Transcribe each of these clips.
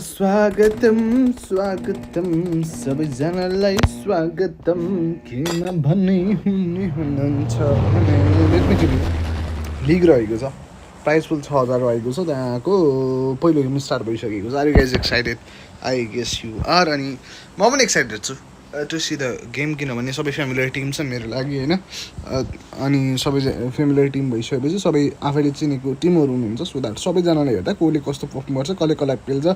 स्वागतम स्वागतम सबैजनालाई स्वागतम किन भन्ने हुने हुनुहुन्छ लिग रहेको छ प्राइस फुल 6000 रहेको छ त्यहाँको पहिलो गेम स्टार्ट भइसकेको छ are you guys excited I guess you are अनि म पनि एक्साइटेड छु टु सी द गेम किनभने सबै फ्यामिलियर टिम छ मेरो लागि होइन अनि सबै फ्यामिलियर टिम भइसकेपछि सबै आफैले चिनेको टिमहरू हुनुहुन्छ सो द्याट सबैजनाले हेर्दा कसले कस्तो पर्फर्म गर्छ कसले कसलाई पेल्छ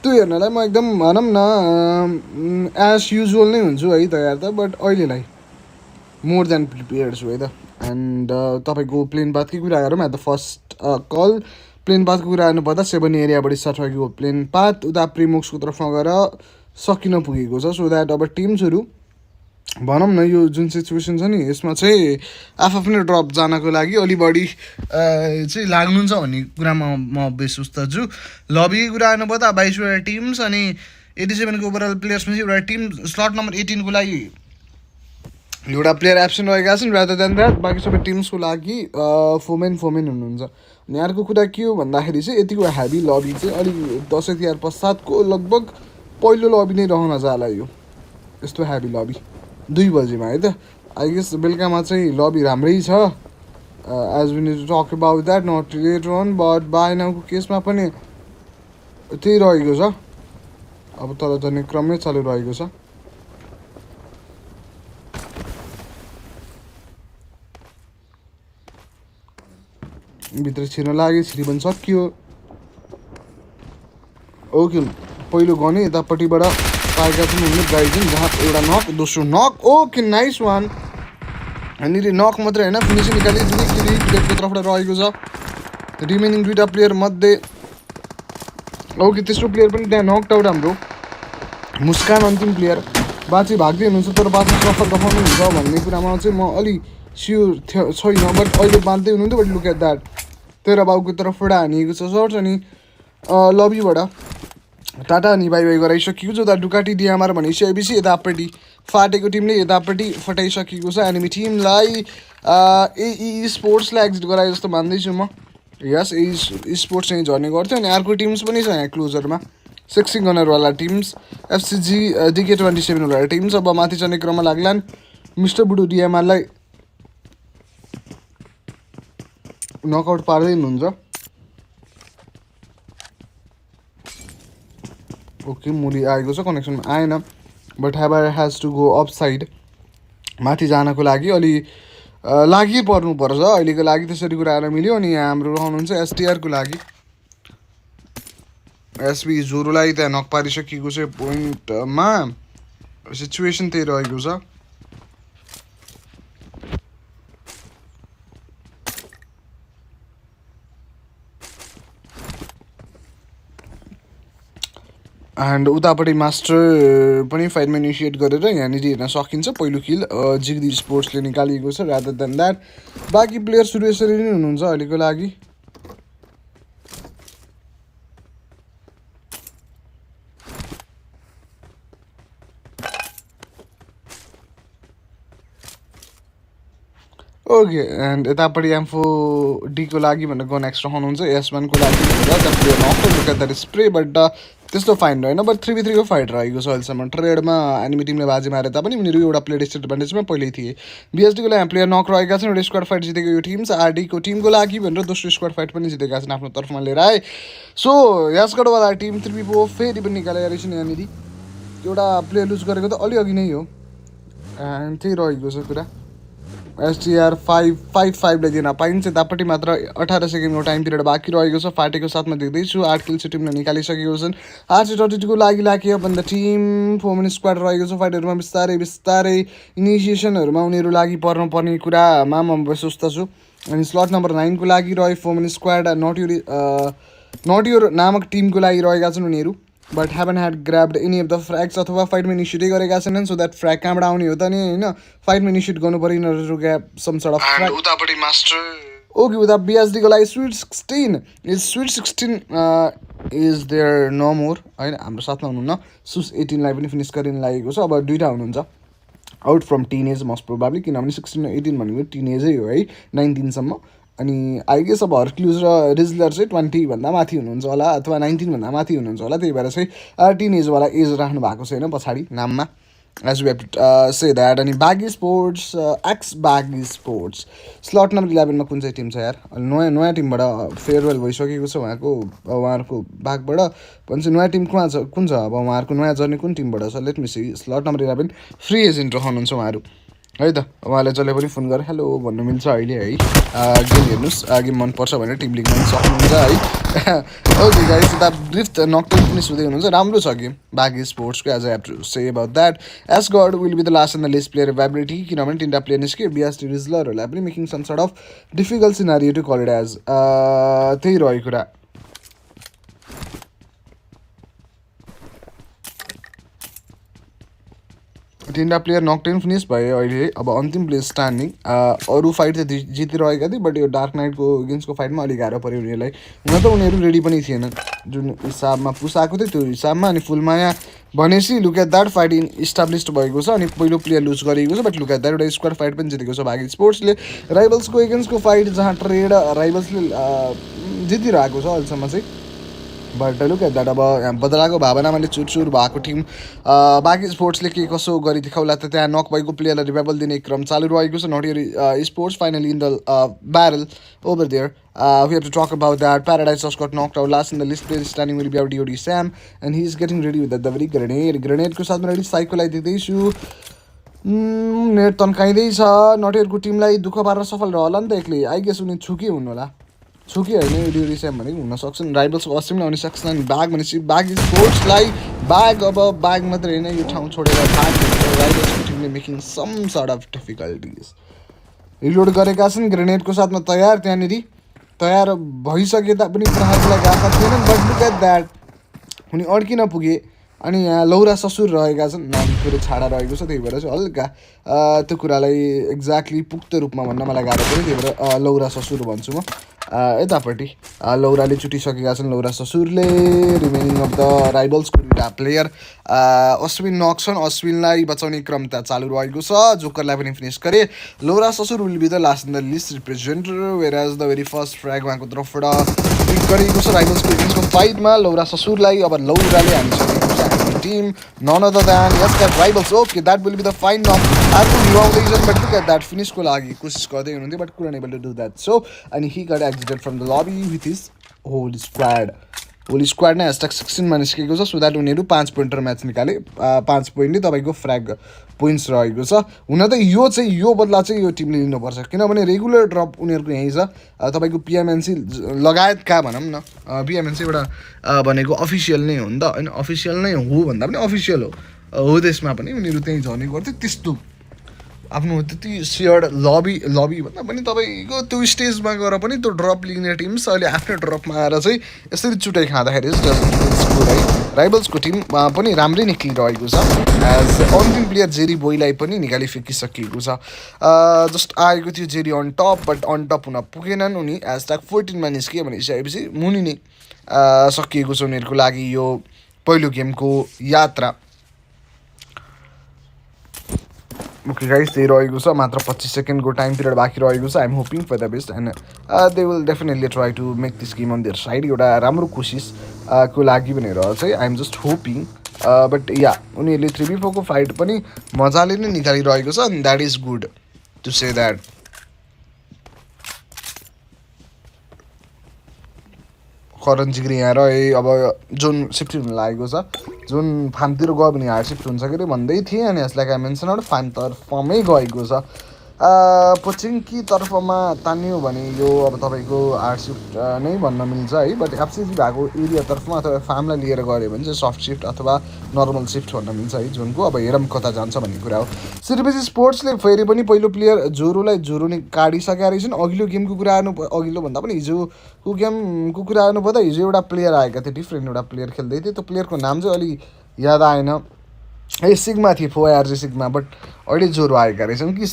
त्यो हेर्नलाई म एकदम भनौँ न एज युजुअल नै हुन्छु है तयार त बट अहिलेलाई मोर देन प्रिपेयर्ड छु है त एन्ड तपाईँको प्लेन पाथकै कुरा गरौँ at the first call plane पाथको कुरा गर्नुपर्दा 7 एरियाबाट स्टार्ट भएको प्लेन पाथ उता प्रिमोक्सको तर्फमा गएर सकिन पुगेको छ सो द्याट अब टिम्सहरू भनौँ न यो जुन सिचुएसन छ नि यसमा चाहिँ आफ्नै ड्रप जानको लागि अलि बढी चाहिँ लाग्नुहुन्छ भन्ने कुरामा म विश्वस्त छु लबीको कुरा गर्नुपर्दा 22वटा टिम्स अनि 87को ओभरअल प्लेयर्समा चाहिँ एउटा टिम स्लट नम्बर 18को लागि एउटा प्लेयर एब्सेन्ट रहेका छन् रादर देन द्याट बाँकी सबै टिम्सको लागि फोमेन हुनुहुन्छ अनि अर्को कुरा के हो भन्दाखेरि चाहिँ यतिको हेभी लबी चाहिँ अलिक दसैँ तिहार पश्चातको लगभग पहिलो लबी नै रहन जाला यो यस्तो हेभी लबी 2 बजीमा है त आई गेस बेलुकामा चाहिँ लबी राम्रै छ as we need to talk about that not later on but by नाउको केसमा पनि त्यही रहेको छ अब तर जाने क्रमै चलिरहेको छ भित्र छिर्न लाग्यो छिरी पनि सकियो ओके पहिलो गने यतापट्टिबाट पाएका छन् उनले गाइजन जहाँ एउटा नक दोस्रो नक ओके नाइस वान अनि नक मात्रै होइन फिनिसिङ निकाली जुन प्लेयरको तर्फबाट रहेको छ रिमेनिङ 2टा प्लेयर मध्ये ओके तेस्रो प्लेयर पनि त्यहाँ नकड आउट हाम्रो मुस्कान अन्तिम प्लेयर बाँची भाग्दै हुनुहुन्छ तर बाँच्न सफल देखाउनुहुन्छ भन्ने कुरामा चाहिँ म अलि स्योर छैन बट अहिले बाँच्दै हुनुहुन्थ्यो बट लुक एट द्याट तेह्र बाउको तर्फबाट हानिएको छ सर्ट अनि लबीबाट टाटा अनि बाई बाई गराइसकेको छ उता डुकाटी डिएमआर भनिसकेपछि यतापट्टि फाटेको टिमले यतापट्टि फटाइसकेको छ एनिमी टिमलाई ए स्पोर्ट्सलाई एक्जिट गराए जस्तो मान्दैछु म यस ए स्पोर्ट्स चाहिँ झर्ने गर्थ्यो अनि अर्को टिम्स पनि छ यहाँ क्लोजरमा 6 गनरवाला टिम्स एफसिजी डिके 27 वाला टिम्स अब माथि चढ्ने क्रममा लाग्लान् मिस्टर बुडु डिएमआरलाई नकआउट पार्दै हुनुहुन्छ ओके मुली आएको छ कनेक्सनमा आएन बट हेबर has to go up side माथि जानको लागि अलि लागि पर्नुपर्छ अहिलेको लागि त्यसरी कुराहरू मिल्यो अनि यहाँ हाम्रो रहनुहुन्छ एसटिआरको लागि एसबी जोरोलाई त्यहाँ नक पारिसकेको छ पोइन्टमा सिचुएसन त्यही रहेको छ एन्ड उतापट्टि मास्टर पनि फाइटमा इनिसिएट गरेर यहाँनिर हेर्न सकिन्छ पहिलो किल जिग्दी स्पोर्ट्सले निकालिएको छ रादर देन द्याट बाँकी प्लेयर्सहरू यसरी नै हुनुहुन्छ अहिलेको लागि ओके एन्ड यतापट्टि एम्फो डीको लागि भनेर गन एक्स्ट्रा हुनुहुन्छ S1को लागि भनेर स्प्रे बट त्यस्तो फाइन रहेन बट 3v3को फाइट रहेको छ अहिलेसम्म ट्रेडमा एनिमी टिमले बाजी मारे तापनि उनीहरू एउटा प्लेयर डिसएडभान्टेजमा पहिल्यै थिए बिएसडीको लागि प्लेयर नक रहेका छन् एउटा स्क्वाड फाइट जितेको यो टिम छ आरडीको टिमको लागि भनेर दोस्रो स्क्वाड फाइट पनि जितेका छन् आफ्नो तर्फमा लिएर आए सो यासगढवाला टिम 3v4 फेरि पनि निकालेर रहेछन् यहाँनिर एउटा प्लेयर लुज गरेको त अलि अघि नै हो एन्ड त्यही रहेको छ कुरा एसटिआर 5-5-5ले दिन पाइन्छ यतापट्टि मात्र 18 सेकेन्डको टाइम पिरियड बाँकी रहेको छ फाटेको साथमा देख्दैछु 8 किल चाहिँ टिमले निकालिसकेको छन् आरसी32को लागि लाग्यो भन्दा टिम फोमिन स्क्वाड रहेको छ फाइटहरूमा बिस्तारै बिस्तारै इनिसिएसनहरूमा उनीहरू लागि पर्नुपर्ने कुरामा म विश्वस्त छु अनि स्लट नम्बर 9को लागि रह्यो फोमिन स्क्वाड नट योर नामक टिमको लागि रहेका छन् उनीहरू but haven't had grabbed any of the frags अथवा फाइटमा इनिसिएटै गरेका छैनन् सो द्याट फ्र्याग कहाँबाट आउने हो त नि होइन फाइटमा इनिसिएट गर्नु पऱ्यो यिनीहरू gap some sort of frag उतापट्टि मास्टर ओके उता बिएसडीको लागि sweet 16 is there no more होइन हाम्रो साथमा हुनुहुन्न सुस 18लाई पनि फिनिस गरिन लागेको छ अब 2टा हुनुहुन्छ out from teenage most probably किनभने 16 र 18 भनेको टिनेजै हो है 19सम्म अनि आई गेस अब हर्क्युज र रिजलर चाहिँ 20 भन्दा माथि हुनुहुन्छ होला अथवा 19 भन्दा माथि हुनुहुन्छ होला, त्यही भएर चाहिँ टिनेजवाला एज राख्नु भएको छैन पछाडि नाममा, as we have to say that. अनि Baaghi Sports, ex Baaghi Sports slot number 11मा कुन चाहिँ टिम छ यार? नयाँ नयाँ टिमबाट फेयरवेल भइसकेको छ उहाँहरूको भागबाट भन्छ। नयाँ टिम कुन छ अब उहाँहरूको नयाँ जर्नी कुन टिमबाट छ? Let me see. Slot number 11 free agent रहनुहुन्छ उहाँहरू है त। उहाँलाई जसले पनि फोन गरेर हेलो भन्नु मिल्छ अहिले है। गेम हेर्नुहोस्, गेम मनपर्छ भनेर टिम लिग पनि सक्नुहुन्छ है। Okay guys, the drift knockdown finish हुँदै हुनुहुन्छ। राम्रो छ गेम बागी स्पोर्ट्सको, as I have to say about that. As God will be the last in the list player availability, किनभने 3टा प्लेयर निस्क्यो। बिएसटी रिजलरहरूलाई पनि making some sort of difficult scenario to call it as, त्यही रह्यो कुरा। 3टा player knockdown finish भयो अहिले। अब अन्तिम प्लेयर स्ट्यान्डिङ। अरू फाइट चाहिँ जितिरहेका थिए, बट यो डार्क नाइटको गेम्सको फाइटमा अलिक गाह्रो पऱ्यो उनीहरूलाई। हुन त उनीहरू रेडी पनि थिएनन् जुन हिसाबमा पुस आएको थियो त्यो हिसाबमा। अनि फुलमाया भनेपछि look at that fight established भएको छ अनि पहिलो प्लेयर लुज गरेको छ, बट लुक एट द्याट एउटा स्क्वाड फाइट पनि जितेको छ भागी स्पोर्ट्सले। राइबल्सको एगेन्स्टको फाइट जहाँ ट्रेड राइबल्सले जितिरहेको छ अहिलेसम्म चाहिँ, बट लुक एट द्याट अब बदलाको भावनामा चुरचुर भएको टिम बाँकी स्पोर्ट्सले के कसो गरी देखाउला त त्यहाँ नक भएको प्लेयरलाई रिभाइबल दिने क्रम चालु रहेको छ। Not your sports finally in the barrel over there. We have to talk about that. Paradise just got knocked out last in the list player standing will be out DOD Sam and he is getting ready with the very ग्रेनेडको साथमा ready साइकोलाई दिँदैछु। Net तन्काइँदैछ। नटयरको टिमलाई दुःख पारेर सफल रह होला नि त एक्लै। आई गेस उनी छुकी हुनु होला, छुकी होइन डिओडी स्याम भनेको हुन सक्छन्। राइबल्सको असिमले आउने सक्छन्। अनि ब्याग भनेपछि ब्याग स्पोर्ट्सलाई ब्याग, अब ब्याग मात्रै होइन यो ठाउँ छोडेर भाग। राइबल्सको टिमले making some sort of difficulties reload गरेका छन् ग्रेनेडको साथमा तयार। त्यहाँनिर तयार भइसके तापनि प्रहारलाई गएका थिएनन्, बट लुक एट द्याट उनी अड्किन पुगे। अनि यहाँ लौरा ससुर रहेका छन्, नाम कुरो छाडा रहेको छ, त्यही भएर चाहिँ हल्का त्यो कुरालाई एक्ज्याक्टली पुक्त रूपमा भन्न मलाई गाह्रो पऱ्यो, त्यही भएर लौरा ससुर भन्छु म। यतापट्टि लौराले चुटिसकेका छन् लौरा ससुरले। रिमेनिङ अफ द राइबल्सको 2टा प्लेयर अश्विन नक छन्, अश्विनलाई बचाउने क्रम त्यहाँ चालु रहेको छ। जोकरलाई पनि फिनिस गरे। लौरा ससुर will be the last in the list representative, where as the very first frag उहाँको तर्फबाट पिक गरेको छ राइबल्सको एगेन्स्टको फाइटमा। लौरा ससुरलाई अब लौराले हानिसकेको छ team, none other than yes that rivals. Okay that will be the fine knock. अर्को हिँडाउँदैछन्, बट लुक एट द्याट फिनिसको लागि कोसिस गर्दै हुनुहुन्थ्यो, but could able to do that. So अनि he got exited from the lobby with his whole squad. Whole squad नै #16मा निस्केको छ, सो द्याट उनीहरू 5 पोइन्टर म्याच निकाले। 5 पोइन्टले तपाईँको फ्र्याग पोइन्ट्स रहेको छ। हुन त यो बदला चाहिँ यो टिमले लिनुपर्छ, किनभने रेगुलर ड्रप उनीहरूको यहीँ छ। तपाईँको पिएमएनसी लगायतका भनौँ न, पिएमएनसी एउटा भनेको अफिसियल नै हो नि त होइन, अफिसियल नै हो भन्दा पनि अफिसियल हो त्यसमा पनि उनीहरू त्यहीँ झर्ने गर्थ्यो। त्यस्तो आफ्नो त्यति सेयर्ड लबी भन्दा पनि तपाईँको त्यो स्टेजमा गएर पनि त्यो ड्रप लिने टिम्स अहिले आफ्नै ड्रपमा आएर चाहिँ यसरी चुटाइ खाँदाखेरि है राइबल्सको टिम पनि राम्रै निक्लिरहेको छ। एज अन्तिम प्लेयर जेरी बोईलाई पनि निकाली फिकिसकिएको छ। जस्ट आएको थियो Jerry on top, but on top हुन पुगेनन् उनी। #14मा निस्कियो भनिसकेपछि मुनि नै सकिएको छ उनीहरूको लागि यो पहिलो गेमको यात्रा। ओके गाइस, त्यही रहेको छ। मात्र 25 सेकेन्डको टाइम पिरियड बाँकी रहेको छ। I'm hoping for the best and they will definitely try to make this game on there side. एउटा राम्रो कोसिस को लागि भनेर चाहिँ आइएम जस्ट होपिङ। बट या उनीहरूले 3v4 को फाइट पनि मजाले नै निकालिरहेको छ and that is good to say that. Karan Jigri यहाँ रहे। अब जोन सिफ्ट हुन लागेको छ, जोन फार्मतिर गयो भने हार्ड सिफ्ट हुन्छ कि अरे भन्दै थिएँ। अनि यसलाई क्या मेन्सन आउट फार्म तर्फमै गएको छ। पोचिङकी तर्फमा तान्यो भने यो अब तपाईँको हार्ड सिफ्ट नै भन्न मिल्छ है, बट एफसिजी भएको एरिया तर्फमा अथवा फार्मलाई लिएर गऱ्यो भने चाहिँ सफ्ट सिफ्ट अथवा नर्मल सिफ्ट भन्न मिल्छ है जोनको। अब हेरौँ कता जान्छ भन्ने कुरा हो। सिरिबेसी स्पोर्ट्सले फेरि पनि पहिलो प्लेयर जोरो नै काटिसकेका रहेछन्। अघिल्लो गेमको कुरा अघिल्लो भन्दा पनि हिजोको गेमको कुरा गर्नुपर्दा हिजो एउटा प्लेयर आएका थिए, डिफ्रेन्ट एउटा प्लेयर खेल्दै थियो। त्यो प्लेयरको नाम चाहिँ अलि याद आएन। सिग्मा थिए, 4RG सिग्मा, बट अहिले जोरो आएका रहेछन् कि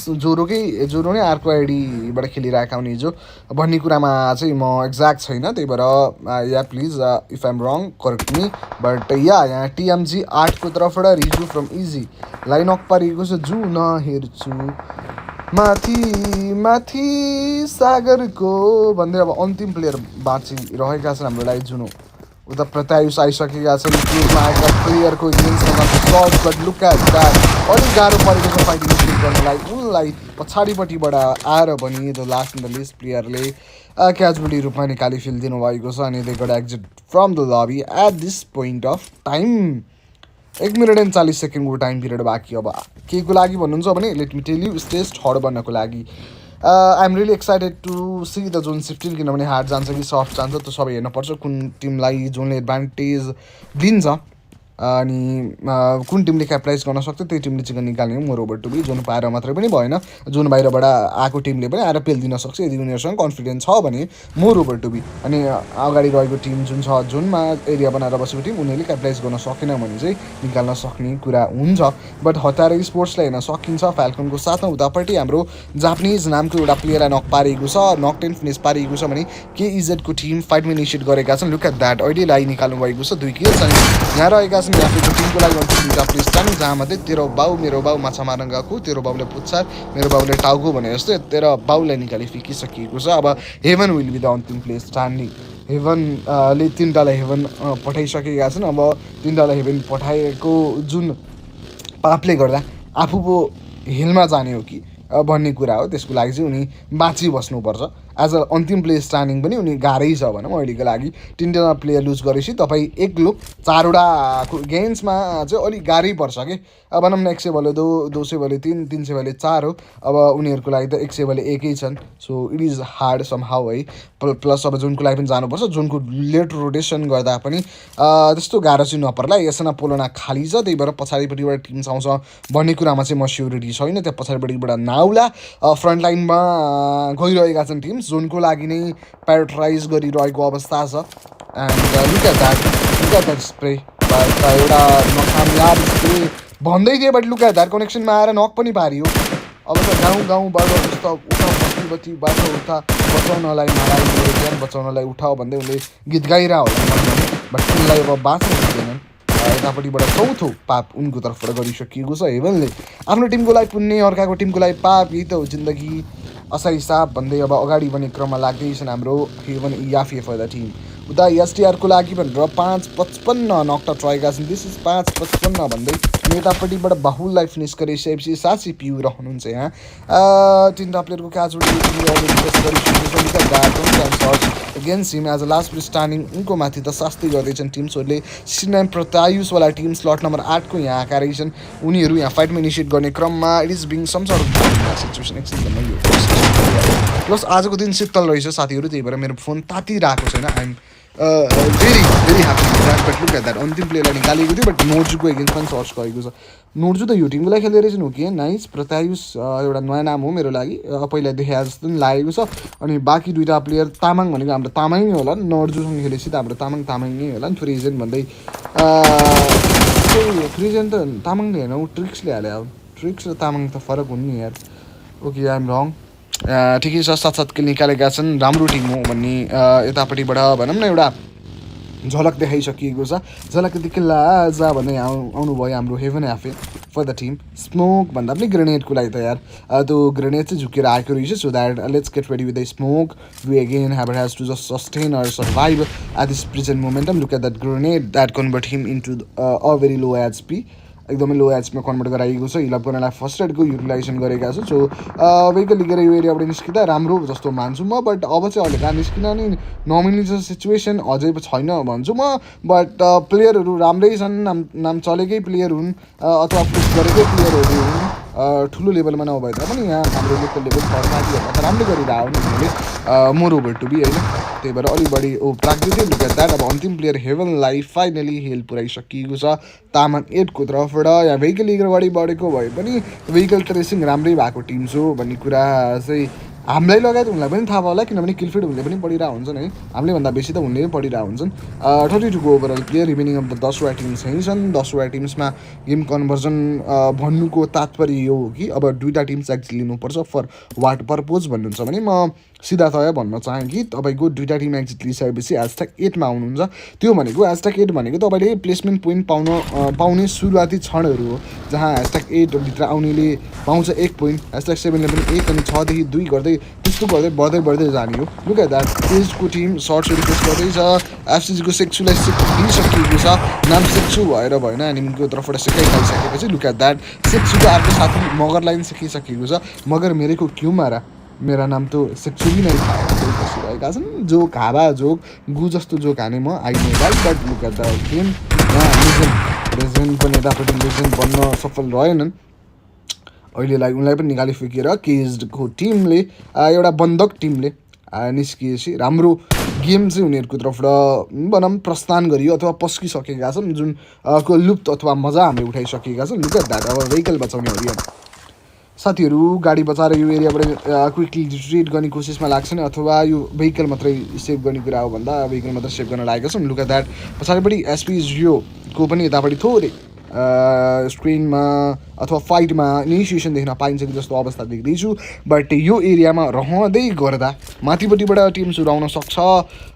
जोरो नै अर्को आइडीबाट खेलिरहेका हुन् हिजो भन्ने कुरामा चाहिँ म एक्ज्याक्ट छैन। त्यही भएर या please if I'm wrong correct me. But यहाँ TMG 8 को तर्फबाट Riju from easy line off पारिएको छ। जु नहेर्छु माथि माथि सागरको भन्दै अब अन्तिम प्लेयर बाँचिरहेका छन् हाम्रो लागि जुन उता प्रत्यायुष आइसकेका छन् टिममा आएका प्लेयरको इनिङ्समा short but look at that अलिक गाह्रो परेको छ फाइटिङ स्किल गर्नलाई उनलाई पछाडिपट्टिबाट आएर पनि the last in the list प्लेयरले क्याजुअली रूपमा निकाली फेलिदिनु भएको छ अनि they got exit from the lobby at this point of time 1 minute 40 सेकेन्डको टाइम पिरियड बाँकी अब के को लागि भन्नुहुन्छ भने let me tell you stage third बन्नको लागि I am really excited to see the zone 16 किनभने हार्ड जान्छ कि सफ्ट जान्छ त्यो सबै हेर्नुपर्छ कुन टिमलाई जोनले एडभान्टेज दिन्छ अनि कुन टिमले क्यापिटलाइज गर्न सक्छ त्यही टिमले चिकन निकाल्ने हो more over to be zone पाएर मात्रै पनि भएन जोन बाहिरबाट आएको टिमले पनि आएर पेलिदिन सक्छ यदि उनीहरूसँग कन्फिडेन्स छ भने मोर ओभर टु बी अनि अगाडि रहेको टिम जुन छ जुनमा एरिया बनाएर बसेको टिम उनीहरूले क्यापिटलाइज गर्न सकेन भने चाहिँ निकाल्न सक्ने कुरा हुन्छ बट हतारै स्पोर्ट्सलाई हेर्न सकिन्छ फ्याल्कनको साथमा उतापट्टि हाम्रो जापानिज नामको एउटा प्लेयरलाई नक पारेको छ नक 10 फिनिस पारेको छ भने केइजेडको टिम फाइटमा इनिसिएट गरेका छन् लुक एट द्याट अहिलेलाई निकाल्नु भएको छ 2 किल्स अनि यहाँ रहेका छन् आफ्नो टिमको लागि अन्तिम दुईवटा प्लेस छन् जहाँ मध्ये तेरो बाउ मेरो बाउ माछा मार्न गएको तेरो बाउले पुच्छर मेरो बाउले टाउको भने जस्तै तेरो बाउलाई निकाली फिकिसकिएको छ अब हेभन विल बी द अन्तिम प्लेस स्ट्यान्डिङ हेभनले 3टालाई हेभन पठाइसकेका छन् अब 3टालाई हेभन पठाएको जुन पापले गर्दा आफू पो हेलमा जाने हो कि भन्ने कुरा हो त्यसको लागि चाहिँ उनी बाँचिबस्नुपर्छ एज अ अन्तिम प्लेयर स्ट्यान्डिङ पनि उनी गाह्रै छ भनौँ अहिलेको लागि 3जना प्लेयर लुज गरेपछि तपाईँ एक्लो 4वटा गेम्समा चाहिँ अलिक गाह्रै पर्छ कि अब भनौँ न 100 भले 200 भले 3 300 भले 4 हो अब उनीहरूको लागि त 100 भले 1 छन् so it is hard somehow है प्लस अब जुनको लागि पनि जानुपर्छ जुनको लेट रोटेसन गर्दा पनि त्यस्तो गाह्रो चाहिँ नपर्ला यसमा पोलोना खाली छ त्यही भएर पछाडिपट्टिबाट टिम आउँछ भन्ने कुरामा चाहिँ म स्योरिटी छैन त्यहाँ पछाडिपट्टिबाट नाउला फ्रन्ट लाइनमा गइरहेका छन् टिम्स जोनको लागि नै प्यारोटराइज गरिरहेको अवस्था छ and look at that spray एउटा नकामयाब स्प्रे भन्दै थिएँ बट लुक एट द्याट कनेक्सनमा आएर नक पनि पारियो अब त गाउँबाट जस्तो उठा बत्ती बाटो उठा बचाउनलाई माराई ज्यान बचाउनलाई उठाओ भन्दै उनले गीत गाइरह होला बट उनलाई अब बाँच्न सक्दैनन् यतापट्टिबाट चौथो पाप उनको तर्फबाट गरिसकिएको छ हेभनले आफ्नो टिमको लागि पुण्य अर्काको टिमको लागि पाप यही त हो जिन्दगी असै साप भन्दै अब अगाडि बढ्ने क्रममा लाग्दैछन् हाम्रो हेभन याफे फर द टिम उता एसटिआरको लागि भनेर 5:55 नकआउट रहेका छन् दिस इज 5:55 भन्दै यतापट्टिबाट बाहुललाई फिनिस गरिसकेपछि साँच्चै पिउ रहनुहुन्छ यहाँ 3टा प्लेयरको catch against him as a last player standing उनको माथि त शास्ति गर्दैछन् टिम्सहरूले 69 प्रत्यायुषवाला टिम स्लट नम्बर 8को यहाँ आएका रहेछन् उनीहरू यहाँ फाइटमा इनिसिएट गर्ने क्रममा it is being some sort of situation plus आजको दिन शीतल रहेछ साथीहरू त्यही भएर मेरो फोन तातिरहेको छैन I'm very very happy that but look at that अन्तिम प्लेयरलाई निकालेको थियो बट नोर्जुको एगेन्स्ट पनि सर्च गरेको छ नोर्जु त यो टिमको लागि खेल्दै रहेछन् हो कि नाइस प्रत्यायुष एउटा नयाँ नाम हो मेरो लागि पहिला देखाए जस्तो पनि लागेको छ अनि बाँकी 2टा प्लेयर तामाङ भनेको हाम्रो तामाङ नै होला नोर्जुसँग खेलेपछि त हाम्रो तामाङ नै होला नि फ्रिजेन भन्दै फ्रिजेन त तामाङले हेर्न ऊ ट्रिक्सले हाल्यो अब ट्रिक्स र तामाङ त फरक हुन् नि यार ओके आइएम रङ ठिकै छ साथ किल निकालेका छन् राम्रो टिम हो भन्ने यतापट्टिबाट भनौँ न एउटा झलक देखाइसकिएको छ झलक यतिकै लाजा भन्दै आउनुभयो हाम्रो हेभन ह्याफे फर द टिम स्मोक भन्दा पनि ग्रेनेडको लागि त यार त्यो ग्रेनेड चाहिँ झुकेर आएको रहेछ so that let's get ready with the smoke we again has to just sustain or survive at this present momentum look at that grenade that convert him into a very low HP एकदमै low एचमा convert गराइएको छ हिलअप गर्नलाई first एडको utilisation गरेका छु so vehicle लिएर यो एरियाबाट निस्किँदा राम्रो जस्तो मान्छु म बट अब चाहिँ अहिले कहाँ निस्किन नि नमिनी सिचुएसन अझै छैन भन्छु म बट प्लेयरहरू राम्रै छन् नाम चलेकै प्लेयर हुन् अथवा पुस गरेकै प्लेयरहरू हुन् ठुलो लेभलमा नभए तापनि यहाँ हाम्रो लोकल लेभल थर्ड पार्टीहरू त राम्रो गरिरहेको नि उनीहरूले मोर ओभर टु बी होइन त्यही भएर अलिक बढी राख्दै थियो लुक एट द्याट अब अन्तिम प्लेयर हेभनलाई फाइनली हेल पुऱ्याइसकिएको छ तामाङ 8को तर्फबाट यहाँ भेहिकल लिएर अगाडि बढेको भए पनि भेहिकल ट्रेसिङ राम्रै भएको टिम्स हो भन्ने कुरा चाहिँ हामीलाई लगायत उनलाई पनि थाहा भयो होला किनभने किलफिड उनले पनि पढिरहेको हुन्छन् है हामीले भन्दा बेसी त उनले पनि पढिरहेको हुन्छन् 32 overall player remaining of the 10वटा टिम चाहिँ छन् 10वटा टिम्समा गेम कन्भर्जन भन्नुको तात्पर्य यो हो कि अब 2टा टिम्स एक्जिट लिनुपर्छ फर वाट पर्पोज भन्नुहुन्छ भने म सिधा तय भन्न चाहेँ कि तपाईँको 2टा टिम एक्जिट लिइसकेपछि #8मा आउनुहुन्छ त्यो भनेको #8 भनेको तपाईँले प्लेसमेन्ट पोइन्ट पाउने सुरुवाती क्षणहरू हो जहाँ #8भित्र आउनेले पाउँछ 1 पोइन्ट #7ले पनि 1 अनि 6देखि 2 गर्दै त्यस्तो गर्दै बढ्दै जाने हो लुक एट द्याट पेजको टिम सर्ट्स रिक्वेस्ट गर्दैछ एफसिजीको सेक्सुलाई दिइसकिएको छ नाम सेक्सु भएर भएन एनिमीको तर्फबाट सेकाइ खाइसकेपछि लुक एट द्याट सेक्सुको अर्को साथी मगरलाई पनि सिकिसकेको छ मगर मेरेको क्यों मारा मेरा नाम त सेक्सुली नै बसिरहेका छन् जोक हावा जोक गु जस्तो जोक हाने म आइने right but look at the game legend पनि यतापट्टि लेजेन्ड बन्न सफल रहेनन् अहिलेलाई उनलाई पनि निकालिफिकेर केजको टिमले एउटा बन्दक टिमले निस्किएपछि राम्रो गेम चाहिँ उनीहरूको तर्फबाट भनौँ प्रस्थान गरियो अथवा पस्किसकेका छन् जुन को लुप्त अथवा मजा हामीले उठाइसकेका छन् लुक एट द्याट अब भेहिकल बचाउने अभियान साथीहरू गाडी बचाएर यो एरियाबाट क्विकली रिट्रिट गर्ने कोसिसमा लाग्छन् अथवा यो भेहिकल मात्रै सेभ गर्ने कुरा हो भन्दा भेहिकल मात्रै सेभ गर्न लागेका छन् लुक एट द्याट पछाडिपट्टि एसपी जियोको पनि यतापट्टि थोरै स्क्रिनमा अथवा फाइटमा इनिसिएसन देख्न पाइन्छ कि जस्तो अवस्था देख्दैछु बट यो एरियामा रहँदै गर्दा माथिपट्टिबाट टिम सुरु आउन सक्छ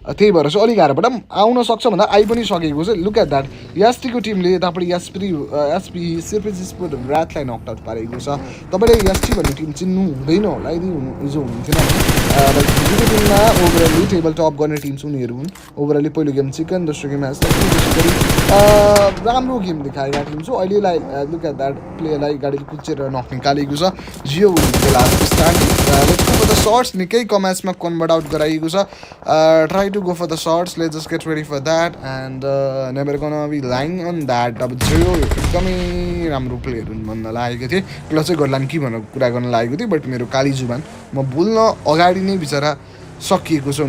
त्यही भएर चाहिँ अलिक गाह्रोबाट पनि आउन सक्छ भन्दा आइ पनि सकेको छ लुक एट द्याट यास्टीको टिमले यतापट्टि एसपी सिर्पेज स्पोर्ट रातलाई नकआउट पारेको छ तपाईँले यास्टी भन्ने टिम चिन्नु हुँदैन होला यदि हिजो हुनुहुन्थेन भने टिममा ओभरअली टेबल टप गर्ने टिम चाहिँ उनीहरू हुन् ओभरअली पहिलो गेम चिकन दोस्रो गेम राम्रो गेम देखाएका टिम छु अहिलेलाई लुक एट द्याट प्लेयरलाई गाडीले कुचेर नक निकालेको छ जियो द सर्ट्स निकै कम्याचमा कन्भर्ट आउट गराइएको छ try to go for the shots let just get ready for that and never gonna be lying on that अब जियो एकदमै राम्रो प्लेयर हुन् भन्न लागेको थिएँ क्लचै गर्लान् कि भनेर कुरा गर्न लागेको थिएँ बट मेरो काली जुबान म बोल्न अगाडि नै बिचरा सकिएको छ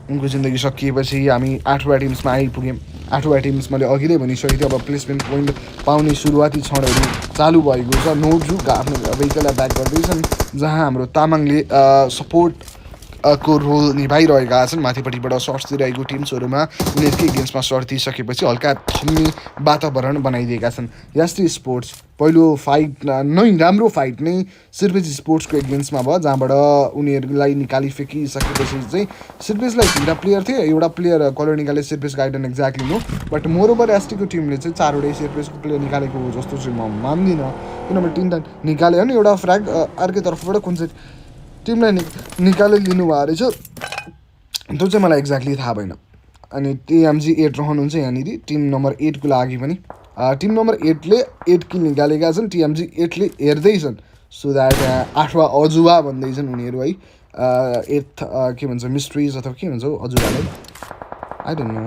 उनको जिन्दगी सकिएपछि हामी 8वटा टिम्समा आइपुग्यौँ 8वटा टिम्स मैले अघि नै भनिसकेको थिएँ अब प्लेसमेन्ट पोइन्ट पाउने सुरुवाती क्षणहरू चालु भएको छ नोजुक आफ्नो भेहिकललाई ब्याक गर्दैछन् जहाँ हाम्रो तामाङले सपोर्ट को रोल निभाइरहेका छन् माथिपट्टिबाट सर्ट्स दिइरहेको टिम्सहरूमा उनीहरूकै गेम्समा सर्ट दिइसकेपछि हल्का थम्ने वातावरण बनाइदिएका छन् यास्टी स्पोर्ट्स पहिलो फाइट नै राम्रो फाइट नै सिर्पेज स्पोर्ट्सको एगेन्स्टमा भयो जहाँबाट उनीहरूलाई निकालिफेकिसकेपछि चाहिँ सिर्पेजलाई 3टा प्लेयर थिए एउटा प्लेयर कलर निकाले सिर्पेजको आइडन एक्ज्याक्टली नो बट मोरओभर एसटीको टिमले चाहिँ 4वटै सिर्पेजको प्लेयर निकालेको हो जस्तो चाहिँ म मान्दिनँ किनभने 3टा निकाल्यो भने एउटा फ्र्याग अर्कै तर्फबाट कुन चाहिँ टिमलाई निकालेर लिनुभएको रहेछ त्यो चाहिँ मलाई एक्ज्याक्टली थाहा भएन अनि टिएमजी 8 रहनुहुन्छ यहाँनिर टिम नम्बर 8को लागि पनि टिम नम्बर 8ले 8 किल निकालेका छन् टिएमजी 8ले हेर्दैछन् सो द्याट 8वां अजुवा भन्दैछन् उनीहरू है 8th के भन्छ मिस्ट्रिज अथवा के भन्छ अजुवालाई आई डोन्ट नो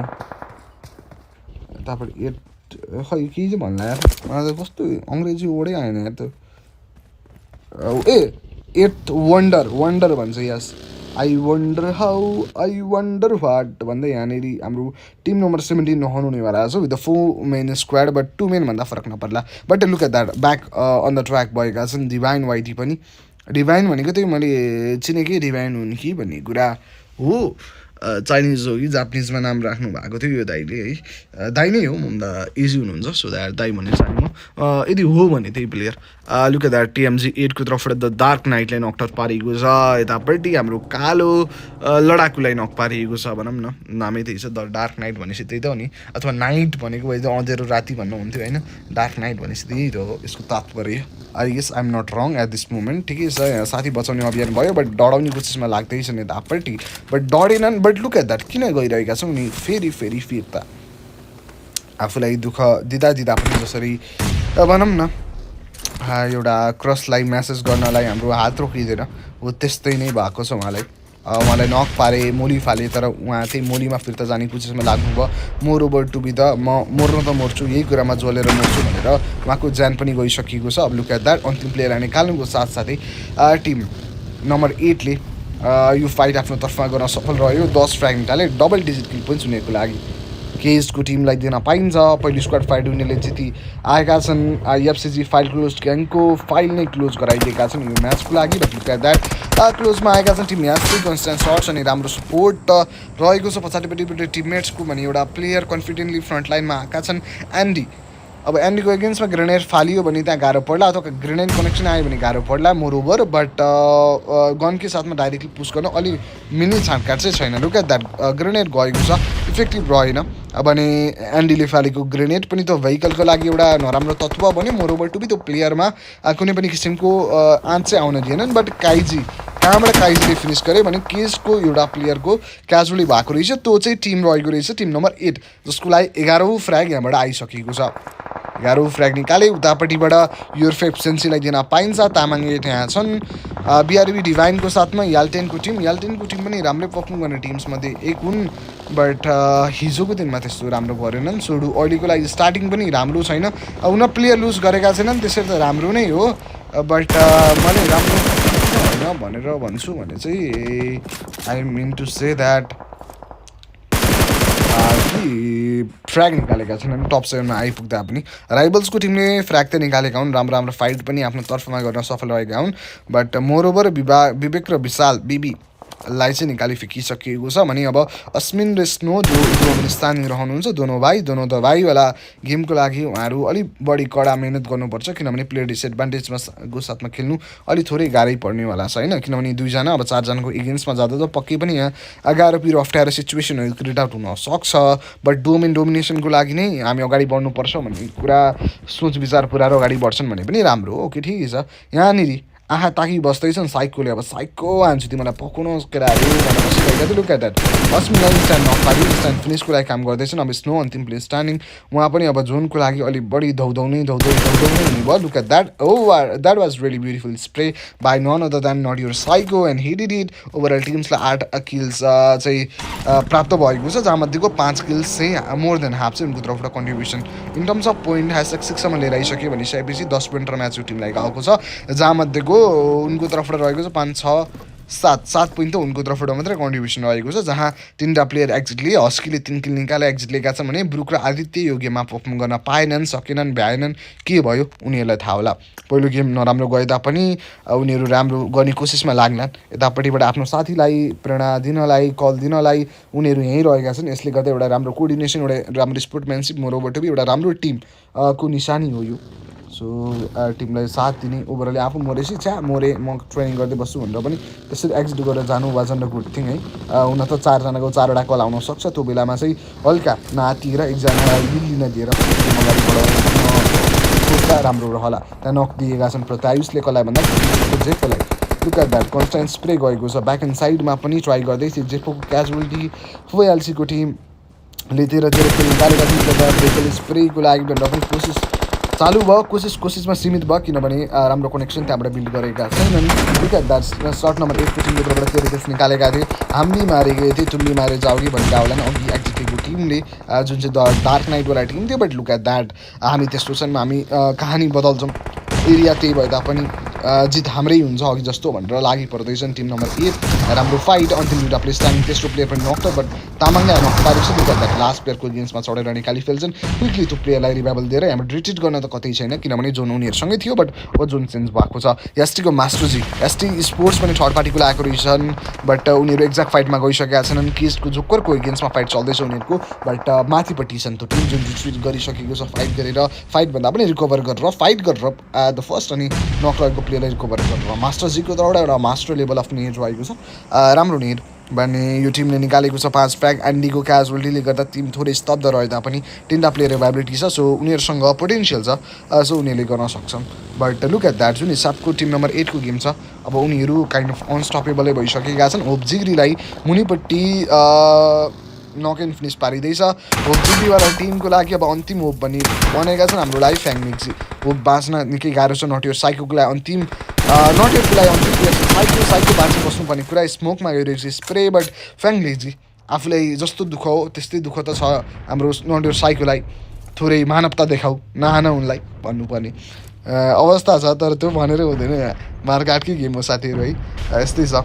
यतापट्टि 8 खै के चाहिँ भन्ला यार मलाई त कस्तो अङ्ग्रेजी वर्डै आएन यार त 8th वन्डर भन्छ yes I wonder how I wonder what भन्दै यहाँनिर हाम्रो टिम नम्बर 17 रहनुहुनेवाला छ with the 4 main squad but 2 main भन्दा फरक नपर्ला but look at that back on the track भएका छन् डिभाइन वाइटी पनि डिभाइन भनेको त्यही मैले चिनेकै डिभाइन हुन् कि भन्ने कुरा हो चाइनिज हो कि जापानिजमा नाम राख्नु भएको थियो यो दाइले है दाइ नै हो भन्दा इजी हुनुहुन्छ सो द्याट दाइ भन्ने चाहे म यदि हो भने त्यही प्लेयर लुक एट द्याट टिएमजी 8को तर्फबाट द डार्क नाइटलाई नकआउट पारिएको छ यतापट्टि हाम्रो कालो लडाकुलाई नक पारिएको छ भनौँ न नामै त्यही छ द डार्क नाइट भनेपछि त्यही त हो नि अथवा नाइट भनेको भए त अँध्यारो राति भन्नुहुन्थ्यो होइन डार्क नाइट भनेपछि त्यही त हो यसको तात्पर्य I guess I am not wrong at this moment ठिकै छ साथी बचाउने अभियान भयो बट डढाउने कोसिसमा लाग्दैछन् यतापट्टि बट डढेनन् बट लुक एट द्याट किन गइरहेका छौँ नि फेरि फिर्ता आफूलाई दुःख दिँदा पनि जसरी भनौँ न एउटा क्रसलाई म्यासेज गर्नलाई हाम्रो हात रोकिँदैन हो त्यस्तै नै भएको छ उहाँलाई नक पारे मोली फाले तर उहाँ त्यही मोलीमा फिर्ता जाने कोसिसमा लाग्नुभयो more over to be the म मर्नु त मर्छु यही कुरामा जलेर मर्छु भनेर उहाँको ज्यान पनि गइसकेको छ अब लुक एट द्याट अन्तिम प्लेयरलाई निकाल्नुको साथसाथै टिम नम्बर 8ले यो फाइट आफ्नो तर्फमा गर्न सफल रह्यो 10 फ्र्याग निकाले डबल डिजिट किल पोइन्ट्स उनीहरूको लागि केसको टिमलाई दिन पाइन्छ। पहिलो स्क्वाड फाइट उनीहरूले जिती आएका छन्। एफसिजी फाइल क्लोज ग्याङको फाइल नै क्लोज गराइदिएका छन् यो म्याचको लागि। बट लुक एट द्याट क्लोजमा आएका छन् टिम म्याच कन्सटेन्ट सर्ट्स अनि राम्रो सपोर्ट रहेको छ पछाडिपट्टिबाट टिममेट्सको भने एउटा प्लेयर कन्फिडेन्टली फ्रन्ट लाइनमा आएका छन् एन्डी। अब एन्डीको एगेन्स्टमा ग्रेनेड फालियो भने त्यहाँ गाह्रो पर्ला अथवा ग्रेनेड कनेक्सन आयो भने गाह्रो पर्ला मोरओभर। बट गनकै साथमा डाइरेक्टली पुस गर्न अलि मिनी छाँटकाट चाहिँ छैन। लुक एट द्याट ग्रेनेड गएको छ इफेक्टिभ रहेन। अब भने एन्डीले फालेको ग्रेनेड पनि त्यो भेहिकलको लागि एउटा नराम्रो तत्त्व बन्यो। मोरओभर टु बी त्यो प्लेयरमा कुनै पनि किसिमको आँच चाहिँ आउन दिएनन्। बट कहाँबाट काइजीले फिनिस गरे भने केसको एउटा प्लेयरको क्याजुअली भएको रहेछ। त्यो चाहिँ टिम रहेको रहेछ टिम नम्बर 8 जसको लागि 11औँ फ्र्याग यहाँबाट आइसकेको छ। 11औँ फ्र्याग निकाले उतापट्टिबाट युर्फ एफिसिएन्सीलाई दिन पाइन्छ। तामाङले त्यहाँ छन् बिआरबी डिभाइनको साथमा याल्टेनको टिम पनि राम्रै पर्फर्म गर्ने टिम्समध्ये एक हुन्। बट हिजोको दिनमा त्यस्तो राम्रो गरेनन्। सोडु अहिलेको लागि स्टार्टिङ पनि राम्रो छैन। उन प्लेयर लुज गरेका छैनन् त्यसरी त राम्रो नै हो। बट मैले राम्रो होइन भनेर भन्छु भने चाहिँ I mean to say that कि फ्र्याग निकालेका छन् टप 7मा आइपुग्दा पनि। राइबल्सको टिमले फ्र्याग त निकालेका हुन्, राम्रो राम्रो फाइट पनि आफ्नो तर्फमा गर्न सफल रहेका हुन्। बट मोरओभर विवेक र विशाल बीबीलाई चाहिँ निकाली फिकिसकेको छ भने अब अस्मिन र स्नो जो अफगानिस्तान रहनुहुन्छ दोनों भाइवाला गेमको लागि उहाँहरू अलिक बढी कडा मेहनत गर्नुपर्छ किनभने प्लेयर डिसएडभान्टेजमा को साथमा खेल्नु अलिक थोरै गाह्रै पर्नेवाला छ होइन। किनभने 2जना अब 4जनाको एगेन्स्टमा जाँदा त पक्कै पनि यहाँ 11 अप्ठ्यारो सिचुएसनहरू क्रिएट आउट हुन सक्छ। बट डोमिनेसनको लागि नै हामी अगाडि बढ्नुपर्छ भन्ने कुरा सोच विचार पुऱ्याएर अगाडि बढ्छन् भने पनि राम्रो हो। ओके ठिकै छ। यहाँनिर आहा ताकि बस्दैछन् साइकोले। अब साइको हान्छु तिमीलाई पकाउनुहोस् केटाहरू भनेर बसिरहेको थियो। लुक एट द्याट अस्मिनलाई स्ट्यान्ड नपारि स्ट्यान्ड फिनिसको लागि काम गर्दैछन्। अब स्नो अन्तिम प्लेस स्ट्यान्डिङ उहाँ पनि अब जोनको लागि अलिक बढी धौधौनै हुनुभयो। Look at that that was really beautiful spray by none other than not your psycho and he did it. Overall टिम्सलाई 8 किल्स चाहिँ प्राप्त भएको छ जहाँमध्येको 5 किल्स चाहिँ मोर देन हाफ चाहिँ उनको तर्फबाट contribution in terms of point #6सम्म लिएर आइसक्यो भनिसकेपछि 10 पोइन्ट र म्याचको टिमलाई गएको छ जहाँमध्येको उनको तर्फबाट रहेको छ 5 6 7 पोइन्ट त उनको तर्फबाट मात्रै कन्ट्रिब्युसन रहेको छ। जहाँ 3टा प्लेयर एक्जिटले हस्कीले 3 किल निकाले एक्जिट लिएका छन् भने ब्रुक र आदित्य यो गेममा पर्फर्म गर्न पाएनन् सकेनन् भ्याएनन् के भयो उनीहरूलाई थाहा होला। पहिलो गेम नराम्रो गए तापनि उनीहरू राम्रो गर्ने कोसिसमा लाग्लान्। यतापट्टिबाट आफ्नो साथीलाई प्रेरणा दिनलाई कल दिनलाई उनीहरू यहीँ रहेका छन्। यसले गर्दा एउटा राम्रो कोअर्डिनेसन एउटा राम्रो स्पोर्टम्यानसिप मोरओभर टु बी एउटा राम्रो टिम को निशानी हो यो। सो टिमलाई साथ दिने ओभरअलले आफू मरेपछि म ट्रेनिङ गर्दै बस्छु भनेर पनि त्यसरी एक्जिट गरेर जानु वाजन गुड थिङ है। हुन त 4जनाको 4वटा कल आउन सक्छ त्यो बेलामा चाहिँ हल्का नातिएर एकजनालाई लिन दिएर अगाडि बढाउन राम्रो होला। त्यहाँ नक दिएका छन् प्रत्यायुषले कसलाई भन्दा जेफोलाई। Look at that constant spray गएको छ ब्याक एन्ड साइडमा पनि ट्राई गर्दै थियो जेफोको क्याजुअलिटी फुएलसीको टिमले तेह्र निकालेका थिए स्प्रेको लागि भनेर पनि कोसिस चालु भयो। कोसिसमा सीमित भयो किनभने राम्रो कनेक्सन त्यहाँबाट बिल्ड गरेका छैनन्। Look at that short number 8 को टिमको तर्फबाट तेह्र निकालेका थिए। हामी मारेको थिए तुमले मारे जाओगी भनेर होला नि अघि एक्जिटेको टिमले जुन चाहिँ डार्क नाइटवाला टिम थियो। बट लुक एट द्याट हामी त्यस्तो छन् हामी कहानी बदल्छौँ एरिया त्यही भए तापनि जित हाम्रै हुन्छ अघि जस्तो भनेर लागि पर्दैछन् टिम नम्बर 8। राम्रो फाइट अन्तिम 2टा प्लेयर स्ट्यान्डिङ तेस्रो प्लेयर पनि नक्ट बट तामाङले नक्ट पारेको छ। लुक एट द्याट लास्ट प्लेयरको गेम्समा चढेर निकाली फेल्छन् क्विकली त्यो प्लेयरलाई रिभाइबल दिएर हाम्रो रिट्रिट गर्न त कतै छैन किनभने जोन उनीहरूसँगै थियो। बट ओ जोन चेन्ज भएको छ। एसटीको मास्टरजी एसटी स्पोर्ट्स पनि थर्ड पार्टीको लागेको रहेछन्। बट उनीहरू एक्ज्याक्ट फाइटमा गइसकेका छैनन्। केसको जोकरको गेम्समा फाइट चल्दैछ उनीहरूको। बट माथिपट्टि छन् त्यो टिम जुन रिट्रिट गरिसकेको छ फाइट गरेर फाइटभन्दा पनि रिकभर गरेर फाइट गरेर द फर्स्ट अनि नक रहेको प्लेयरलाई रिकभर गरेर मास्टरजीको तर्फबाट एउटा मास्टर लेभल अफ नेड रहेको छ राम्रो नेड भने यो टिमले निकालेको छ 5 फ्र्याग। एन्डीको क्याजुअलिटीले गर्दा टिम थोरै स्तब्ध रहे तापनि 3टा प्लेयर एभाइबिलिटी छ सो उनीहरूसँग पोटेन्सियल छ सो उनीहरूले गर्न सक्छन्। बट लुक एट द्याट जुन हिसाबको टिम नम्बर 8 को गेम छ अब उनीहरू काइन्ड अफ अनस्टपेबलै भइसकेका छन्। होपजिग्रीलाई मुनिपट्टि नक एन्ड फिनिस पारिँदैछ। होपजिग्रीवाला टिमको लागि अब अन्तिम होप भन्ने बनेका छन् हाम्रो लागि फ्याङमिक्सी। होप बाँच्न निकै गाह्रो छ। नट योर साइकोको लागि अन्तिम साइको बाँच्नु बस्नुपर्ने कुरा स्मोकमा गइरहेको छ स्प्रे। बट फ्याङलेजी आफूलाई जस्तो दुःख हो त्यस्तै दुःख त छ हाम्रो नट योर साइकोलाई थोरै मानवता देखाऊ नहान उनलाई भन्नुपर्ने अवस्था छ। तर त्यो भनेर हुँदैन यहाँ मार्काटकै गेम हो साथीहरू है यस्तै छ।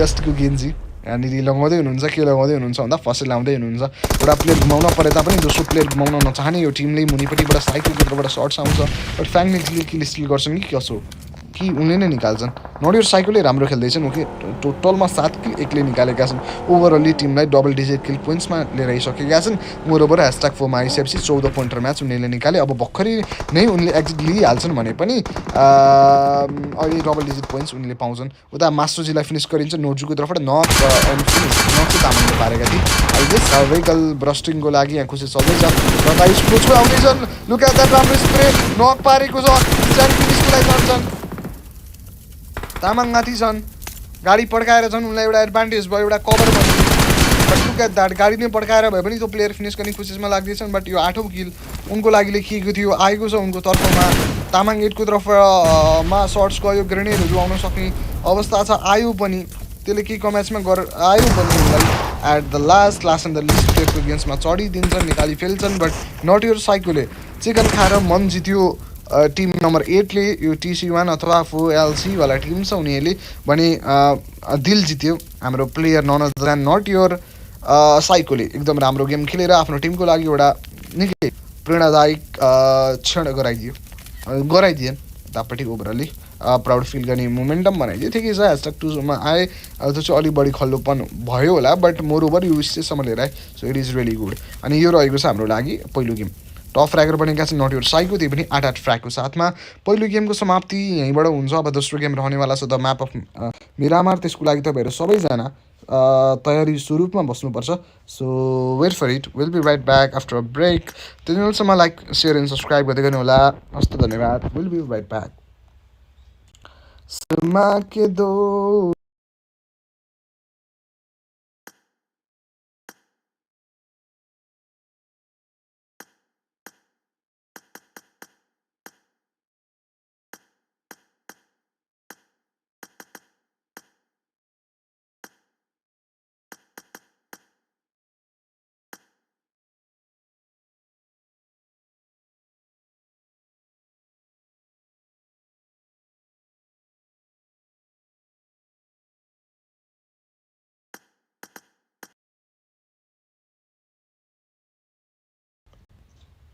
यस्तको गेन्जी यहाँनिर लगाउँदै हुनुहुन्छ के लगाउँदै हुनुहुन्छ भन्दा फर्स्ट लाउँदै हुनुहुन्छ एउटा प्लेयर घुमाउन परे तापनि दोस्रो प्लेयर घुमाउन नचाहने यो टिमले मुनिपट्टिबाट साइकल केन्द्रबाट सर्ट्स आउँछ बट फ्याङ्कले किल स्टिल गर्छन् कि कसो कि उनले नै निकाल्छन् नट यो साइकलले राम्रो खेल्दैछन् ओके टोटलमा 7 किल एक्लै निकालेका छन् ओभरअल्ली टिमलाई डबल डिजिट किल पोइन्ट्समा लिएर आइसकेका छन् मोरोबर ह्यासट्याग फोरमा आइसकेपछि 14 पोइन्टर म्याच उनीहरूले निकाले अब भर्खरै नै उनले एक्जिट लिइहाल्छन् भने पनि अहिले डबल डिजिट पोइन्ट्स उनीहरूले पाउँछन् उता मास्टरजीलाई फिनिस गरिन्छ नोजुको तर्फबाट नक चाहिँ तामाङले पारेका थिए आई गेस भेहिकल ब्रस्टिङको लागि यहाँ खुसी चल्दैछ र गाइस कोचको आउँदैछन् लुक एट द्याट राम्रो स्प्रे नक पारेको छ फिनिसको लागि जान्छन् तामाङ माथि छन् गाडी पड्काएर छन् उनलाई एउटा एडभान्टेज भयो एउटा कभर भयो बट लुक एट द्याट गाडी नै पड्काएर भए पनि त्यो प्लेयर फिनिस गर्ने कोसिसमा लाग्दैछन् बट यो 8औँ किल उनको लागि लेखिएको थियो आएको छ उनको तर्फमा तामाङ 8को तर्फमा सर्ट्स गयो ग्रेनेडहरू आउन सक्ने अवस्था छ आयो पनि त्यसले केही कम्याचमा आयो पनि उनलाई at the last and the list प्लेयरको गेम्समा चढिदिन्छन् निकाली फेल्छन् बट नट योर साइकोले चिकन खाएर मन जित्यो टिम नम्बर 8ले यो TC1 अथवा 4LC वाला टिम छ उनीहरूले भने दिल जित्यो हाम्रो player none other than not your साइकोले एकदम राम्रो गेम खेलेर आफ्नो टिमको लागि एउटा निकै प्रेरणादायक क्षण गराइदिए यतापट्टि ओभरअल्ली प्राउड फिल गर्ने मोमेन्टम बनाइदियो ठिकै छ ह्यासट्याग 2मा आए त्यो चाहिँ अलिक बढी खल्लोपन भयो होला बट मोर ओभर यो स्टेजसम्म लिएर आए so it is really good अनि यो रहेको छ हाम्रो लागि पहिलो गेम टप फ्र्यागर बनेका छन् नट योर साइको त्यही पनि 8 फ्र्यागको साथमा पहिलो गेमको समाप्ति यहीँबाट हुन्छ अब दोस्रो गेम रहनेवाला छ द म्याप अफ मिरामार त्यसको लागि तपाईँहरू सबैजना तयारी स्वरूपमा बस्नुपर्छ so wait for it will be right back after a break त्यति बेलासम्म लाइक सेयर एन्ड सब्सक्राइब गर्दै गर्नु होला हस्त धन्यवाद विल बी राइट ब्याक के दो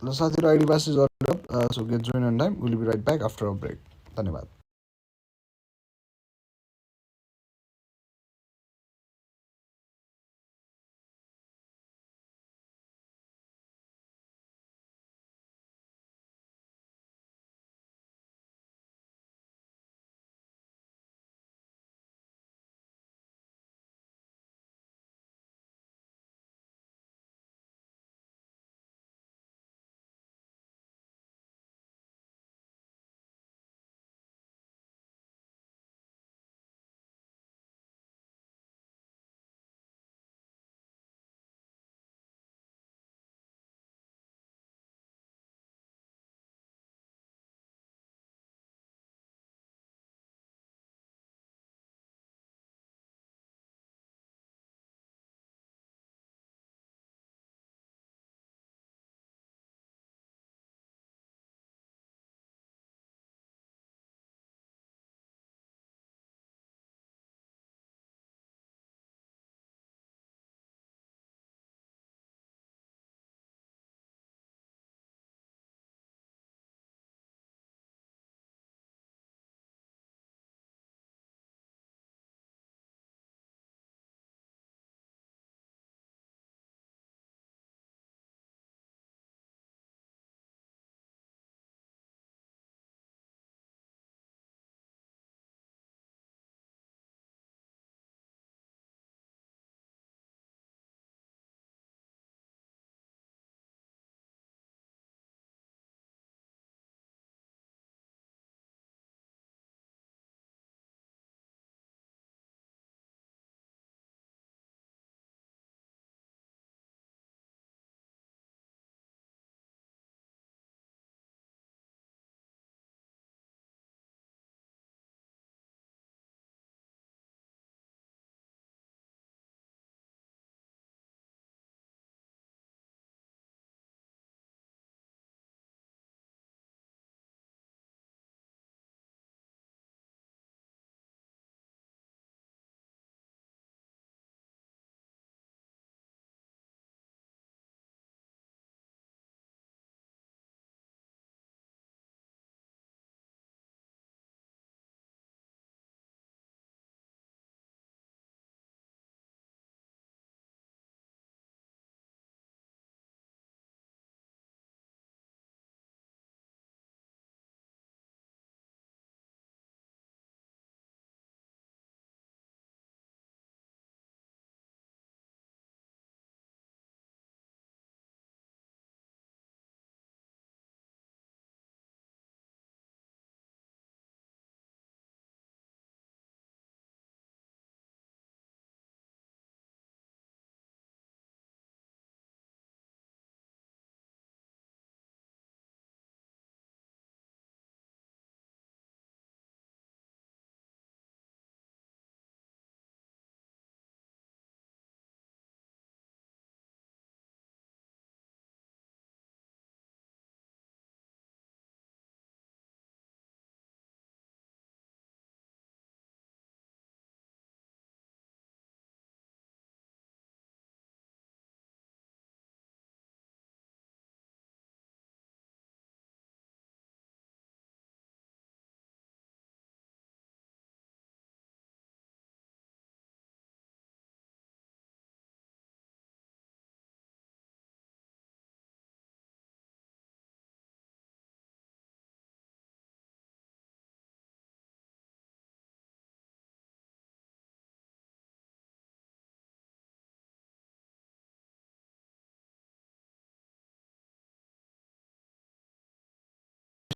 ल साथीहरू ID pass is so get join on time will be right back after a break धन्यवाद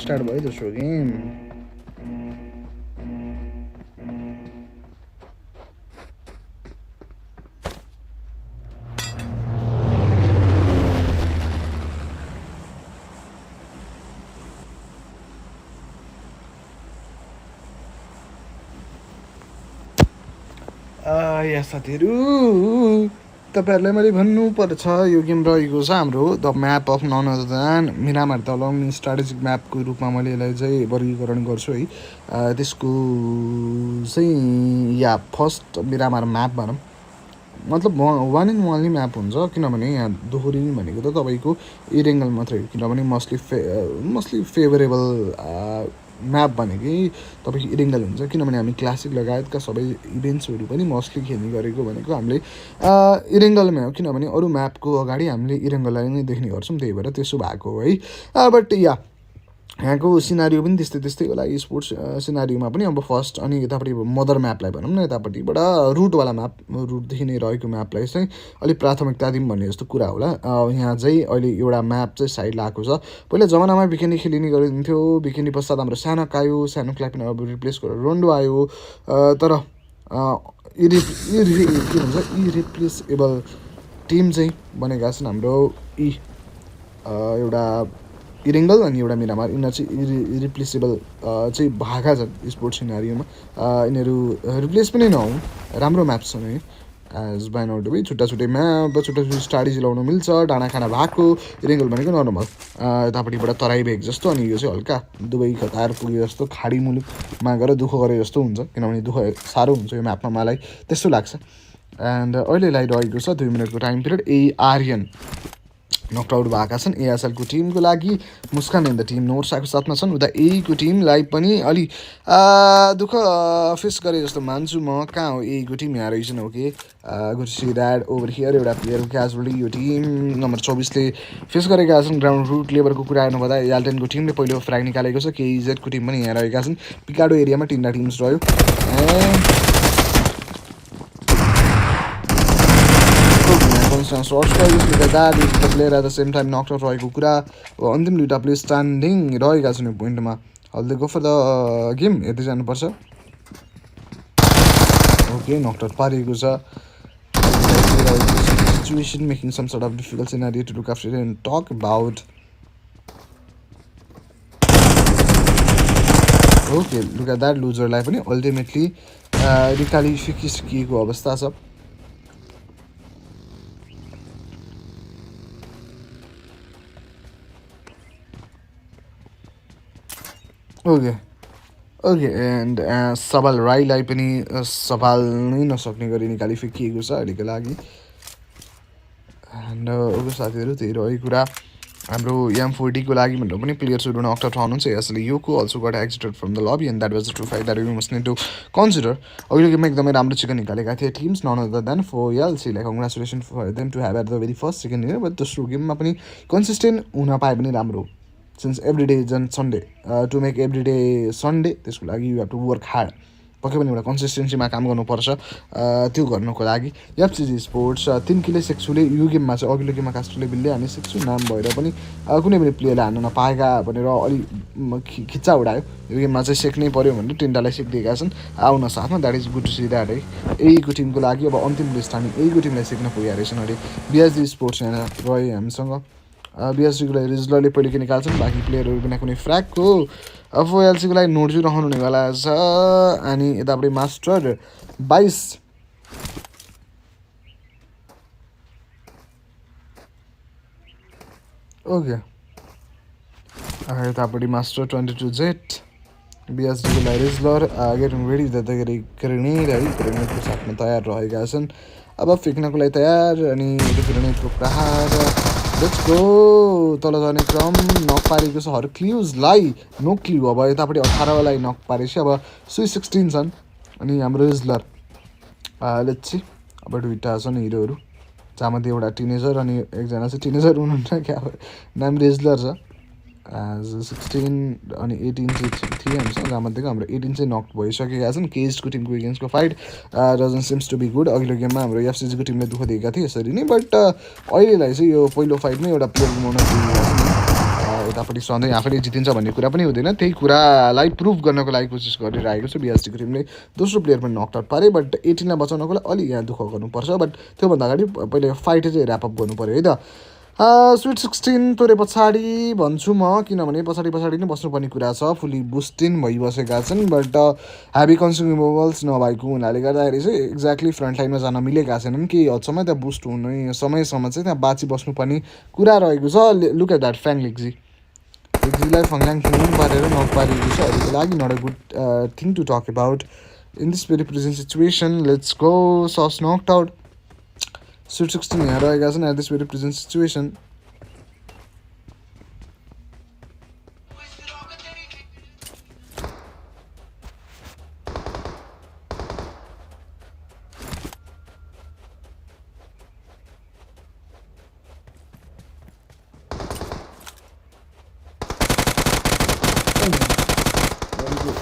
स्टार्ट भयो दोस्रो गेम। या साथीहरू तपाईँहरूलाई मैले भन्नुपर्छ यो गेम रहेको छ हाम्रो the map of none other than Miramar दलङ स्ट्राटेजिक म्यापको रूपमा मैले यसलाई चाहिँ वर्गीकरण गर्छु है। त्यसको चाहिँ या फर्स्ट मिरामार म्याप भनौँ, मतलब वान इन वानली म्याप हुन्छ, किनभने यहाँ दोहोरिने भनेको त तपाईँको इरेङ्गल मात्रै हो, किनभने मोस्टली फेभरेबल म्याप भनेकै तपाईँको इरेङ्गल हुन्छ, किनभने हामी क्लासिक लगायतका सबै इभेन्ट्सहरू पनि मोस्टली खेल्ने गरेको भनेको हामीले इरेङ्गलमै हो, किनभने अरू म्यापको अगाडि हामीले इरेङ्गललाई नै देख्ने गर्छौँ, त्यही भएर त्यसो भएको हो है। बट या यहाँको सिनारियो पनि त्यस्तै होला स्पोर्ट्स सिनारियोमा पनि। अब फर्स्ट अनि यतापट्टि मदर म्यापलाई भनौँ न, यतापट्टिबाट रुटवाला म्याप, रुटदेखि नै रहेको म्यापलाई चाहिँ अलिक प्राथमिकता दिउँ भन्ने जस्तो कुरा होला। यहाँ चाहिँ अहिले एउटा म्याप चाहिँ साइड लगाएको छ। पहिला जमानामा बिकेनी खेलिने गरिन्थ्यो, बिकेनी पश्चात हाम्रो सानोक आयो, सानोकलाई पनि अब रिप्लेस गरेर रोन्डो आयो, तर के भन्छ इरिप्लेसेबल टिम चाहिँ बनेका छन् हाम्रो एउटा इरेङ्गल अनि एउटा मिरामार। यिनीहरू चाहिँ रिप्लेसेबल चाहिँ भएका छन् स्पोर्ट्स सिनारियोमा। यिनीहरू रिप्लेस पनि नहुन्, राम्रो म्याप्स छन् है। As by now to be छुट्टा छुट्टै म्याप, छुट्टा छुट्टै स्ट्राटेजी लाउनु मिल्छ। डाँडा खाना भएको इरेङ्गल भनेको नर्मल, यतापट्टिबाट तराई भेग जस्तो, अनि यो चाहिँ हल्का दुबई कतार पुगे जस्तो खाडी मुलुकमा गएर दुःख गरे जस्तो हुन्छ, किनभने दुःख साह्रो हुन्छ यो म्यापमा, मलाई त्यस्तो लाग्छ। एन्ड अहिले लगाइरहेको छ 2 मिनटको टाइम पिरियड। आर्यन नकआउट भएका छन् एएसएलको टिमको लागि। मुस्कान एन्ड द टिम नोर्साको साथमा छन्। उता एको टिमलाई पनि अलि दुःख फेस गरे जस्तो मान्छु म। कहाँ हो एको टिम? यहाँ रहेछन्। Okay, good C that over here एउटा प्लेयर क्याजुअली यो टिम नम्बर 24ले फेस गरेका छन्। ग्राउन्ड रुट लेभलको कुरा हेर्नुपर्दा याल्टेनको टिमले पहिलो फ्र्याग निकालेको छ। केइजेडको टिम पनि यहाँ रहेका छन्। पिकाडो एरियामा 3टा टिम्स रह्यो। Player at the same time knock out रहेको कुरा। अन्तिम 2टा प्लेयर स्ट्यान्डिङ रहेका छन् यो पोइन्टमा। हल्दै गो फर द गेम हेर्दै जानुपर्छ। ओके, नक आउट पारेको छ। Situation making some sort of difficult scenario to look after and talk about. Okay, look at that, लुजरलाई पनि अल्टिमेटली निकाली सिकिएको अवस्था छ। ओके एन्ड सवाल राईलाई पनि सवाल नै नसक्ने गरी निकाली फ्याँकिएको छ अहिलेको लागि। एन्ड ओके साथीहरू, त्यही रहेको कुरा। हाम्रो M40को लागि भनेर पनि प्लेयर्सहरू नक आउट हुनुहुन्छ। यसले योको also got exited from the lobby and that was the true fight that we must need to consider. अघिल्लो गेममा एकदमै राम्रो चिकन निकालेका थिए teams, none other than for एलसीलाई congratulation for them to have at the very first second year. But दोस्रो गेममा पनि कन्सिस्टेन्ट हुन पाए पनि राम्रो, since every day is an Sunday. To make every day Sunday, त्यसको लागि you have to work hard. पक्कै पनि एउटा कन्सिस्टेन्सीमा काम गर्नुपर्छ त्यो गर्नुको लागि। एफसिजी स्पोर्ट्स 3 किलो सेक्सुले यो गेममा चाहिँ अघिल्लो गेममा कास्टोले बिलले हामी सेक्सु नाम भएर पनि कुनै पनि प्लेयरलाई हान्न नपाएका भनेर अलि खिच्चा उडायो। यो गेममा चाहिँ सेक्नै पऱ्यो भनेर 3टालाई सेकिदिएका छन् आउन साथमा। That is good to see that है। एको टिमको लागि अब अन्तिम लिस्ट हामी एको टिमलाई सेक्न पुगेका रहेछन् अरे। बिएसडी स्पोर्ट्स यहाँ रह्यो हामीसँग। बिएसडीको लागि रिजलरले पहिले के निकाल्छन्, बाँकी प्लेयरहरू बिना कुनै फ्र्याकको। एलसीको लागि नोट रहनु हुनेवाला छ। अनि यतापट्टि मास्टर 22 ओके, यतापट्टि मास्टर 22 जेट। बिएसडीको लागि रिजलर गेटिङ रेडी ग्रेनेड है, ग्रेनेडको साथमा तयार रहेका छन्। अब फेक्नको लागि तयार। अनि ग्रेनेडको प्रहार, लेट्स गो। तल जाने क्रम नक पारेको छ हरक्ल्युजलाई, नो क्ल्यु। अब यतापट्टि 18वालाई नक पारेछ। अब सुई 16 छन्। अनि हाम्रो रिजलर लेट्स सी। अब 2टा छन् हिरोहरू, जहाँमध्ये एउटा टिनेजर अनि एकजना चाहिँ टिनेजर हुनुहुन्न, क्या नाम रिजलर छ। एज 16 अनि 18 चाहिँ थिए हामीसँग, जहाँमध्येको हाम्रो 18 चाहिँ नक भइसकेका छन्। केएसको टिमको एगेन्स्टको fight doesn't seems to be good. अघिल्लो गेममा हाम्रो एफसिजीको टिमले दुःख दिएका थिए यसरी नै। बट अहिलेलाई चाहिँ यो पहिलो फाइटमै एउटा प्लेयर गुमाउन पुगेका छन्। यतापट्टि सधैँ आफैले जितिन्छ भन्ने कुरा पनि हुँदैन त्यही कुरालाई प्रुभ गर्नको लागि कोसिस गरिरहेको छ बिएसटीको टिमले दोस्रो प्लेयर पनि नकआउट पारे बट 18लाई बचाउनको लागि अलिक यहाँ दुःख गर्नुपर्छ बट त्योभन्दा अगाडि पहिले फाइट चाहिँ ऱ्यापअप गर्नु पऱ्यो है त स्विट 16 तोरे पछाडि भन्छु म किनभने पछाडि नै बस्नुपर्ने कुरा छ फुल्ली बुस्टिन भइबसेका छन् बट हेभी कन्ज्युमेबल्स नभएको हुनाले गर्दाखेरि चाहिँ एक्ज्याक्टली फ्रन्ट लाइनमा जान मिलेका छैनन् केही हदसम्म त्यहाँ बुस्ट हुने समयसम्म चाहिँ त्यहाँ बाँची बस्नुपर्ने कुरा रहेको छ लुक एट द्याट फ्याङ लिग्जीलाई फङल्याङ फुङ पारेर नपारेको छ अहिलेको लागि not a good thing to talk about in this very present situation let's go सस नक्ड आउट स्विट 16 यहाँ रहेका छन् at this very present situation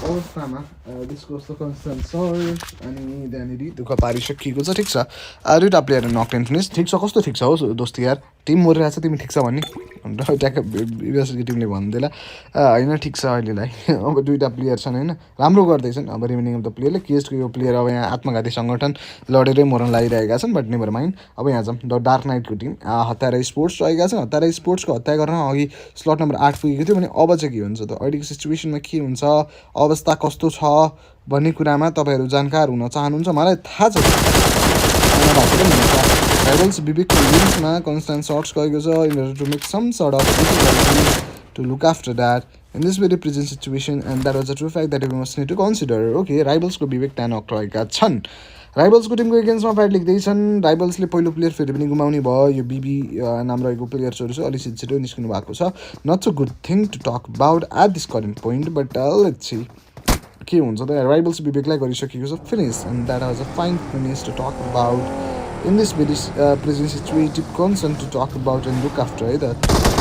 अवस्थामा डिस्कोर्सको कन्सर्न सर्च अनि त्यहाँनिर दुःख पारिसकिएको छ ठिक छ दुईवटा प्लेयर नकटेन फिनिस ठिक छ कस्तो ठिक छ हो दोस्ती यार टिम मरिरहेको छ तिमी ठिक छ भन्ने ट्याक्क बिएसटीको टिमले भन्दैला होइन ठिक छ अहिलेलाई अब दुईवटा प्लेयर छन् होइन राम्रो गर्दैछन् अब रिमेनिङ अफ द प्लेयरले केएसको यो प्लेयर अब यहाँ आत्मघाती सङ्गठन लडेरै मर्न लागिरहेका छन् बट नेभर माइन्ड अब यहाँ जाउँ the dark नाइटको team Hatyara sports रहेका छन् हत्यारा स्पोर्ट्सको हत्या गर्न अघि स्लट नम्बर 8 पुगेको थियो भने अब चाहिँ के हुन्छ त अहिलेको सिचुएसनमा के हुन्छ अवस्था कस्तो छ भन्ने कुरामा तपाईँहरू जानकार हुन चाहनुहुन्छ मलाई थाहा छ राइभल्स विवेकको लिन्समा कन्स्टेन्ट सर्ट्स गएको छ in order to make some sort of to look after that in this very present situation and that was a true fact that we must need to consider okay राइभल्सको विवेक 10 नक रहेका छन् राइभल्सको टिमको एगेन्स्टमा fight लेख्दैछन् राइभल्सले पहिलो player फेरि पनि गुमाउने भयो यो BB नाम रहेको प्लेयर्सहरू चाहिँ अलिक छिटो निस्किनु भएको छ not so good thing to talk about at this current point but let's see के हुन्छ त राइभल्स विवेकलाई गरिसकेको छ finish and that was a fine finish to talk about in this very present situative concern to talk about and look after है त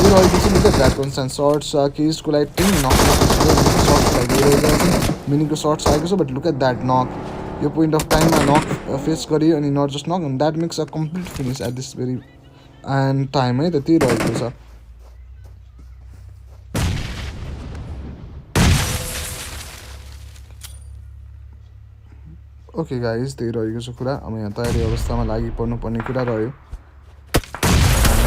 यो रहेको चाहिँ look at that constant shots केसको लागि 10 नक सर्ट्स लागिरहेको छ मिनीको सर्ट्स आएको छ but look at that knock यो पोइन्ट अफ टाइममा नक फेस गरियो अनि not just knock that makes a complete finish at this very end time है त त्यही रहेको छ ओके गाइज त्यही रहेको छ कुरा अब यहाँ तयारी अवस्थामा लागि पर्नुपर्ने कुरा रह्यो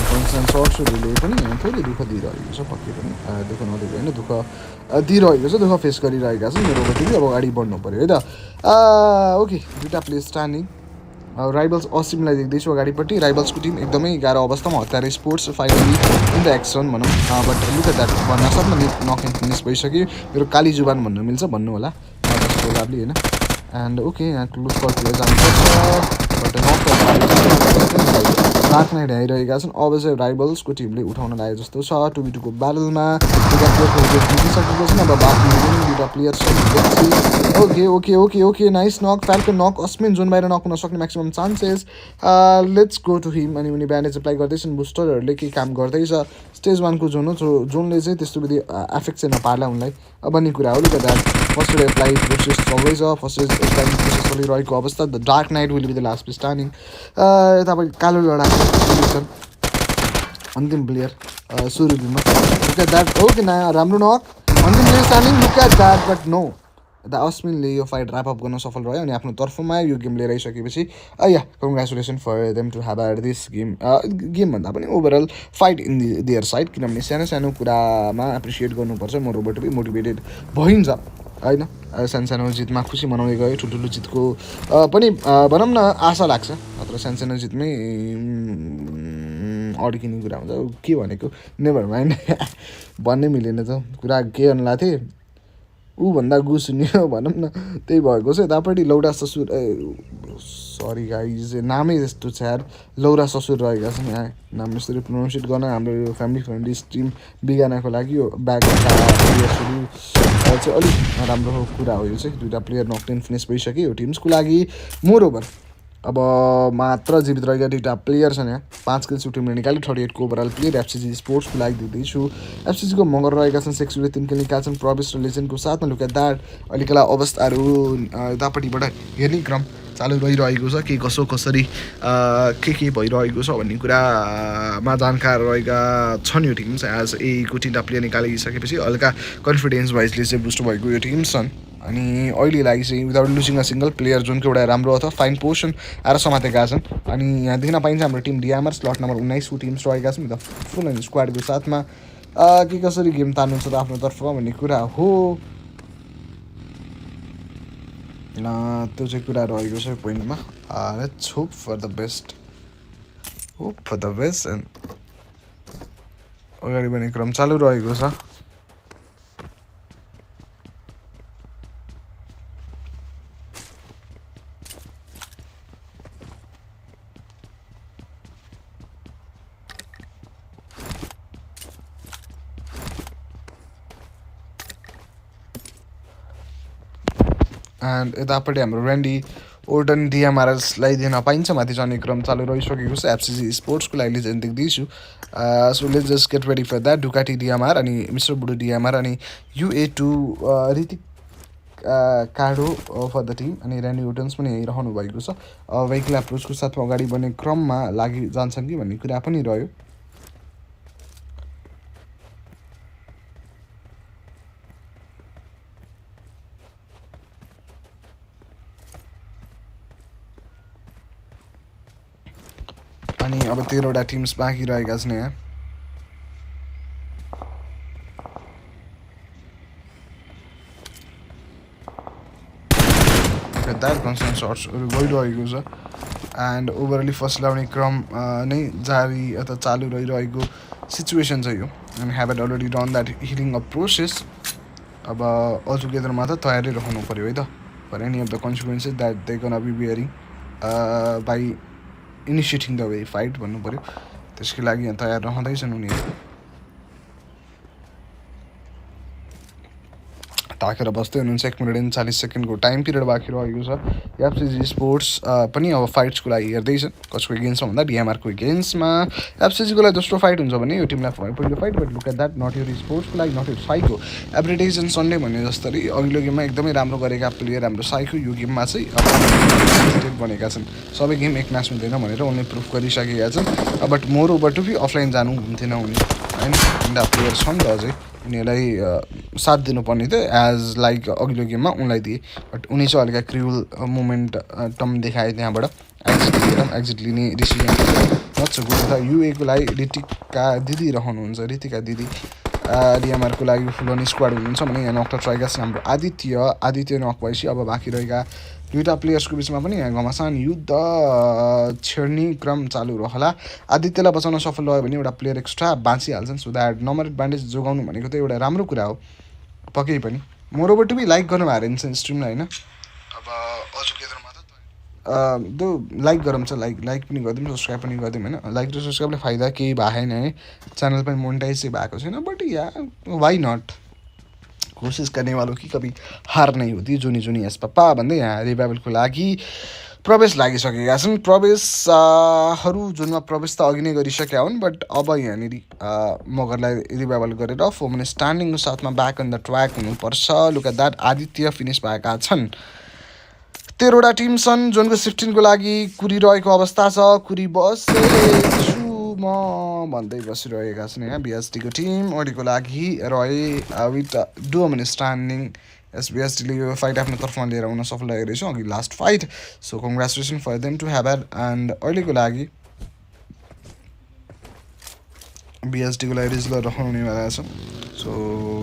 कन्सर्न सर्ट्सहरूले पनि थोरै दुःख दिइरहेको छ पक्कै पनि दुःख नदिएको होइन दुःख दिइरहेको छ दुःख फेस गरिरहेका छन् मेरो पनि अब अगाडि बढ्नु पऱ्यो है त ओके दुईवटा प्लेस स्ट्यान्डिङ राइभल्स असिमलाई देख्दैछु अगाडिपट्टि राइभल्सको टिम एकदमै गाह्रो अवस्थामा हत्यारा sports finally in the action भनौँ बट लुक एट द्याट भन्न सक्नु नक एन्ड फिनिस भइसक्यो मेरो काली जुबान भन्नु मिल्छ भन्नु होला त्यसको लाभले होइन एन्ड ओके यहाँ क्लोज कलतिर जानुपर्छ बट डार्क नाइट आइरहेका छन् अब चाहिँ राइभल्सको टिमले उठाउन लागेको जस्तो छ 2v2को ब्याटलमा जितिसकेको छन् अब बाँकी दुईवटा प्लेयर छ okay okay okay okay nice knock फ्याल्को नक अस्मिन जोन बाहिर नक हुन सक्ने maximum chances let's go to him अनि उनी ब्यान्डेज एप्लाई गर्दैछन् बुस्टरहरूले केही काम गर्दैछ स्टेज 1को जोन हो जोनले चाहिँ त्यस्तो विधि एफेक्ट चाहिँ नपार्ला उनलाई अब भन्ने कुरा हो that first aid apply process चल्दैछ फर्स्ट एड एप्लाई प्रोसेस चलिरहेको अवस्था the dark knight will be the last starting तपाईँ कालो लडाको अन्तिम प्लेयर सुरुमा लुक एट द्याट ओके राम्रो नक अन्तिम player starting look at that but no the अस्मिनले यो फाइट ऱ्यापअप गर्न सफल रह्यो अनि आफ्नो तर्फमा यो गेम लिएर आइसकेपछि या congratulation for them to have at this गेमभन्दा पनि overall fight in their side किनभने सानो सानो कुरामा एप्रिसिएट गर्नुपर्छ म रोबोट पनि मोटिभेटेड भइन्छ होइन सानो सानो जितमा खुसी मनाउँदै गयो ठुल्ठुलो जितको पनि भनौँ न आशा लाग्छ अथवा सानो सानो जितमै अड्किने कुरा हुन्छ के भनेको नेभर माइन्ड भन्नै मिलेन त कुरा के गर्नु लाग्थेँ ऊभन्दा गु सुन्यो भनौँ न त्यही भएको छ यतापट्टि लौडा ससुर सरी गाइज नामै यस्तो छ यार लौरा ससुर रहेका छन् यहाँ नाम यसरी प्रोनाउन्सिएट गर्न हाम्रो यो फ्यामिली फ्रेन्डली स्ट्रिम बिगानको लागि यो प्लेयर्सहरू चाहिँ अलिक राम्रो कुरा हो यो चाहिँ दुईवटा प्लेयर नकटेन फिनिस भइसक्यो यो टिम्सको लागि मोर ओभर अब मात्र जीवित रहेका दुईवटा प्लेयर छन् यहाँ 5 किल टिमले निकाल्यो 38को ओभरअल प्लेयर एफसिजी स्पोर्ट्सको लागि दिँदैछु एफसिजीको मगर रहेका छन् 6 3 किल निकाल्छन् प्रवेश र लेजेन्डको साथमा लुका दाड अहिलेका अवस्थाहरू यतापट्टिबाट हेर्ने क्रम चालु रहिरहेको छ के कसो कसरी के भइरहेको छ भन्ने कुरामा जानकार रहेका छन् यो टिम एज को 3टा प्लेयर निकालिसकेपछि हल्का कन्फिडेन्स वाइजले चाहिँ बुस्ट भएको यो टिम छन् अनि अहिले लागि चाहिँ without losing a single player जुनको एउटा राम्रो अथवा फाइन पोजिसन आएर समातेका छन् अनि यहाँ देख्न पाइन्छ हाम्रो टिम डिएमआर स्लट नम्बर 19को टिम्स रहेका छन् फुल एन्ड स्क्वाडको साथमा के कसरी गेम तान्नुहुन्छ त आफ्नो तर्फमा भन्ने कुरा हो त्यो चाहिँ कुरा रहेको छ पोइन्टमा let's hope for the best and अगाडि बढ्ने क्रम चालु रहेको छ एन्ड यतापट्टि हाम्रो रेन्डी ओर्टन डिएमआरएसलाई दिन पाइन्छ माथि जाने क्रम चालु रहिसकेको छ एफसिजी स्पोर्ट्सको लागि लेजेन्ड देख्दैछु so let's just get ready for that Ducati DMR अनि मिस्टर बुडु डिएमआर अनि युए2 ऋतिक काडो फर द टिम अनि रेन्डी ओर्टन्स पनि यहीँ रहनु भएको छ भेहिकल एप्रोचको साथमा अगाडि बढ्ने क्रममा लागि जान्छन् कि भन्ने कुरा पनि रह्यो अनि अब 13वटा टिम्स बाँकी रहेका छन् यहाँ द्याट कन्सर्न सर्ट्सहरू गइरहेको छ एन्ड ओभरअली फर्स्ट ल्याउने क्रम नै जारी अथवा चालु रहिरहेको सिचुएसन छ यो and have aid already done that healing a process अब अलटुगेदरमा त तयारी रहनु पऱ्यो है त for any of the consequences that they can be bearing by initiating the way fight भन्नु पऱ्यो त्यसको लागि यहाँ तयार रहँदैछन् उनीहरू ताकेर बस्दै हुनुहुन्छ 1 मिनट 40 सेकेन्डको टाइम पिरियड बाँकी रहेको छ एफसिजी स्पोर्ट्स पनि अब फाइट्सको लागि हेर्दैछन् कसको एगेन्स्टमा भन्दा डिएमआरको एगेन्स्टमा एफसिजीको लागि दोस्रो फाइट हुन्छ भने यो टिमलाई पहिलो fight but look at that not your स्पोर्ट्सको लागि not your psycho everydays and Sunday भन्ने जस्तै अघिल्लो गेममा एकदमै राम्रो गरेका प्लेयर हाम्रो साइको यो गेममा चाहिँ अब बनेका छन् सबै गेम एक म्याच हुँदैन भनेर उनले प्रुफ गरिसकेका छन् but more over to be offline जानु हुन्थेन उनी होइन प्लेयर छन् त अझै उनीहरूलाई साथ दिनुपर्ने थियो एज लाइक अघिल्लो गेममा उनलाई दिए बट उनी चाहिँ हल्का क्रिउल मुभमेन्ट टम देखाए त्यहाँबाट एक्जिट लिने डिसिजन नच गुड युएको लागि ऋतिका दिदी रहनुहुन्छ ऋतिका दिदी डिएमआरको लागि फुल स्क्वाड हुनुहुन्छ भने यहाँ नक्टर ट्राइगास हाम्रो आदित्य नक भएपछि अब बाँकी रहेका दुईवटा प्लेयर्सको बिचमा पनि यहाँ घमासान युद्ध छेड्ने क्रम चालु रहला आदित्यलाई बचाउन सफल रह्यो भने एउटा प्लेयर एक्स्ट्रा बाँचिहाल्छन् सो द्याट नम्बर एडभान्टेज जोगाउनु भनेको त एउटा राम्रो कुरा हो पक्कै पनि मोरोभर टु बी लाइक गर्नु भएको हुन्छ स्ट्रिमलाई होइन अब अजुगेदरमा त दो लाइक गरौँ छ लाइक पनि गरिदिउँ सब्सक्राइब पनि गरिदिउँ होइन लाइक र सब्सक्राइबले फाइदा केही भएन है च्यानल पनि मोनिटाइज चाहिँ भएको छैन बट या वाइ नट कोसिस गर्ने वालो कि कभी हार नै होती जुनी जुनी यस पप्पा भन्दै यहाँ रिभाइभलको लागि प्रवेश लागिसकेका छन् प्रवेशहरू जुनमा प्रवेश त अघि नै गरिसकेका हुन् बट अब यहाँनिर मगरलाई रिभाइभल गरेर 4 मिनट स्ट्यान्डिङको साथमा ब्याक अन द ट्र्याक हुनुपर्छ look at that Aditya finish भएका छन् 13वटा टिम छन् जुनको 16को लागि कुरिरहेको अवस्था छ कुरी बसेछु म भन्दै बसिरहेका छन् यहाँ बिएसटीको टिम ओडीको लागि रहे विथ डु मिनट स्ट्यान्डिङ यस बिएसटीले यो फाइट आफ्नो तर्फमा लिएर आउन सफल भएको रहेछ अघि last fight so congratulation for them to have add and अहिलेको लागि बिएसटीको लागि रिजलर रहनुहुनेवाला छ so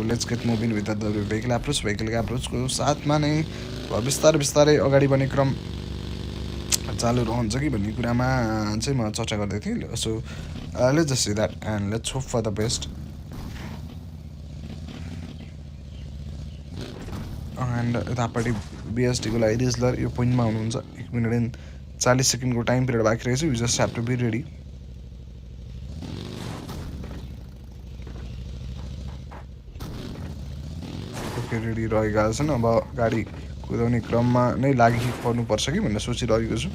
let's get move in with the भेहिकलको एप्रोचको साथमा नै बिस्तारै अगाडि बढ्ने क्रम चालु रहन्छ कि भन्ने कुरामा चाहिँ म चर्चा गर्दै थिएँ so let's just see that and let's hope for the best and यतापट्टि बिएसटीको लागि रिजलर यो पोइन्टमा हुनुहुन्छ 1 मिनट 40 सेकेन्डको टाइम पिरियड बाँकी रहेछ you just have to be ready okay ready रहेका छन् अब गाडी कुदाउने क्रममा नै लागि पर्नुपर्छ कि भनेर सोचिरहेको छु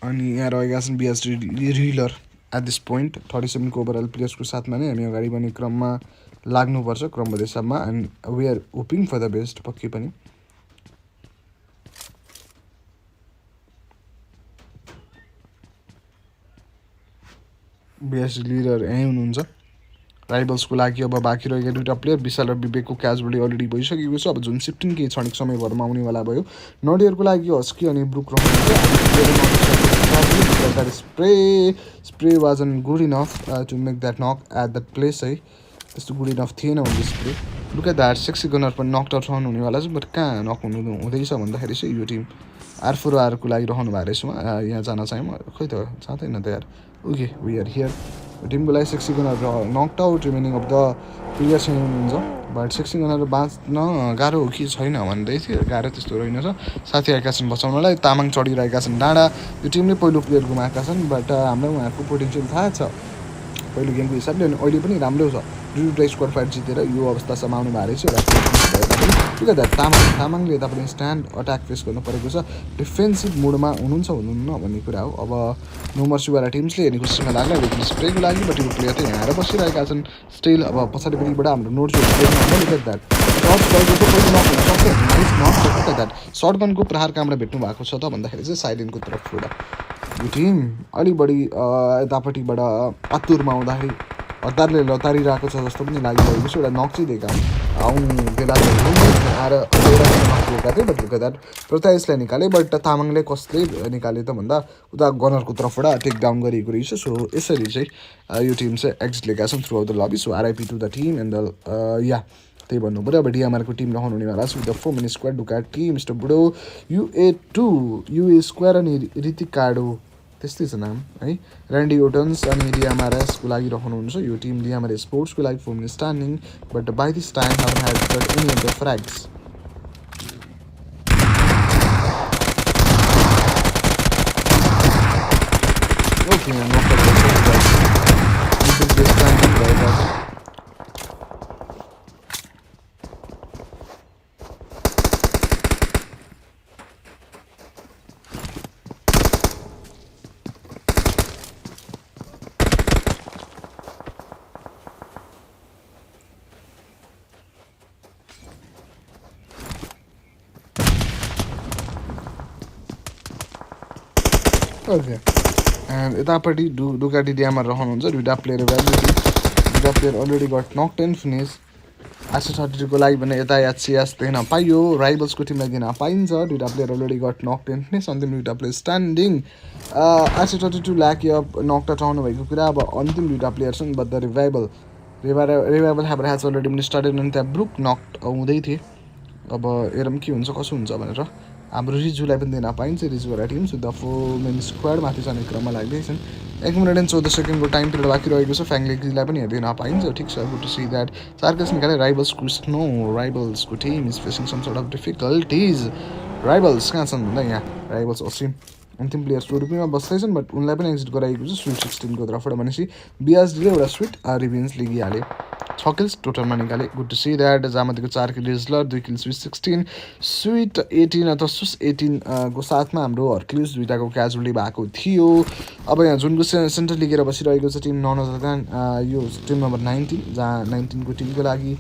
अनि यहाँ रहेका छन् बिएसडी रिलर एट दिस पोइन्ट 37को ओभरअल प्लेयर्सको साथमा नै हामी अगाडि बढ्ने क्रममा लाग्नुपर्छ क्रमबद्ध हिसाबमा and we are hoping for the best पक्कै पनि बिएसडी लिडर यहीँ हुनुहुन्छ राइबल्सको लागि अब बाँकी रहेका दुईवटा प्लेयर विशाल र विवेकको क्याजुअली अलरेडी भइसकेको छ अब जुन 15 केही क्षणिक समयभरमा आउनेवाला भयो नडियरको लागि हस्की अनि ब्रुक रहनुहुन्छ spray was an good enough to make that knock at that place है त्यस्तो गुड इनफ थिएन उनको spray look at that sexy gunner पनि नक आउट रहनु हुनेवाला छ बट कहाँ नक हुँदैछ भन्दाखेरि चाहिँ यो टिम आरको लागि रहनु भएको रहेछ यहाँ जान चाहिँ म खोइ त जाँदैन त यार ओके वी आर हियर टिमको लागि sexy gunner knock out remaining of the player चाहिँ हुनुहुन्छ बट सेक्सी गनर बाँच्न गाह्रो हो कि छैन भन्दै थियो गाह्रो त्यस्तो रहेनछ साथी आएका छन् बचाउनलाई तामाङ चढिरहेका छन् डाँडा यो टिमले पहिलो प्लेयर गुमाएका छन् बट हामीलाई उहाँहरूको पोटेन्सियल थाहा छ पहिलो गेमको हिसाबले अनि अहिले पनि राम्रो छ दुईवटा स्क्वाड फाइट जितेर यो अवस्थासम्म आउनु भएको रहेछ एउटा तामाङले यता पनि स्ट्यान्ड अट्याक फेस गर्नु परेको छ डिफेन्सिभ मोडमा हुनुहुन्छ हुनुहुन्न भन्ने कुरा हो अब नो मर्सीवाला टिम्सले हेर्ने खुसीमा लाग्ला लेकिन स्प्रेको लागि बटीको प्लेयर चाहिँ यहाँ आएर बसिरहेका छन् स्टिल अब पछाडिपट्टिबाट हाम्रो नोट सर्टगनको प्रहार कहाँबाट भेट्नु भएको छ त भन्दाखेरि चाहिँ साइलेन्टको तर्फबाट यो टिम अलि बढी यतापट्टिबाट आतुरमा आउँदाखेरि हतारले लतारिरहेको छ जस्तो पनि लागिरहेको छ एउटा नक चाहिँ दिएका बेला आएर गएका थिए बट लुक द्याट प्रत्यासलाई निकाले बट तामाङले कसले निकाले त भन्दा उता गनरको तर्फबाट टेक डाउन गरिएको रहेछ सो यसरी चाहिँ यो टिम चाहिँ एक्जिट लिएका छन् through out the lobby so RIP to the team and the या त्यही भन्नु पऱ्यो अब डिएमआरको टिम रहनु हुनेवाला छ विथ द 4 मैन स्क्वाड डुका टिम मिस्टर बुडो युए स्क्वायर अनि ऋतिक कार्डो त्यस्तै छ नाम है ऱ्यान्डी ओटन्स अनि डिएमआरएसको लागि रहनुहुन्छ यो टिम डिएमआरएस स्पोर्ट्सको लागि 4 man standing but by this time have got any of the frags okay and यतापट्टि डुकाटी डियामा रहनुहुन्छ दुईवटा प्लेयर दुईवटा player already got knock 10 finish आरसी32को लागि भने यता याचियास दिन पाइयो राइबल्सको टिमलाई दिन पाइन्छ दुईवटा player already got knock 10 finish अन्तिम दुईवटा प्लेयर स्ट्यान्डिङ आरसी32 ल्याक अफ नक आउट आउनु भएको कुरा अब अन्तिम दुईवटा प्लेयर छन् बट द रिभाइबल हेज अलरेडी पनि स्टार्टेड अनि त्यहाँ ब्रुक नक आउँदै थिए अब हेरौँ के हुन्छ कसो हुन्छ भनेर हाम्रो रिजुलाई पनि दिन पाइन्छ रिजुवाला team with the 4 man squad माथि जाने क्रममा लाग्दैछन् 1 मिनट एन्ड 14 सेकेन्डको टाइम पिरियड बाँकी रहेको छ फ्याङ्लेगीलाई पनि हेर्दैन पाइन्छ ठिक छ good to see that 4 case निकाले राइबल्सको team is facing some sort of difficulties rivals कहाँ छन् भन्दा यहाँ राइबल्स असिम अन्तिम प्लेयर स्वरूपमा बस्दैछन् बट उनलाई पनि एक्जिट गराएको छ स्विट 16को तर्फबाट भनेपछि बिएसडीले एउटा स्विट रिभेन्स लिगिहाले 6 किल्स टोटलमा निकाले गुड टु सी द्याट जहाँमध्येको 4 किल रिजलर 2 किल स्विट 16 स्विट 18 अथवा सुस 18 को साथमा हाम्रो हर्क्लिस दुईवटाको क्याजुअली भएको थियो अब यहाँ जुनको सेन्टर लिगेर बसिरहेको छ टिम नन अदर देन यो टिम नम्बर 19 जहाँ 19को टिमको लागि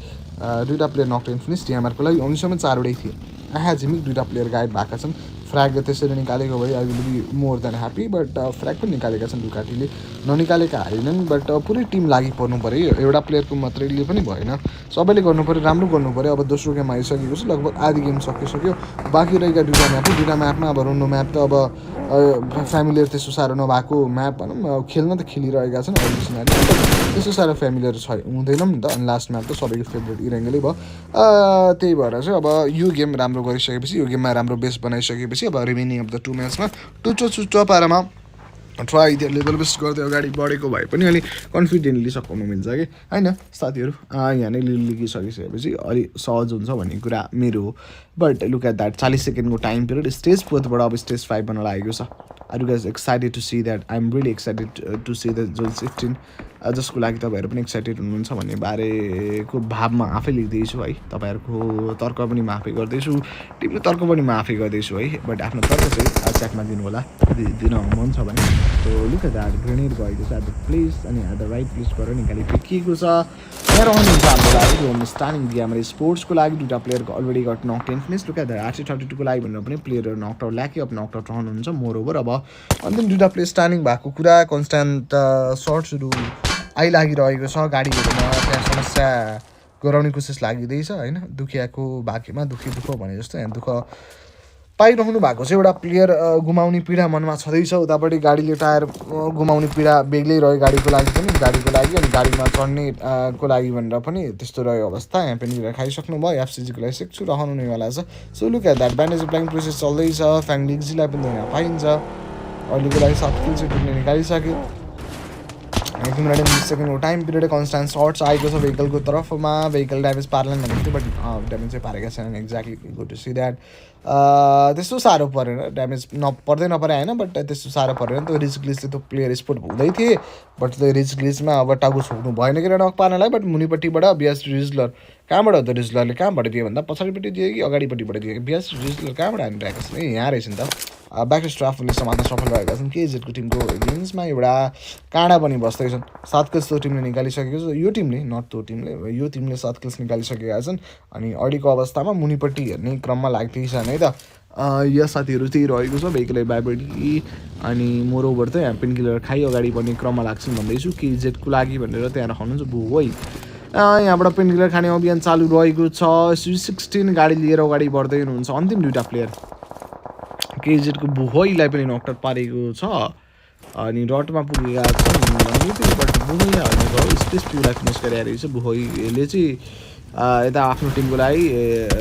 दुईवटा प्लेयर नक 10 फिनिस डिएमआरको लागि आउनेसम्म 4वटै थिए झिमिक दुईवटा प्लेयर गायब भएका छन् फ्र्याग त्यसरी निकालेको भए I will be more than happy but frag पनि निकालेका छन् डुकाटीले ननिकालेका हारेनन् बट पुरै टिम लागि पर्नु पऱ्यो एउटा प्लेयरको मात्रैले पनि भएन सबैले गर्नु पऱ्यो राम्रो गर्नु पऱ्यो अब दोस्रो गेम आइसकेको छ लगभग आधी गेम सकिसक्यो बाँकी रहेका दुईवटा म्यापमा अब रोन्डो म्याप त अब फ्यामिलियर त्यस्तो साह्रो नभएको म्याप भनौँ खेल्न त खेलिरहेका छन् अहिले त्यस्तो साह्रो फ्यामिलियर हुँदैन नि त अनि लास्ट म्याप त सबैको फेभरेट इरेङ्गलै भयो त्यही भएर चाहिँ अब यो गेम राम्रो गरिसकेपछि यो गेममा राम्रो बेस बनाइसकेपछि अब रिमेनिङ अफ द 2 म्याचमा टुचो पारामा ट्राई लेभल बेस्ट गर्दै अगाडि बढेको भए पनि अलिक कन्फिडेन्टली सघाउनु मिल्छ कि होइन साथीहरू यहाँ नै लिगिसकिसकेपछि अलिक सहज हुन्छ भन्ने कुरा मेरो हो बट लुक एट द्याट 40 सेकेन्डको टाइम पिरियड स्टेज 4बाट अब स्टेज 5 बन्न लागेको छ are you guys excited to see that I am really excited to see the zone 15 जसको लागि तपाईँहरू पनि एक्साइटेड हुनुहुन्छ भन्ने बारेको भावमा आफै लेख्दैछु है। तपाईँहरूको तर्क पनि म आफै गर्दैछु, टिमको तर्क पनि म आफै गर्दैछु है। बट आफ्नो तर्क चाहिँ च्याटमा दिनु होला दिन मन छ भने। So look at that grenade गएको छ एट द प्लेस अनि एट द राइट प्लेस गरेर निकाली फेकिएको छ। यहाँ रहनुहुन्छ हाम्रो लागि होम स्टार्टिङ गेमर स्पोर्ट्सको लागि दुईवटा प्लेयरको already got knock in finish. Look at the RC32को लागि भनेर पनि प्लेयरहरू नकआउट ल्याके अफ नकआउट रहनुहुन्छ। मोर ओभर अब अन्तिम दुईवटा प्लेयर स्टार्टिङ भएको कुरा कन्स्ट्यान्ट सर्ट्सहरू आइलागिरहेको छ। गाडीहरूमा त्यहाँ समस्या गराउने कोसिस लागिँदैछ होइन। दुखियाको भाग्यमा दुःख भने जस्तो यहाँ दुःख पाइरहनु भएको छ। एउटा प्लेयर गुमाउने पीडा मनमा छँदैछ। उतापट्टि गाडीले टायर गुमाउने पीडा बेग्लै रह्यो गाडीको लागि पनि, अनि गाडीमा चढ्ने को लागि भनेर पनि त्यस्तो रह्यो अवस्था। यहाँ पनि खाइसक्नु भयो। एफसिजीको लागि सेक्छु रहनु नैवाला छ। So look at that bandage playing process चल्दैछ। फ्याङलिक्जीलाई पनि यहाँ पाइन्छ। अहिलेको लागि 7 किल चाहिँ टिमले निकालिसक्यो। 1 मिनट 20 सेकेन्डको टाइम पिरियड कन्स्ट्यान्ट सर्ट्स आएको छ भेहिकलको तर्फमा। भेहिकल ड्यामेज पार्लान् भनेको थियो बट ड्यामेज चाहिँ पारेका छैनन्। Exactly go to see that. त्यस्तो साह्रो परेन, ड्यामेज पर्दै नपरे होइन बट त्यस्तो साह्रो परेन। त्यो रिच ग्लिचले त्यो प्लेयर स्पोर्ट हुँदै थिए बट त्यो रिच ग्लिचमा अब टाउको छोड्नु भएन कि नक पार्नलाई। बट मुनिपट्टिबाट बिएस रिजलर कहाँबाट हो त? रिजलरले कहाँबाट दियो भन्दा पछाडिपट्टि दियो कि अगाडिपट्टिबाट दियो? बिएस रिजलर कहाँबाट हानिरहेको छ? यहाँ रहेछ नि त। ब्याक स्ट्राफले समात्न सफल भएका छन् केजेडको टिमको गेम्समा। एउटा काँडा पनि बस्दैछन्। 7 किल्स त्यो टिमले निकालिसकेको छ। यो टिमले नट त्यो टिमले, यो टिमले 7 किल्स निकालिसकेका छन्। अनि अहिलेको अवस्थामा मुनिपट्टि हेर्ने क्रममा लाग्दैछन् है त। यहाँ साथीहरू त्यही रहेको छ भेहिकल बाइबडी अनि मोरोभर त यहाँ पेन किलर खाइ अगाडि बढ्ने क्रममा लाग्छन् भन्दैछु केजेडको लागि भनेर त्यहाँ रहनुहुन्छ भुवै। यहाँबाट पेन किलर खाने अभियान चालु रहेको छ। 16 गाडी लिएर अगाडि बढ्दै हुनुहुन्छ अन्तिम दुईवटा प्लेयर। केजेडको बुहोइलाई पनि नकआउट पारेको छ अनि डटमा पुगेका छन् बट बुहोइले हाल्नुभयो। स्पेस प्युलाई फिनिस गरिरहेको छ। बुहोइले चाहिँ यता आफ्नो टिमको लागि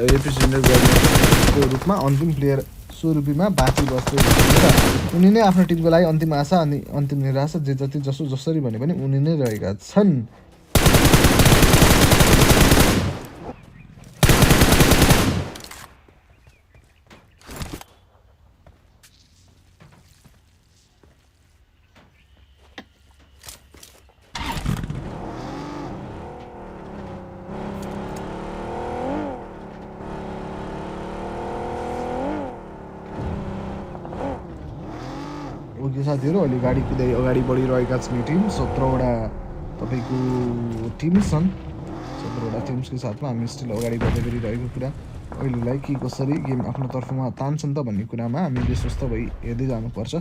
रिप्रेजेन्टेट गर्नेको रूपमा अन्तिम प्लेयर स्वरूपमा बाँकी बस्दै हुनुहुन्छ। उनी नै आफ्नो टिमको लागि अन्तिम आशा अनि अन्तिम निराशा जे जति जसरी भने पनि उनी नै रहेका छन्। ओके साथीहरू अहिले गाडी कुदाइ अगाडि बढिरहेका छन्। टिम 17वटा तपाईँको टिम्स छन्। 17वटा टिम्सको साथमा हामी स्टिल अगाडि बढ्दै गरिरहेको कुरा अहिलेलाई के कसरी गेम आफ्नो तर्फमा तान्छन् त भन्ने कुरामा हामी विश्वस्त भई हेर्दै जानुपर्छ।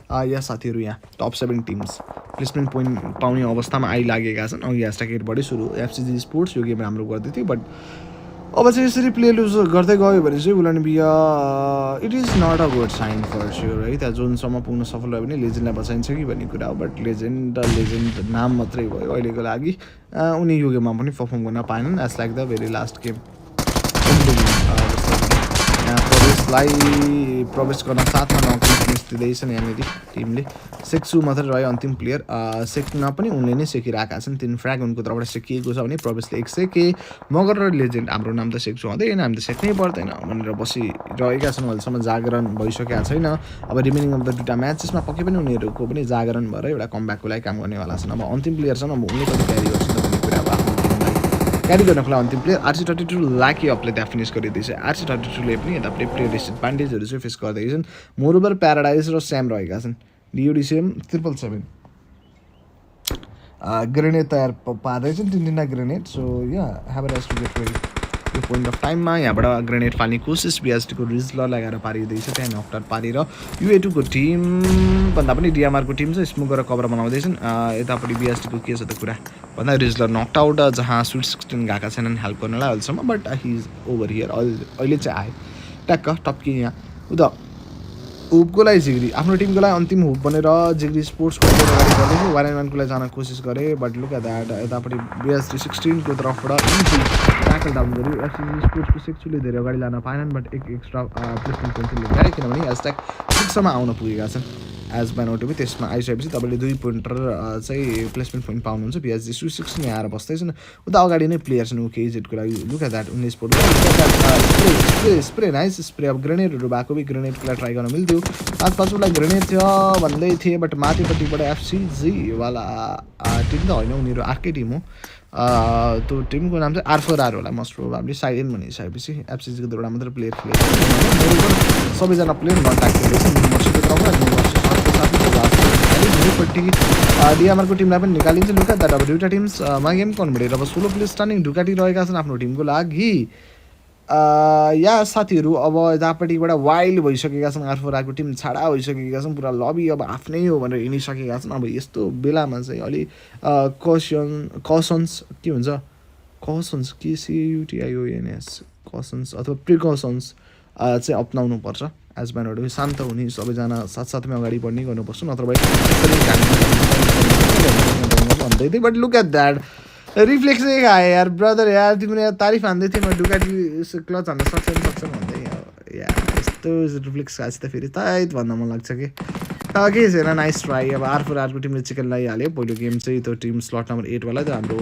यहाँ साथीहरू यहाँ टप 7 टिम्स प्लेसमेन्ट पोइन्ट पाउने अवस्थामा आइलागेका छन्। अघि ह्यासट्यागबाट सुरु एफसिजी स्पोर्ट्स यो गेम राम्रो गर्दै थियो बट अब चाहिँ यसरी प्ले लुज गर्दै गयो भने चाहिँ उलन बिया it is not a good sign for sure है। त्यहाँ जोनसम्म पुग्न सफल भयो भने लेजेन्डलाई बचाइन्छ कि भन्ने कुरा हो बट लेजेन्ड नाम मात्रै भयो अहिलेको लागि। उनी यो गेममा पनि पर्फर्म गर्न पाएनन् as like the very last game. प्रवेशलाई प्रवेश गर्न साथमा नकिस दिँदैछन् यहाँनिर टिमले। सेक्सु मात्रै रह्यो अन्तिम प्लेयर। सेक्न पनि उनले नै सेकिरहेका छन्। 3 फ्र्याग उनको तर्फबाट सेकिएको छ भने प्रवेशले 1 सेके। मगर र लेजेन्ड हाम्रो नाम त सेक्सु हुँदैन, हामी त सेक्नै पर्दैन भनेर बसिरहेका छन्। अहिलेसम्म जागरण भइसकेका छैन। अब रिमेनिङ अफ द दुईवटा म्याचेसमा पक्कै पनि उनीहरूको पनि जागरण भएर एउटा कमब्याकको लागि काम गर्नेवाला छन्। अब अन्तिम प्लेयर छन्। अब उनले कति क्यारी गर्छन् भन्ने कुरा अब आफ्नो टिमलाई क्यारी गर्नको लागि अन्तिम प्लेयर RC32 लाकी अपले त्यहाँ फिनिस गरिदिएछ। RC32ले पनि यतापट्टि प्लेयर डिसएडभान्टेजहरू चाहिँ फेस गर्दैछन्। मोरोभर प्याराडाइज र स्याम रहेका छन्। DUDCM 777 ग्रेनेड तयार पार्दैछन् 3 grenade. So yeah have to get ready यो पोइन्ट अफ टाइममा। यहाँबाट ग्रेनेड फाल्ने कोसिस बिएसटीको रिजलर लगाएर पारिँदैछ। त्यहाँ नकआउट पारेर UA2को टिम भन्दा पनि DMRको टिम चाहिँ स्मोक गरेर कभर बनाउँदैछन्। यतापट्टि बिएसटीको के छ त कुरा भन्दा रिजलर नकआउट जहाँ स्विट 16 गएका छैनन् हेल्प गर्नलाई अहिलेसम्म but he is over here. अहिले चाहिँ आयो ट्याक्क टप्की यहाँ उता हुपको लागि जिग्री आफ्नो टिमको लागि अन्तिम हुप बनेर जिग्री स्पोर्ट्सको अगाडि बढ्दैछ। 1-1 को लागि जान कोसिस गरे बट लुक एट द्याट यतापट्टि BS 16को तर्फबाट ट्याकल डाउन गर्यो। एफसिजी स्पोर्ट्सको सेक्सुले धेरै अगाडि लान पाएनन् बट एक एक्स्ट्रा प्लेसमेन्ट पोइन्ट लिएर किनभने #6सम्म आउन पुगेका छन्। एज बाई नोट त्यसमा आइसकेपछि तपाईँले 2 पोइन्टर चाहिँ प्लेसमेन्ट पोइन्ट पाउनुहुन्छ पिएचजी सुसिक्स नै आएर बस्दैछन् उता अगाडि नै प्लेयर छन् केजेडको लागि look at that 19 point spray spray nice spray अब ग्रेनेडहरू भएको भए ग्रेनेडको लागि ट्राई गर्न मिल्थ्यो पाँचवटा ग्रेनेड थियो भन्दै थिएँ बट माथिपट्टिबाट एफसिजीवाला टिम त होइन उनीहरू अर्कै टिम हो त्यो टिमको नाम चाहिँ आर4आर होला मोस्ट प्रोबाब्ली साइलेन्ट भनिसकेपछि एफसिजीको दुईवटा मात्रै प्लेयर खेलेको सबैजना प्लेयर कन्ट्याक्ट खेलेको भोलिपट्टि डिएमआरको टिमलाई पनि निकालिन्छ लुक एट द्याट अब दुईवटा टिम्समा गेम कन्भर्टेड अब 16 प्लेयर स्टार्टिङ ढुकाटिरहेका छन् आफ्नो टिमको लागि या साथीहरू अब यतापट्टिबाट वाइल्ड भइसकेका छन् आर4आरको टिम छाडा भइसकेका छन् पुरा लबी अब आफ्नै हो भनेर हिँडिसकेका छन् अब यस्तो बेलामा चाहिँ अलि कसन्स के हुन्छ कसन्स KCUTIONS कसन्स अथवा प्रिकसन्स चाहिँ अप्नाउनुपर्छ एज बाइनहरू शान्त हुने सबैजना साथसाथमै अगाडि बढ्ने गर्नुपर्छ नत्र भए भन्दै थिएँ but look at that reflex नै खाएँ यार ब्रदर यार तिमीले यार तारिफ हान्दै थिएँ म डुकाटी क्लच हान्न सक्छ भन्दै यार यस्तो रिफ्लेक्स खाएपछि त फेरि ताइत भन्न मन लाग्छ कि केही छैन नाइस ट्राई अब आर4आरको टिमले चिकन लगाइहाल्यो पहिलो गेम चाहिँ त्यो टिम स्लट नम्बर 8 वाला त्यो हाम्रो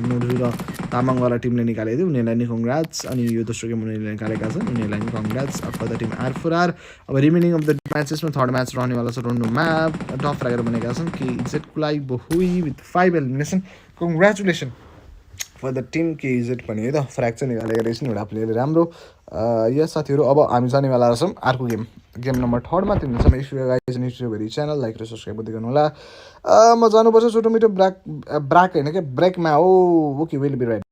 नोडु र तामाङवाला टिमले निकालेको थियो उनीहरूलाई नि कङ्ग्राट्स अनि यो दोस्रो गेम उनीहरूले निकालेका छन् उनीहरूलाई नि कङ्ग्राट्स अब द टिम आर4आर अब रिमेनिङ अफ द म्याचेसमा थर्ड म्याच रहनेवाला छ रोन्डो म्याप टप राखेर बनेका छन् कि इजेडको लागि बहुई with 5 elimination congratulation for the team KZ पनि है त फ्र्याक्चर निकालेको रहेछ नि एउटा प्लेयरले राम्रो यस साथीहरू अब हामी जानेवाला रहेछौँ अर्को गेम नम्बर 3 मा तिमीसँग if you guys in very channel like र सब्सक्राइब गर्दै गर्नु होला म जानुपर्छ छोटो मिटो ब्रेक होइन क्या ब्रेकमा हो ओके विल बी राइट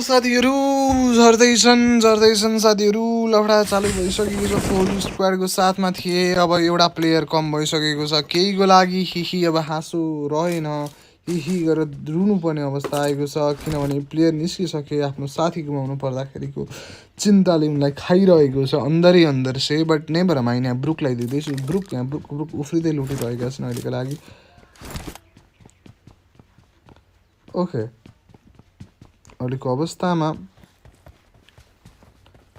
साथीहरू झर्दैछन् साथीहरू लफडा चालु भइसकेको छ फुल स्क्वाडको साथमा थिए अब एउटा प्लेयर कम भइसकेको छ केहीको लागि हिही अब हाँसो रहेन हिही गरेर रुनुपर्ने अवस्था आएको छ किनभने प्लेयर निस्किसके आफ्नो साथी गुमाउनु पर्दाखेरिको चिन्ताले उनलाई खाइरहेको छ अन्दरै अन्दर से बट नेभर माइन्ड यहाँ ब्रुकलाई दिँदैछु ब्रुक उफ्रिँदै लुटिरहेका छन् अहिलेको लागि ओके अहिलेको अवस्थामा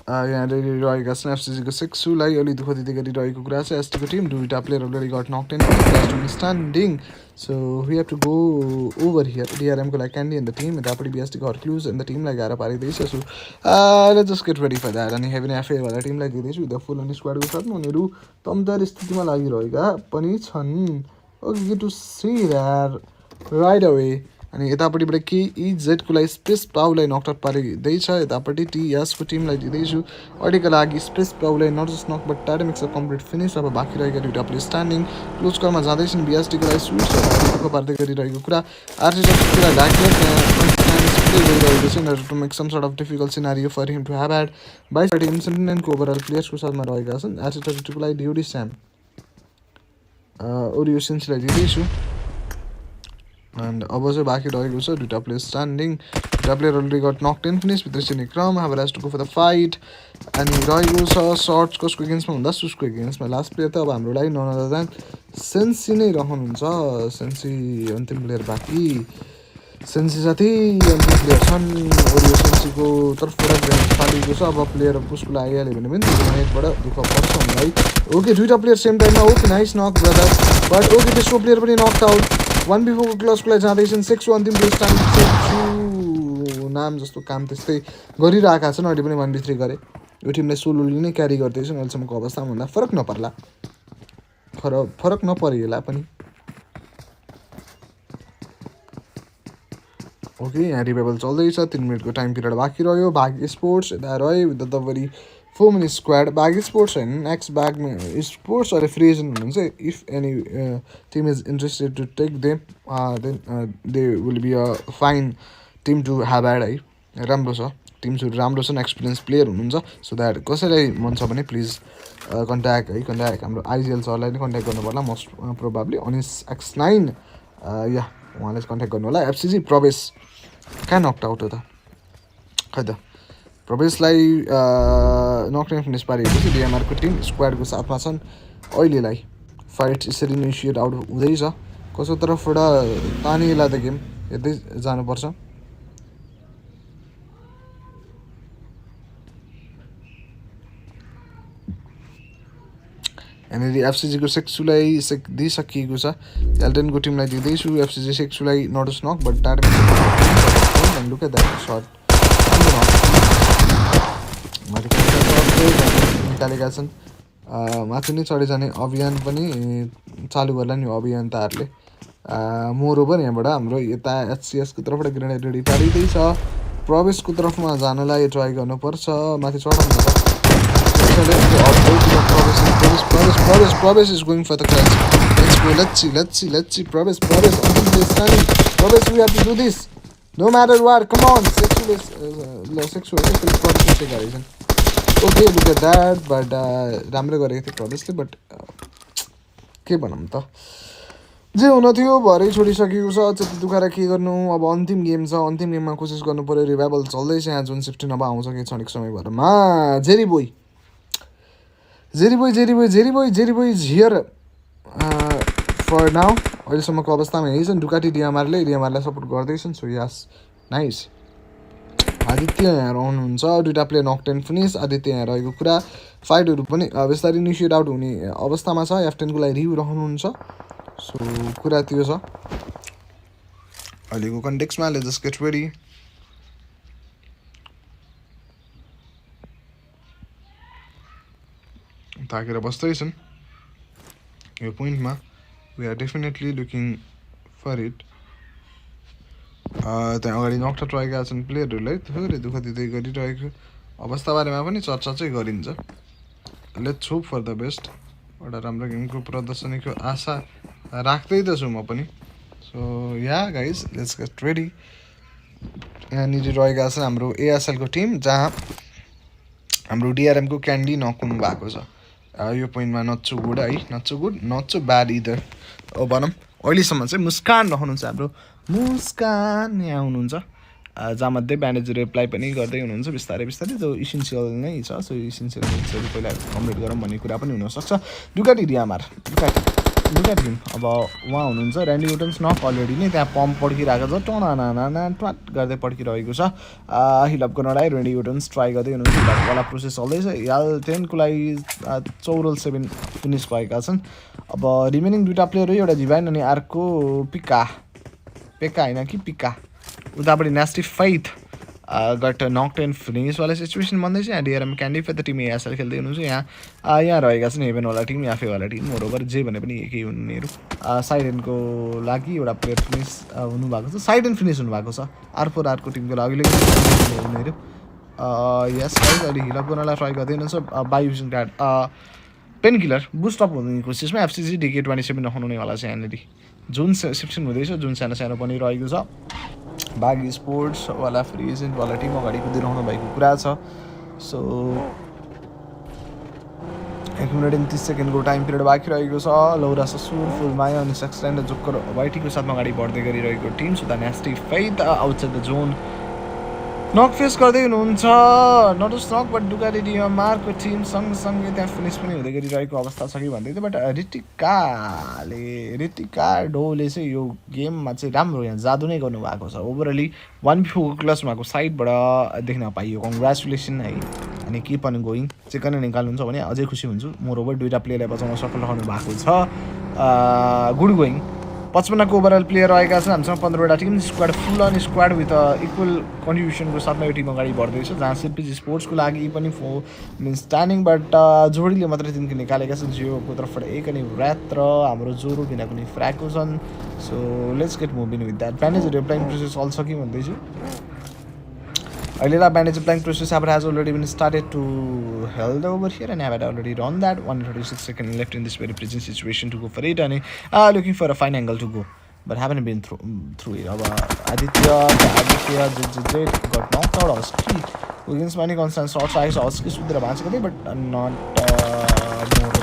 यहाँ रहेका छन् एफसिजीको 6लाई अलि दुःख दिँदै गरिरहेको कुरा छ एसटीको टिम दुईवटा प्लेयरहरूले got knock 10 standing so we have to go over here डिआरएमको लागि क्यान्डी इन द टिम यतापट्टि बिएसटीको हर्क्लुज इन द टिमलाई गाह्रो पारिँदैछ so let's just get ready for that अनि हेभन एफएवाला टिमलाई दिँदैछु द फुल अनि स्क्वाडको साथमा उनीहरू कमजोर स्थितिमा लागिरहेका पनि छन् okay to see that right away अनि यतापट्टिबाट केइजेडको लागि स्पेस पाउलाई नकआउट पारिँदैछ यतापट्टि टिएसको टिमलाई दिँदैछु अहिलेको लागि स्पेस पाउलाई नट जस्ट नक बट टाइमिक्स अफ कम्प्लिट फिनिस अब बाँकी रहेका दुईवटा प्लेयर स्ट्यान्डिङ क्लोज कलमा जाँदैछन् बिएसटीको लागि स्विट्सहरू पार्दै गरिरहेको कुरा आरसीको कुरा गइरहेको छ to make some sort of difficult scenario for him to have had 22 team सेन्टिनेन्टको ओभरअल प्लेयर्सको साथमा रहेका छन् आरसीको लागि ड्युडी स्याम ओरियो सेन्सलाई दिँदैछु एन्ड अब चाहिँ बाँकी रहेको छ दुईवटा प्लेयर स्ट्यान्डिङ, दुईवटा player already got knocked in finish, भित्र छिर्ने क्रम, have has to go for the fight. अनि रहेको छ सर्ट्स कसको एगेन्स्टमा हुँदा सुसको एगेन्स्टमा। लास्ट प्लेयर त अब हाम्रो लागि नन अदर देन सेन्सी नै रहनुहुन्छ। सेन्सी अन्तिम प्लेयर बाँकी, सेन्सी साथी अन्तिम प्लेयर छन्। ओरियो सेन्सीको तर्फबाट ग्राउन्ड फालिएको छ। अब प्लेयर पुसको आइहाल्यो भने पनि एकबाट दुःख पर्छ हामीलाई। ओके दुईवटा प्लेयर सेम टाइममा, okay nice knock brother, but okay त्यसको प्लेयर पनि नक आउट। 1v4 को क्लसको लागि जाँदैछन्। सेक्सु अन्तिम प्लेयर स्ट्यान्ड, सेक्सु नाम जस्तो काम त्यस्तै गरिरहेका छन्। अहिले पनि 1v3 गरे, यो टिमलाई सोलोले नै क्यारी गर्दैछन् अहिलेसम्मको अवस्थामा। भन्दा फरक नपर्ला, फरक नपरेला पनि। ओके यहाँ रिभाइभल चल्दैछ, 3 मिनटको टाइम पिरियड बाँकी रह्यो। भाग स्पोर्ट्स यता रह्यो with the very 4 minute squad. Bhag Sports होइन एक्स बाग स्पोर्ट्स अरे फ्रिजन हुनुहुन्छ। If any team is interested to take them then they will be a fine team to have had है। राम्रो छ, टिम्सहरू राम्रो छन्, एक्सपिरियन्स प्लेयर हुनुहुन्छ। सो द्याट कसैलाई मन छ भने प्लिज कन्ट्याक्ट है, कन्ट्याक्ट हाम्रो आइजिएल सरलाई नै कन्ट्याक्ट गर्नु पर्ला मोस्ट प्रोभाब्ली। अनिस X9 या उहाँलाई कन्ट्याक्ट गर्नु होला। एफसिजी प्रवेश कहाँ नक्ट आउट हो त, खै त प्रवेशलाई नकडाउन फिनिस पारेपछि डिएमआरको टिम स्क्वाडको साथमा छन्। अहिलेलाई फाइट यसरी इनिसिएट आउट हुँदैछ। कसको तर्फबाट तानिएला त गेम हेर्दै जानुपर्छ। यहाँनिर एफसिजीको सेक्सुलाई दिइसकिएको छ। एल्टेनको टिमलाई दिँदैछु। एफसिजी सेक्सुलाई not knock but target look at that shot निकालेका छन्। माथि नै चढे जाने अभियान पनि चालु गर्ला नि अभियन्ताहरूले। मोरोभर यहाँबाट हाम्रो यता एचसिएसको तर्फबाट ग्रेनेड रेडी पारिँदैछ। प्रवेशको तर्फमा जानलाई ट्राई गर्नुपर्छ। माथि चढाउनु Proves is going for the catch. Let's go. Let's see. Proves. Proves, we have to do this. No matter what. Come on. Sexual. Okay, look at that. But राम्रो गरेको थियो Proves but के भनौँ त, जे हुन थियो भरै छोडिसकेको छ। त्यति दुखाएर के गर्नु। अब अन्तिम गेम छ, अन्तिम गेममा कोसिस गर्नु पऱ्यो। रिभाइभल चल्दैछ यहाँ जुन 15 अब आउँछ कि क्षणिक समय भरमा। Jerry boy is here for now। अहिलेसम्मको अवस्थामा यही छन्। डुकाटी डिएमआरलाई सपोर्ट गर्दैछन्। So yes nice. आदित्य यहाँ रहनुहुन्छ। दुईवटा प्लेयर नकटेन फिनिस। आदित्य यहाँ रहेको कुरा। फाइटहरू पनि बिस्तारै इनिसिएट आउट हुने अवस्थामा छ। F10 को लागि रिभ्यू रहनुहुन्छ। सो कुरा त्यो छ अहिलेको कन्टेक्स्टमा। Let's just get ready. ताकेर बस्दैछन् यो पोइन्टमा। We are definitely looking for it. त्यहाँ अगाडि नक्ट ट्राई गरेका छन् प्लेयरहरूलाई। थोरै दुःख दिँदै गरिरहेको अवस्थाबारेमा पनि चर्चा चाहिँ गरिन्छ। Let's hope for the best. एउटा राम्रो गेमको प्रदर्शनीको आशा राख्दै त छु म पनि। So yeah guys let's get ready. यहाँनिर रहेका छन् हाम्रो एएसएलको टिम, जहाँ हाम्रो डिआरएमको क्यान्डी नकुनु भएको छ। यो पोइन्टमा नट सो गुड है, नट सो ब्याड इदर भनौँ। अहिलेसम्म चाहिँ मुस्कान रहनुहुन्छ हाम्रो। मुस्कान यहाँ हुनुहुन्छ, जहाँमध्ये ब्यान्डेजहरू एप्लाई पनि गर्दै हुनुहुन्छ बिस्तारै जो इसेन्सियल नै छ। सो इसेन्सियल निड्सहरू पहिला कम्प्लिट गरौँ भन्ने कुरा पनि हुनसक्छ। डुकाटी डिएमआर डुकाटी टिम अब उहाँ हुनुहुन्छ। ऱ्यान्डी वुटन्स नक अलरेडी नै त्यहाँ पम्प पड्किरहेको छ। टनाना ट्वाट गर्दै पड्किरहेको छ। हिलअप गर्नलाई ऱ्यान्डी वुटन्स ट्राई गर्दै हुनुहुन्छ। हिलअपवाला प्रोसेस चल्दैछ। L10 को लागि 4-7 फिनिस भएका छन्। अब रिमेनिङ दुईवटा प्लेयर हो, एउटा डिभाइन अनि अर्को पेका होइन कि पिका। उतापट्टि नेस्टी फाइट गट नक्ट एन्ड फिनिसवाला सिचुएसन भन्दैछ। यहाँ डिआरएम क्यान्डी फेद टिम एएसएल खेल्दै हुनुहुन्छ। यहाँ रहेका छन् हेभेनवाला टिम, याफेवाला टिम। मोरोभर जे भने पनि एकै हुन् उनीहरू। साइडेनको लागि एउटा प्लेयर फिनिस हुनुभएको छ, साइड एन्ड फिनिस हुनुभएको छ। R4 टिमको लागि उनीहरू। यस गाइज अहिले हिलअप गर्नलाई ट्राई गर्दै हुनुहुन्छ। By using card painkiller boost up हुने कोसिसमा एफसिजी DK27 नहुनेवाला छ। यहाँनिर जुन सेप्सन हुँदैछ, जुन सानो पनि रहेको छ। बाग स्पोर्ट्सवाला फ्री एजेन्टवाला टिम अगाडि कुदिरहनु भएको कुरा छ। सो 1 मिनट 30 सेकेन्डको टाइम पिरियड बाँकी रहेको छ। लौरा ससुर फुलमाया अनि सक्सल्यान्ड र जोकर वाइटीको साथमा अगाडि बढ्दै गरिरहेको team Sudha nasty faith outside the zone knock face गर्दै हुनुहुन्छ। Not just knock but Ducati Marco team सँगसँगै त्यहाँ फिनिस पनि हुँदै गरिरहेको अवस्था छ कि भन्दै थियो। बट ऋतिका डोले चाहिँ यो गेममा चाहिँ राम्रो यहाँ जादु नै गर्नुभएको छ। ओभरअली 1v4 क्लसमाको साइडबाट देख्न पाइयो। कङ्ग्रेचुलेसन है। अनि किप अन गोइङ चिकन निकाल्नुहुन्छ भने अझै खुसी हुन्छु। मोरओभर दुईवटा प्लेयरलाई बचाउन सफल रहनु भएको छ। Good going. 55 ओभरअल प्लेयर रहेका छन् हामीसँग। 15वटा team squad full on squad with equal कन्ट्रिब्युसनको साथमा यो टिम अगाडि बढ्दैछ। जहाँ सिपिजी स्पोर्ट्सको लागि पनि मिन्स स्ट्यान्डिङबाट जोडीले मात्रै 3 निकालेका छन्। जियोको तर्फबाट 1 अनि ऱ्यात र हाम्रो जोरो बिना कुनै फ्र्याकको छन्। So let's get moving with that. ब्यान्डेजहरू एप्लाइङ प्रोसेस चल्छ कि भन्दैछु। अहिलेलाई bandage applying process has already been started to held over here and I had already run that. 136 seconds left in this very present situation to go for it and looking for a fine angle to go, but haven't been through it. Aditya got knocked out. Husky against many constant short size. Husky sudra bhaन्छ but not more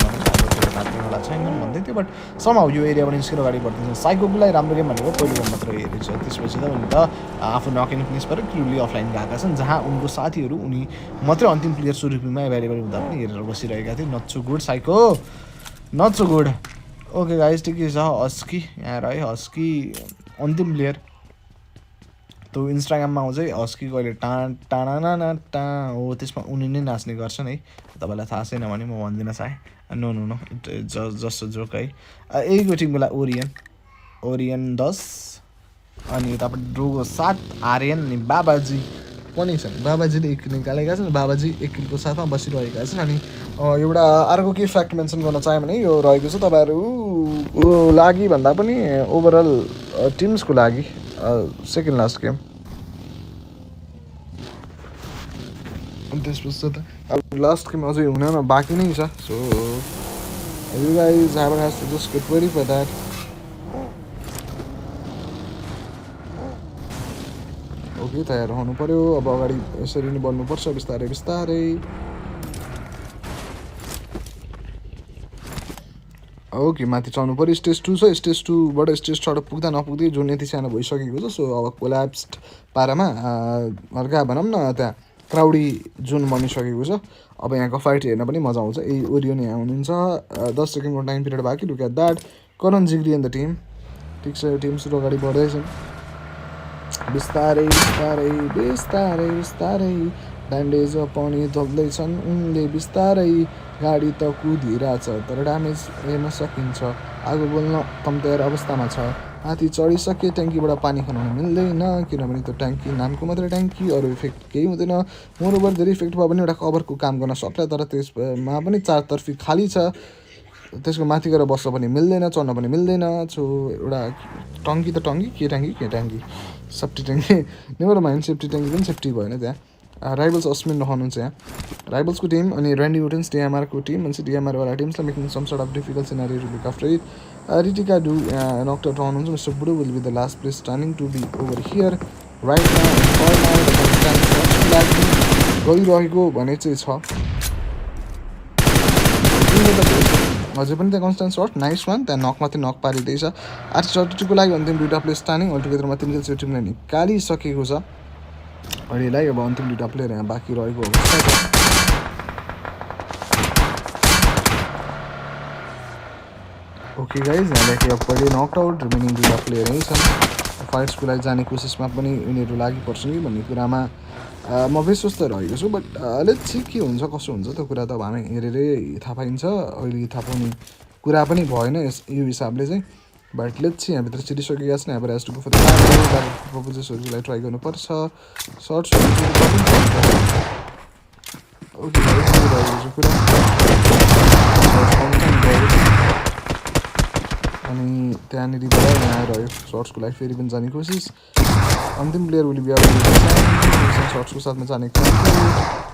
भन्दै थियो। But समाउ यो एरियाबाट निस्केर अगाडि बढ्दैछ। साइकोको लागि राम्रो game भनेको पहिलो गेम मात्र हेरेको छ। त्यसपछि त उनी त आफू नकिङ फिनिस भएर क्रुली अफलाइन गएका छन्, जहाँ उनको साथीहरू उनी मात्रै अन्तिम प्लेयर सुरुमा एभाइलेबल हुँदा पनि हेरेर बसिरहेका थिए। Not so good psycho, not so good. Okay guys ठिकै छ। हस्की यहाँ रह्यो। हस्की अन्तिम प्लेयर त्यो इन्स्टाग्राममा आउँछ हस्कीको अहिले टाढा हो, त्यसमा उनी नै नाच्ने गर्छन् है। तपाईँलाई थाहा छैन भने म भन्दिनँ चाहे। No no no it just a joke है। यहीको टिमको लागि ओरियन 10 अनि यतापट्टि ड्रोगो 7 आर्यन अनि बाबाजी पनि छन्। बाबाजीले 1 निकालेका छन्। बाबाजी 1 किलको साथमा बसिरहेका छन्। अनि एउटा अर्को के फ्याक्ट मेन्सन गर्न चाह्यो भने यो रहेको छ तपाईँहरू लागि भन्दा पनि ओभरअल टिम्सको लागि सेकेन्ड लास्ट गेम। अनि त्यसपछि त अब लास्ट गेम अझै हुन बाँकी नै छ। So you guys has to just get ready for that. Okay तयार हुनु पर्यो। अब अगाडि यसरी नै बढ्नुपर्छ बिस्तारै बिस्तारै। ओके माथि चढ्नु पऱ्यो। स्टेज 2 छ। स्टेज 2बाट स्टेज 6 पुग्दा नपुग्दै जोन यति सानो भइसकेको छ। सो अब कोल्याप्स्ड पारामा हल्का भनौँ न त्यहाँ क्राउडी जोन बनिसकेको छ। अब यहाँको फाइट हेर्न पनि मजा आउँछ। यही ओरियन यहाँ हुनुहुन्छ। 10 सेकेन्डको टाइम पिरियड बाँकी। Look at that. Karan Jigri and the team. ठिक छ यो टिम सुरु अगाडि बढ्दैछन् बिस्तारै बिस्तारै बिस्तारै बिस्तारै। ब्यान्डेज पनि धोक्दैछन् उनले बिस्तारै। गाडी त कुदिरहेछ तर ड्यामेज हेर्न सकिन्छ। आगो बोल्न कम तयार अवस्थामा छ। माथि चढिसके ट्याङ्कीबाट पानी खनाउन मिल्दैन किनभने त्यो ट्याङ्की नामको मात्रै ट्याङ्की, अरू इफेक्ट केही हुँदैन। मोरओभर धेरै इफेक्ट भयो भने एउटा कभरको काम गर्न सक्ला, तर त्यसमा पनि चारतर्फी खाली छ। त्यसको माथि गएर बस्न पनि मिल्दैन, चढ्न पनि मिल्दैन। सो एउटा टङ्की त टङ्की के ट्याङ्की सेफ्टी ट्याङ्की नेभर माइन्ड। सेफ्टी ट्याङ्की पनि सेफ्टी भएन त्यहाँ। राइभल्स अस्मिन रहनुहुन्छ यहाँ राइभल्सको टिम अनि ऱ्यान्डी वुटन्स डिएमआरको टिम भन्छ। डिएमआरवाला टिम्सलाई making some sort of difficult scenario to look after it. Ritika डु नक्ट आउट रहनुहुन्छ। Mister Budho will be the last place standing to be over here right गइरहेको भने चाहिँ छ। अझै पनि त्यहाँ कन्स्ट्यान्ट सर्ट नाइस वान। त्यहाँ नकमाथि नक पारिँदैछ। आर्टिस्टको लागि अन्तिम 2टा प्लेस स्टान्डिङ अल्टुगेदरमा 3 किल्स टिमले निकालिसकेको छ अहिलेलाई। अब अन्तिम 2टा प्लेयर यहाँ बाँकी रहेको अवस्था छ। ओके गाइज यहाँदेखि अब पहिले नक आउट रिमेनिङ 2टा प्लेयर यहीँ छन्। फाइट्सको लागि जाने कोसिसमा पनि उनीहरू लागि पर्छन् कि भन्ने कुरामा म विश्वस्त रहेको छु। बट लेट्स सी के हुन्छ कसो हुन्छ त्यो कुरा त अब हामी हेरेरै थाहा पाइन्छ। अहिले थाहा पाउने कुरा पनि भएन यो हिसाबले चाहिँ। बट लेट्स सी यहाँभित्र छिरिसकेका छन्। यहाँबाट एसटुको प्रपोजेसहरूलाई ट्राई गर्नुपर्छ। सर्ट्स ओके कुरा अनि त्यहाँनिरबाट यहाँ रह्यो सर्ट्सको लागि फेरि पनि जाने कोसिस। अन्तिम प्लेयर विल बी सर्ट्सको साथमा जाने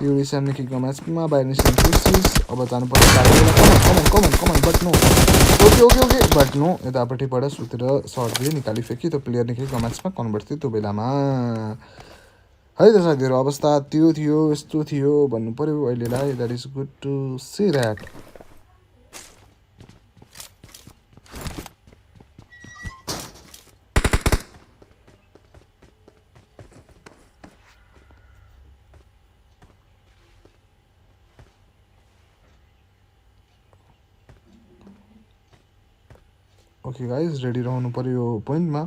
यो सामने किकको म्याचमा बाहिर निस्किने कोसिस। अब जानुपर्छ come on but no. Okay but no यतापट्टिबाट सुतेर सर्ट दिए निकाली फेरि त्यो प्लेयर निस्केको म्याचमा कन्भर्ट थियो त्यो बेलामा है त साथीहरू। अवस्था त्यो थियो यस्तो थियो भन्नु पऱ्यो अहिलेलाई। That is good to see that. Okay guys ready रहनु पऱ्यो यो पोइन्टमा.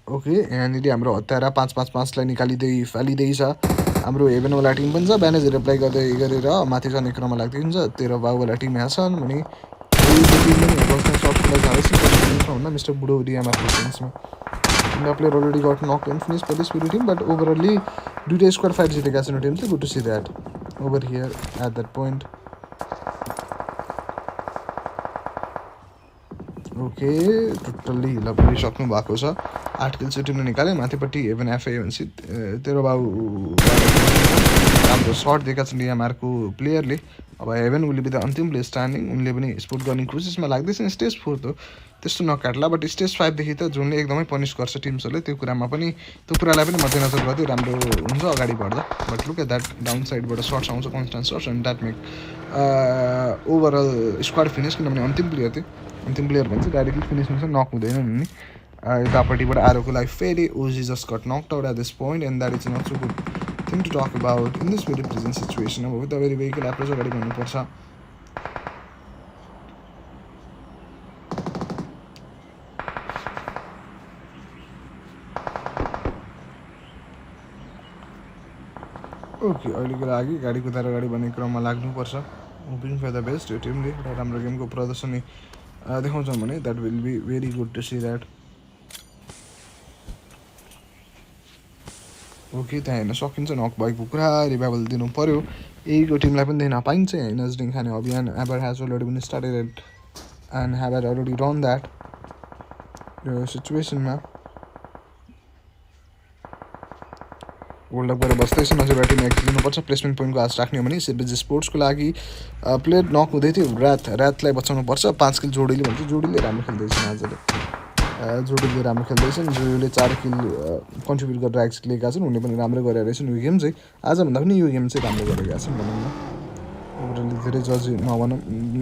ओके यहाँनिर हाम्रो हत्यारा 5-5-5लाई फालिँदैछ. हाम्रो हेभेनवाला टिम पनि छ. ब्यानेज रिप्लाई गर्दै गरेर माथि जाने क्रममा लाग्दैछ. 13 बाउवाला टिम यहाँ छन् भने भन्दा मिस्टर बुढो रियामा डिफेन्समा. Player already got knock and finish for this team but overall दुईवटा स्क्वाड फाइट जितेका छन् टिम चाहिँ. Good to see that over here at that point. Okay totally heal गरिसक्नु भएको छ. 8 किल चाहिँ टिमले निकाले. माथिपट्टि हेभन एफए भनेपछि 13 बाउ राम्रो सर्ट दिएका छन् डिएमआरको प्लेयरले. अब हेभन उसले बित्दा अन्तिम प्ले स्ट्यान्डिङ. उनले पनि स्पोर्ट गर्ने कोसिसमा लाग्दैछन्. स्टेज 4 त त्यस्तो नकाट्ला बट स्टेज 5देखि त जुनले एकदमै पनिस गर्छ टिम्सहरूले त्यो कुरालाई पनि मध्यनजर गर्दै राम्रो हुन्छ अगाडि बढ्दा. But look at that down साइडबाट सर्ट्स आउँछ constant shots and that make overall squad finish. किनभने अन्तिम प्लेयर भन्छ डाइरेक्टली फिनिस हुन्छ नक हुँदैन नि. यतापट्टिबाट आरोको लागि फेरि OG just got knocked out at this point and that is not so good thing to talk about in this very present situation. अब with a very vehicle approach अगाडि भन्नुपर्छ. Okay अहिलेको लागि गाडी कुदाएर अगाडि बन्ने क्रममा लाग्नुपर्छ. Hoping for the best. यो टिमले एउटा राम्रो गेमको प्रदर्शनी देखाउँछौँ भने that will be very good to see that. Okay त्यहाँ हेर्न सकिन्छ नक भएको कुरा. रिभाइभल दिनु पऱ्यो. यहीको टिमलाई पनि दिन पाइन्छ. यहाँ नजरिङ खाने अभियान ever has already been started and have already run that. यो सिचुएसनमा होल्डअप गरेर बस्दैछ. नजिकबाट टिम एक्ट दिनुपर्छ. प्लेसमेन्ट पोइन्टको आश राख्ने हो भने सिबिजी स्पोर्ट्सको लागि प्लेयर नक हुँदै थियो. ऱ्याथलाई बचाउनुपर्छ. 5 किल जोडीले भन्छ. जोडीले राम्रो खेल्दैछन् आजले. जोडीले राम्रो खेल्दैछन्. जोडीले 4 किल कन्ट्रिब्युट गरेर एक्स लिएका छन्. उनले पनि राम्रो गरेर रहेछन्. यो गेम चाहिँ आजभन्दा पनि यो गेम चाहिँ राम्रो गरेका छन् भनौँ न. ओभरअली धेरै जज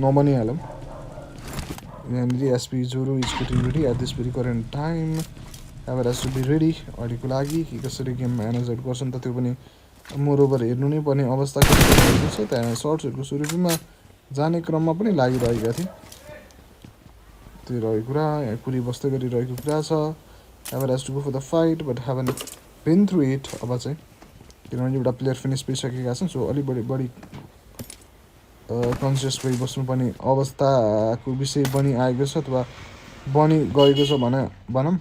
नबनिहालौँ. यहाँनिर SP Zoro is getting ready at this very current time. Ever has to be ready अहिलेको लागि. कि कसरी गेम म्यानेज गर्छन् त त्यो पनि मोरओभर हेर्नु नै पर्ने अवस्था छ. त्यहाँ सर्ट्सहरूको सुरुमा जाने क्रममा पनि लागिरहेका थिए. त्यो रहेको कुरा यहाँ कुरी बस्दै गरिरहेको कुरा छ. Ever has to go for the fight but haven't been through it. अब चाहिँ किनभने एउटा प्लेयर फिनिस भइसकेका छन्. सो अलिक बढी कन्सियस भइ बस्नुपर्ने अवस्थाको विषय बनिआएको छ अथवा बनिगएको छ भनौँ.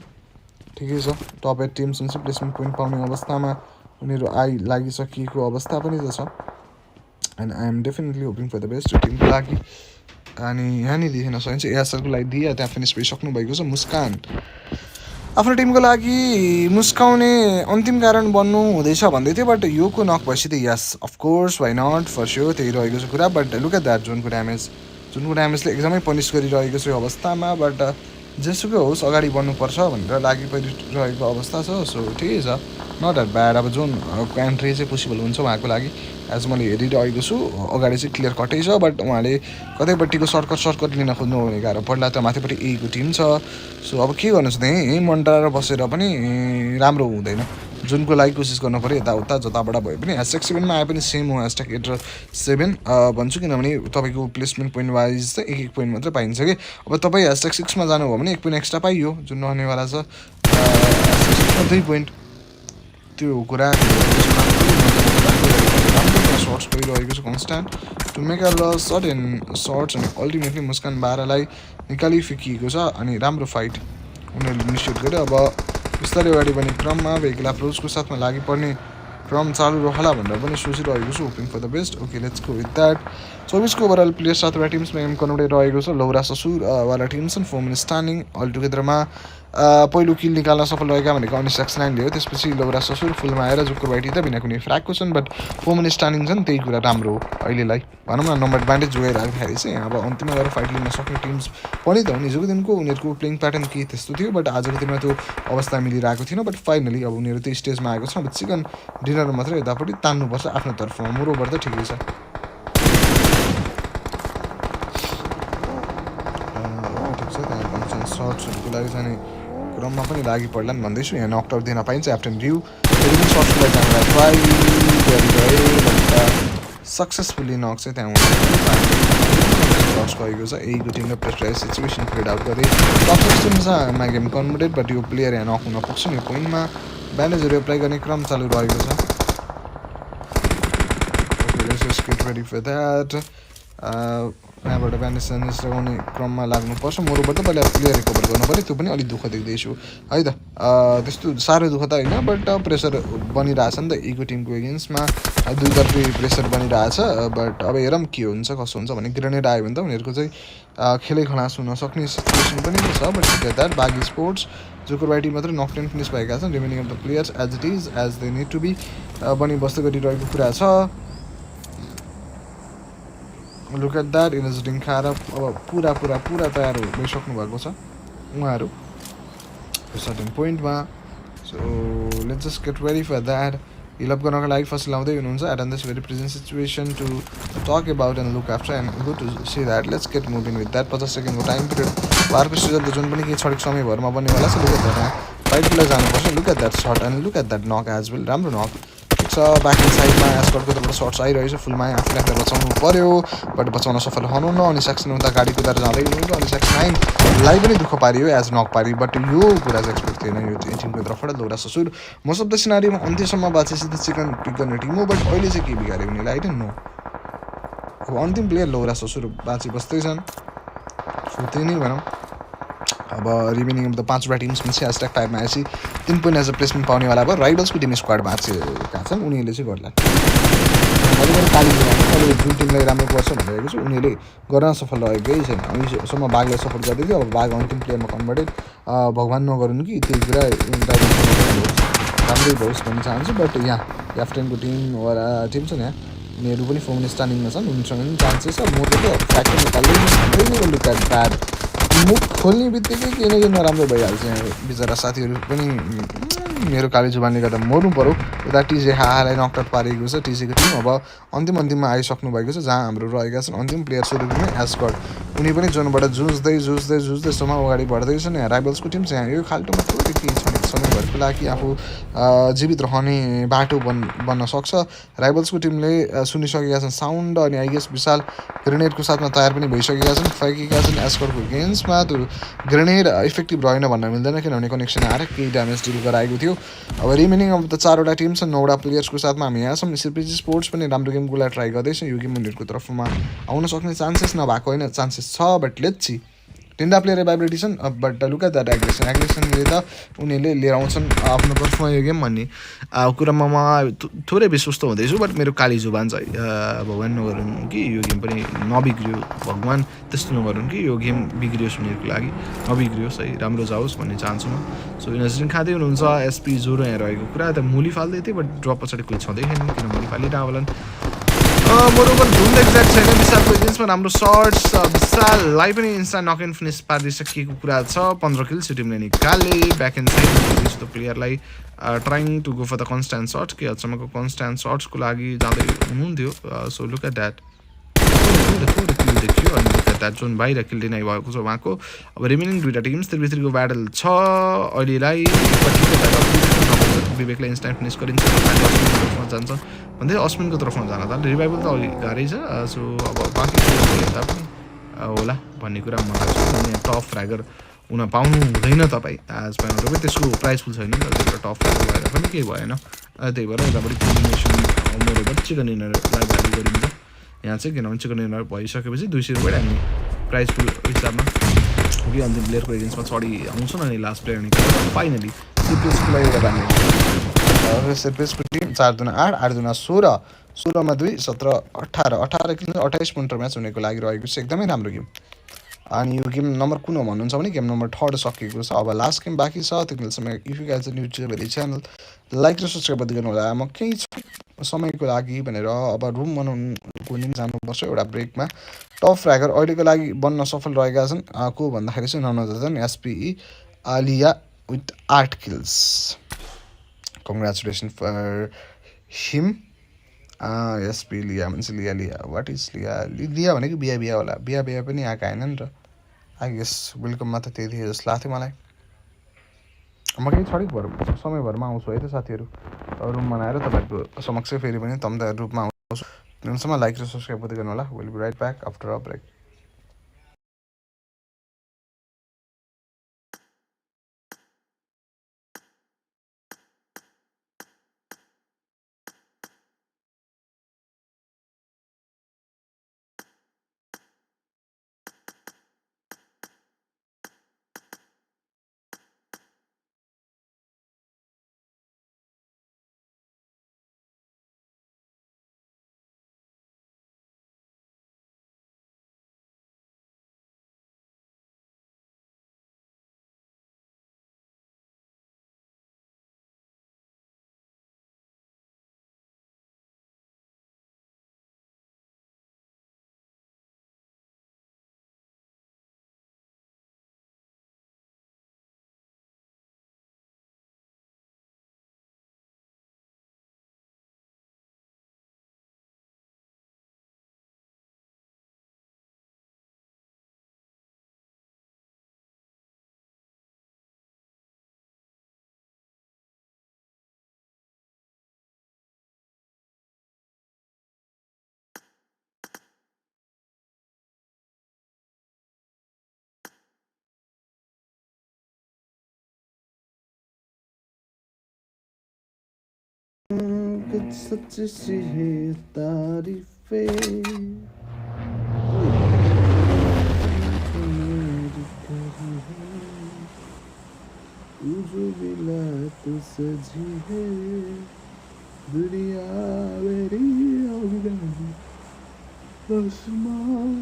ठिकै छ. टप 8 टिम्स हुन्छ. प्लेसमेन्ट पोइन्ट पाउने अवस्थामा उनीहरू लागिसकिएको अवस्था पनि त छ. And I am definitely hoping for the best टिमको लागि. अनि यहाँनिर हेर्न सकिन्छ एएसएलको लागि दिए त्यहाँ फिनिस भइसक्नु भएको छ. मुस्कान आफ्नो टिमको लागि मुस्काउने अन्तिम कारण बन्नु हुँदैछ भन्दै थियो. बट योको नक भएपछि त yes of course why not for sure त्यही रहेको छ कुरा. बट लुक एट द्याट जुनको ड्यामेजले एकदमै पनिस गरिरहेको छ यो अवस्थामा. बट जेसुकै होस् अगाडि बढ्नुपर्छ भनेर लागि परिरहेको अवस्था छ. सो ठिकै छ. Not at bad. अब जुन एन्ट्री चाहिँ पोसिबल हुन्छ उहाँको लागि एज मैले हेरिरहेको छु. अगाडि चाहिँ क्लियर कटै छ. बट उहाँले कतैपट्टिको सर्टकट लिन खोज्नु हो भने गाह्रो पर्ला. त माथिपट्टि एको टिम छ. सो अब के गर्नुहोस् त्यहीँ मन्टाएर बसेर पनि राम्रो हुँदैन. जुनको लागि कोसिस गर्नु पऱ्यो यताउता जताबाट भए पनि. #7 7मा आए पनि सेम हो #8 र 7 भन्छु. किनभने तपाईँको प्लेसमेन्ट पोइन्ट वाइज चाहिँ एक पोइन्ट मात्रै पाइन्छ कि. अब तपाईँ #6मा जानुभयो भने 1 पोइन्ट एक्स्ट्रा पाइयो जुन रहनेवाला छ. #6मा 2 पोइन्ट. त्यो कुरा सर्ट्स गरिरहेको छ कन्सट्यान्ट टु मेक अ ल सर्ट एन्ड सर्ट्स. अनि अल्टिमेटली मुस्कान 12लाई निकालिफिकिएको छ. अनि राम्रो फाइट उनीहरूले निश्चित गरे. अब बिस्तारै अगाडि बढ्ने क्रममा भेहिकल अप्रोचको साथमा लागि पर्ने क्रम चालु रहला भनेर पनि सोचिरहेको छु. Hoping for the best. Okay let's go with that. 24को ओभरअल प्लेयर 7वटा टिम्समा एम कनौडे रहेको छ. लौरा ससुरवाला टिम छन्. 4 मिनट स्ट्यान्डिङ अल टुगेदरमा. पहिलो किल निकाल्न सफल रहेका भनेको अनिस एक्सनाइनले हो. त्यसपछि लौरा ससुर फुलमा आएर जुक्कुरबाइटी त बिना कुनै फ्र्याकको छन्. बट 4 मिनट स्ट्यान्डिङ छन्. त्यही कुरा राम्रो हो अहिलेलाई भनौँ न. नम्बर एडभान्टेज जोगाइराख्दाखेरि चाहिँ अब अन्तिममा गएर फाइट लिन सक्ने टिम्स पनि त हो. हिजोको दिनको उनीहरूको प्लेइङ प्याटर्न केही त्यस्तो थियो. बट आजको दिनमा त्यो अवस्था मिलिरहेको थिएन. बट फाइनली अब उनीहरू त्यो स्टेजमा आएको छ. अब चिकन डिनर मात्रै यतापट्टि तान्नुपर्छ आफ्नो तर्फमा. मोरोभर त ठिकै छ. ठिक छ. त्यहाँ सर्ट्सहरूको लागि जाने क्रममा पनि लागि पर्लान् भन्दैछु. यहाँ नकआउट दिन पाइन्छ. एफ्टन भ्यू फेरि पनि सर्ट्सको लागि जानलाई ट्राई गरिरहे. सक्सेसफुल्ली नक चाहिँ त्यहाँ सर्ट्स गएको छ एको टिमले प्रेसराइज सिचुएसन क्रिएट आउट गरे टप 16मा गेम कन्भर्टेड बट यो प्लेयर यहाँ नक हुन पुग्छ नि पोइन्टमा ब्यान्डेजहरू एप्लाई गर्ने क्रम चालु रहेको छ गेट रेडी फर द्याट यहाँबाट ब्यान्डेज स्यान्डेज लगाउने क्रममा लाग्नुपर्छ मोरोबाट पहिला प्लेयर रिकभर गर्नु पऱ्यो त्यो पनि अलिक दुःख देख्दैछु है त त्यस्तो साह्रो दुःख त होइन बट प्रेसर बनिरहेछ नि त इको टिमको एगेन्स्टमा दुईतर्फी प्रेसर बनिरहेछ बट अब हेरौँ के हुन्छ कसो हुन्छ भने ग्रेनेड आयो भने त उनीहरूको चाहिँ खेलै खलास हुन सक्ने सिचुएसन पनि छ बट द्याट बागी स्पोर्ट्स जोकरबाइटी मात्रै नक टेन फिनिस भएका छन् remaining of the players as it is as they need to be बनी बस्दै गरिरहेको कुरा छ लुक एट द्याट इनर्जिटिङ खाएर अब पुरा तयार भइसक्नु भएको छ उहाँहरू सर्टेन पोइन्टमा so let's just get ready for that heal up गर्नको लागि फर्स्ट लाउँदै हुनुहुन्छ at an this very present situation to talk about and look after and go to see that let's get moving with that 50 सेकेन्डको time period वारको season त जुन पनि केही छडेको समयभरमा बन्नेवाला छ लुक एट द्याट फाइटलाई जानुपर्छ look at that shot and look at that knock as well राम्रो नक ठिक छ ब्याक इन साइडमा एस्कर्टको तर्फबाट सर्ट्स आइरहेछ फुलमा आफूले आफूलाई बचाउनु पऱ्यो बट बचाउन सफल हुनुहुन्न अनि सेक्सन उता गाडी कुदाएर जाँदै हुनुहुन्छ अनि सेक्सन 9लाई पनि दुःख पारियो एज नक पारियो बट यो कुरा चाहिँ एक्सपेक्ट थिएन यो टिमको तर्फबाट लौरा ससुर मोस्ट अफ द सिनारीमा अन्त्यसम्म बाँचेपछि त चिकन पिक गर्ने टिम हो बट अहिले चाहिँ के बिगाऱ्यो उनीलाई आई डोन्ट नो अब अन्तिम प्लेयर लौरा ससुर बाँची बस्दैछन् सो त्यही नै भनौँ अब रिमेनिङ अफ द 5वटा टिम्स पनि #5 मा आएपछि 3 पोइन्ट एज अ प्लेसमेन्ट पाउनेवाला भयो राइडल्सको टिम स्क्वाड बाँचेका छन् उनीहरूले चाहिँ गर्ला अहिले जुन टिमलाई राम्रो गर्छ भनिरहेको छु उनीहरूले गर्न सफल रहेकै छैन अहिलेसम्म बाघलाई सपोर्ट गर्दै थियो अब बाघ अन्तिम प्लेयरमा कन्भर्टेड भगवान् नगरून् कि त्यही कुरा राम्रै होस् भन्न चाहन्छु बट यहाँ क्याप्टेनको टिमवाला टिम छ नि यहाँ उनीहरू पनि फोन स्ट्यान्डिङमा छन् उनीसँग पनि चान्सेस छ म त फ्याक्टर निकाल्दै लुक एट द्याट मुख खोल्ने बित्तिकै केही न केही नराम्रो भइहाल्छ यहाँ बिचरा साथीहरू पनि मेरो काली जुबानले गर्दा मर्नु पऱ्यो यता टिजे हाहालाई नकआउट पारेको छ टिजेको टिम अब अन्तिममा आइसक्नु भएको छ जहाँ हाम्रो रहेका छन् अन्तिम प्लेयर सुरुमै एस्कर्ट उनी पनि जोनबाट जुझ्दैसम्म अगाडि बढ्दैछन् यहाँ राइबल्सको टिम चाहिँ यो खाल्टोमा थोरै केही छनेको समयभरको लागि आफू जीवित रहने बाटो बन्न सक्छ राइबल्सको टिमले सुनिसकेका छन् साउन्ड अनि आई गेस विशाल ग्रेनेडको साथमा तयार पनि भइसकेका छन् फर्केका छन् एस्कर्टको गेम्समा त्यो ग्रेनेड इफेक्टिभ रहेन भन्न मिल्दैन किनभने कनेक्सन आएर केही ड्यामेज डिल गराएको थियो अब रिमेनिङ अब त 4वटा टिम छन् 9वटा प्लेयर्सको साथमा हामी यहाँ छौँ सिपिजी स्पोर्ट्स पनि राम्रो गेमको लागि ट्राई गर्दैछ यो गेम उनीहरूको तर्फमा आउन सक्ने चान्सेस नभएको होइन चान्सेस छ but let's C 10वटा player availability छन् बट लुक एट द्याट एग्रेसनले त उनीहरूले लिएर आउँछन् आफ्नो तर्फमा यो गेम भन्ने कुरामा म थोरै विश्वस्त हुँदैछु बट मेरो काली जुबान चाहिँ भगवान् नगरून् कि यो गेम पनि नबिग्रियो भगवान् त्यस्तो नगरून् कि यो गेम बिग्रियोस् उनीहरूको लागि नबिग्रियोस् है राम्रो जाओस् भन्ने चाहन्छु म सो इनर्जिङ खाँदै हुनुहुन्छ एसपी जोरो यहाँ रहेको कुरा त मुली फाल्दै थियो बट ड्रप पछाडि कोही छँदै थिएन किन मुली फालिरहेको होला मोरोभर धुन एक्ज्याक्ट छैन विशालको एजेन्समा राम्रो सर्ट्स विशाललाई पनि इन्स्टा नक एन्ड फिनिस पारिदिइसकेको कुरा छ 15 किल्स यो टिमले निकाले ब्याक एन्ड साइड द प्लेयरलाई trying to go for the constant shot के हदसम्मको कन्स्ट्यान्ट सर्ट्सको लागि जाँदै हुनुहुन्थ्यो so look at that kill देखियो अनि लुक एट द्याट जुन बाहिर किल डिनाइ भएको छ उहाँको अब रिमेनिङ 2वटा टिम्स त्रिभित्रीको ब्याटल छ अहिलेलाई विवेकलाई इन्स्ट्यान्ट फिनिस गरिन्छ जान्छ भन्दै अस्मिनको तर्फमा जान त रिभाइभल त अलिक गाह्रै छ सो अब बाँकी यता पनि होला भन्ने कुरा मलाई लाग्छ यहाँ टप फ्र्यागर हुन पाउनु हुँदैन तपाईँ एज पाउनु पनि त्यसको प्राइस फुल छैन नि त त्यही टप फ्र्यागर भएर पनि केही भएन त्यही भएर यतापट्टि कम्बिनेसन मोरोबाट चिकन डिनरलाई भ्यालु गरिन्छ यहाँ चाहिँ किनभने चिकन डिनर भइसकेपछि 200 रुपियाँ हामी प्राइस फुल हिसाबमा कि अन्तिम प्लेयरको एजेन्समा चढी आउँछन् अनि लास्ट प्लेयर निकालेर फाइनली सिपिएसको लागि एउटा बान्ने सिपिएसको टिम 4 दुना 8 8 दुना 16 16मा 2 17 18 18 किलो 28 पोइन्टर म्याच हुनेको लागि रहेको छ एकदमै राम्रो गेम अनि यो गेम नम्बर कुन हो भन्नुहुन्छ भने गेम नम्बर 3 सकिएको छ अब लास्ट गेम बाँकी छ त्यतिबेलासम्म if you guys new to the channel like र सब्सक्राइब गर्नु होला म केही समयको लागि भनेर अब रुम बनाउनुको निम्ति जानुपर्छ एउटा ब्रेकमा टप फ्र्यागर अहिलेको लागि बन्न सफल रहेका छन् को भन्दाखेरि चाहिँ none other than SP Aliya with 8 kills congratulation for him SP Liya मान्छे लिया वाट इज लिया भनेको बिहा होला बिहा पनि आएको आएन नि त आई गेस वेलकममा त त्यही थियो जस्तो लाग्थ्यो मलाई म केही छडिक समयभरमा आउँछु है त साथीहरू रुम बनाएर तपाईँहरूको समक्ष फेरि पनि तम्दा रूपमा आउँछु त्यहाँसम्म लाइक र सब्सक्राइब गर्दै गर्नु होला. Will be right back after a break. सच्ची सी है तारीफें जो मिला तो सजी है दुनिया मेरी आसमान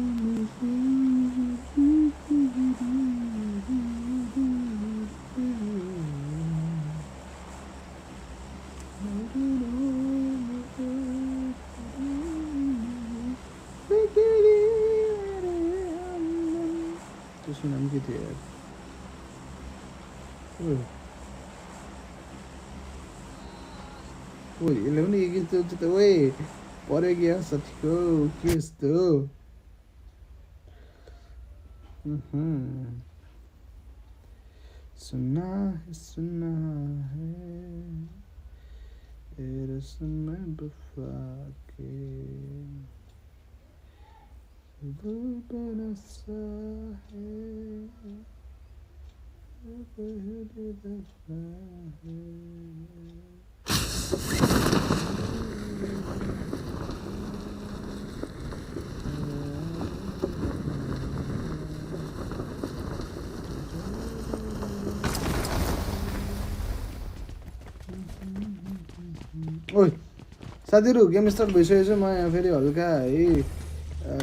त्यसको नाम के थियो यार? ओइ यसले पनि एक इन्च त ओइ पऱ्यो क्या साथीको के यस्तो सुन्ना है ए रस्म वफा के वो बनसा है वो पहली दफा है. ओइ साथीहरू गेम स्टार्ट भइसकेको छ. म यहाँ फेरि हल्का है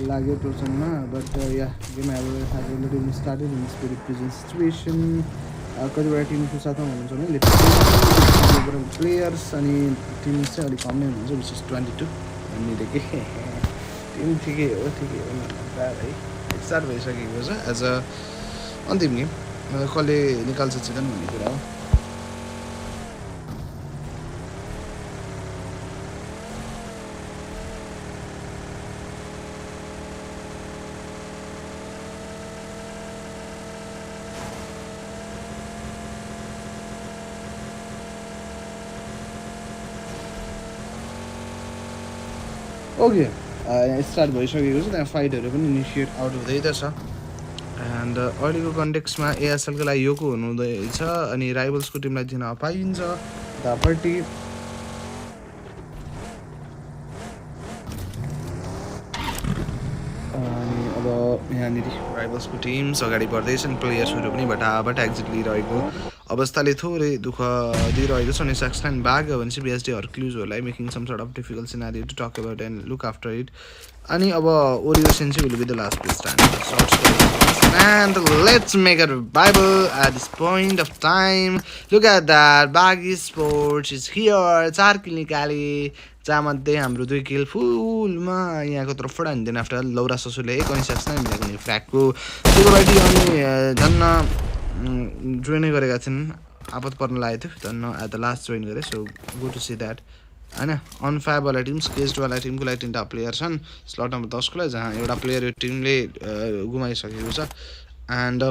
लाग्यो टोर्चनमा but yeah game have started in spirit prison situation. कतिवटा टिमको साथमा हुनुहुन्छ भने लिटरली प्लेयर्स अनि टिम चाहिँ अलिक कमै हुनुहुन्छ विशेष 22 हामीले के टिम ठिकै हो है. स्टार्ट भइसकेको छ एज अ अन्तिम गेम. कसले निकाल्छ चिकन भन्ने कुरा हो. ओके स्टार्ट भइसकेको छ. त्यहाँ फाइटहरू पनि इनिसिएट आउट हुँदैछ. एन्ड अहिलेको कन्टेक्समा एएसएलको लागि योको हुनुहुँदैछ अनि राइभल्सको टिमलाई दिन पाइन्छ दापट्टि. अनि अब यहाँनिर राइभल्सको टिम्स अगाडि बढ्दैछन्. प्लेयर्सहरू पनि भटाभट एक्जिट लिइरहेको अवस्थाले थोरै दुःख दिइरहेको छ. अनि सक्सलाइन भाग्यो भने चाहिँ बिएसडी हर्क्लुजहरूलाई making some sort of difficult scenario to talk about and look after it. अनि अब ओरियोसन चाहिँ will be the last place stand and let's make a bible at this point of time. Look at that बागी sports is here. 4 kill निकाले जहाँमध्ये हाम्रो 2 किल फुलमा यहाँको तर्फबाट हानिदिनु आफ्टर लौरा ससुले 19 सक्सलाई मिलेको नि फ्र्याकको त्यसको लागि. अनि धन्न जोइनै गरेका थिइन्. आपत पर्न लागेको थियो धन्न एट द लास्ट जोइन गरेँ. So go to see that होइन. अनफायरवाला टिम स्केजवाला टिमको लागि 3टा प्लेयर छन् स्लट नम्बर 10को लागि जहाँ एउटा प्लेयर यो टिमले गुमाइसकेको छ. एन्ड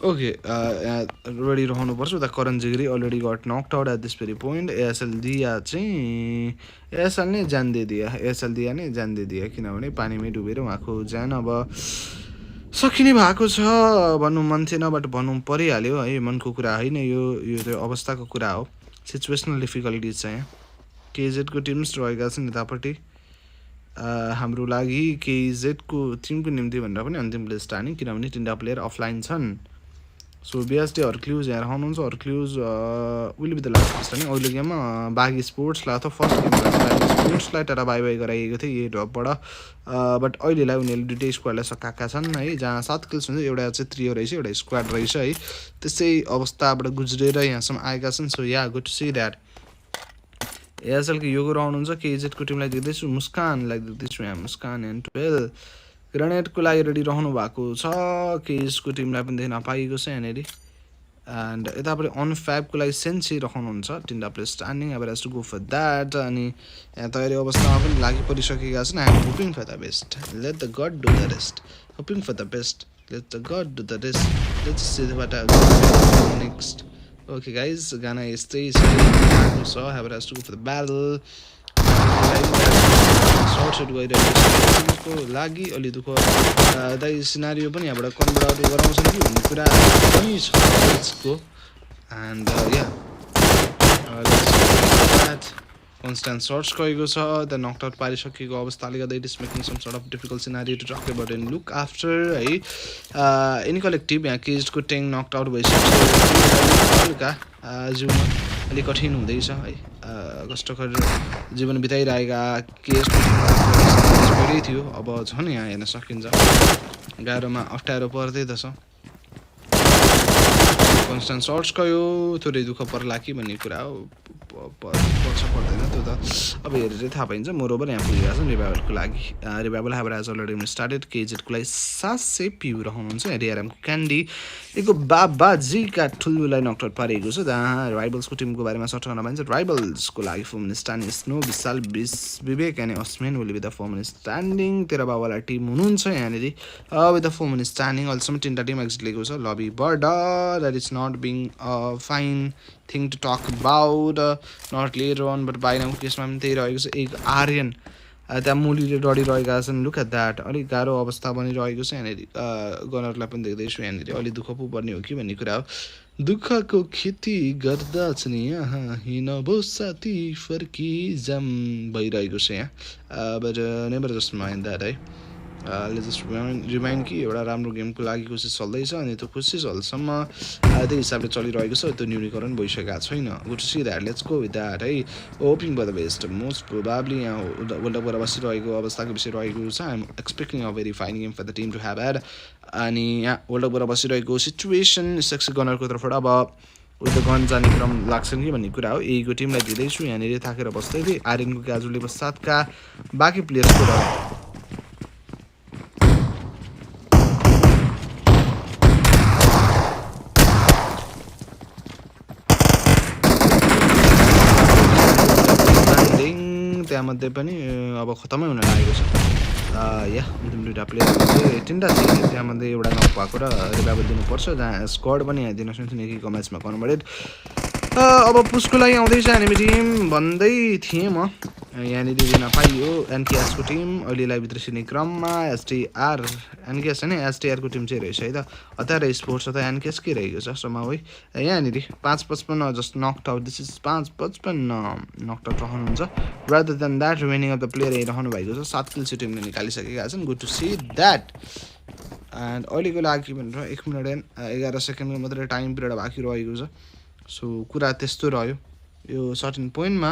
ओके रेडी रहनुपर्छ उता Karan Jigri already got knocked out at this very point ASL Diya चाहिँ एएसएल नै ज्यान दिइदिया एएसएल दिया नै ज्यान दिइदिया किनभने पानीमै डुबेर उहाँको ज्यान अब सकिने भएको छ भन्नु मन थिएन बट भन्नु परिहाल्यो है मनको कुरा होइन यो अवस्थाको कुरा हो सिचुएसनल डिफिकल्टिज छ यहाँ केजेडको टिम्स रहेका छन् यतापट्टि हाम्रो लागि केजेडको टिमको निम्ति भनेर पनि अन्तिम प्लेस टार्ने किनभने तिनवटा प्लेयर अफलाइन छन् सो बिएसटी हर्क्ल्युज यहाँ रहनुहुन्छ Hercules will be the last place टार्ने अहिले गेममा बाघी स्पोर्ट्सलाई अथवा फर्स्ट गेममा स्पोर्ट्सलाई तर बाई बाई गराइएको थियो यही ड्रपबाट बट अहिलेलाई उनीहरूले दुइटै स्क्वाडलाई सकाएका छन् है जहाँ 7 किल्स हुन्छ एउटा चाहिँ त्रियो रहेछ एउटा स्क्वाड रहेछ है त्यसै अवस्थाबाट गुज्रेर यहाँसम्म आएका छन् so yeah good to see that एएसएलको योगो रहनुहुन्छ केजेडको टिमलाई देख्दैछु मुस्कानलाई देख्दैछु यहाँ मुस्कान एन्ड 12 ग्रेनेडको लागि रेडी रहनु भएको छ केजेडको टिमलाई पनि देख्न पाइएको छ यहाँनिर एन्ड यतापट्टि अन फ्याबको लागि सेन्सी रहनुहुन्छ तिनवटा प्लेस स्ट्यान्डिङ अब has to go for that अनि यहाँ तयारी अवस्थामा पनि लागि परिसकेका छन् I am hoping for the best let the god do the rest hoping for the best let the god do the rest let's see the next okay guys गाना यस्तै छ have has to go for the battle shot shot गइरहेको लागि अलि दुःख दाइ scenario पनि यहाँबाट कन्भर्ट गराउँछन् कि भन्ने कुरा पनि छ यसको एन्ड या कन्स्ट्यान्ट सर्च गएको छ द नक्ट आउट पारिसकेको अवस्थाले गर्दा it is making some sort of difficult scenario to talk about and look after है एनी कलेक्टिभ यहाँ केजको ट्याङ नक्ट आउट भइसकेको हल्का जीवनमा अलिक कठिन हुँदैछ है कष्टकर जीवन बिताइरहेका केसको थियो अब झन् यहाँ हेर्न सकिन्छ गाह्रोमा अप्ठ्यारो पर्दै त छ कन्स्ट्यान्ट सर्च गयो थोरै दुःख पर्ला कि भन्ने कुरा हो पर्छ पर्दैन त्यो त अब हेरेर थाहा पाइन्छ मोरोबर यहाँ पुगेका छन् रिभाइभलको लागि रिभाइभल हाबर एज अलरेडी स्टार्टेड केजेडको लागि 700 पिउ रहनुहुन्छ डिआरएमको क्यान्डी एकको बाबाजीका ठुल्ठुलाई नकआउट पारेको छ जहाँ राइबल्सको टिमको बारेमा सर्ट गर्न पाइन्छ राइबल्सको लागि firm standing Snow Vishal Vivek and Asmin will be the firm standing 13 बाबाला टिम हुनुहुन्छ यहाँनिर विथ द फर्म स्ट्यान्डिङ अहिलेसम्म 3टा टिम एक्जिट लिएको छ लबीबाट that is not being fine thing to talk about not later on but बाहिरको केसमा पनि त्यही रहेको छ एक आर्यन त्यहाँ मुलीले डढिरहेका छन् लुक एट द्याट अलिक गाह्रो अवस्था बनिरहेको छ यहाँनिर गनरलाई पनि देख्दैछु यहाँनिर अलिक दुःख पो पर्ने हो कि भन्ने कुरा हो दुःखको खेती गर्दछ नि यहाँ हिँडबो साथी फर्की जाम भइरहेको छ यहाँ but never just mind that है जस्ट रिमाइन्ड कि एउटा राम्रो गेमको लागि कोसिस चल्दैछ अनि त्यो कोसिस हलसम्म त्यही हिसाबले चलिरहेको छ त्यो न्यूनीकरण भइसकेको छैन good to see that let's go with that है hoping for the best most probably यहाँ वर्ल्ड कपबाट बसिरहेको अवस्थाको विषय रहेको छ I am expecting a very fine game for the team to have had अनि यहाँ वर्ल्ड कपबाट बसिरहेको सिचुएसन सेक्सी गनरको तर्फबाट अब उयो गन जाने क्रम लाग्छन् कि भन्ने कुरा हो यहीको टिमलाई दिँदैछु यहाँनिर थाकेर बस्दै थिएँ आर्यनको क्याजुअली पश्चातका बाँकी प्लेयर्सको त्यहाँमध्ये पनि अब खतमै हुन लागेको छ या दुईवटा प्लेयर 3टा थिए त्यहाँमध्ये एउटा नक भएको र रिभाइभल दिनुपर्छ जहाँ स्क्वाड पनि यहाँ दिन सक्छन् एकैको म्याचमा कन्भर्टेड अब पुसको लागि आउँदैछ एनिमी टिम भन्दै थिएँ म यहाँनिर दिन पाइयो एनकेएसको टिम अहिलेलाई भित्र छिर्ने क्रममा एसटिआर एनकेएस होइन एसटिआरको टिम चाहिँ रहेछ है त हतार स्पोर्ट्स अथवा एनकेएस के रहेको छ समाउ है यहाँनिर 5-55 just knocked out this is 5-55 knocked out रहनुहुन्छ rather than that remaining of the player यही रहनु भएको छ 7 किल्स टिमले निकालिसकेका छन् good to see that and अहिलेको लागि भनेर 1 मिनट एन्ड 11 सेकेन्डको मात्रै टाइम पिरियड बाँकी रहेको छ सो कुरा त्यस्तो रह्यो यो सर्टेन पोइन्टमा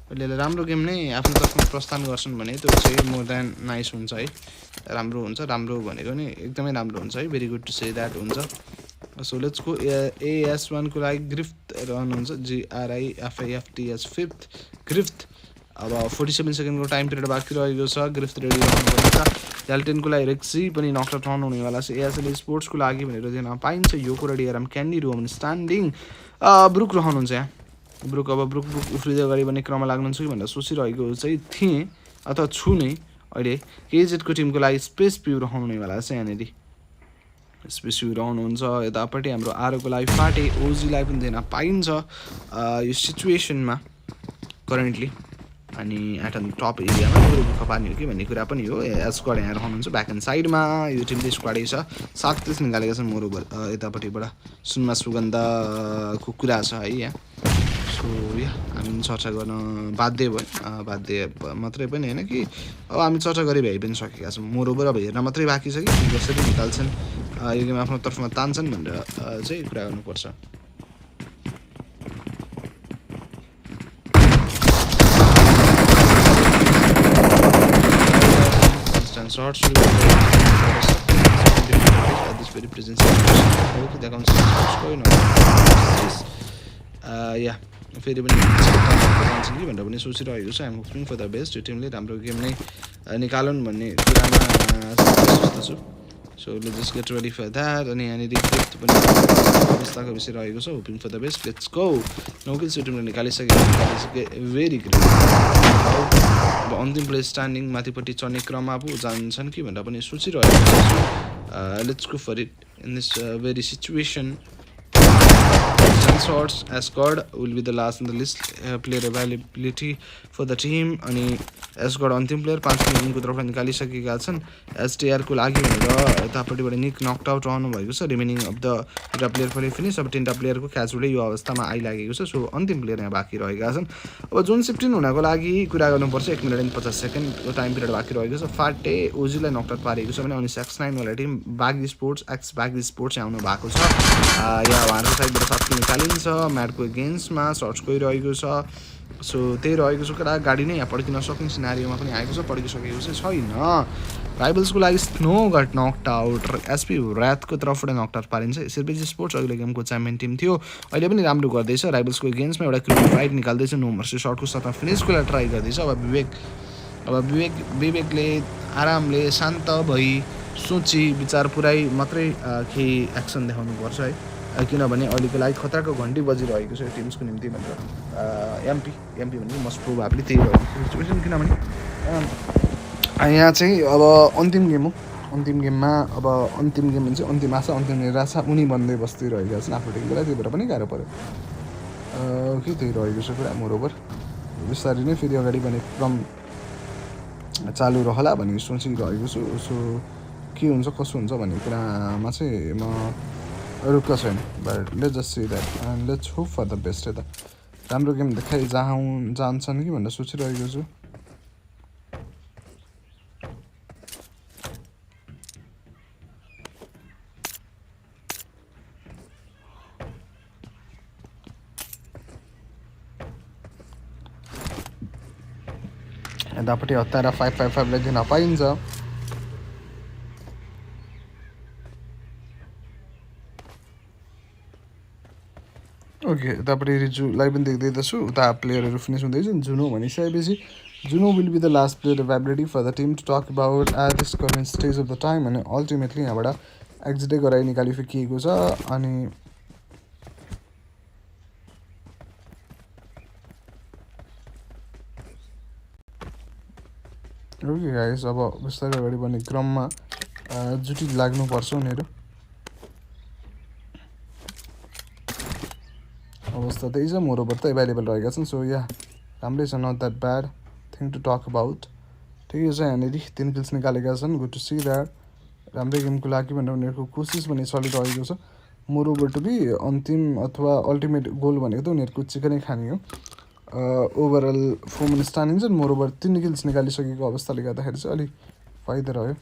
अहिले राम्रो गेम नै आफ्नो तर्फमा प्रस्थान गर्छन् भने त्यो चाहिँ मोर देन नाइस हुन्छ है राम्रो हुन्छ राम्रो भनेको नि एकदमै राम्रो हुन्छ है very good to say that हुन्छ सो लेट्स गो AS1 को लागि ग्रिफ्ट रहनुहुन्छ GRIFAFTS 5th ग्रिफ्ट अब 47 सेकेन्डको टाइम पिरियड बाँकी रहेको छ ग्रिफ्ट रेडी रहनुपर्ने छ L10 को लागि रेक्सी पनि नकआउट रहनु हुनेवाला छ ASL स्पोर्ट्सको लागि भनेर दिन पाइन्छ यो कुरा DRM candy room standing Brook रहनुहुन्छ यहाँ ब्रुक अब ब्रुक उफ्रिँदै अगाडि बन्ने क्रममा लाग्नुहुन्छ कि भनेर सोचिरहेको चाहिँ थिएँ अथवा छु नै अहिले केजेडको टिमको लागि स्पेस पिउ रहनु हुनेवाला छ यहाँनिर स्पेस रहनुहुन्छ यतापट्टि हाम्रो आरोको लागि फाटे ओजीलाई पनि दिन पाइन्छ यो सिचुएसनमा करेन्टली अनि एट अन टप एरियामा पुरो दुःख पार्ने हो कि भन्ने कुरा पनि हो स्क्वाड यहाँ रहनुहुन्छ ब्याक एन्ड साइडमा यो टिमले स्क्वाडै छ 7 निकालेका छन् मोरोबर यतापट्टिबाट सुनमा सुगन्धको कुरा छ है यहाँ सो या हामी चर्चा गर्न बाध्य भयो मात्रै पनि होइन कि अब हामी चर्चा गरे भए पनि सकेका छौँ मोरोबर अब हेर्न मात्रै बाँकी छ कि कसरी निकाल्छन् यो गेम आफ्नो तर्फमा तान्छन् भनेर चाहिँ कुरा गर्नुपर्छ shots this very presence okay that comes going on yeah फेरि पनि जान्छन् कि भनेर पनि सोचिरहेको छ I'm hoping for the best यो टिमले राम्रो गेम नै निकालुन् भन्ने कुरामा जस्तो छु so let's just get ready for that अनि यहाँनिर गिफ्ट पनि अवस्थाको विषय रहेको छ hoping for the best let's go no kills यो टिमले निकालिसके भेरी ग्रेट अब अन्तिम प्लेस स्ट्यान्डिङ माथिपट्टि चढ्ने क्रममा पो जान्छन् कि भनेर पनि सोचिरहेको छु let's go for it in this very situation shots as squad will be the last in the list player availability for the team अनि एसगड अन्तिम प्लेयर 5 मिलियनको तर्फबाट निकालिसकेका छन् एसटीआरको लागि भनेर यतापट्टिबाट निक नक्ड आउट रहनु भएको छ रिमेनिङ अफ द दुईवटा प्लेयर पनि फिनिस अब 3टा प्लेयरको क्याजुअली यो अवस्थामा आइलागेको छ सो अन्तिम प्लेयर यहाँ बाँकी रहेका छन् अब जोन 15 हुनको लागि कुरा गर्नुपर्छ 1 मिनट 50 सेकेन्डको टाइम पिरियड बाँकी रहेको छ फाटे ओजीलाई नक्ड आउट पारेको छ भने अनि X9 वाला टिम बागी स्पोर्ट्स आउनु भएको छ या उहाँहरूको साइडबाट साथ निकालिन्छ म्याटको एगेन्स्टमा सर्च गइरहेको छ सो त्यही रहेको छ कुरा गाडी नै यहाँ पड्किन सक्ने सिनारीमा पनि आएको छ पड्किसकेको चाहिँ छैन राइबल्सको लागि Snow got knocked out SP ऱ्याथको तर्फबाट नक्ड आउट पारिन्छ सिर्पेजी स्पोर्ट्स अघिल्लो गेमको च्याम्पियन टिम थियो अहिले पनि राम्रो गर्दैछ राइबल्सको एगेन्स्टमा एउटा क्रिकेट फाइट निकाल्दैछ नो मर्सी सर्टको साथमा फिनिसको लागि ट्राई गर्दैछ अब विवेकले आरामले शान्त भई सोची विचार पुऱ्याइ मात्रै केही एक्सन देखाउनुपर्छ है किनभने अहिलेको लागि खतराको घन्टी बजिरहेको छ टिम्सको निम्ति भनेर एमपी भने मोस्ट प्रोभाब्ली त्यही भएको सिचुएसन किनभने यहाँ चाहिँ अब अन्तिम गेम हो अन्तिम गेममा अब अन्तिम गेम चाहिँ अन्तिम आशा अन्तिम निराशा उनी बन्दै बस्दिरहेका छन् आफ्नो टिमको लागि त्यही भएर पनि गाह्रो पऱ्यो के त्यही रहेको छ कुरा मोरोबर बिस्तारै नै फेरि अगाडि बने क्रम चालु रहला भन्ने सोचिरहेको छु सो के हुन्छ कसो हुन्छ भन्ने कुरामा चाहिँ म रुक्क छैन but let's just see that and let's hope for the best यता राम्रो गेम देखाइ जान्छन् कि भनेर सोचिरहेको छु यतापट्टि हतारा 555लाई दिन पाइन्छ ओके यतापट्टि रिजुलाई पनि देख्दैछु उता प्लेयरहरू फिनिस हुँदैछ जुनो भनिसकेपछि Juno will be the last player availability for the team to talk about at this current stage of the time अनि अल्टिमेटली यहाँबाट एक्जिटै गराइ निकालिसकिएको छ अनि ओके गाइस अब बिस्तारै अगाडि बढ्ने क्रममा जुटी लाग्नुपर्छ उनीहरू अवस्था त्यही छ मोरोबर त एभाइलेबल रहेका छन् सो या राम्रै छ not that bad thing to talk about ठिकै छ यहाँनिर 3 किल्स निकालेका छन् गुड टु सी द्याट राम्रै गेमको लागि भनेर उनीहरूको कोसिस पनि चलिरहेको छ मोरोबर टु बी अन्तिम अथवा अल्टिमेट गोल भनेको त उनीहरूको चिकनै खाने हो ओभरअल 4 मिनट स्ट्यान्डिङ मोरोबर 3 किल्स निकालिसकेको अवस्थाले गर्दाखेरि चाहिँ अलिक फाइदा रह्यो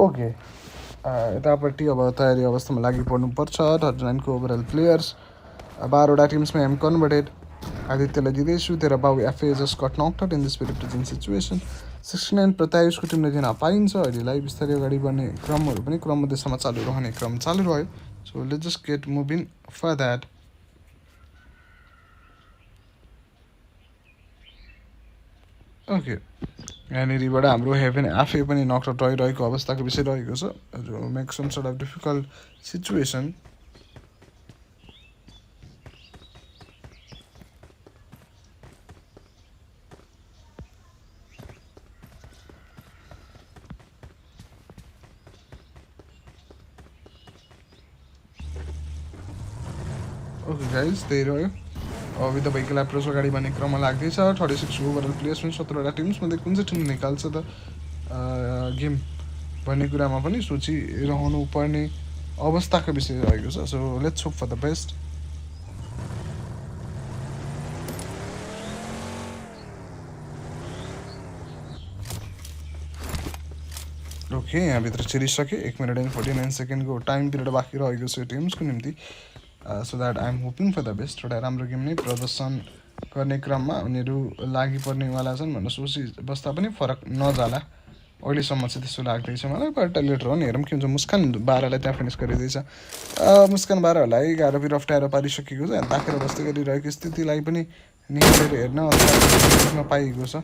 ओके यतापट्टि अब तयारी अवस्थामा लागि पर्नुपर्छ 39को ओभरअल प्लेयर्स 12वटा टिम्समा एम कन्भर्टेड आदित्यलाई दिँदैछु तेरा बाउ एफए just got knocked out in this very present situation 69 प्रत्यायुषको टिमले दिन पाइन्छ अहिले लाइभ बिस्तारै अगाडि बढ्ने क्रमहरू पनि क्रम मध्यसम्म चालु रहने क्रम चालु रह्यो so let just get moving for that okay यहाँनिरबाट हाम्रो हेभेन आफै पनि नकआउट रहिरहेको अवस्थाको विषय रहेको छ जो make some sort of difficult situation okay guys त्यही रह्यो अब तपाईँको ल्याप्टोस अगाडि बन्ने क्रममा लाग्दैछ 36 ओभरअल प्लेयर्स पनि 17वटा टिम्समध्ये कुन चाहिँ टिमले निकाल्छ त गेम भन्ने कुरामा पनि सोचिरहनु पर्ने अवस्थाको विषय रहेको छ so let's hope for the best okay यहाँभित्र छिरिसके 1 मिनट एन्ड 49 सेकेन्डको टाइम पिरियड बाँकी रहेको छ टिम्सको निम्ति so that I am hoping for the best एउटा राम्रो गेम नै प्रदर्शन गर्ने क्रममा उनीहरू लागि पर्नेवाला छन् भनेर सोची बस्दा पनि फरक नजाला अहिलेसम्म चाहिँ त्यस्तो लाग्दैछ मलाई बट लेटर हो नि हेरौँ के हुन्छ मुस्कान 12लाई त्यहाँ फिनिस गरिदिएछ मुस्कान 12हरूलाई गाह्रो पिर अप्ठ्यारो पारिसकेको छ ताकेर बस्दै गरिरहेको स्थितिलाई पनि निकालेर हेर्न पाइएको छ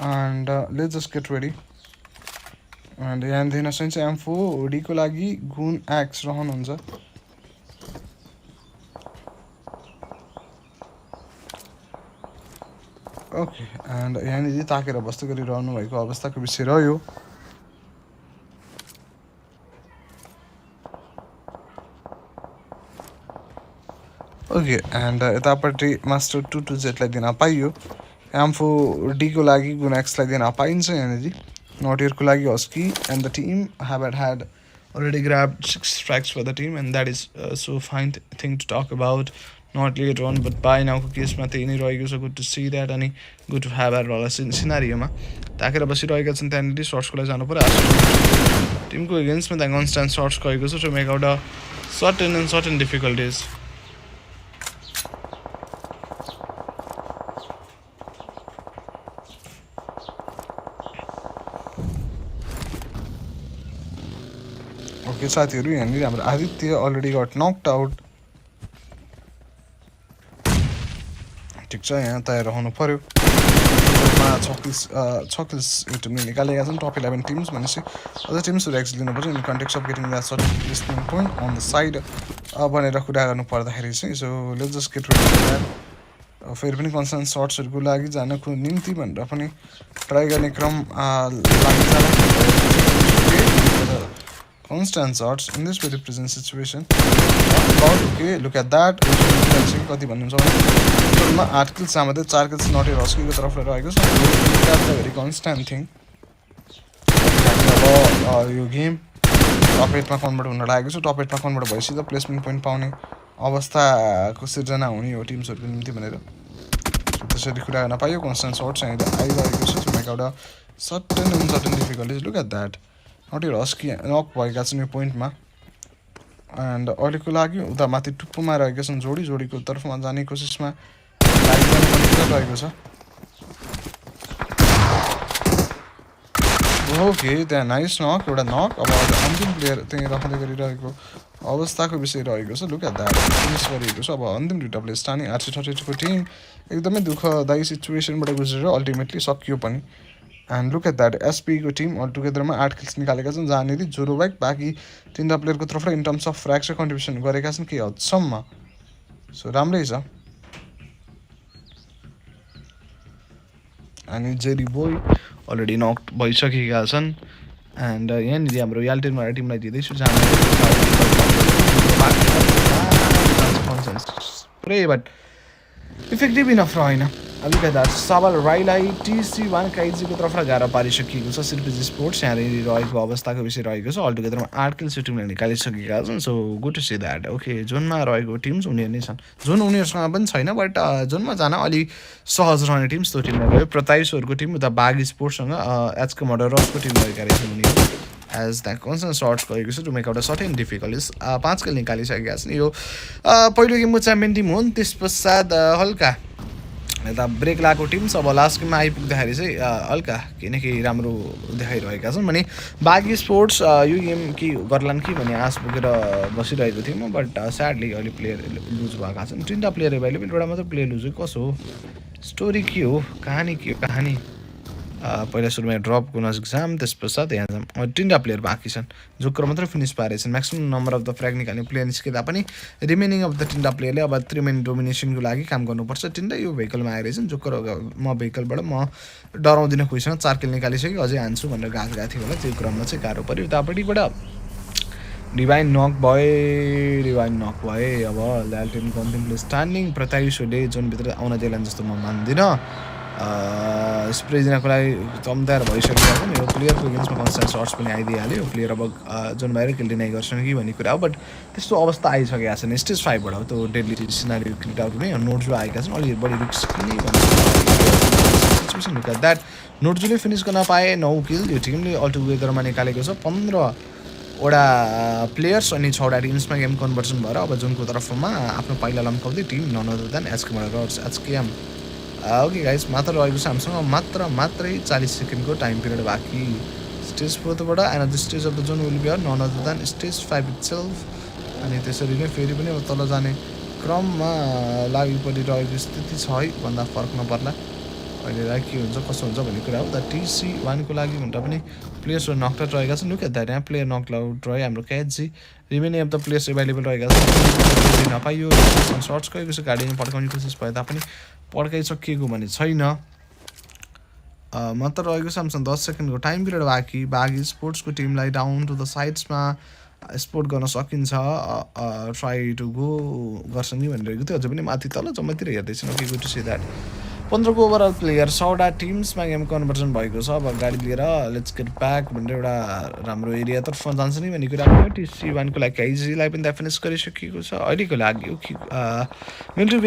and let's just get ready and यहाँदेखि चाहिँ M4 डीको लागि गुन एक्स रहनुहुन्छ ओके एन्ड यहाँनिर ताकेर बस्दै गरिरहनु भएको अवस्थाको विषय रह्यो ओके एन्ड यतापट्टि मास्टर 22Z लाई दिन पाइयो M4 डीको लागि गुन एक्सलाई दिन पाइन्छ यहाँनिर नोटियरको लागि Husky and the team have had already grabbed 6 strikes for the team and that is so fine thing to talk about not later on but by now को केसमा त्यही नै रहेको छ गुड टु सी द्याट अनि good to have होला सिनारियोमा ताकेर बसिरहेका छन् त्यहाँनिर सर्ट्सको लागि जानु पऱ्यो टिमको एगेन्स्टमा त्यहाँ कन्स्ट्यान्ट सर्ट्स गएको छ to make out a certain difficulties okay साथीहरू यहाँनिर हाम्रो Aditya already got knocked out ठिक छ यहाँ तयार रहनु पर्यो 36 टिमले निकालेका छन् टप 11 टिम्स भनेपछि अझै टिम्सहरू एक्स लिनुपर्छ in context of getting that short listing point on the side भनेर कुरा गर्नु पर्दाखेरि चाहिँ so let's just get ready फेरि पनि कन्सर्न सर्ट्सहरूको लागि जानको निम्ति भनेर पनि ट्राई गर्ने क्रम constant shots in this very present situation about okay look at that कति भन्नुहुन्छ भने 8 किल्स मध्ये 4 किल्स नटे रस्कीको तर्फ रहेको छ that's a very constant thing अब यो गेम टप 8 मा कन्भर्ट हुन लागेको छ टप 8 मा कन्भर्ट भएपछि त प्लेसमेन्ट पोइन्ट पाउने अवस्थाको सिर्जना हुने हो टिम्सहरूको निम्ति भनेर त्यसरी कुरा गर्न पाइयो कन्स्ट्यान्ट सर्ट्स आइरहेको छ to make out a certain difficulties look at that Naughty Husky knock भएका छन् यो पोइन्टमा एन्ड अहिलेको लागि उता माथि टुप्पोमा रहेका छन् जोडीको तर्फमा जाने कोसिसमा रहेको छ ओके त्यहाँ नाइस नक एउटा नक अब अन्तिम प्लेयर त्यहीँ राख्दै गरिरहेको अवस्थाको विषय रहेको छ लुक एट द्याट फिनिस गरिएको छ अब अन्तिम दुईवटा प्लेयर स्थानीय RC32 को टिम एकदमै दुःखदायी सिचुएसनबाट गुज्रेर अल्टिमेटली सकियो पनि and look at that SP को टिम अल टुगेदरमा 8 किल्स निकालेका छन् जहाँनिर जोरो बाइक बाँकी 3 प्लेयरको तर्फबाट in terms of fracture contribution गरेका छन् केही हदसम्म सो राम्रै छ अनि जेरी बोय अलरेडी नक भइसकेका छन् एन्ड यहाँनिर हाम्रो याल्टेनमा टिमलाई दिँदैछु पुरै बट इफेक्टिभ इनफ रहेन लुक एट द्याट सबल राईलाई TC1 काइजीको तर्फबाट गाह्रो पारिसकिएको छ सिरपिजी स्पोर्ट्स यहाँनिर रहेको अवस्थाको विषय रहेको छ अल टुगेदरमा 8 किल्स टिमले निकालिसकेका छन् so good to see that okay जोनमा रहेको टिम्स उनीहरू नै छन् जोन उनीहरूसँग पनि छैन बट जोनमा जान अलि सहज रहने टिम्स त्यो टिममा रह्यो प्रताइसहरूको टिम उता बाघ स्पोर्ट्ससँग एचको मर्डरर्सको टिम रहेका रहेछन् उनीहरू एज त्यहाँ कन्सर्ट सर्ट्स गएको छ to make out a certain difficulties 5 kill निकालिसकेका छन् यो पहिलो गेमको च्याम्पियन टिम हो नि त्यस पश्चात हल्का यता ब्रेक लगाएको टिम अब लास्ट गेममा आइपुग्दाखेरि चाहिँ हल्का केही न केही राम्रो देखाइरहेका छन् भने बाँकी स्पोर्ट्स यो गेम के गर्लान् कि भन्ने आश बोकेर बसिरहेको थियौँ बट स्याडली अहिले प्लेयर लुज भएका छन् 3टा प्लेयर एभाइलेबल एउटा मात्रै प्लेयर लुज हो कसो हो स्टोरी के हो कहानी पहिला सुरुमा ड्रपको नजिक जाम त्यस पश्चात यहाँ जाम 3टा प्लेयर बाँकी छन् जोकर मात्रै फिनिस पारेछन् maximum number of the frag निकाल्ने प्लेयर निस्किँदा पनि रिमेनिङ अफ द 3टा प्लेयरले अब 3 मेन डोमिनेसनको लागि काम गर्नुपर्छ 3टा यो भेहिकलमा आइरहेछन् जोकर म भेहिकलबाट म डराउँदिनँ कोहीसँग 4 किल निकालिसक्यो अझै हान्छु भनेर गएको थियो होला त्यो क्रममा चाहिँ गाह्रो पऱ्यो उतापट्टिबाट रिभाइन नक भए अब ल्याल्टिन कन्टिम्पले स्ट्यान्डिङ प्रत्यायुषहरूले जोनभित्र आउन दिएलान् जस्तो म मान्दिनँ स्प्रे दिनको लागि तयार भइसकेको छ यो प्लेयरको एगेन्स्टमा कन्सटेन्ट सर्ट्स पनि आइदिइहाल्यो यो प्लेयर अब जुन बाहिर किल डिनाइ गर्छन् कि भन्ने कुरा हो बट त्यस्तो अवस्था आइसकेको छैन स्टेज 5बाट हो त्यो डेडली सिनारियो क्रिएट आउट हुने नोट्समा आएका छन् अलि बढी रिस्की भन्ने द्याट नोट्सले फिनिस गर्न पाए 9 किल यो टिमले अलटुगेदरमा निकालेको छ 15वटा प्लेयर्स अनि 6वटा टिम्समा गेम कन्भर्सन भएर अब जुनको तर्फमा आफ्नो पाइला लम्काउँदै team none other than HKM okay guys मात्र रहेको छ हामीसँग मात्रै 40 सेकेन्डको टाइम पिरियड बाँकी स्टेज 4बाट and the stage of the zone will be none other than stage 5 itself अनि त्यसरी नै फेरि पनि अब तल जाने क्रममा लागि रहेको स्थिति छ है भन्दा फरक नपर्ला अहिलेलाई के हुन्छ कसो हुन्छ भन्ने कुरा हो द टिसी 1को लागि भनेर पनि प्लेयर्सहरू नकआउट रहेका छन् लुक एट द्याट यहाँ प्लेयर नकआउट रह्यो हाम्रो क्याची remaining of the players available रहेका छन् नपाइयो सर्ट्स गएको छ गाडीमा पड्काउने कोसिस भए तापनि पड्काइसकिएको भने छैन मात्र रहेको छ हामीसँग 10 सेकेन्डको टाइम पिरियड बाँकी स्पोर्ट्सको टिमलाई डाउन टु द साइड्समा स्पोर्ट गर्न सकिन्छ ट्राई टु गो गर्छन् कि भनिरहेको थियो अझै पनि माथि तल जम्मैतिर हेर्दैछन् okay go to see that 15को ओभरअल प्लेयर 100वटा टिम्समा गेम कन्भर्सन भएको छ अब गाडी लिएर लेट्स गेट ब्याक भनेर एउटा राम्रो एरियातर्फ जान्छ नि भन्ने कुरा हो टिसी 1को लागि आइजीलाई पनि त्यहाँ फिनिस गरिसकेको छ अहिलेको लागि मिलिट्री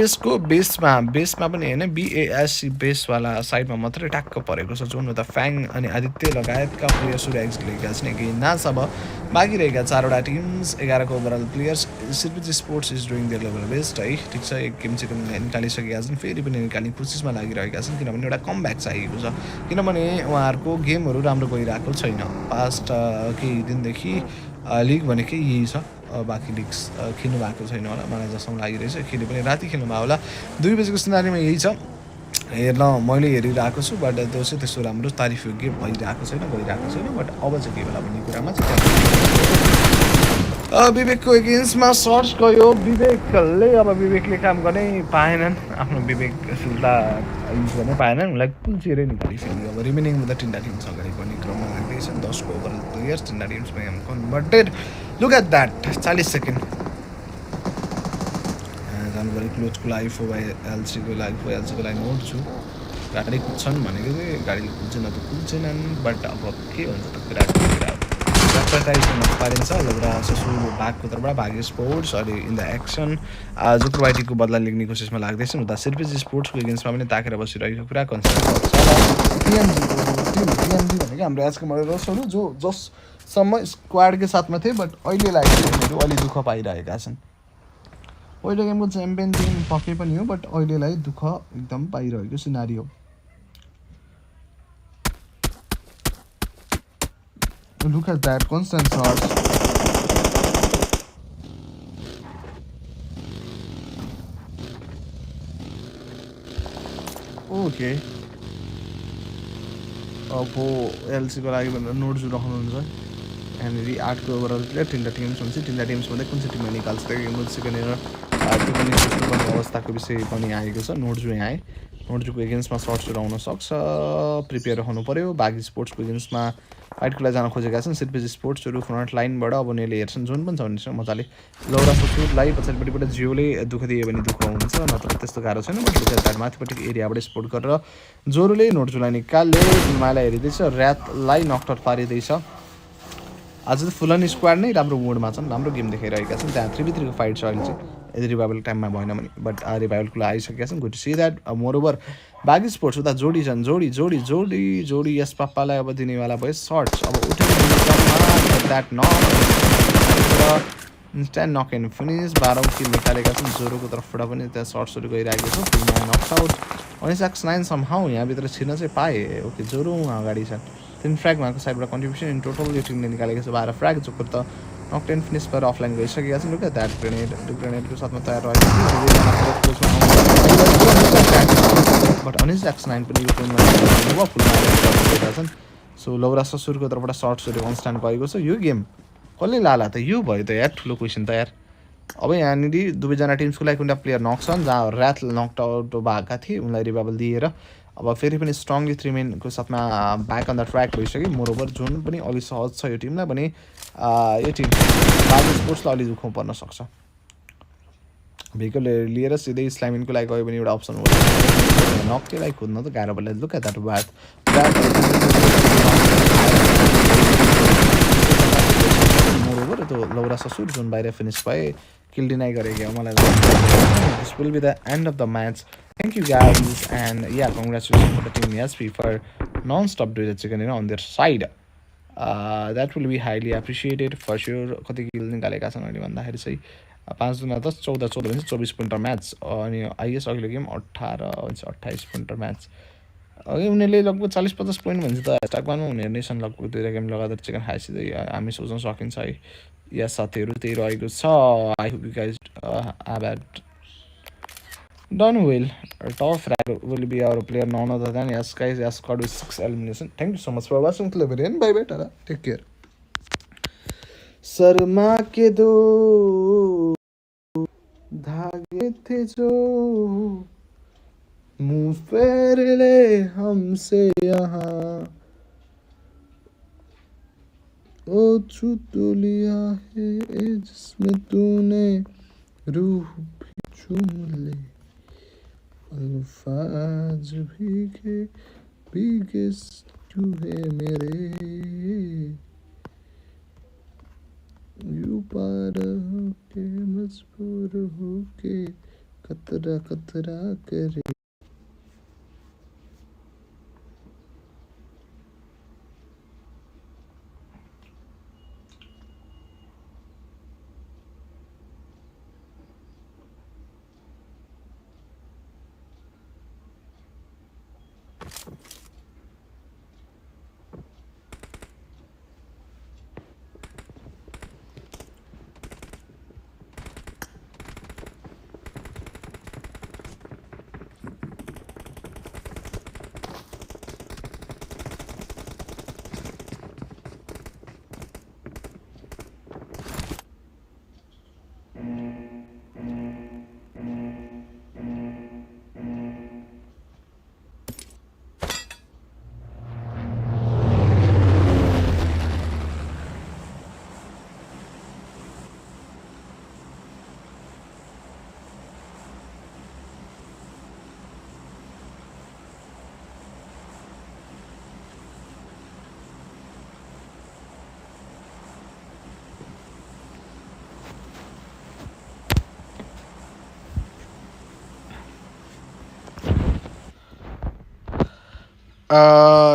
बेसमा पनि होइन बिएएससी बेसवाला साइडमा मात्रै ट्याक्क परेको छ जुन उता फ्याङ अनि आदित्य लगायतका प्लेयर सूर्य एक्सलेका छन् एक नाच अब बाँकी रहेका 4वटा टिम्स 11को ओभरअल प्लेयर्स सिर्पिजी sports is doing their level best है ठिक छ एक गेम चाहिँ निकालिसकेका छन् फेरि पनि निकाल्ने कोसिसमा लागिरहेका छन् किनभने एउटा कमब्याक चाहिएको छ किनभने उहाँहरूको गेमहरू राम्रो गइरहेको छैन पास्ट केही दिनदेखि लिग भनेकै यही छ बाँकी लिग्स खेल्नु भएको छैन होला मलाई जसम्म लागिरहेछ खेल्नु पनि राति खेल्नुभयो होला 2 बजेको सिनारीमा यही छ हेर्न मैले हेरिरहेको छु बट त्यो चाहिँ त्यस्तो राम्रो तारिफ योग्य भइरहेको छैन बट अब चाहिँ के बेला भन्ने कुरामा चाहिँ विवेकको एगेन्स्टमा सर्च गयो विवेकले काम गर्नै पाएनन् आफ्नो विवेकशीलता युज गर्नै पाएनन् उनलाई कुल्चिएरै निकालिसक्यो अब रिमेनिङ त 3टा टिम्स अगाडि बढ्ने क्रममा लाग्दैछन् 10को ओभरअल प्लेयर्स 3टा टिम्समा game converted look at that 40 second जानुभयो क्लोजको लागि एलसीको लागि नोट छु गाडी कुद्छन् भनेको चाहिँ गाडीले कुल्छेन त कुल्छेनन् बट अब के हुन्छ त कुरा पारिन्छ लगेर ससुर भागको तर्फबाट भाग्य स्पोर्ट्स अहिले इन द एक्सन जुक्रवाइटीको बदला लिने कोसिसमा लाग्दैछन् उता सिर्पिजी स्पोर्ट्सको एगेन्स्टमा पनि ताकेर बसिरहेको कुरा कन्सर्न टिएमजी भनेको हाम्रो एचको मडलर्सहरू जससम्म स्क्वाडकै साथमा थिए बट अहिलेलाई टिमहरू अलि दुःख पाइरहेका छन् पहिलो गेमको च्याम्पियन टिम पक्कै पनि हो बट अहिलेलाई दुःख एकदम पाइरहेको scenario Look at that constant shots. Okay. अब एलसीको लागि भनेर नोट्स राख्नुहुन्छ यहाँनिर 8को ओभरअल प्लेयर 3टा टिम्स हुन्छ 3टा टिम्समध्ये कुन चाहिँ टिमले निकाल्छ त्यो सेकेन्ड त्यो पनि त्यस्तो गर्ने अवस्थाको विषय पनि आएको छ नोट्स यहाँ आए नोट्सको एगेन्स्टमा सर्ट्सहरू आउन सक्छ प्रिपेयर रहनु पऱ्यो बाँकी स्पोर्ट्सको एगेन्स्टमा फाइटको लागि जान खोजेका छन् सिर्पिजी स्पोर्ट्सहरू फ्रन्ट लाइनबाट अब उनीहरूले हेर्छन् जोन पनि छ भने मजाले लौरा ससुरलाई पछाडिपट्टिबाट जियोले दुःख दियो भने दुःख हुन्छ नत्र त्यस्तो गाह्रो छैन बट माथिपट्टिको एरियाबाट स्पोर्ट गरेर जोरोले नोट्सलाई निकाल्यो मायालाई हेरिँदैछ ऱ्यातलाई नकआउट पारिँदैछ आज त फुलन स्क्वाड नै राम्रो मोडमा छन् राम्रो गेम देखाइरहेका छन् त्यहाँ 3v3को फाइट छ अहिले चाहिँ यदि रिभाइभल टाइममा भएन भने बट रिभाइभलको लागि आइसकेका छन् good to see that more over बाँकी स्पोर्ट्स उता जोडी छन् जोडी यस पाप्पालाई अब दिनेवाला भयो सर्ट्स अब उठेको that knock instant knock and finish 12 किल निकालेका छन् जोरोको तर्फबाट पनि त्यहाँ सर्ट्सहरू गइरहेको छ फुलमा नक आउट अनि सक्स 9 समहाउ यहाँभित्र छिर्न चाहिँ पाए ओके जोरो उहाँ अगाडि छन् 3 फ्र्याग उहाँको साइडबाट कन्ट्रिब्युसन इन टोटल यो टिमले निकालेको छ 12 फ्र्याग जोको त नक 10 फिनिस भएर अफलाइन गइसकेका छन् लुक एट द्याट ग्रेनेड त्यो ग्रेनेडको साथमा तयार रहेको बट अनि सक्स 9 पनि यो टिममा फुलमा छन् सो लौरा ससुरको तर्फबाट सर्ट्सहरू कन्स्ट्यान्ट भएको छ यो गेम कसले लाला त यो भयो त यार ठुलो क्वेसन त यार अब यहाँनिर दुवैजना टिम्सको लागि कुनै प्लेयर नक छन् जहाँ ऱ्याथ नक आउट भएका थिए उनलाई रिभाइबल दिएर अब फेरि पनि स्ट्रङली 3 मेनको साथमा ब्याक अन द ट्र्याक भइसक्यो मोरोभर जुन पनि अलि सहज छ यो टिमलाई भने यो टिम बाजे स्पोर्ट्सलाई अलि दुःख पर्न सक्छ भेहिकल लिएर सिधै स्लाइमिनको लागि गयो भने एउटा अप्सन हो नक्केलाई खोज्न त गाह्रो भयो लुक एट द्याट मोरोभर त्यो लौरा ससुर जुन बाहिर फिनिस भए किल डिनाइ गरेको मलाई this will be the end of the match thank you guys and yeah congratulation for the team yes for non stop does chicken on there side that will be highly appreciated for sure कति kill निकालेका छन् अहिले भन्दाखेरि चाहिँ 5 दुना 10 14 भने 24 point match अनि IS अघिल्लो गेम 28 पोइन्ट म्याच अघि उनीहरूले लगभग 40-50 पोइन्ट भन्छ त ह्यासट्यागमा उनीहरू नेसन लगभग 2 गेम लगातार चिकन खाइसिँदै हामी सोच्न सकिन्छ है या साथीहरू त्यही रहेको छ I hope you guys have had done well top frag will be our player none other than yes guys yes squad with 6 elimination thank you so much for watching क्लेभरियन बाई बाई टाटा take care Sharma के दो धागे थे जो मुंह फेर ले हमसे यहाँ ओ छू तो लिया है जिसमें तूने रूह भी चूम ले अल्फाज भीगे भीगे चूहे मेरे यू पार होके मजबूर होके कतरा कतरा करे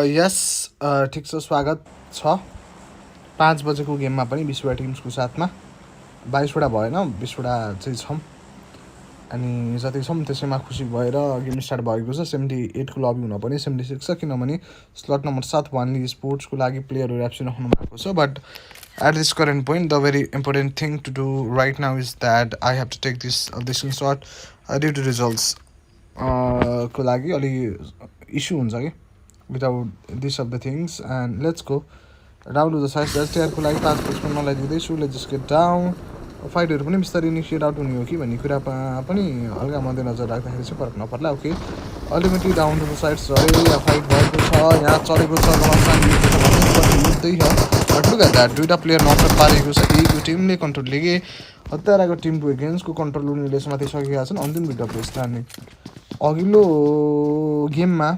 यस ठिक छ स्वागत छ 5 बजेको गेममा पनि 20वटा टिम्सको साथमा 22वटा भएन 20वटा चाहिँ छौँ अनि जति छौँ त्यसैमा खुसी भएर गेम स्टार्ट भएको छ 78को लबी हुन पनि 76 छ किनभने स्लट नम्बर 7 वानली स्पोर्ट्सको लागि प्लेयरहरू एब्सेन्ट हुनु भएको छ but at this current point the very important thing to do right now is that I have to take this slot due to results को लागि अलि इस्यु हुन्छ कि without this of the things and let's go round to the side एसटिआरको लागि 5 पोस्टमा मलाई दिँदैछु लेट्स जस्ट गेट डाउन फाइटहरू पनि बिस्तारै इनिसिएट आउट हुने हो कि भन्ने कुरामा पनि हल्का मध्यनजर राख्दाखेरि चाहिँ फरक नपर्ला okay ultimately down to the sides रह्यो या फाइट भएको छ यहाँ चलेको छ युद्धै छ बट लुक एट द्याट 2टा प्लेयर नकआउट पारेको छ यो टिमले कन्ट्रोल लिगे हताराको टिमको एगेन्स्टको कन्ट्रोल उनीहरूले समातिसकेका छन् अन्तिम 2टा प्लेयर स्थान अघिल्लो गेममा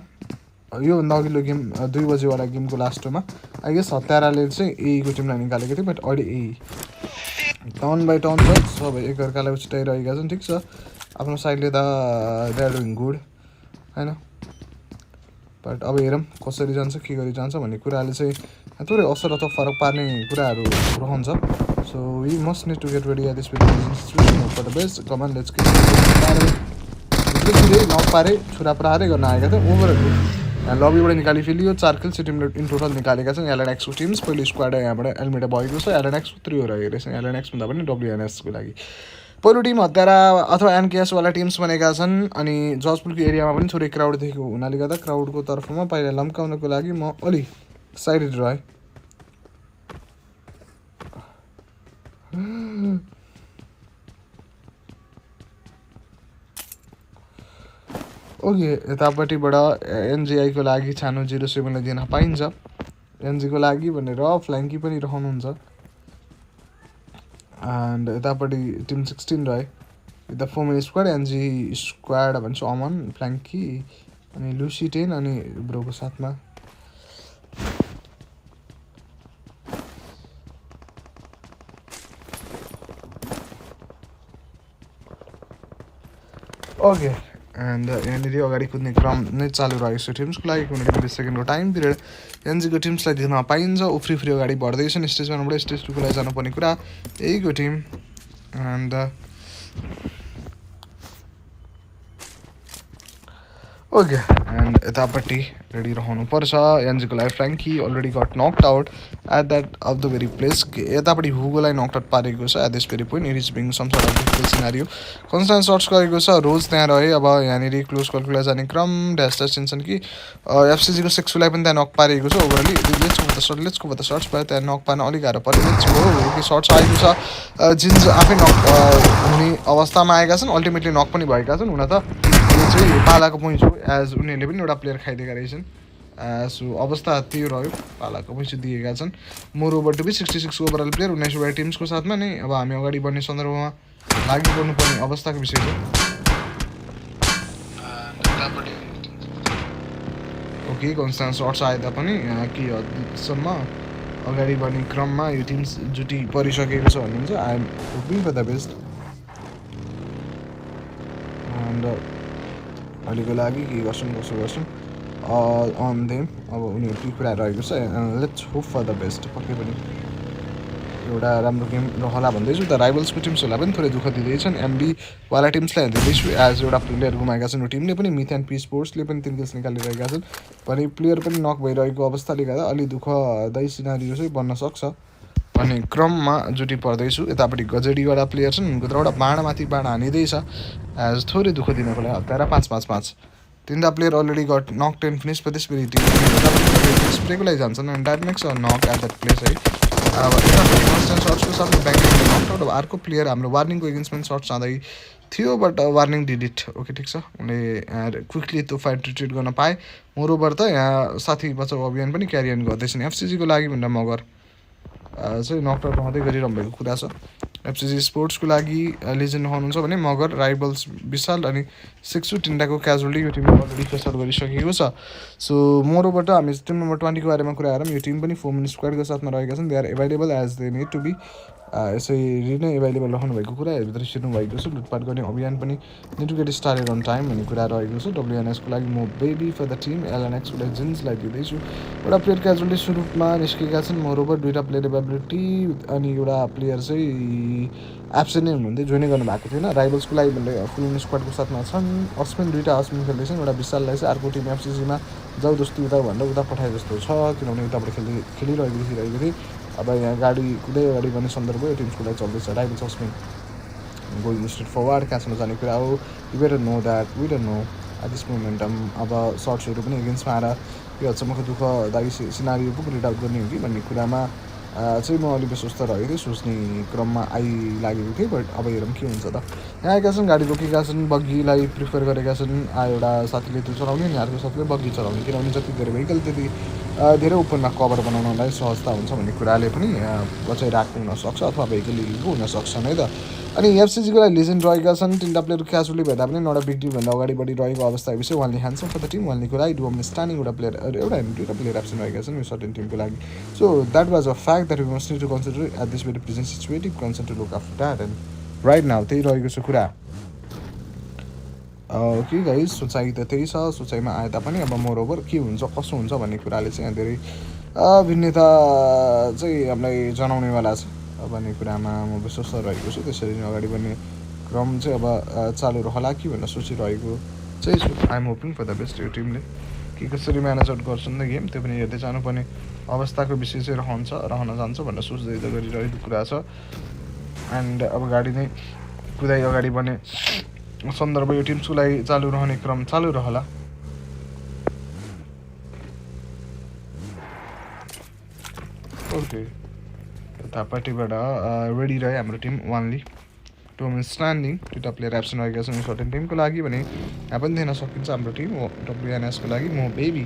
योभन्दा अघिल्लो गेम 2 बजेवाला गेमको लास्टमा आई गेस हत्याराले चाहिँ एको टिमलाई निकालेको थियो बट अहिले टर्न बाई टर्न छ सबै एकअर्कालाई उछिटाइरहेका छन् ठिक छ आफ्नो साइडले त दे आर डुइङ गुड होइन बट अब हेरौँ कसरी जान्छ के गरी जान्छ भन्ने कुराले चाहिँ थोरै असर अथवा फरक पार्ने कुराहरू रहन्छ so we must need to get ready at this situation for the best come on let's भित्रतिर नक पारे छुरा प्रहारै गर्न आएका थियौँ ओभरहरू लबीबाट निकालिफेलियो 4 किल टिम इन टोटल निकालेका छन् एलएनएक्सको टिम्स पहिलो स्क्वाड यहाँबाट एलिमिनेट भएको छ एलएनएक्सको 3 रहेको रहेछ एलएनएक्स भन्दा पनि डब्लुएनएसको लागि पहिलो टिम हत्यारा अथवा एनकेएसवाला टिम्स बनेका छन् अनि जजपुरको एरियामा पनि थोरै क्राउड देखेको हुनाले गर्दा क्राउडको तर्फमा पहिला लम्काउनको लागि म अलि एक्साइटेड रहेँ ओके यतापट्टिबाट एनजिआईको लागि छानो 07लाई दिन पाइन्छ एनजीको लागि भनेर फ्ल्याङ्की पनि रहनुहुन्छ एन्ड यतापट्टि टिम 16 रहे द फोमेन स्क्वाड एनजी स्क्वाड भन्छु अमन फ्ल्याङ्की अनि लुसी 10 अनि ब्रोको साथमा ओके एन्ड यहाँनिर अगाडि कुद्ने क्रम नै चालु रहेको छ टिम्सको लागि किनकि 20 सेकेन्डको टाइम पिरियड एनजीको टिम्सलाई दिन पाइन्छ उफ्री फ्री अगाडि बढ्दैछन् स्टेज 1बाट स्टेज 2को लागि जानुपर्ने कुरा यहीको टिम एन्ड ओके एन्ड यतापट्टि रेडी रहनुपर्छ एनजीको लागि Flanky already got knocked out at that of the very place यतापट्टि हुगोलाई नक्ड आउट पारेको छ at this very point it is being some sort of difficult scenario constant shots गरेको छ रोज त्यहाँ रहे अब यहाँनिर क्लोज कलकुलाई जाने क्रम ड्यास टेन्सन कि एफसिजीको सेक्सुलाई पनि त्यहाँ नक पारेको छ overly let's go the shots भयो त्यहाँ नक पार्न अलिक गाह्रो पऱ्यो लेट्स गो कि सर्ट्स आएको छ जिन्स आफै नक हुने अवस्थामा आएका छन् अल्टिमेटली नक पनि भएका छन् हुन त यो चाहिँ पालाको पोइन्ट हो एज उनीहरूले पनि एउटा प्लेयर खाइदिएका रहेछन् सो अवस्था त्यो रह्यो पालाको पैसा दिएका छन् more over to be 66 overall player 19 टिम्सको साथमा नै अब हामी अगाडि बढ्ने सन्दर्भमा लागि गर्नुपर्ने अवस्थाको विषय हो ओके कन्सटेन्ट सर्ट्स आए तापनि के हदसम्म अगाडि बढ्ने क्रममा यो टिम्स जुटी परिसकेको छ भन्नुहुन्छ I am hoping for the best and अहिलेको लागि के गर्छन् कसो गर्छन् अन देम अब उनीहरूको कुरा रहेको छ let's hope for the best पक्कै पनि एउटा राम्रो गेम रहला भन्दैछु त राइभल्सको टिम्सहरूलाई पनि थोरै दुःख दिँदैछन् एमबीवाला टिम्सलाई हेर्दैछु एज एउटा प्लेयर गुमाएका छन् यो टिमले पनि मिथ एन्ड पी स्पोर्ट्सले पनि 3 किल्स निकालिरहेका छन् भने प्लेयर पनि नक भइरहेको अवस्थाले गर्दा अलि दुःखदायी सिनारियो चाहिँ बन्न सक्छ भन्ने क्रममा जुटी पर्दैछु यतापट्टि गजेडीवाला प्लेयर छन् उनको तर्फबाट बाँडमाथि बाँड हानिँदैछ एज थोरै दुःख दिनको लागि हतारा 5-5-5 तिनवटा player already got knock 10 finish पर त्यसपछि टिम स्प्रेको लागि जान्छन् and that makes a knock at that place है अब कन्सटेन्ट सर्ट्सको साथमा ब्याङ्क नक आउट अब अर्को प्लेयर हाम्रो वार्निङको एगेन्स्टमा सर्ट्स जाँदै थियो बट वार्निङ डिडिट ओके ठिक छ उनले क्विकली त्यो फाइट रिट्रिट गर्न पाए मोरोभर त यहाँ साथी बचाउ अभियान पनि क्यारियन गर्दैछन् एफसिजीको लागि भनेर मगर चाहिँ नकआउट रहँदै गरिरहनु भएको कुरा छ एफसिजी स्पोर्ट्सको लागि लिजेन्ड रहनुहुन्छ भने मगर राइभल्स विशाल अनि 6 तिनवटाको क्याजुअली यो टिमले अलरेडी प्रेसर गरिसकेको छ सो मोरोबाट हामी टिम नम्बर 20 को बारेमा कुरा गरौँ यो टिम पनि फोमेन स्क्वाडको साथमा रहेका छन् they are available as they need to be यसरी नै एभाइलेबल रहनु भएको कुरा हेर्दै छिर्नु भएको छ लुटपाट गर्ने अभियान पनि need to get started on time भन्ने कुरा रहेको छ डब्लुएनएसको लागि म बेबी फर द टिम एलएनएक्सको लागि जिन्सलाई दिँदैछु एउटा प्लेयर क्याजुअली सुरुमा निस्केका छन् मोरोभर 2टा प्लेयर एभाइबिलिटी अनि एउटा प्लेयर चाहिँ एब्सेन्ट नै हुनुहुन्थ्यो जोइनै गर्नु भएको थिएन राइभल्सको लागि भन्दै फुल स्क्वाडको साथमा छन् अश्विन 2टा अश्विन खेल्दैछन् एउटा विशाललाई चाहिँ अर्को टिम एफसिजीमा जाउ जस्तो उता भनेर उता पठाए जस्तो छ किनभने उताबाट खेलिरहेको देखिरहेको थिएँ अब यहाँ गाडी कुदै अगाडि गर्ने सन्दर्भ यो टिम्सको लागि चल्दैछ rivals Ashwin going straight forward क्याचमा जाने कुरा हो you better know that we don't know at this momentum अब सर्ट्सहरू पनि एगेन्स्टमा आएर यो हदसम्मको दुःखदायी सिनारियो पो रिड आउट गर्ने हो कि भन्ने कुरामा चाहिँ म अलिक विश्वस्त रहेको थिएँ सोच्ने क्रममा आइलागेको थिएँ बट अब हेरौँ के हुन्छ त यहाँ आएका छन् गाडी रोकेका छन् बग्गीलाई प्रिफर गरेका छन् एउटा साथीले त्यो चलाउने अनि अर्को साथीले बग्गी चलाउने किनभने जति धेरै भेहिकल त्यति धेरै ओपनमा कभर बनाउनलाई सहजता हुन्छ भन्ने कुराले पनि बचाइराख्नु हुनसक्छ अथवा भेहिकल लिगलको हुनसक्छ नै त अनि एफसिजीको लागि लिजेन्ड रहेका छन् तिनवटा प्लेयर क्याजुअली भेट्दा पनि नट बिग डिल भन्दा अगाडि बढिरहेको अवस्था विषय only handsome for the team वानलीको लागि डुवम स्ट्यान्डिङ एउटा प्लेयर एउटा 2टा प्लेयर एब्सेन्ट रहेका छन् यो सर्टेन टिमको लागि so that was a fact that we must need to consider at this very present situative concern to look after that and right now त्यही रहेको छ कुरा ओके गाइस, सोचाइ त त्यही छ। सोचाइमा आए तापनि अब मोरओभर के हुन्छ कसो हुन्छ भन्ने कुराले चाहिँ यहाँ धेरै भिन्नता चाहिँ हामीलाई जनाउनेवाला छ भन्ने कुरामा म विश्वस्त रहेको छु। त्यसरी नै अगाडि बढ्ने क्रम चाहिँ अब चालु रहला कि भनेर सोचिरहेको चाहिँ छु। I'm hoping for the best. यो टिमले के कसरी म्यानेज आउट गर्छन् त गेम त्यो पनि हेर्दै जानुपर्ने अवस्थाको विषय चाहिँ रहन जान्छ भनेर सोच्दै गरिरहेको कुरा छ। एन्ड अब गाडी नै कुदाइ अगाडि बढ्ने सन्दर्भ यो टिम्सको लागि चालु रहने क्रम चालु रहला। ओके, यतापट्टिबाट रेडी रहे हाम्रो टिम वानली 2 मिनट स्ट्यान्डिङ। 2टा प्लेयर एब्सेन्ट भएका छन् सर्टेन टिमको लागि भने यहाँ पनि दिन सकिन्छ हाम्रो टिम हो WNSको लागि म बेबी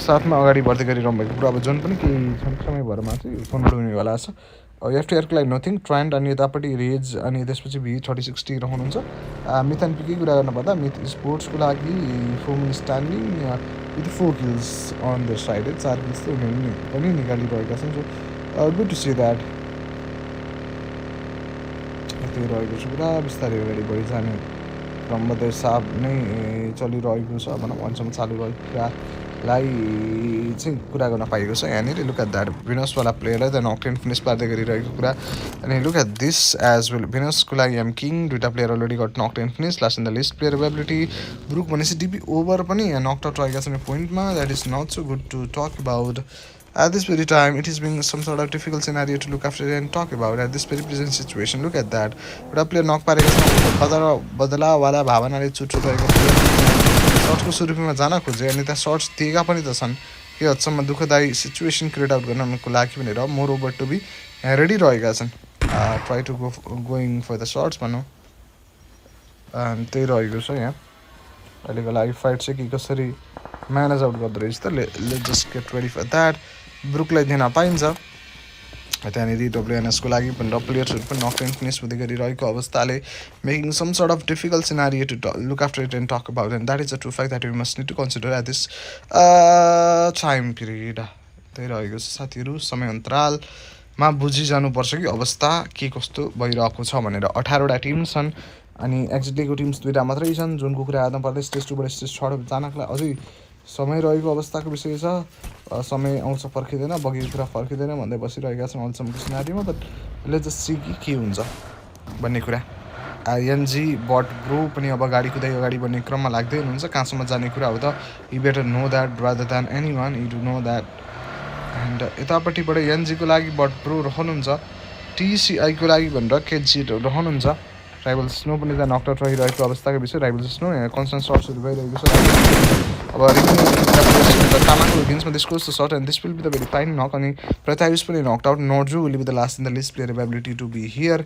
साथमा अगाडि बढ्दै गरिरहनु भएको कुरा अब जुन पनि केही समय भरमा चाहिँ कन्भर्ट हुनेवाला छ। FTRको लागि नथिङ ट्रेन्ड अनि यतापट्टि रेज अनि त्यसपछि V3060 रहनुहुन्छ। मिथ एन्ड पिकै कुरा गर्नुपर्दा मिथ स्पोर्ट्सको लागि 4 minute standing with 4 kills on the side 4 kills चाहिँ उनीहरूले पनि निकालिरहेका छन्। So good to see that. त्यो रहेको छ पुरा बिस्तारै अगाडि बढी जाने क्रममा त साब नै चलिरहेको छ भनौँ। अहिलेसम्म चालु रहेको कुरालाई चाहिँ कुरा गर्न पाइएको छ। यहाँनिर लुक एट द्याट भिनसवाला प्लेयरलाई त नकटेन फिनिस पार्दै गरिरहेको कुरा। अनि look at this as well भिनसको लागि एम किङ 2टा player already got नकटेन finish last in the list player ability Brook भनेपछि डिपी ओभर पनि नकट आउट रहेका छन् पोइन्टमा। That is not so good to talk about at this very time. It is being some sort of difficult scenario to look after and talk about at this very present situation. Look at that. एउटा player नक पारेको छ बदलावाला भावनाले चुटिरहेको player सर्ट्सको स्वरूपमा जान खोजे अनि त्यहाँ shirts दिएका पनि त छन्। के हदसम्म दुःखदायी सिचुएसन क्रिएट आउट गर्नको लागि भनेर more over to be ready रहेका छन्। Try to going for the shots भनौँ। त्यही रहेको छ यहाँ अहिलेको लागि फाइट चाहिँ के कसरी म्यानेज आउट गर्दो रहेछ त। Let just get ready for that. ब्रुकलाई दिन पाइन्छ त्यहाँनिर WNSको लागि पनि प्लेयर्सहरू पनि नकटेन फिनिस हुँदै गरिरहेको अवस्थाले making some sort of difficult scenario to look after it and talk about and that is a true fact that we must need to consider at this time period. त्यही रहेको छ साथीहरू। समय अन्तरालमा बुझिजानुपर्छ कि अवस्था के कस्तो भइरहेको छ भनेर। 18वटा टिम छन् अनि एक्जिटलीको टिम्स 2टा मात्रै छन्। जुनको कुरा गर्नु पर्दा स्टेज 2बाट स्टेज 6 जानको लागि अझै समय रहेको अवस्थाको विषय छ। समय आउँछ फर्किँदैन बगेको कुरा फर्किँदैन भन्दै बसिरहेका छौँ अहिलेसम्मको सिनारीमा। बट लेट्स जस्ट सी कि के हुन्छ भन्ने कुरा। एनजी बट ब्रो पनि अब गाडी कुदाइ अगाडि बढ्ने क्रममा लाग्दै हुनुहुन्छ। कहाँसम्म जाने कुरा हो त you better know that rather than any one you do know that. And यतापट्टिबाट एनजीको लागि बट ब्रो रहनुहुन्छ। TCIको लागि भनेर केजी रहनुहुन्छ। राइभल स्नो पनि त्यहाँ नकट आउट रहिरहेको अवस्थाको विषय। राइभल स्नो यहाँ कन्सटेन्ट सर्ट्सहरू गइरहेको छ। अब तामाङको गेम्समा this shot and this will be the very fine knock. अनि प्रत्यायुष पनि नकड आउट। नर्जु will be the last in the list player ability to be here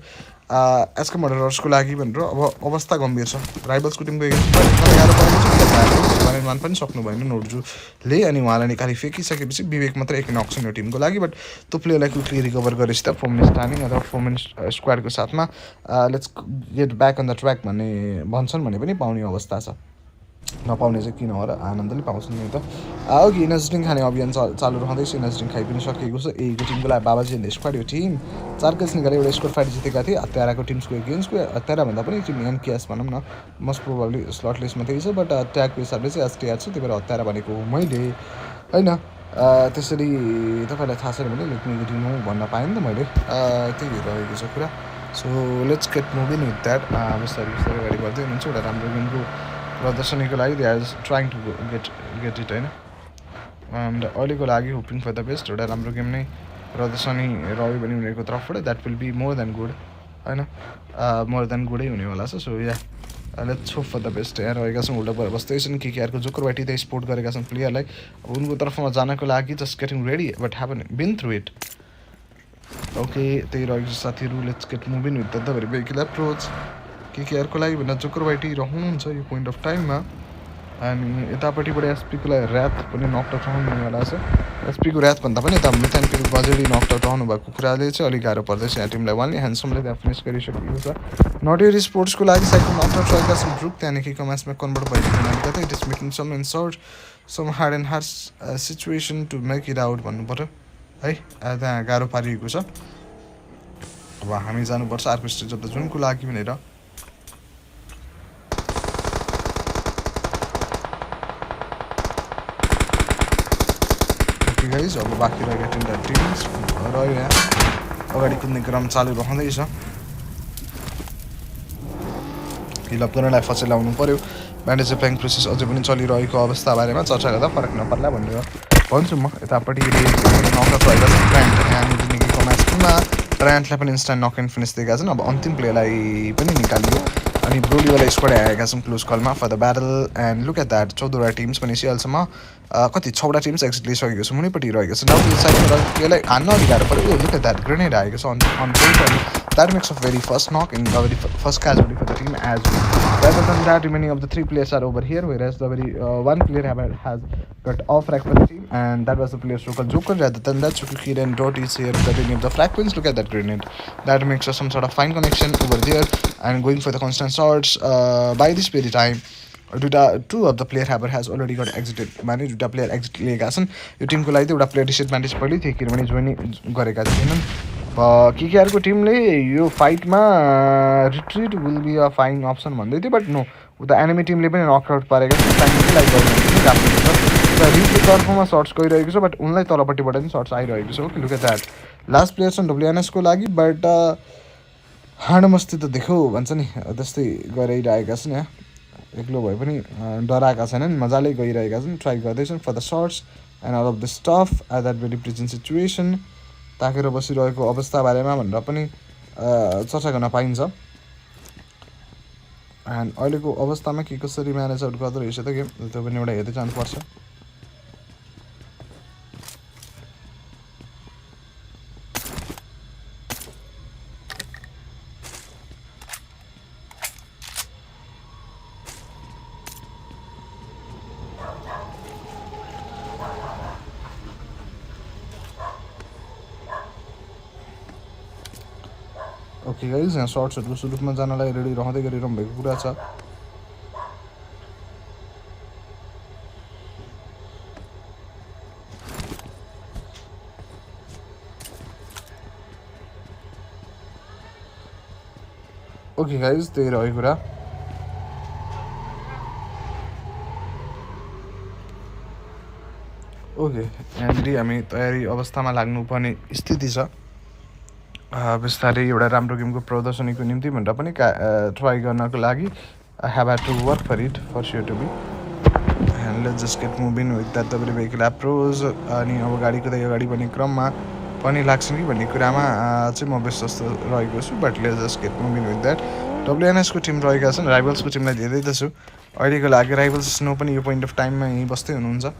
एजको मर्डरर्सको लागि भनेर अब अवस्था गम्भीर छ। राइभल्सको टिमको गाह्रो परेको मान पनि सक्नु भएन नोर्जुले अनि उहाँलाई निकाली फेकिसकेपछि विवेक मात्र एक नक छ यो टिमको लागि। बट त्यो प्लेयरलाई क्विकली रिकभर गरेपछि त 4 मिनट स्ट्यान्डिङ अथवा 4 मिनट स्क्वाडको साथमा let's get back on the track भन्ने भन्छन् भने पनि पाउने अवस्था छ। नपाउने चाहिँ किन हो र आनन्दले पाउँछन् नि त। अघि इनर्जिङ खाने अभियान चालु रहँदैछ। इनर्जिङ खाइ पनि सकिएको छ। को टिमको लागि बाबाजी एन्ड स्क्वाड यो टिम 4 क्याच निकाले एउटा स्कोर फाइट जितेका थिए हत्याराको टिम्सको एगेन्स्टको। हत्यारा भन्दा पनि टिम एनकेएस भनौँ न मोस्ट प्रोबब्ली स्लट लिस्टमा त्यही छ। बट ट्यागको हिसाबले चाहिँ एसटिआर छ त्यही भएर हत्यारा भनेको हो मैले होइन। त्यसरी तपाईँलाई थाहा छैन भने लेख्ने टिम हो भन्न पाएँ नि त मैले। त्यही रहेको छ कुरा। So let's get moving with that. बिस्तारै बिस्तारै अगाडि बढ्दै हुनुहुन्छ। एउटा राम्रो गेमको प्रदर्शनीको लागि they are trying to get it होइन। एन्ड अहिलेको लागि होपिङ फर द बेस्ट। एउटा राम्रो गेम नै प्रदर्शनी रह्यो भने उनीहरूको तर्फबाट that will be more than good होइन। मोर देन गुडै हुनेवाला छ। So yeah let's hope for the best. यहाँ रहेका छौँ उल्टा भएर बस्दै छन् केकेआरको जोकरबाटी त सपोर्ट गरेका छन् प्लेयरलाई। अब उनको तर्फमा जानको लागि just getting ready but haven't been through it. Okay त्यही रहेको छ साथीहरू। Let's get moving with the very vehicle approach. केकेआरको लागि भन्दा जोकरबाटी रहनुहुन्छ यो पोइन्ट अफ टाइममा। अनि यतापट्टिबाट एसपीको लागि ऱ्याथ पनि नकड आउट रहनेवाला छ। एसपीको ऱ्याथ भन्दा पनि यता मिथानपिल गजेडी नकड आउट रहनु भएको कुराले चाहिँ अलिक गाह्रो पर्दैछ यहाँ टिमलाई। वानली ह्यान्डसमले त्यहाँ फिनिस गरिसकेको छ। नटेरी स्पोर्ट्सको लागि साइडमा नकड आउट रहेका छन् ब्रुक त्यहाँदेखिको म्याचमा कन्भर्ट भएको हुनाले गर्दा it is making some in short some hard and hard situation to make it out भन्नु पऱ्यो है। त्यहाँ गाह्रो पारिएको छ। अब हामी जानुपर्छ अर्को स्टेज अफ द जुनको लागि भनेर। ओके गाइज अब बाँकी रहेका तिनवटा टिम्स रह्यो यहाँ अगाडि कुद्ने क्रम चालु रहँदैछ हिलअप गर्नलाई फसे ल्याउनु पऱ्यो ब्यान्डेज प्लाइङ प्रोसेस अझै पनि चलिरहेको अवस्था बारेमा चर्चा गर्दा फरक नपर्ला भनेर भन्छु म यतापट्टि नकआउट भएका छन् ट्रायन्ट यहाँनिर निगेको म्याचमा ट्रायन्टलाई पनि इन्स्ट्यान्ट नक एन्ड फिनिस दिएका छन् अब अन्तिम प्लेयरलाई पनि निकालियो अनि ब्रोलीवाला स्क्वाड आएका छन् क्लोज कलमा for the battle and look at that 14वटा टिम्स भनेपछि अहिलेसम्म कति 6वटा टिम्स एक्जिट लिइसकेको छ मुनिपट्टि रहेको छ डाउन साइडमा प्लेयरलाई हान्न अघि गाह्रो पऱ्यो लुक एट द्याट ग्रेनेड आएको छ on that makes a very first knock in the very first casualty for the team as well. Rather than that, remaining of the 3 players are over here, whereas the very one player has got off rack for the team, and that was the player so called Joker. Rather than that, Sukuki and Dot is here getting the frag points. Look at that grenade. That makes some sort of fine connection over there, and going for the constant shots. By this very time, two of the player has already got exited. माने दुईटा player exit लिएका छन् यो टिमको लागि त एउटा player disadvantage पहिल्यै थियो किनभने जोइन गरेका थिएनन् केकेआरको टिमले यो फाइटमा retreat will be a fine option भन्दै थियो बट नो उता एनिमी टिमले पनि नकआउट पारेका छन् टाइमकै लागि गर्नु राम्रो छ रिटको तर्फमा सर्ट्स गइरहेको छ बट उनलाई तलपट्टिबाट पनि सर्ट्स आइरहेको छ okay look at that last player छन् डब्लुएनएसको लागि बट हाडमस्ती त देख्यौ भन्छ नि त्यस्तै गरिरहेका छन् यहाँ एक्लो भए पनि डराएका छैनन् मजाले गइरहेका छन् ट्राई गर्दैछन् for the shots and all of the stuff at that very present situation ताकेर बसिरहेको अवस्था बारेमा भनेर पनि चर्चा गर्न पाइन्छ एन्ड अहिलेको अवस्थामा के कसरी म्यानेज आउट गर्दो रहेछ त गेम त्यो पनि एउटा हेर्दै जानुपर्छ ओके गाइज यहाँ सर्ट्सहरू सुरुमा जानलाई रेडी रहँदै गरिरहनु भएको कुरा छ ओके गाइज त्यही रह्यो कुरा ओके यहाँनिर हामी तयारी अवस्थामा लाग्नुपर्ने स्थिति छ बिस्तारै एउटा राम्रो गेमको प्रदर्शनीको निम्ति भनेर पनि ट्राई गर्नको लागि I have had to work for it for sure to be and let's just get moving with that the vehicle approach अनि अब गाडी कुदाइ अगाडि बढ्ने क्रममा पनि लाग्छ कि भन्ने कुरामा चाहिँ म व्यस्त जस्तो रहेको छु but let's just get moving with that डब्लुएनएसको टिम रहेका छन् राइभल्सको टिमलाई धेरै त छु अहिलेको लागि राइभल्स स्नो पनि यो पोइन्ट अफ टाइममा यहीँ बस्दै हुनुहुन्छ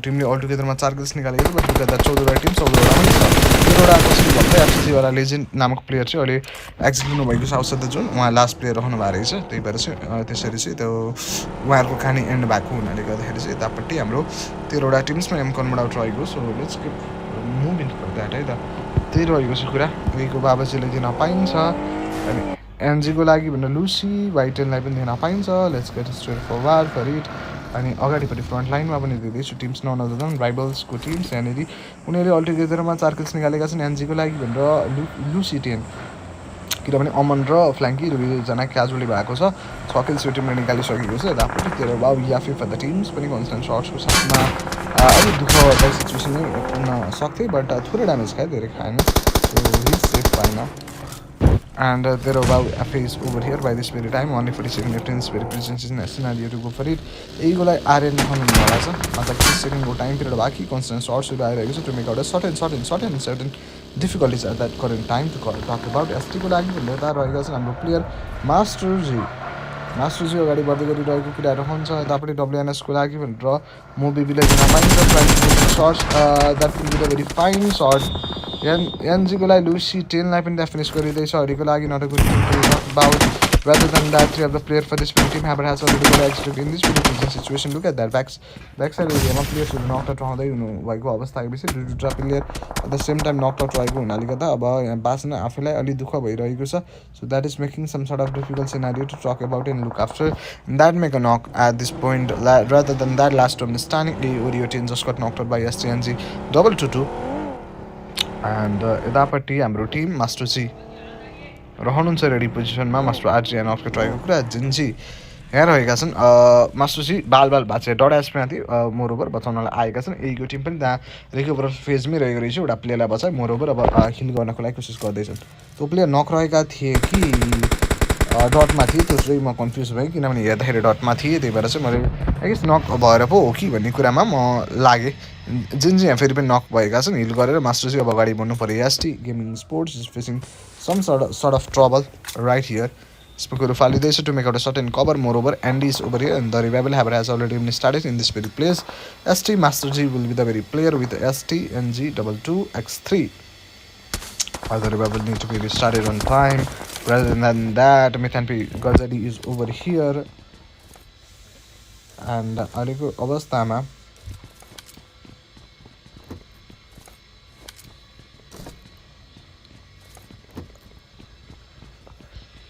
टिमले अलटुगेदरमा 4 किल्स निकालेको छ बट लुक एट 14वटा टिम 14वटा पनि छ 13वटा कसरी भन्दै एफसिजीवाला लेजेन्ड नामक प्लेयर चाहिँ अहिले एक्जिट लिनुभएको छ अवसर जुन उहाँ लास्ट प्लेयर रहनु भएको रहेछ त्यही भएर चाहिँ त्यसरी चाहिँ त्यो उहाँहरूको कहानी एन्ड भएको हुनाले गर्दाखेरि चाहिँ यतापट्टि हाम्रो 13वटा टिम्समा एमकनबाट आउट रहेको so let's move in for that है त त्यही रहेको छ कुरा उहीको बाबाजीले दिन पाइन्छ अनि एनजीको लागि भनेर लुसी वाइटेनलाई पनि दिन पाइन्छ let's get straight forward for it अनि अगाडिपट्टि फ्रन्ट लाइनमा पनि दिँदैछु टिम्स नन अदर देन राइभल्सको टिम्स यहाँनिर उनीहरूले अल्टुगेदरमा 4 किल्स निकालेका छन् एनजीको लागि भनेर लुसी 10 किनभने अमन र फ्ल्याङ्की दुईजना क्याजुअली भएको छ 6 किल्स यो टिमले निकालिसकेको छ यतापट्टि तेरो बाउ याफी फर द टिम्स पनि कन्सटेन्ट सर्ट्सको साथमा अलिक दुःखदायी सिचुएसन नै पुग्न सक्थे बट थोरै ड्यामेज खायो धेरै खाएन सो हिज सेफ पाएन and there about a phase over here by this very time only 40 seconds very presence in scenario to go for it यहीको लागि आर्यन देखाउनु होला छ अन्त 30 सेकेन्डको टाइम पिरियड बाँकी कन्सटेन्ट सर्ट्सहरू आइरहेको छ to make out a certain difficulties at that current time to talk about एसटीको लागि भनेर यता रहेका छन् हाम्रो प्लेयर मास्टरजी अगाडि बढ्दै गरिरहेको कुराहरू हुन्छ यतापट्टि डब्लुएनएसको लागि भनेर मोबिबीलाई दिन पाइन्छ shots that will be the very fine shot एनजीको लागि लुसी 10लाई पनि त्यहाँ फिनिस गरिँदैछ हरिको लागि not a good about rather than that we have the player for this team has already got exited in this very situation look at that backside एरियामा प्लेयर्सहरू नक out रहँदै हुनु भएको अवस्था आएपछि दुईवटा player at the same time knock out रहेको हुनाले गर्दा अब यहाँ बाँच्न आफूलाई अलि दुःख भइरहेको छ so that is making some sort of difficult scenario to talk about and look after that make a knock at this point rather than that last on the standing Oreo team just got knock out by STNG double 2-2 and यतापट्टि हाम्रो team master G रहनुहुन्छ ready पोजिसनमा master RG and अफको ट्राईको कुरा जिन्जी यहाँ रहेका छन् मास्टरजी बाल भाचे डडासमाथि मोरोभर बचाउनलाई आएका छन्। एको टिम पनि त्यहाँ रिकभर फेजमै रहेको रहेछ। एउटा प्लेयरलाई बचाए मोरोभर अब हिल गर्नको लागि कोसिस गर्दैछन्। त्यो प्लेयर नक रहेका थिए कि डटमा थिए त्यो चाहिँ म कन्फ्युज भएँ, किनभने हेर्दाखेरि डटमा थिएँ, त्यही भएर चाहिँ मैले आई गेस नक भएर पो हो कि भन्ने कुरामा म लागेँ। जुन चाहिँ यहाँ फेरि पनि नक भएका छन्। हिल गरेर मास्टर चाहिँ अब अगाडि बढ्नु पऱ्यो। ST gaming sports is facing some sort of trouble right here. Spokoro Falidation to make out a certain cover. Moreover, Andy is over here, and the revival hammer has already been started in this very place. ST Master G will be the very player with ST and G 22x3. The revival needs to be restarted on time. Rather than that, Methanpi Gazadi is over here. And Aliko Avastama.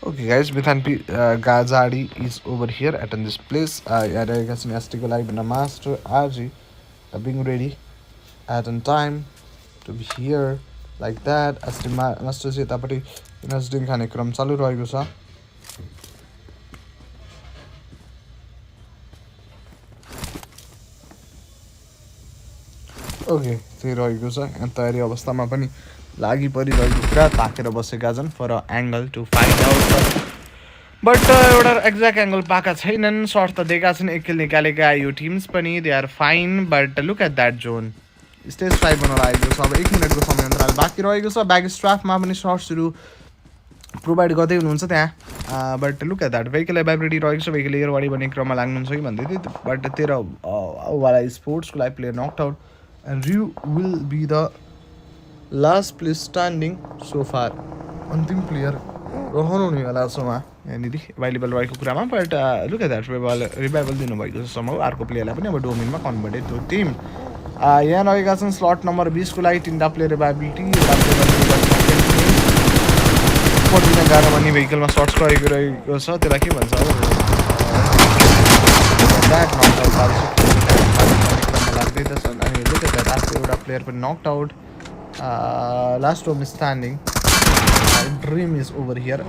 Okay guys, Mithanpi Gazadi is over here at this place. Yadagasn Astigo Live and a Master RG being ready at on time to be here like that. Asti Master Tapati Nasdin Kanekram Salu Roigusa. Okay, त्यही रहेको छ। यहाँ तयारी अवस्थामा पनि लागि परिरहेको कुरा ताकेर बसेका छन् for angle to find out, but एउटा एक्ज्याक्ट एङ्गल पाएका छैनन्। सर्ट त दिएका छन्, एक किल निकालेका यो टिम्स पनि, they are fine, but look at that zone. Stage 5 बन्न लागेको छ। अब 1 मिनटको समय अन्तराल बाँकी रहेको छ। ब्याक स्ट्राफमा पनि सर्ट्सहरू प्रोभाइड गर्दै हुनुहुन्छ त्यहाँ, but look at that vehicle availability रहेको छ। भेहिकल एयरवाडी बन्ने क्रममा लाग्नुहुन्छ कि भन्दै थियो, बट 13 वाला स्पोर्ट्सको लागि player knocked out and Ryu will be the last place standing so far. अन्तिम प्लेयर रहनु हुनेवाला छ उहाँ यहाँनिर एभाइलेबल रहेको कुरामा, but look at that revival दिनुभएको छ समूह। अर्को प्लेयरलाई पनि अब डोमिनमा कन्भर्टेड त्यो टिम। यहाँ रहेका छन् स्लट नम्बर 20 को लागि 3टा प्लेयर एभाइबिलिटी। पट्टिने गाह्रो भन्ने भेहिकलमा सर्ट्स रहेको छ, त्यसलाई के भन्छ लाग्दै त छन्। अनि लुक एट द्याट अर्को एउटा प्लेयर पनि knocked out. Last home standing dream is over here.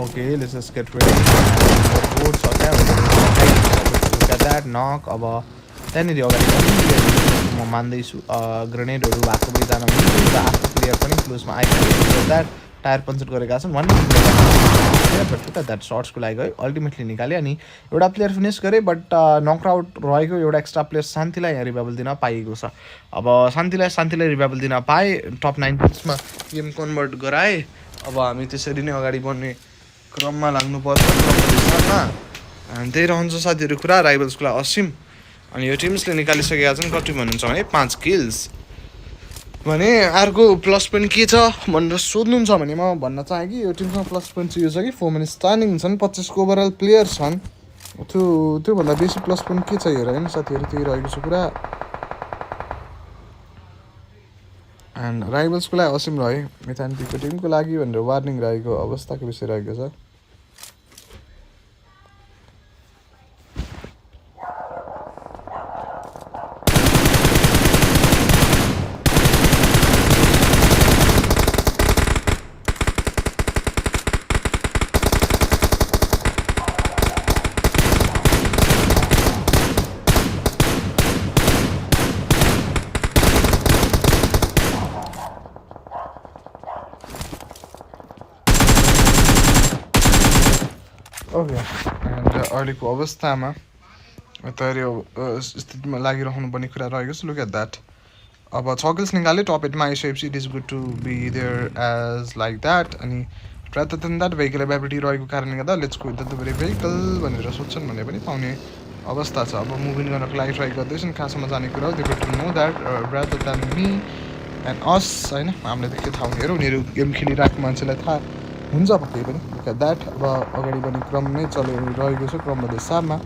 Okay let's just get ready. Board छ त्यहाँ, लुक एट द्याट नक। अब त्यहाँनिर अगाडि म मान्दैछु ग्रेनेडहरू भएको भए जान हुन्छ। आफ्नो प्लेयर पनि क्लोजमा आइपुग्यो। द्याट टायर पञ्चर गरेका छन्। बट लुक एट द्याट सर्ट्सको लागि गयो, अल्टिमेटली निकाल्यो। अनि एउटा प्लेयर फिनिस गरे, बट नक आउट रहेको एउटा एक्स्ट्रा प्लेयर शान्तिलाई यहाँ रिभाइभल दिन पाइएको छ। अब शान्तिलाई रिभाइभल दिन पाए, टप 9 मा गेम कन्भर्ट गराए। अब हामी त्यसरी नै अगाडि बढ्ने क्रममा लाग्नुपर्छ। अनि त्यही रहन्छ साथीहरू कुरा। राइभल्सको लागि असिम, अनि यो टिम्सले निकालिसकेका छन् कति भन्नुहुन्छ भने 5 किल्स। भने अर्को प्लस पोइन्ट के छ भनेर सोध्नुहुन्छ भने म भन्न चाहेँ कि यो टिमसँग प्लस पोइन्ट चाहिँ यो छ कि 4 म्यान स्ट्यान्डिङ छन्, 25 को ओभरअल प्लेयर छन्। त्योभन्दा बेसी प्लस पोइन्ट के छ हेर होइन साथीहरू, त्यही रहेको छ कुरा। एन्ड राइभल्सको लागि असिम रहे, मिथानपीको टिमको लागि भनेर वार्निङ रहेको अवस्थाको विषय रहेको छ। ओके, एन्ड अहिलेको अवस्थामा तयारी स्थितिमा लागिरहनु पर्ने कुरा रहेको छ। Look at that. अब 6 किल्स निकाल्यो, टप 8मा आइसकेपछि it is good to be there as like that. अनि rather than that vehicle availability रहेको कारणले गर्दा let's go with the very vehicle भनेर सोध्छन् भने पनि पाउने अवस्था छ। अब मुभिङ गर्नको लागि ट्राई गर्दैछन्, कहाँसम्म जाने कुरा हो they get to know that rather than me and us होइन। हामीलाई त के थाहा हुने हो, उनीहरू गेम खेलिरहेको मान्छेलाई थाहा हुन्छ पक्कै पनि। Look at that. अब अगाडि बढ्ने क्रम नै चलिरहेको छ। क्रममध्ये साममा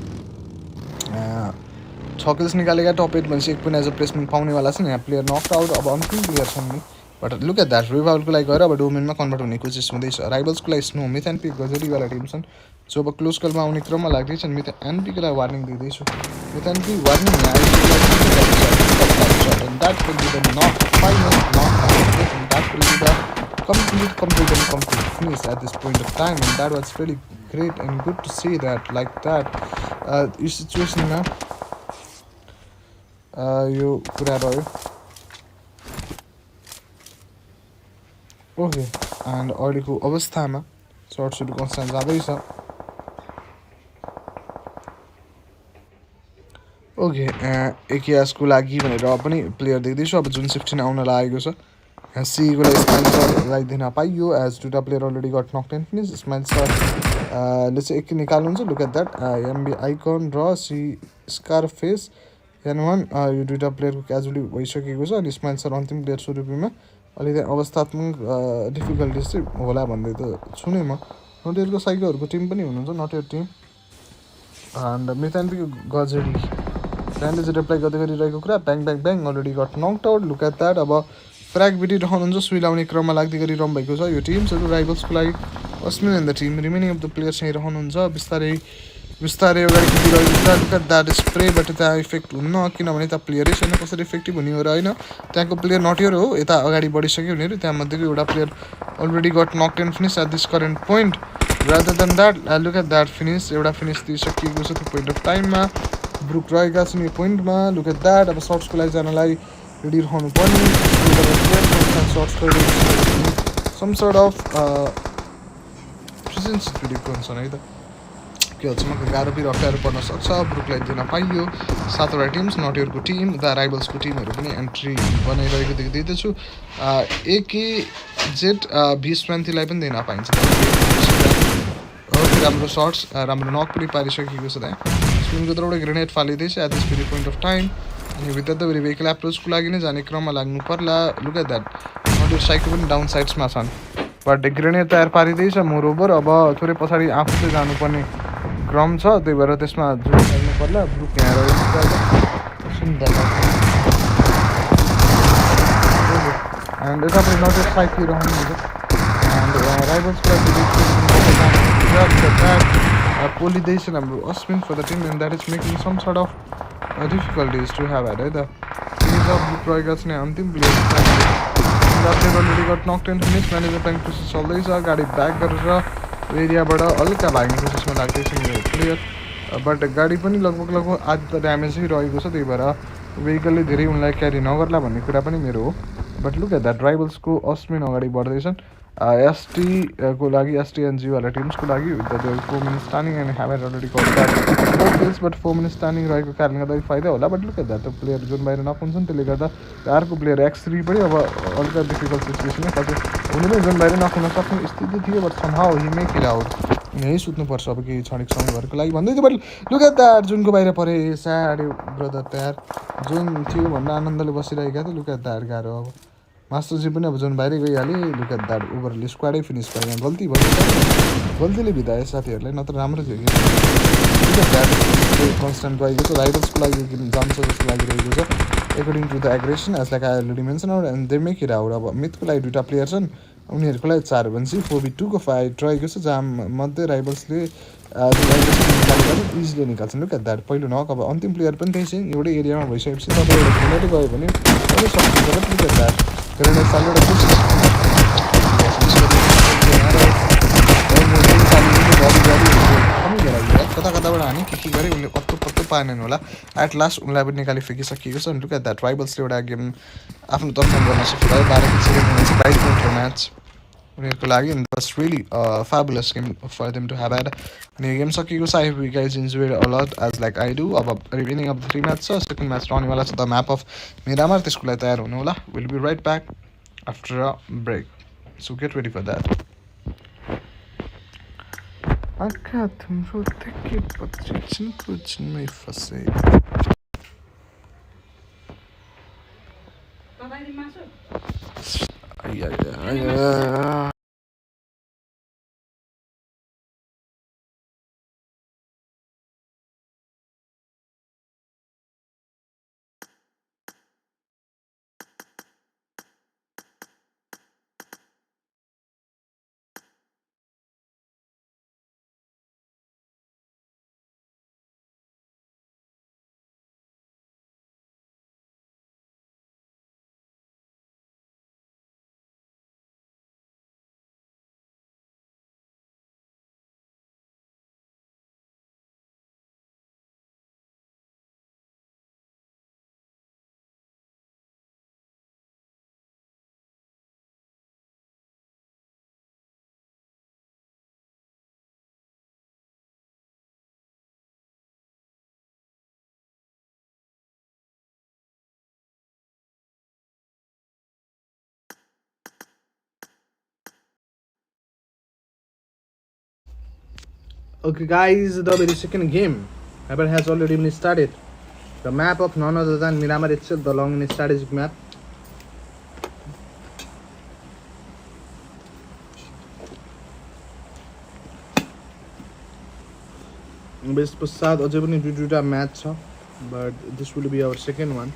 6 किल्स निकालेका, टप 8 भनेपछि एक पनि एज अ प्लेसमेन्ट पाउनेवाला छन्। यहाँ प्लेयर नक आउट, अब अन्तिम प्लेयर छन् नि, बट लुक एट द्याट रिभाइभलको लागि गएर अब डोमेनमा कन्भर्ट हुने कोसिस हुँदैछ। राइभल्सको लागि स्नो मिथानपी गजरीवाला टिम छन् जो अब क्लोज कलमा आउने क्रममा लाग्दैछन्। मिथानपीको लागि वार्निङ दिँदैछु। मिथानपी warning complete finish at this point of time, and that was really great and good to see that like that. यो सिचुएसनमा यो कुरा रह्यो. ओके एन्ड अहिलेको अवस्थामा सर्ट्सहरू कन्सटेन्ट जाँदैछ. ओके एकियासको लागि भनेर पनि प्लेयर देख्दैछु अब जुन 16 आउन लागेको छ. सीको लागि स्माइल्सलाई दिन पाइयो एज दुईवटा प्लेयर अलरेडी गट नक टेन फिनिस. स्माइल्सले चाहिँ एक निकाल्नुहुन्छ. लुक एट द्याट एमबी आइकन र सी स्कारफेस एन वान यो दुईवटा प्लेयरको क्याजुअली भइसकेको छ. अनि स्माइल्स सर अन्तिम प्लेयर स्वरूपमा अलिकति अवस्थात्मक डिफिकल्टिज चाहिँ होला भन्दै त छु नै म. नोटेरको साइकोहरूको टिम पनि हुनुहुन्छ नोटेर टिम एन्ड मिथानपीको गजेडी ब्यान्डेज रिप्लाई गर्दै गरिरहेको कुरा. Bang bang bang already got knocked out. Look at that अब फ्र्याग बिटिरहनुहुन्छ. सुई लाउने क्रममा लाग्दै गरिरहनु भएको छ यो टिम्सहरू. राइभल्सको लागि अस्मिन and the team remaining of the players चाहिँ रहनुहुन्छ. बिस्तारै बिस्तारै अगाडि कुदिरहेको कुरा. लुक एट द्याट स्प्रेबाट त्यहाँ इफेक्ट हुन्न किनभने त्यहाँ प्लेयरै छैन. कसरी इफेक्टिभ हुने हो र होइन. त्यहाँको प्लेयर नटियर हो. यता अगाडि बढिसक्यो उनीहरू. त्यहाँमध्येको एउटा player already got knock ten finish at this current point. Rather than that look at that finish. एउटा फिनिस दिइसकिएको छ त्यो पोइन्ट अफ टाइममा. ब्रुक रहेका छन् यो पोइन्टमा. लुक एट द्याट अब सर्ट्सको लागि जानलाई रेडी रहनु पर्ने. सर्ट्स सम सर्ट अफ प्रेजेन्सिटिभ हुन्छन् है त. के भन्छ मलाई गाह्रो पनि अप्ठ्यारो पर्न सक्छ. ब्रुकलाई दिन पाइयो. 7वटा टिम्स नटियरको टिम द राइभल्सको टिमहरू पनि एन्ट्री बनाइरहेको देख्दैछु. एके जेट भी20लाई पनि दिन पाइन्छ. राम्रो सर्ट्स राम्रो नक पनि पारिसकेको छ त्यहाँ. स्पिनको तर्फबाट ग्रेनेड फालिँदैछ at this very point of time. अनि भित्र त भेरी भेहिकल एप्रोचको लागि नै जाने क्रममा लाग्नु पर्ला. लुक एट द्याट नटियर साइडको पनि डाउन साइड्समा छन् बट ग्रेनेड तयार पारिँदैछ. मोरओभर अब थोरै पछाडि आफू चाहिँ जानुपर्ने क्रम छ. त्यही भएर त्यसमा जुन लाग्नु पर्ला. ब्रुक यहाँ रहेको एन्ड यतापट्टि नटियर साइडतिर रहनुहुन्छ. एन्ड राइभल्सको पोलिँदैछ हाम्रो अस्मिन for the team and that is making some sort of difficulties to have head है त. ब्रुक रहेका छन् अन्तिम प्लेयर. अलरेडी गट नक ten finish. Manager tank process चल्दैछ. गाडी ब्याक गरेर एरियाबाट हल्का भाग्ने कोसिसमा लाग्दैछ मेरो प्लेयर. बट गाडी पनि लगभग आधी त ड्यामेजै रहेको छ. त्यही भएर भेहिकलले धेरै उनलाई क्यारी नगर्ला भन्ने कुरा पनि मेरो हो. बट लुक एट द्याट राइभल्सको अस्मिन अगाडि बढ्दैछन्. एसटीको लागि एसटिएनजीवाला टिम्सको लागि 4 minute standing and have already got but 4 minute standing रहेको कारणले गर्दा फाइदा होला. But look at that player जुन बाहिर नपुग्छन् त्यसले गर्दा अर्को प्लेयर X3 पनि अब अलिकति डिफिकल्ट सिचुएसनै पछि उनी पनि जुन बाहिर नपुग्न सक्ने स्थिति थियो. But somehow he make it out. यहीँ सुत्नुपर्छ अब केही क्षणिक समयहरूको लागि भन्दै थियो. बट लुक एट द्याट जुनको बाहिर परे स्याड ब्रदर तयार जुन थियो भन्दा आनन्दले बसिरहेका थियो. लुक एट द्याट गाह्रो अब मास्टरजी पनि अब जुन बाहिरै गइहाले. लुक एट द्याट ओभरले स्क्वाडै फिनिस भयो. यहाँ गल्ती भयो. गल्तीले बिताए साथीहरूलाई नत्र राम्रो थियो कि. लुक एट द्याट कन्सटेन्ट गएको छ. राइभल्सको लागि जान्छ जस्तो लागिरहेको छ according to the aggression as like I already mention out and they make it out. अब मिथको लागि 2टा प्लेयर छन्. उनीहरूको लागि 4 भनेपछि 4v2को फाइट रहेको छ जहाँ मध्ये राइभल्सले इजिली निकाल्छन्. लुक एट द्याट पहिलो नक. अब अन्तिम प्लेयर पनि त्यही छ. एउटै एरियामा भइसकेपछि तपाईँ एउटा ग्रेनेडै गयो भने अझै सक्नुहुन्छ. लुक एट द्याट ग्रेनेड सालेर कता कताबाट हाने के गरेँ उनले कस्तो पत्तो पाएनन् होला. एट लास्ट उनलाई पनि निकाली फिकिसकिएको छ. लुक एट द्याट राइभल्सले एउटा गेम आफ्नो तर्फमा गर्न सफल भयो. 12 सेकेन्ड 22 मिनटको म्याच उनीहरूको लागि. And was really fabulous game for them to have had. अनि गेम सकिएको छ. I hope you guys enjoyed a lot as like I do. अब रिमेनिङ अफ 3 म्याच छ. सेकेन्ड म्याच रहनेवाला छ द म्याप अफ मिरामार. त्यसको लागि तयार हुनु होला. Will be right back after a break. So get ready for that. आँखा तिम्रो देखेपछि चिनको चिन्मै फसे. Okay, guys, the very second game ever has already been started. The map of none other than Miramar itself, the long and strategic map. Base पश्चात अझै पनि दुईवटा match छ but this will be our second one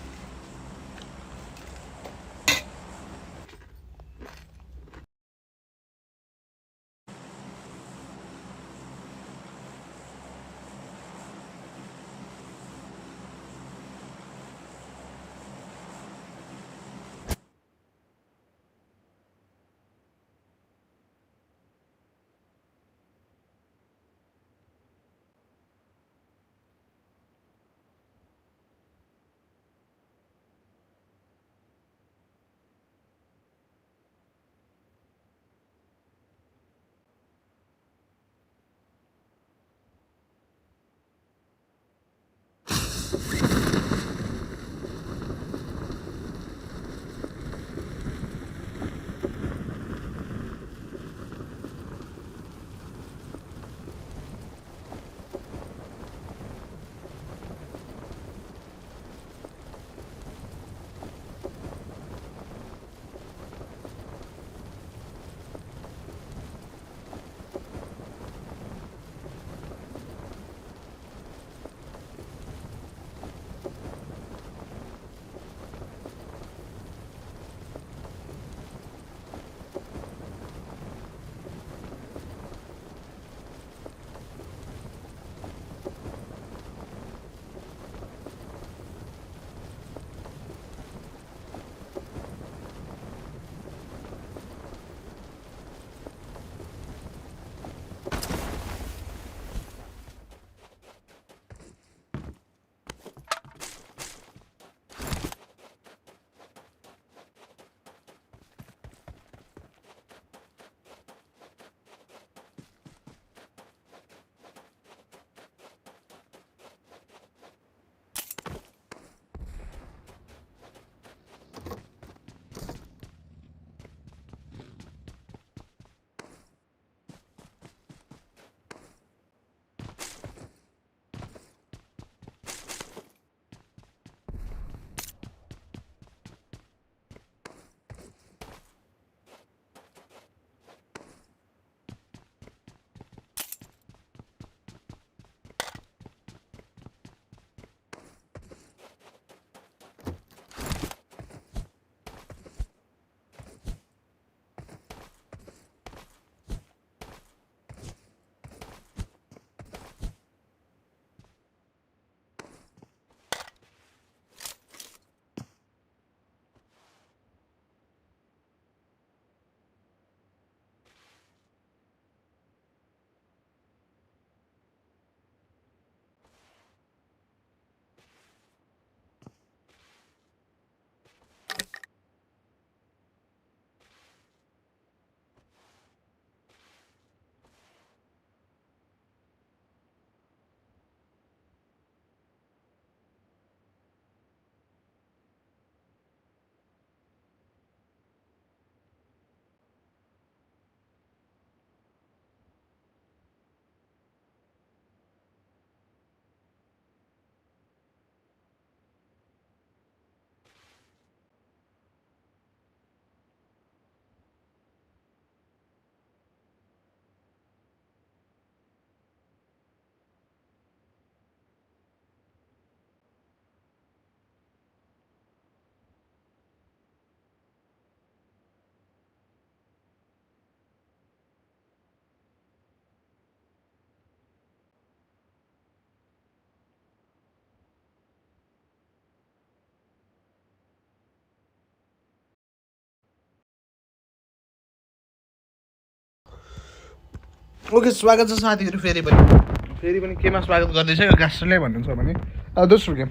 okay स्वागत छ साथीहरू फेरि पनि केमा स्वागत गर्दैछ यो कास्टरले भन्नुहुन्छ भने दोस्रो गेम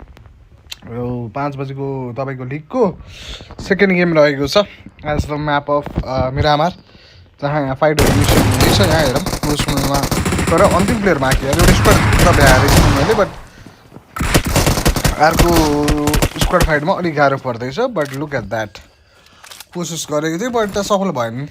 यो 5 बजेको तपाईँको लिगको सेकेन्ड गेम रहेको छ as the map of Miramar जहाँ यहाँ फाइटहरू मिसन हुँदैछ यहाँ हेरौँ क्लोजमा तर अन्तिम प्लेयर बाँकी एउटा स्क्वाड त भ्याएर मैले बट अर्को स्क्वाड फाइटमा अलिक गाह्रो पर्दैछ बट लुक एट द्याट कोसिस गरेको थिएँ बट त सफल भएन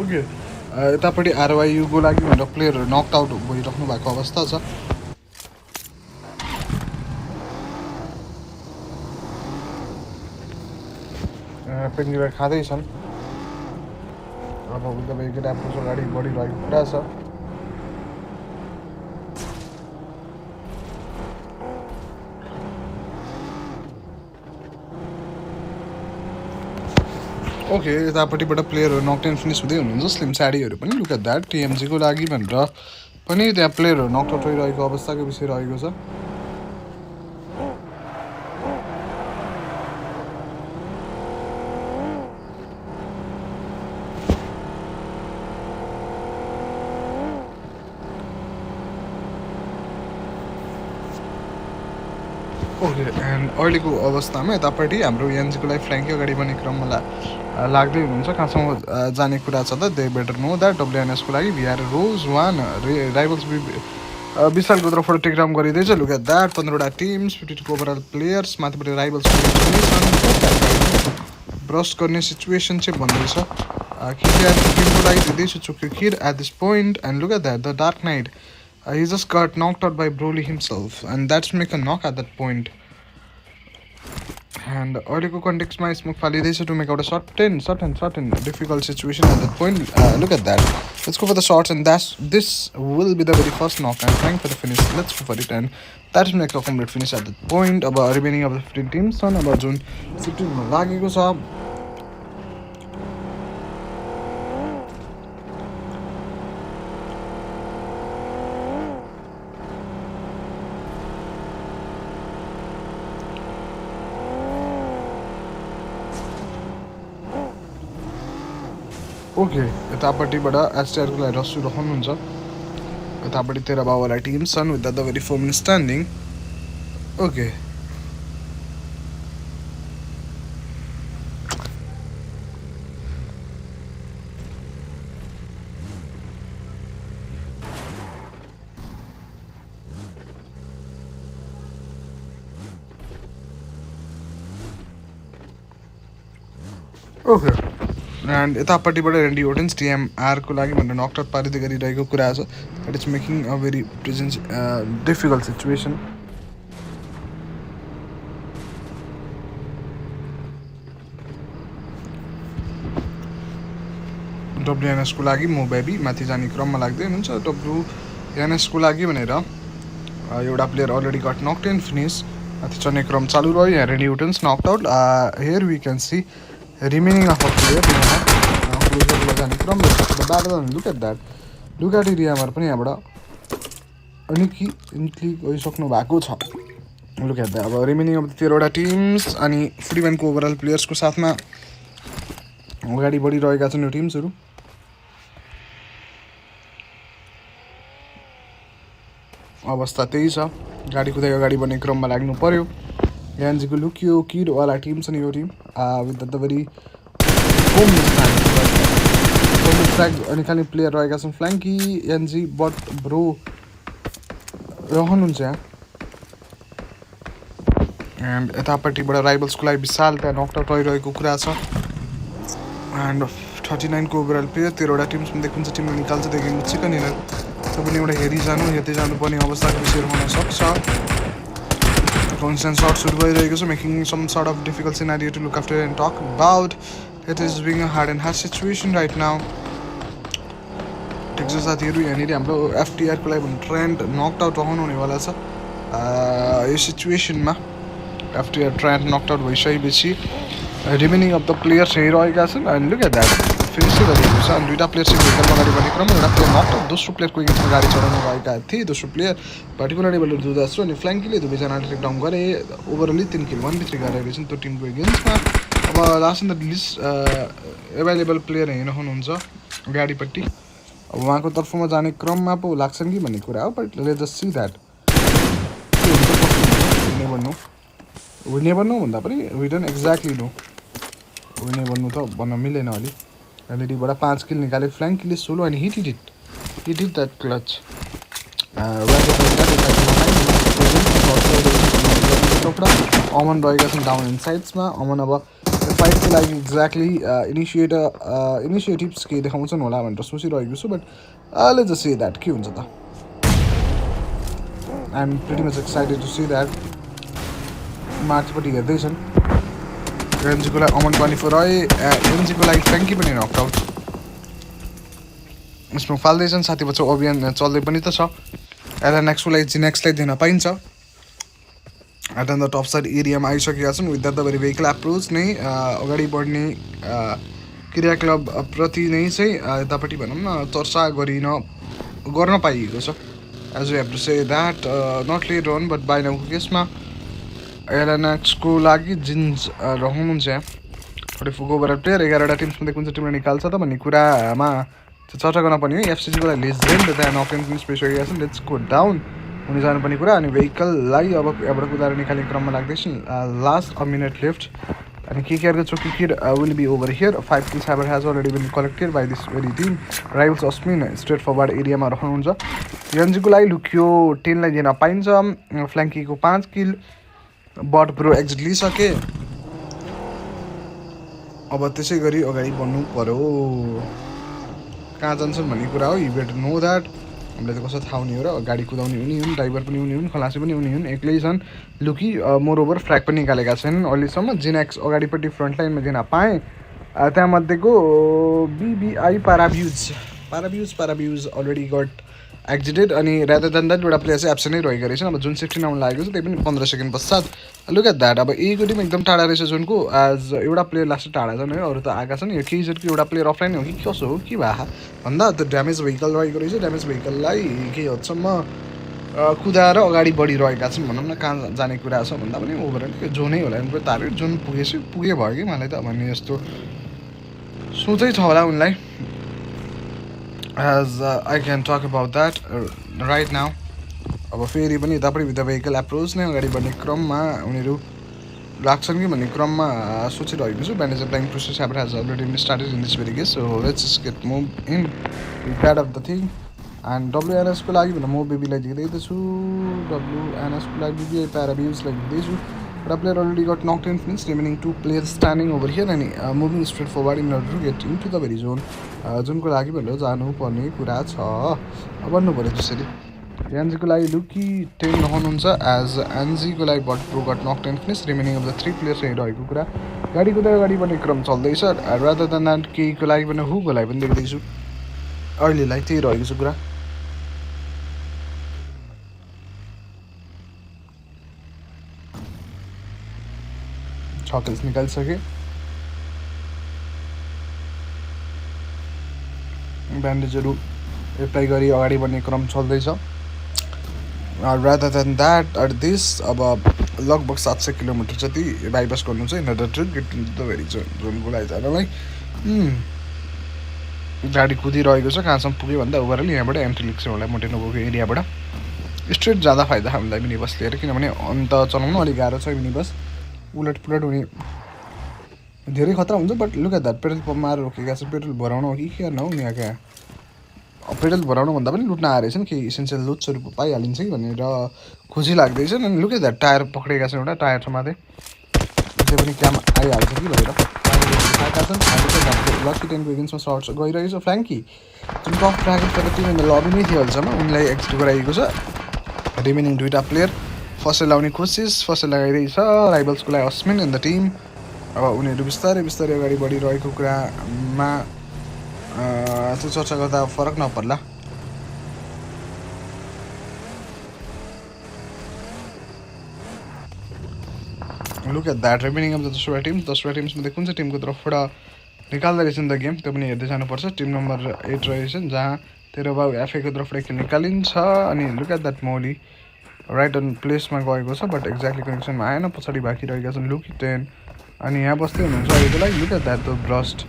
ओके यतापट्टि आरवाइयुको लागि भनेर प्लेयरहरू नक आउट भइराख्नु भएको अवस्था छ पेन्जिएर खाँदैछन् अब तपाईँ केटापुस अगाडि बढिरहेको कुरा छ ओके यतापट्टिबाट प्लेयरहरू नकडाउन फिनिस हुँदै हुनुहुन्छ स्लिम साडीहरू पनि लुक एट द्याट टिएमजीको लागि भनेर पनि त्यहाँ प्लेयरहरू नकआउट भइरहेको अवस्थाको विषय रहेको छ ओके एन्ड अहिलेको अवस्थामा यतापट्टि हाम्रो एनजीको लागि फ्ल्याङ्कै अगाडि बढ्ने क्रममा लाग्दै हुनुहुन्छ कहाँसम्म जाने कुरा छ त दे बेटर नो द्याट डब्लुएनएसको लागि भिआर रोज वान राइभल्स विशालको तर्फबाट टेकडाउन गरिँदैछ लुक एट द्याट 15वटा टिम्स 52 ओभरअल प्लेयर्स माथिबाट राइभल्स ब्रस्ट गर्ने सिचुएसन चाहिँ भन्दैछ टिमको लागि दिँदैछु चुक्यो खिर at this point and look at that the dark knight he just got knocked out by Broly himself and that's make a knock at that point and अहिलेको कन्टेक्स्टमा स्मोक फालिँदैछ to make out a certain difficult situation at that point look at that let's go for the shots and this will be the very first knock I'm trying for the finish let's go for it and that will make a complete finish at that point अब remaining of the 15 teams छन् अब जुन 16 मा लागेको छ okay यतापट्टिबाट एसटिआरको लागि रस्सु रहनुहुन्छ यतापट्टि 13 बाबुवाला टिम्स छन् with the very firm standing okay okay and यतापट्टिबाट रेन्डी ओटेन्स टिएमआरको लागि भनेर नकआउट पारिँदै गरिरहेको कुरा छ that is making a very present difficult situation डब्लुएनएसको लागि मो बेबी माथि जाने क्रममा लाग्दै हुनुहुन्छ डब्लुएनएसको लागि भनेर एउटा player already got knocked in finish माथि चढ्ने क्रम चालु रह्यो यहाँ रेन्डी ओटेन्स knocked out here we can see remaining of a player क्लोजरलाई जाने क्रम battle look at that look at एरियामा पनि यहाँबाट निक्ली गइसक्नु भएको छ लुक एट द्याट अब रिमेनिङ अफ 13वटा टिम्स अनि 41को ओभरअल प्लेयर्सको साथमा अगाडि बढिरहेका छन् यो टिम्सहरू अवस्था त्यही छ गाडी कुदाइ अगाडि बढ्ने क्रममा लाग्नु पर्यो एनजीको लुकियो किडवाला टिम छ नि यो team with the very home flag निकाल्ने प्लेयर रहेका छन् फ्ल्याङ्की एनजी बट ब्रो रहनुहुन्छ यहाँ एन्ड यतापट्टिबाट राइभल्सको लागि विशाल त्यहाँ नकआउट रहिरहेको कुरा छ एन्ड 39को ओभरअल प्लेयर 13वटा टिम्समा देखिन्छ टिमले निकाल्छ देखिन्छ चिकन हिनर तपाईँले एउटा हेर्दै जानुपर्ने अवस्थाको विषय हुन सक्छ constant shots should be there, making some sort of difficult scenario to look after and talk about. It is being a hard and harsh situation right now. Texas साथीहरु यहाँनिर हाम्रो एफटीआर को लागि ट्रेन्ड नकड आउट रहनु वाला छ यो सिचुएसनमा एफटीआर ट्रेन्ड नकड आउट भइसकेपछि रिमेनिङ अफ द प्लेयर्स हेरिरहेका छन् and look at that finish गरिएको छ अनि दुईटा प्लेयर चाहिँ भेकलमा अगाडि बढ्ने क्रम एउटा प्लेयर नकड आउट दोस्रो प्लेयरको एगेन्स्टमा गाडी चढाउनु गएका थिए दोस्रो प्लेयर भर्टिकुलर लेभलले दुदास्रो अनि फ्ल्याङ्कीले दुवैजनाले टेकडाउन गरे ओभरअली 3 किल 1v3 गरेको छन् त्यो टिमको एगेन्स्टमा अब last in the list available player हेर्न हुनुहुन्छ गाडीपट्टि अब उहाँको तर्फमा जाने क्रममा पो लाग्छन् कि भन्ने कुरा हो but let's just see that we never know भन्दा पनि we don't exactly know we never know त भन्न मिलेन अलि एलइडीबाट 5 किल निकाले फ्ल्याङ्कीले सोलो अनि हिट द्याट क्लच अमन रहेका छन् डाउन इन साइड्समा अमन अब फाइटको लागि एक्ज्याक्टली इनिसिएटिभ्स केही देखाउँछन् होला भनेर सोचिरहेको छु, but let's just see that के हुन्छ त। I am pretty much excited to see that. माथिपट्टि हेर्दैछन् एनजीको लागि अमन पनि रहे, एनजीको लागि फ्रेङ्की पनि नकआउट। यसमा फाल्दैछन् साथी बच्चा, अभियान चल्दै पनि त छ। एलएनएक्सलाई जिनेक्सलाई दिन पाइन्छ। एट द टप साइड एरियामा आइसकेका छन्। With the very vehicle approach नै अगाडि बढ्ने क्रियाकलाप प्रति नै चाहिँ यतापट्टि भनौँ न चर्चा गर्न पाइएको छ। As we have to say that not let run but by नाउको केसमा एलएनएक्सको लागि जिन्स रहनुहुन्छ यहाँ। 44 ओभर प्लेयर, 11वटा टिम्समध्ये कुन चाहिँ टिमले निकाल्छ त भन्ने कुरामा चर्चा गर्न पर्ने हो। एफसिजीको लागि लेजेन्ड त्यहाँ नकआउट फिनिस भइसकेका छन्। लेट्स गो डाउन हुन जानुपर्ने कुरा। अनि भेहिकललाई अब यहाँबाट कुदाएर निकाल्ने क्रममा लाग्दैछन्। लास्ट अ मिनट लेफ्ट अनि केकेआरको चोकी will be over here. 5 kills has already been collected by this very team. Rivals अस्मिन स्ट्रेट फरवर्ड एरियामा रहनुहुन्छ। एनजीको लागि लुक्यो 10लाई दिन पाइन्छ। फ्ल्याङ्कीको 5 kill। बट ब्रो एक्जिट लिइसके। अब त्यसै गरी अगाडि बढ्नु पर्यो। कहाँ जान्छन् भन्ने कुरा हो। You better know that. हामीलाई त कसो थाहा हुने हो र। गाडी कुदाउने उनी हुन्, ड्राइभर पनि उनी हुन्, खलासी पनि उनी हुन्, एक्लै छन्। लुकी मोर ओभर फ्ल्याग पनि निकालेका छन् अहिलेसम्म। जिनेक्स अगाडिपट्टि फ्रन्ट लाइनमा दिन पाएँ। त्यहाँमध्येको बिबिआई पाराब्युज अलरेडी गट एक्जिटेड। अनि रादर देन द्याट एउटा प्लेयर चाहिँ एब्सेन्ट नै रहेको रहेछन्। अब जुन 16 आउनु लागेको छ त्यही पनि 15 सेकेन्ड पश्चात। Look at that. अब एको टिम एकदम टाढा रहेछ जुनको। एज एउटा प्लेयर लास्ट टाढा छन् है, अरू त आएका छन्। यो केजरको एउटा प्लेयर अफलाइन हो कि कसो हो कि भए भन्दा त्यो ड्यामेज भेहिकल रहेको रहेछ। ड्यामेज भेहिकललाई केही हदसम्म कुदाएर अगाडि बढिरहेका छन् भनौँ न। कहाँ जाने कुरा छ भन्दा पनि ओभरअल यो जोनै होला। उनको टार्गेट जोन पुगे भयो कि मलाई त भन्ने जस्तो सोचै छ होला उनलाई। as I can talk about that right now. अब फेरि पनि यतापट्टि विथ भेहिकल एप्रोच नै अगाडि बढ्ने क्रममा उनीहरू लाग्छन् कि भन्ने क्रममा सोचिरहेको छु। Bandage applying process has already started in this very case. So let's get move in that of the thing. And डब्लुएनएसको लागि भनेर म बेबीलाई दिँदैछु। डब्लुएनएसको लागि बिबिआई प्याराब्युजलाई दिँदैछु। एउटा player already got knocked in finish. Remaining 2 players standing over here अनि moving straight forward in order to get in to the very zone. जुनको लागि भनेर जानुपर्ने कुरा छ। भन्नु पऱ्यो त्यसरी। एनजीको लागि लुकी 10 रहनुहुन्छ। एज एनजीको लागि but pro got knocked in finish. Remaining of the 3 players चाहिँ रहेको कुरा। गाडी कुदाएर अगाडि बढ्ने क्रम चल्दैछ। रादर देन द्याट केहीको लागि पनि हुको लागि पनि देख्दैछु अहिलेलाई त्यही रहेको छ कुरा। छक्किल्स निकालिसके। ब्यान्डेजहरू एप्लाई गरी अगाडि बढ्ने क्रम चल्दैछ। Rather than that at this अब लगभग 700 किलोमिटर जति बाइपास गर्नु चाहिँ in order to get in the very जोनको लागि जानलाई। गाडी कुदिरहेको छ। कहाँसम्म पुग्यो भन्दा ओभरअल यहाँबाट एन्ट्री लिन्छ होला मोटेनोभोको एरियाबाट। स्ट्रेट जाँदा फाइदा हामीलाई मिनी बस लिएर, किनभने अन्त चलाउनु अलिक गाह्रो छ मिनी बस। उलट पुलट हुने धेरै खतरा हुन्छ। But look at that. Petrol पम्पमा आएर रोकेका छ। पेट्रोल भराउन हो कि के न यहाँ क्या पेट्रोल भराउनु भन्दा पनि लुट्न आएर छन्। केही इसेन्सियल लुट्सहरू पाइहालिन्छ कि भनेर खुसी लाग्दैछ। अनि लुक एट द्याट टायर पक्रेका छन्। एउटा टायर छ माथि, त्यो पनि क्याम आइहाल्छ कि भनेर खाएका छन्। लकी 10को एगेन्स्टमा सर्ट्स गइरहेको छ। फ्ल्याङ्की जुन टप टार्गेट गरेर टिम इन द लबी नै थियो अहिलेसम्म, उनलाई एक्जिट गराइएको छ। रिमेनिङ 2टा प्लेयर फर्स्ट लगाउने कोसिस लगाइरहेछ। राइभल्सको लागि अस्मिन इन द टिम। अब उनीहरू बिस्तारै अगाडि बढिरहेको कुरामा त्यो चर्चा गर्दा फरक नपर्ला। Look at that. Remaining of the 10वटा टिम्समध्ये कुन चाहिँ टिमको तर्फबाट निकाल्दै रहेछन् द गेम त्यो पनि हेर्दै जानुपर्छ। टिम नम्बर 8 रहेछन् जहाँ 13 बाउ एफएको तर्फबाट खेल निकालिन्छ। अनि लुक एट द्याट मौली राइट अन प्लेसमा गएको छ बट एक्ज्याक्टली कनेक्सनमा आएन। पछाडि बाँकी रहेका छन् लुकी 10 अनि यहाँ बस्दै हुनुहुन्छ अहिलेको लागि। Look at that the burst.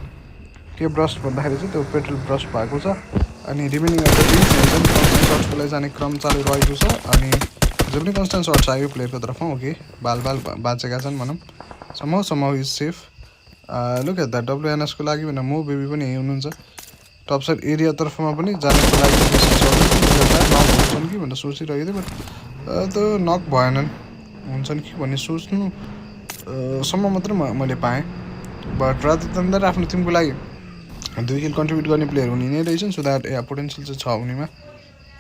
के ब्रस्ट भन्दाखेरि चाहिँ त्यो पेट्रोल ब्रस्ट भएको छ। अनि remaining of the teams constant सर्ट्सको लागि जाने क्रम चालु रहेको छ। अनि जो पनि कन्सटेन्ट सर्ट्स आयो प्लेयरको तर्फमा ओके बाल बाँचेका छन् भनौँ। समाउ is safe. Look at that. डब्लुएनएसको लागि भनेर म बेबी पनि यहीँ हुनुहुन्छ। टप साइड एरिया तर्फमा पनि जानको लागि नक हुन्छन् कि भनेर सोचिरहेको थिएँ। बट त्यो नक भएनन्, हुन्छन् कि भन्ने सोच्नु सम्म मात्रै मैले पाएँ। बट रादर देन द्याट आफ्नो टिमको लागि 2 किल कन्ट्रिब्युट गर्ने प्लेयर हुने नै रहेछन् सो द्याट पोटेन्सियल चाहिँ छ हुनेमा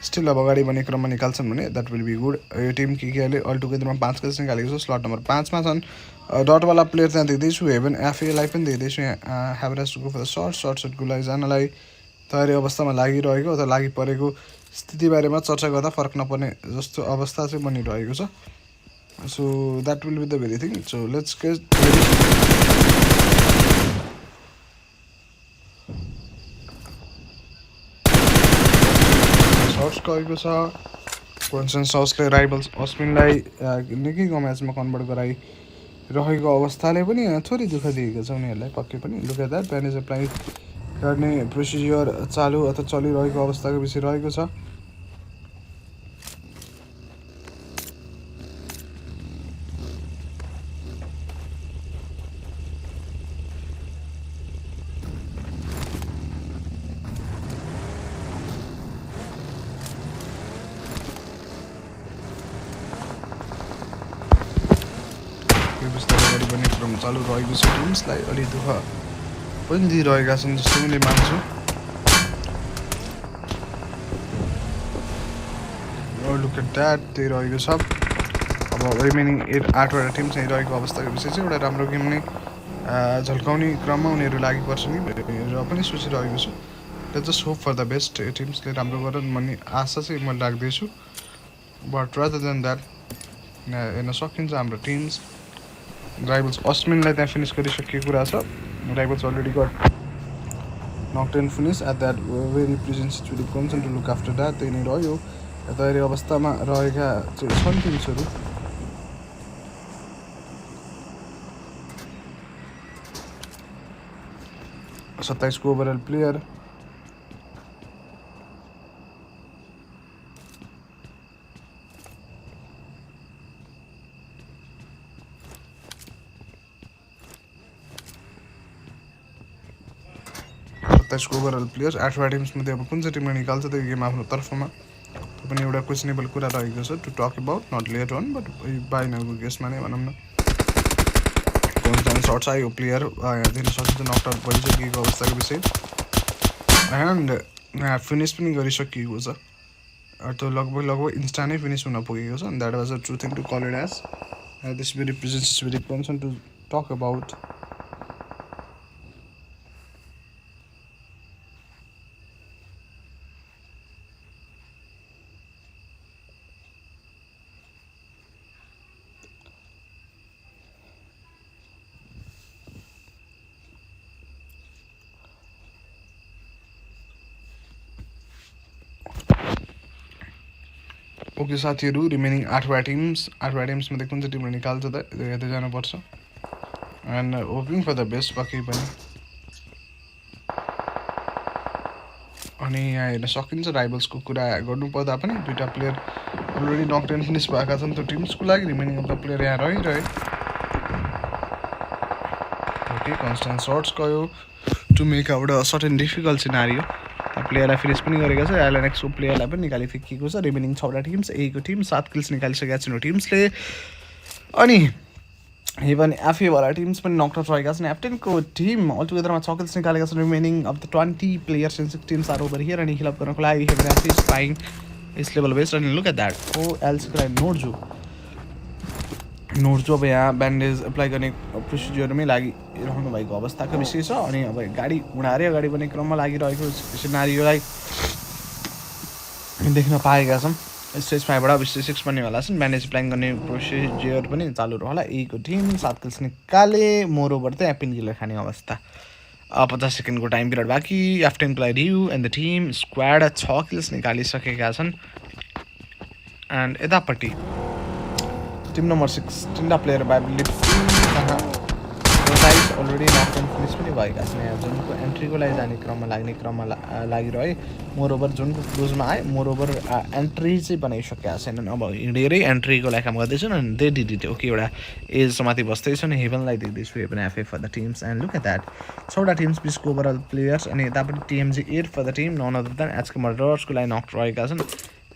स्टिल अब अगाडि बन्ने क्रममा निकाल्छन् भने द्याट विल बी गुड यो टिम केकेले अल टुगेदरमा 5 किल्स निकालेको छ स्लट नम्बर 5मा छन् डटवाला प्लेयर त्यहाँ देख्दैछु हेभन एफएलाई पनि देख्दैछु यहाँ average to go for the shot लागि जानलाई तयारी अवस्थामा लागिरहेको अथवा लागि परेको स्थितिबारेमा चर्चा गर्दा फरक नपर्ने जस्तो अवस्था चाहिँ बनिरहेको छ so that will be the very thing so let's get shots गएको छ कन्सेन्स साउसले राइभल्स अस्मिनलाई निकै म्याचमा कन्भर्ट गराइरहेको अवस्थाले पनि थोरै दुःख दिएको छ उनीहरूलाई पक्कै पनि look at that bandage apply गर्ने प्रोसिजर चालु अथवा चलिरहेको अवस्थाको विषय रहेको छ चालु रहेको छ टिम्सलाई अलि दुःख पनि दिइरहेका छन् जस्तो मैले मान्छु लुक एट द्याट त्यही रहेको छ अब रिमेनिङ 8वटा टिम चाहिँ रहेको अवस्थाको विषय चाहिँ एउटा राम्रो गेम नै झल्काउने क्रममा उनीहरू लागिपर्छ नि र पनि सोचिरहेको छु let's just hope for the best टिम्सले राम्रो गरून् भन्ने आशा चाहिँ मैले राख्दैछु बट रादर देन द्याट हेर्न सकिन्छ हाम्रो टिम्स राइभल्स अस्मिनलाई त्यहाँ फिनिस गरिसकेको कुरा छ rivals already got नकटेन finish at that very present situation concern to look after that त्यही नै रह्यो तयारी अवस्थामा रहेका चाहिँ छन् टिम्सहरू 27 को ओभरअल प्लेयर ओभरअल प्लेयर 8वटा टिम्समध्ये अब कुन चाहिँ टिमले निकाल्छ त्यो गेम आफ्नो तर्फमा त्यो पनि एउटा क्वेसनेबल कुरा रहेको छ to talk about not late on but by नाउको गेसमा नै भनौँ न कन्स्टेन्ट सर्ट्स आयो प्लेयर यहाँ दिन सकिन्छ नकआउट भइसकेको अवस्थाको विषय एन्ड फिनिस पनि गरिसकिएको छ त्यो लगभग इन्स्टा नै फिनिस हुन पुगेको छ that was a true thing to call it as this represents very concern to talk about okay साथीहरू रिमेनिङ 8वटा टिम्समध्ये कुन चाहिँ टिमले निकाल्छ त हेर्दै जानुपर्छ and hoping for the best पक्कै पनि अनि यहाँ हेर्न सकिन्छ राइभल्सको कुरा गर्नुपर्दा पनि 2टा प्लेयर अलरेडी नकडाउन फिनिस भएका छन् त्यो टिम्सको लागि रिमेनिङ अफ द प्लेयर यहाँ रहिरहे ओके कन्स्टेन्ट सर्ट्स गयो to make out a certain difficult scenario प्लेयरलाई फिनिस पनि गरेको छ एलएनएक्सको प्लेयरलाई पनि निकालिफिकेको छ रिमेनिङ 6वटा टिम्स को टिम 7 किल्स निकालिसकेका छन् टिम्सले अनि इभन एफएवाला टिम्स पनि नकआउट रहेका छन् एफ्टेनको टिम अलटुगेदरमा 6 किल्स निकालेका छन् remaining of the 20 players and 6 teams are over here अनि हिल अप गर्नको लागि FA is trying is level best अनि लुक एट द्याट ओ एलसीको लागि नोर्जो अब यहाँ ब्यान्डेज एप्लाई गर्ने प्रोसिजरमै लागिरहनु भएको अवस्थाको विषय छ अनि अब गाडी उडाएर अगाडि बढ्ने क्रममा लागिरहेको सिनारियोलाई देख्न पाएका छौँ स्टेज 5बाट स्टेज 6 बन्नेवाला छन् ब्यान्डेज एप्लाइङ गर्ने प्रोसिजर पनि चालु रहला को टिम 7 किल्स निकाले मोरोभर चाहिँ एपिन किलर खाने अवस्था 50 सेकेन्डको टाइम पिरियड बाँकी एफ्टेनको लागि रियु and the team squad 6 kills निकालिसकेका छन् एन्ड यतापट्टि टिम नम्बर 16 प्लेयर बाइबिलिप साइज अलरेडी नकडाउन फिनिस पनि भएका छन् यहाँ जुनको एन्ट्रीको लागि जाने क्रममा लागिरहे मोरोभर जुनको क्लोजमा आए मोरोभर एन्ट्री चाहिँ बनाइसकेका छैनन् अब हिँडेरै एन्ट्रीको लागि काम गर्दैछन् अनि दे डिड ओके एउटा एज समाथि बस्दैछन् हेभनलाई देख्दैछु Heaven FA for the teams and look at that 6वटा टिम्स बिचको ओभरअल प्लेयर्स अनि यतापट्टि TMG 8 for the team none other than एचको मर्डर्सको लागि नक रहेका छन्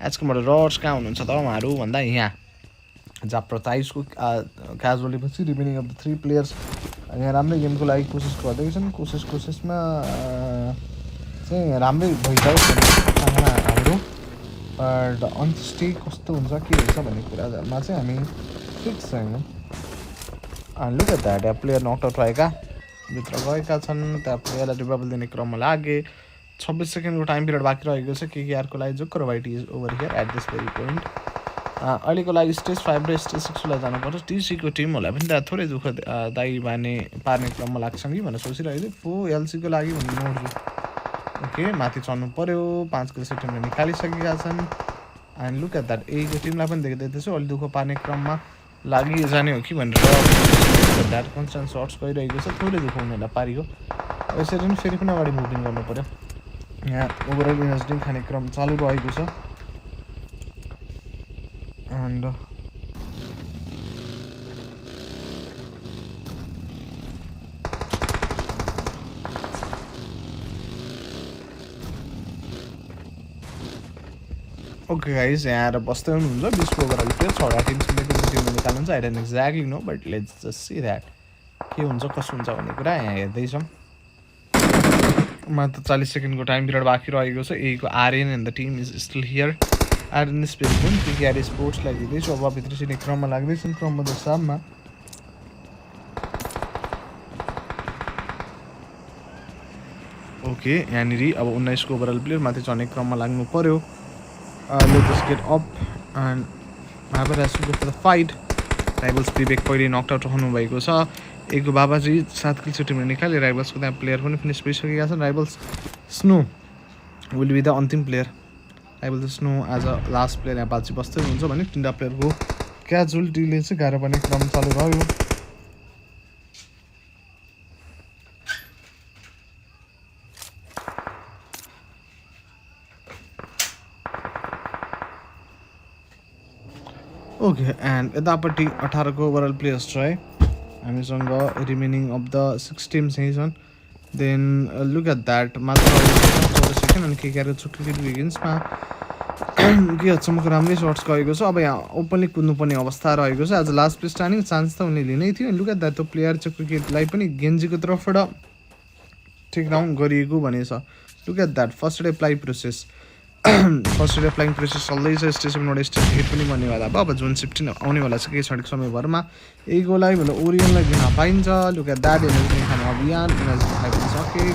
एचको मर्डर्स कहाँ हुनुहुन्छ त उहाँहरू भन्दा यहाँ जहाँ प्रताइसको क्याजुअली पछि रिमेनिङ अफ द 3 प्लेयर्स यहाँ राम्रै गेमको लागि कोसिस गर्दैछन् कोसिसमा चाहिँ राम्रै भइजाओस् भन्ने चाहना हाम्रो बट अन्त्येष्टि कस्तो हुन्छ के हुन्छ भन्ने कुरामा चाहिँ हामी फिक्स छैनौँ लुक एट द्याट या प्लेयर नक आउट भएका भित्र गएका छन् त्यहाँ प्लेयरलाई रिभाइभल दिने क्रममा लागे 26 सेकेन्डको टाइम पिरियड बाँकी रहेको छ केकेआरको लागि joker white is over here at this very point अहिलेको लागि स्टेज 5 र स्टेज 6लाई जानुपर्छ टिसीको टिमहरूलाई पनि त्यहाँ थोरै दुःख दाई पार्ने क्रममा लाग्छ कि भनेर सोचिरहेको थिएँ पो एलसीको लागि भन्ने नोट ओके माथि चढ्नु पऱ्यो 5 किलो टिमले निकालिसकेका छन् एन्ड लुक एट द्याट एको टिमलाई पनि देख्दैछु अलि दुःख पार्ने क्रममा लागि जाने हो कि भनेर द्याट कन्सटेन्ट सर्ट्स गइरहेको छ थोरै दुःख उनीहरूलाई पारियो यसरी नै फेरि पनि अगाडि मुभिङ गर्नु पऱ्यो यहाँ ओभरअल इनर्जी खाने क्रम चालु रहेको छ एन्ड ओके गाइज यहाँ आएर बस्दै हुनुहुन्छ 20को ओभरअल प्लेयर 6वटा टिमले टिमले निकाल्नुहुन्छ I don't exactly know but let's just see that के हुन्छ कसो हुन्छ भन्ने कुरा यहाँ हेर्दैछौँ मात्र 40 सेकेन्डको टाइम पिरियड बाँकी रहेको छ एको Aryan and the team is still here Aryan space पनि केकेआर स्पोर्ट्सलाई दिँदैछु अब भित्र छिर्ने क्रममा लाग्दैछन् क्रममा साममा ओके यहाँनिर अब 19को ओभरअल प्लेयर माथि चढ्ने क्रममा लाग्नु पऱ्यो let us get up and Babar has to go for the fight. Rivals विवेक पहिले नकड आउट हुनु भएको छ एकको बाबाजी 7 किल टिमले निकाले राइभल्सको त्यहाँ प्लेयर पनि फिनिस भइसकेका छन् rivals snow will be the अन्तिम player rivals snow as a last player यहाँ बाजी बस्दै हुन्छ भने तिनवटा प्लेयरको क्याजुअलिटीले चाहिँ गाह्रो पर्ने क्रम चालु रह्यो ओके एन्ड यतापट्टि 18को ओभरअल प्लेयर्स छ है हामीसँग रिमेनिङ अफ द 6 टिम्स यहीँ छन् देन लुक एट द्याट मात्र 14 सेकेन्ड अनि केकेआरको छुट्टी विगेन्समा के हदसम्मको राम्रै सर्ट्स गएको छ अब यहाँ ओपनली कुद्नुपर्ने अवस्था रहेको छ आज लास्ट प्लेस स्टार्टिङ चान्स त उनले लिनै थियो लुक एट द्याट त्यो प्लेयर चाहिँ क्रिकेटलाई पनि गेन्जीको तर्फबाट टेक डाउन गरिएको भने छ look at that first apply process first applying process चल्दैछ स्टेज 7 स्टेज 8 पनि बन्नेवाला भयो अब जुन 15 आउनेवाला छ केही क्षणिक समयभरमा एगोलाई भने ओरियनलाई दिन पाइन्छ लुक एट द्याट एनर्जी खाने अभियान एनर्जी खाइ पनि सके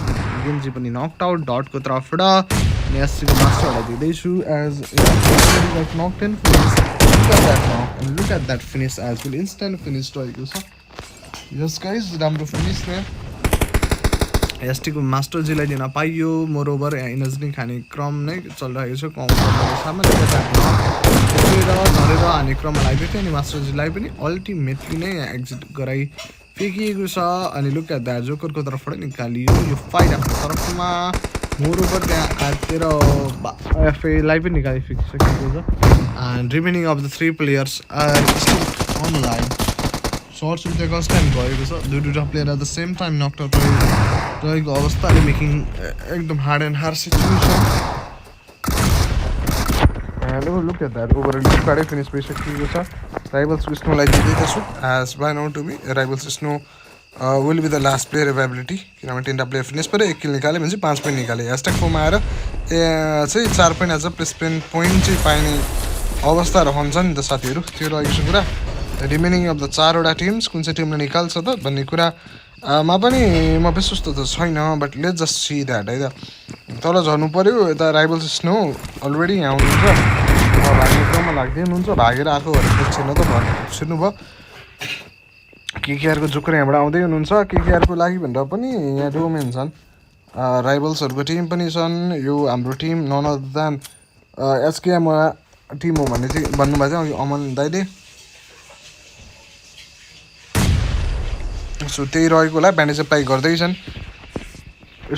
गेन्जी पनि नक्ड आउट डटको तर्फबाट अनि एससीको मास्टरहरूलाई दिँदैछु as like knocked in look at that finish as well instant finish रहेको छ यस गाइज राम्रो फिनिस नै एसटीको मास्टरजीलाई दिन पाइयो मोरओभर यहाँ इनर्जी खाने क्रम नै चलिरहेको छ झरेर हाने क्रममा लागेको थियो अनि मास्टरजीलाई पनि अल्टिमेटली नै यहाँ एक्जिट गराइ फेकिएको छ अनि लुक एट द्याट जोकरको तर्फबाट निकालियो यो फाइट आफ्नो तर्फमा मोरओभर त्यहाँ आएर एफएलाई पनि निकालिसकेको छ and remaining of the 3 players are still online shots त्यहाँ कन्स्ट्यान्ट भएको छ दुईवटा player at the same time knocked out रहेको अवस्थाले मेकिङ एकदम hard and hard situation look at that overall स्क्वाडै फिनिस भइसकेको छ राइभल्स स्नोलाई दिँदैछु as by now to be rivals snow will be the last player availability किनभने 3टा प्लेयर फिनिस पऱ्यो 1 किल निकाल्यो भने चाहिँ 5 पोइन्ट निकाल्यो ह्यासट्याग फोमा आएर चाहिँ 4 point as a placement point चाहिँ पाइने अवस्था रहन्छ नि त साथीहरू त्यो रहेको छ कुरा रिमेनिङ अफ द 4वटा टिम्स कुन चाहिँ टिमले निकाल्छ त भन्ने कुरा मा पनि म विश्वस्त त छैन but let's just see that है त तल झर्नु पऱ्यो यता राइभल्स स्नो अलरेडी यहाँ आउनुहुन्छ भाग्ने क्रममा लाग्दै हुनुहुन्छ भागेर आएकोहरू छिर्नु त छिर्नु भयो केकेआरको जोकर यहाँबाट आउँदै हुनुहुन्छ केकेआरको लागि भनेर पनि यहाँ डोमेन छन् राइभल्सहरूको टिम पनि छन् यो हाम्रो team none other than SKM team हो भन्ने चाहिँ भन्नुभएको थियो अमन दाइले सो त्यही रहेको होला ब्यान्डेज एप्लाई गर्दैछन्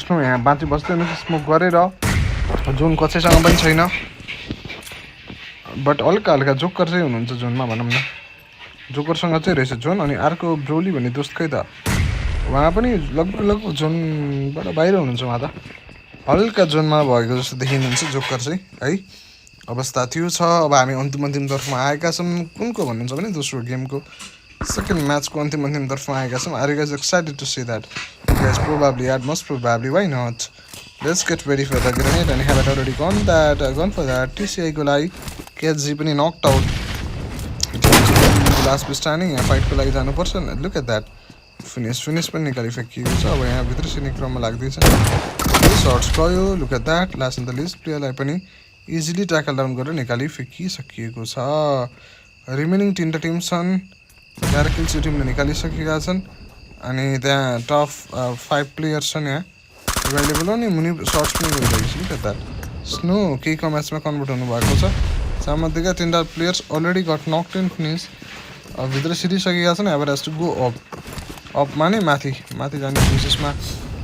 स्नो यहाँ बाँची बस्दै हुनुहुन्छ स्मोक गरेर जोन कसैसँग पनि छैन बट हल्का हल्का जोकर चाहिँ हुनुहुन्छ जोनमा भनौँ न जोकरसँग चाहिँ रहेछ जोन अनि अर्को ब्रोली भन्ने दोस्तकै त उहाँ पनि लगभग जोनबाट बाहिर हुनुहुन्छ उहाँ त हल्का जोनमा भएको जस्तो देखिनुहुन्छ जोकर चाहिँ है अवस्था त्यो छ अब हामी अन्तिम तर्फमा आएका छौँ कुनको भन्नुहुन्छ भने दोस्रो गेमको Second match को अन्तिम तर्फमा आएका छौँ. Are you guys excited to see that? You guys probably, at most probably, why not? Let's get ready for the grenade and have it already gone for that. TCI को लागि KSG पनि knocked out. Last standing यहाँ फाइटको लागि जानुपर्छ. Look at that. Finish पनि निकाली फ्याँकिएको छ. अब यहाँ भित्र छिर्ने क्रममा लाग्दैछ. सर्ट्स गयो. Look at that. Last in the list प्लेयरलाई पनि इजिली ट्याकल डाउन गरेर निकाली फ्याँकिसकिएको छ. रिमेनिङ 3टा टिम छन्. 11 किल्स यो टिमले निकालिसकेका छन्. अनि त्यहाँ टप 5 प्लेयर्स छन् यहाँ एभाइलेबल. अनि मुनि सर्ट्स पनि गरिरहेको छ. Look at that. स्नो केहीको म्याचमा कन्भर्ट हुनुभएको छ. सामध्येका 3टा players already got knocked in finish. भित्र छिरिसकेका छन्. एभर हेज टु गो अपमा नै माथि जाने कोसिसमा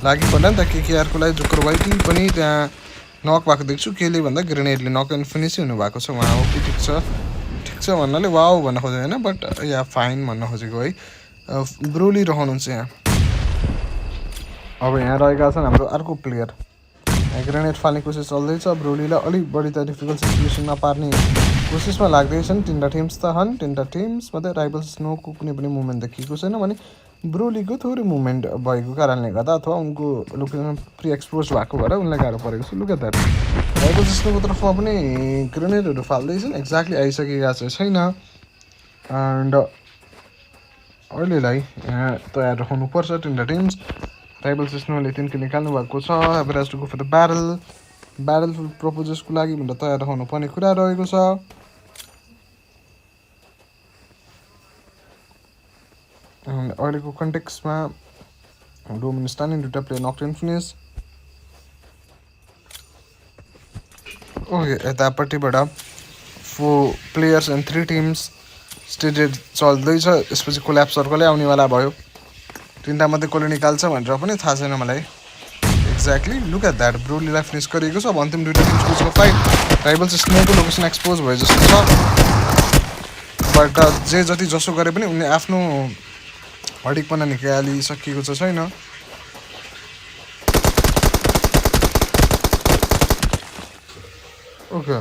लागि पर्ला नि त. केकेआरको लागि जोकर वाइटी पनि त्यहाँ नक भएको देख्छु. केले भन्दा ग्रेनेडले नक एन्ड फिनिसै हुनुभएको छ उहाँ. ओके ठिक छ भन्नाले वाउ भन्न खोजेको होइन, बट या फाइन भन्न खोजेको है. ब्रोली रहनुहुन्छ यहाँ. अब यहाँ रहेका छन् हाम्रो अर्को प्लेयर. ग्रेनेड फाल्ने कोसिस चल्दैछ. ब्रोलीलाई अलिक बढी त डिफिकल्ट सिचुएसनमा पार्ने कोसिसमा लाग्दैछन्. 3टा टिम्स त छन्. 3टा टिम्स मध्ये राइभल स्नोको कुनै पनि मुभमेन्ट देखिएको छैन भने ब्रोलीको थोरै मुभमेन्ट भएको कारणले गर्दा अथवा उनको लोकेसन प्रि एक्सपोज भएको भएर उनलाई गाह्रो परेको छ. Look at that. राइभल स्नोको तर्फमा पनि ग्रेनेडहरू फाल्दैछन्. एक्ज्याक्टली आइसकेका चाहिँ छैन. एन्ड अहिलेलाई यहाँ तयार रहनुपर्छ 3टा टिम्स. राइभल स्नोले 3 किल निकाल्नु भएको छ. Average to go for the barrel प्रपोजेसको लागि भनेर तयार रहनु पर्ने कुरा रहेको छ. अहिलेको कन्टेक्समा डोमिन स्टान्डिङ 2टा player knocked in finish. Okay यतापट्टिबाट 4 प्लेयर्स एन्ड 3 टिम्स स्टेडेड चल्दैछ. यसपछि कोल्याप सर्कलै आउनेवाला भयो. 3टा मध्ये कसले निकाल्छ भनेर पनि थाहा छैन मलाई एक्ज्याक्टली. Look at that. ब्रोलीलाई फिनिस गरिएको छ. अब अन्तिम 2टा टिम्स बिचको फाइट. राइभल्स स्नोको लोकेसन एक्सपोज भए जस्तो छ. बट जे जति जसो गरे पनि उनले आफ्नो हडिकपना निकालिसकेको चाहिँ छैन. ओके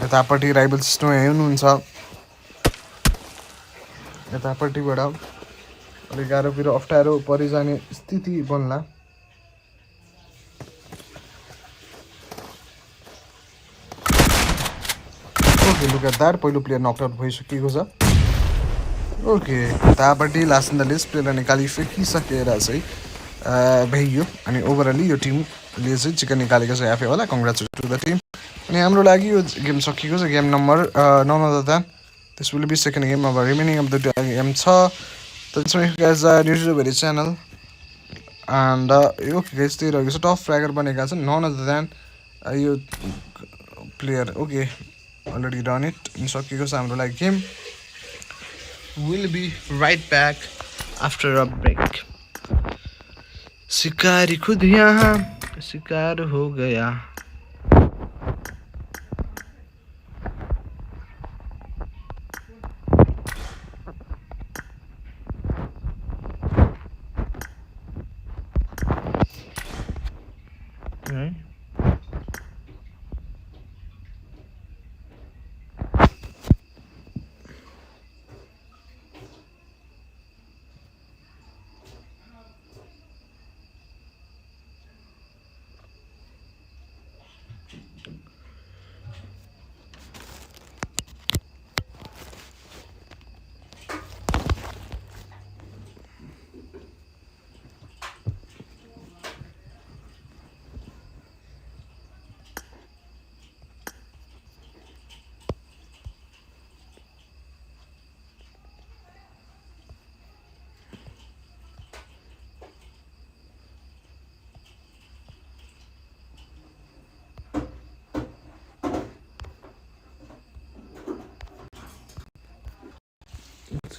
यतापट्टि राइभल स्नो हुनुहुन्छ. यतापट्टिबाट अलिक गाह्रो पिरो अप्ठ्यारो परिजाने स्थिति बन्ला. Okay look at that. पहिलो प्लेयर नक आउट भइसकेको छ. ओके यतापट्टि लास्ट इन द लिस्ट प्लेयरलाई निकाली फ्याँकिसकेर चाहिँ भइयो. अनि ओभरअली यो टिमले चाहिँ चिकन निकालेको छ एफए होला. Congratulate to the team. अनि हाम्रो लागि यो गेम सकिएको छ. Game number none other than this will be second game. अब रिमेनिङ अफ द गेम छ. त्यसमा you guys new to the very channel. And यो गाइज त्यही रहेको छ. टप फ्र्यागर बनेका छन्. नन अदर देन यो player. Okay already done it. सकिएको छ हाम्रो लागि game. We'll be right back after a break. शिकारी खुद यहाँ शिकार हो गया.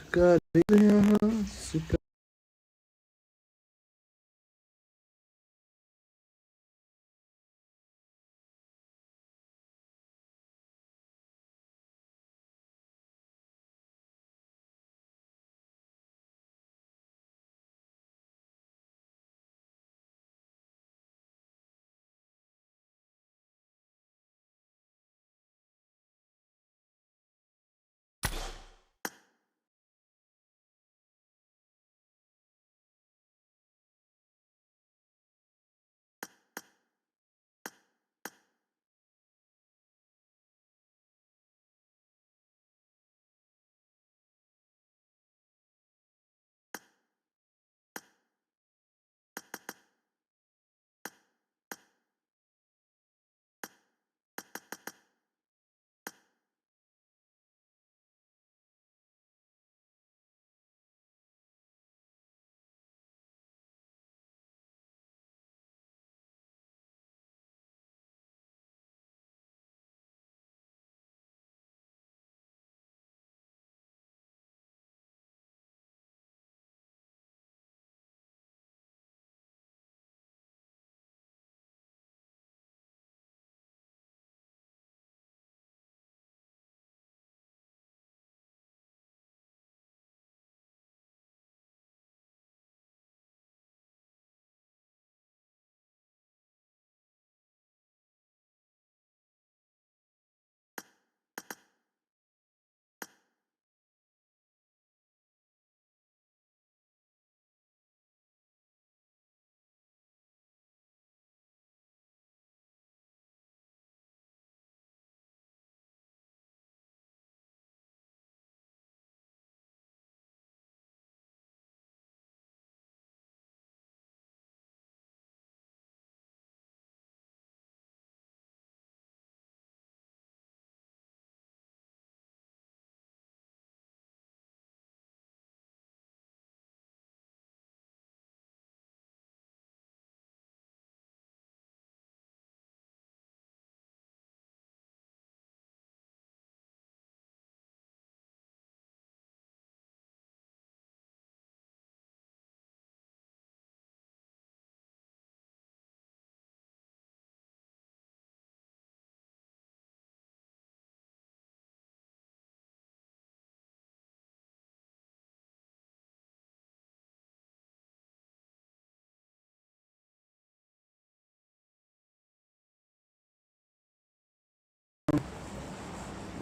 शिकारी यहाँ शिकार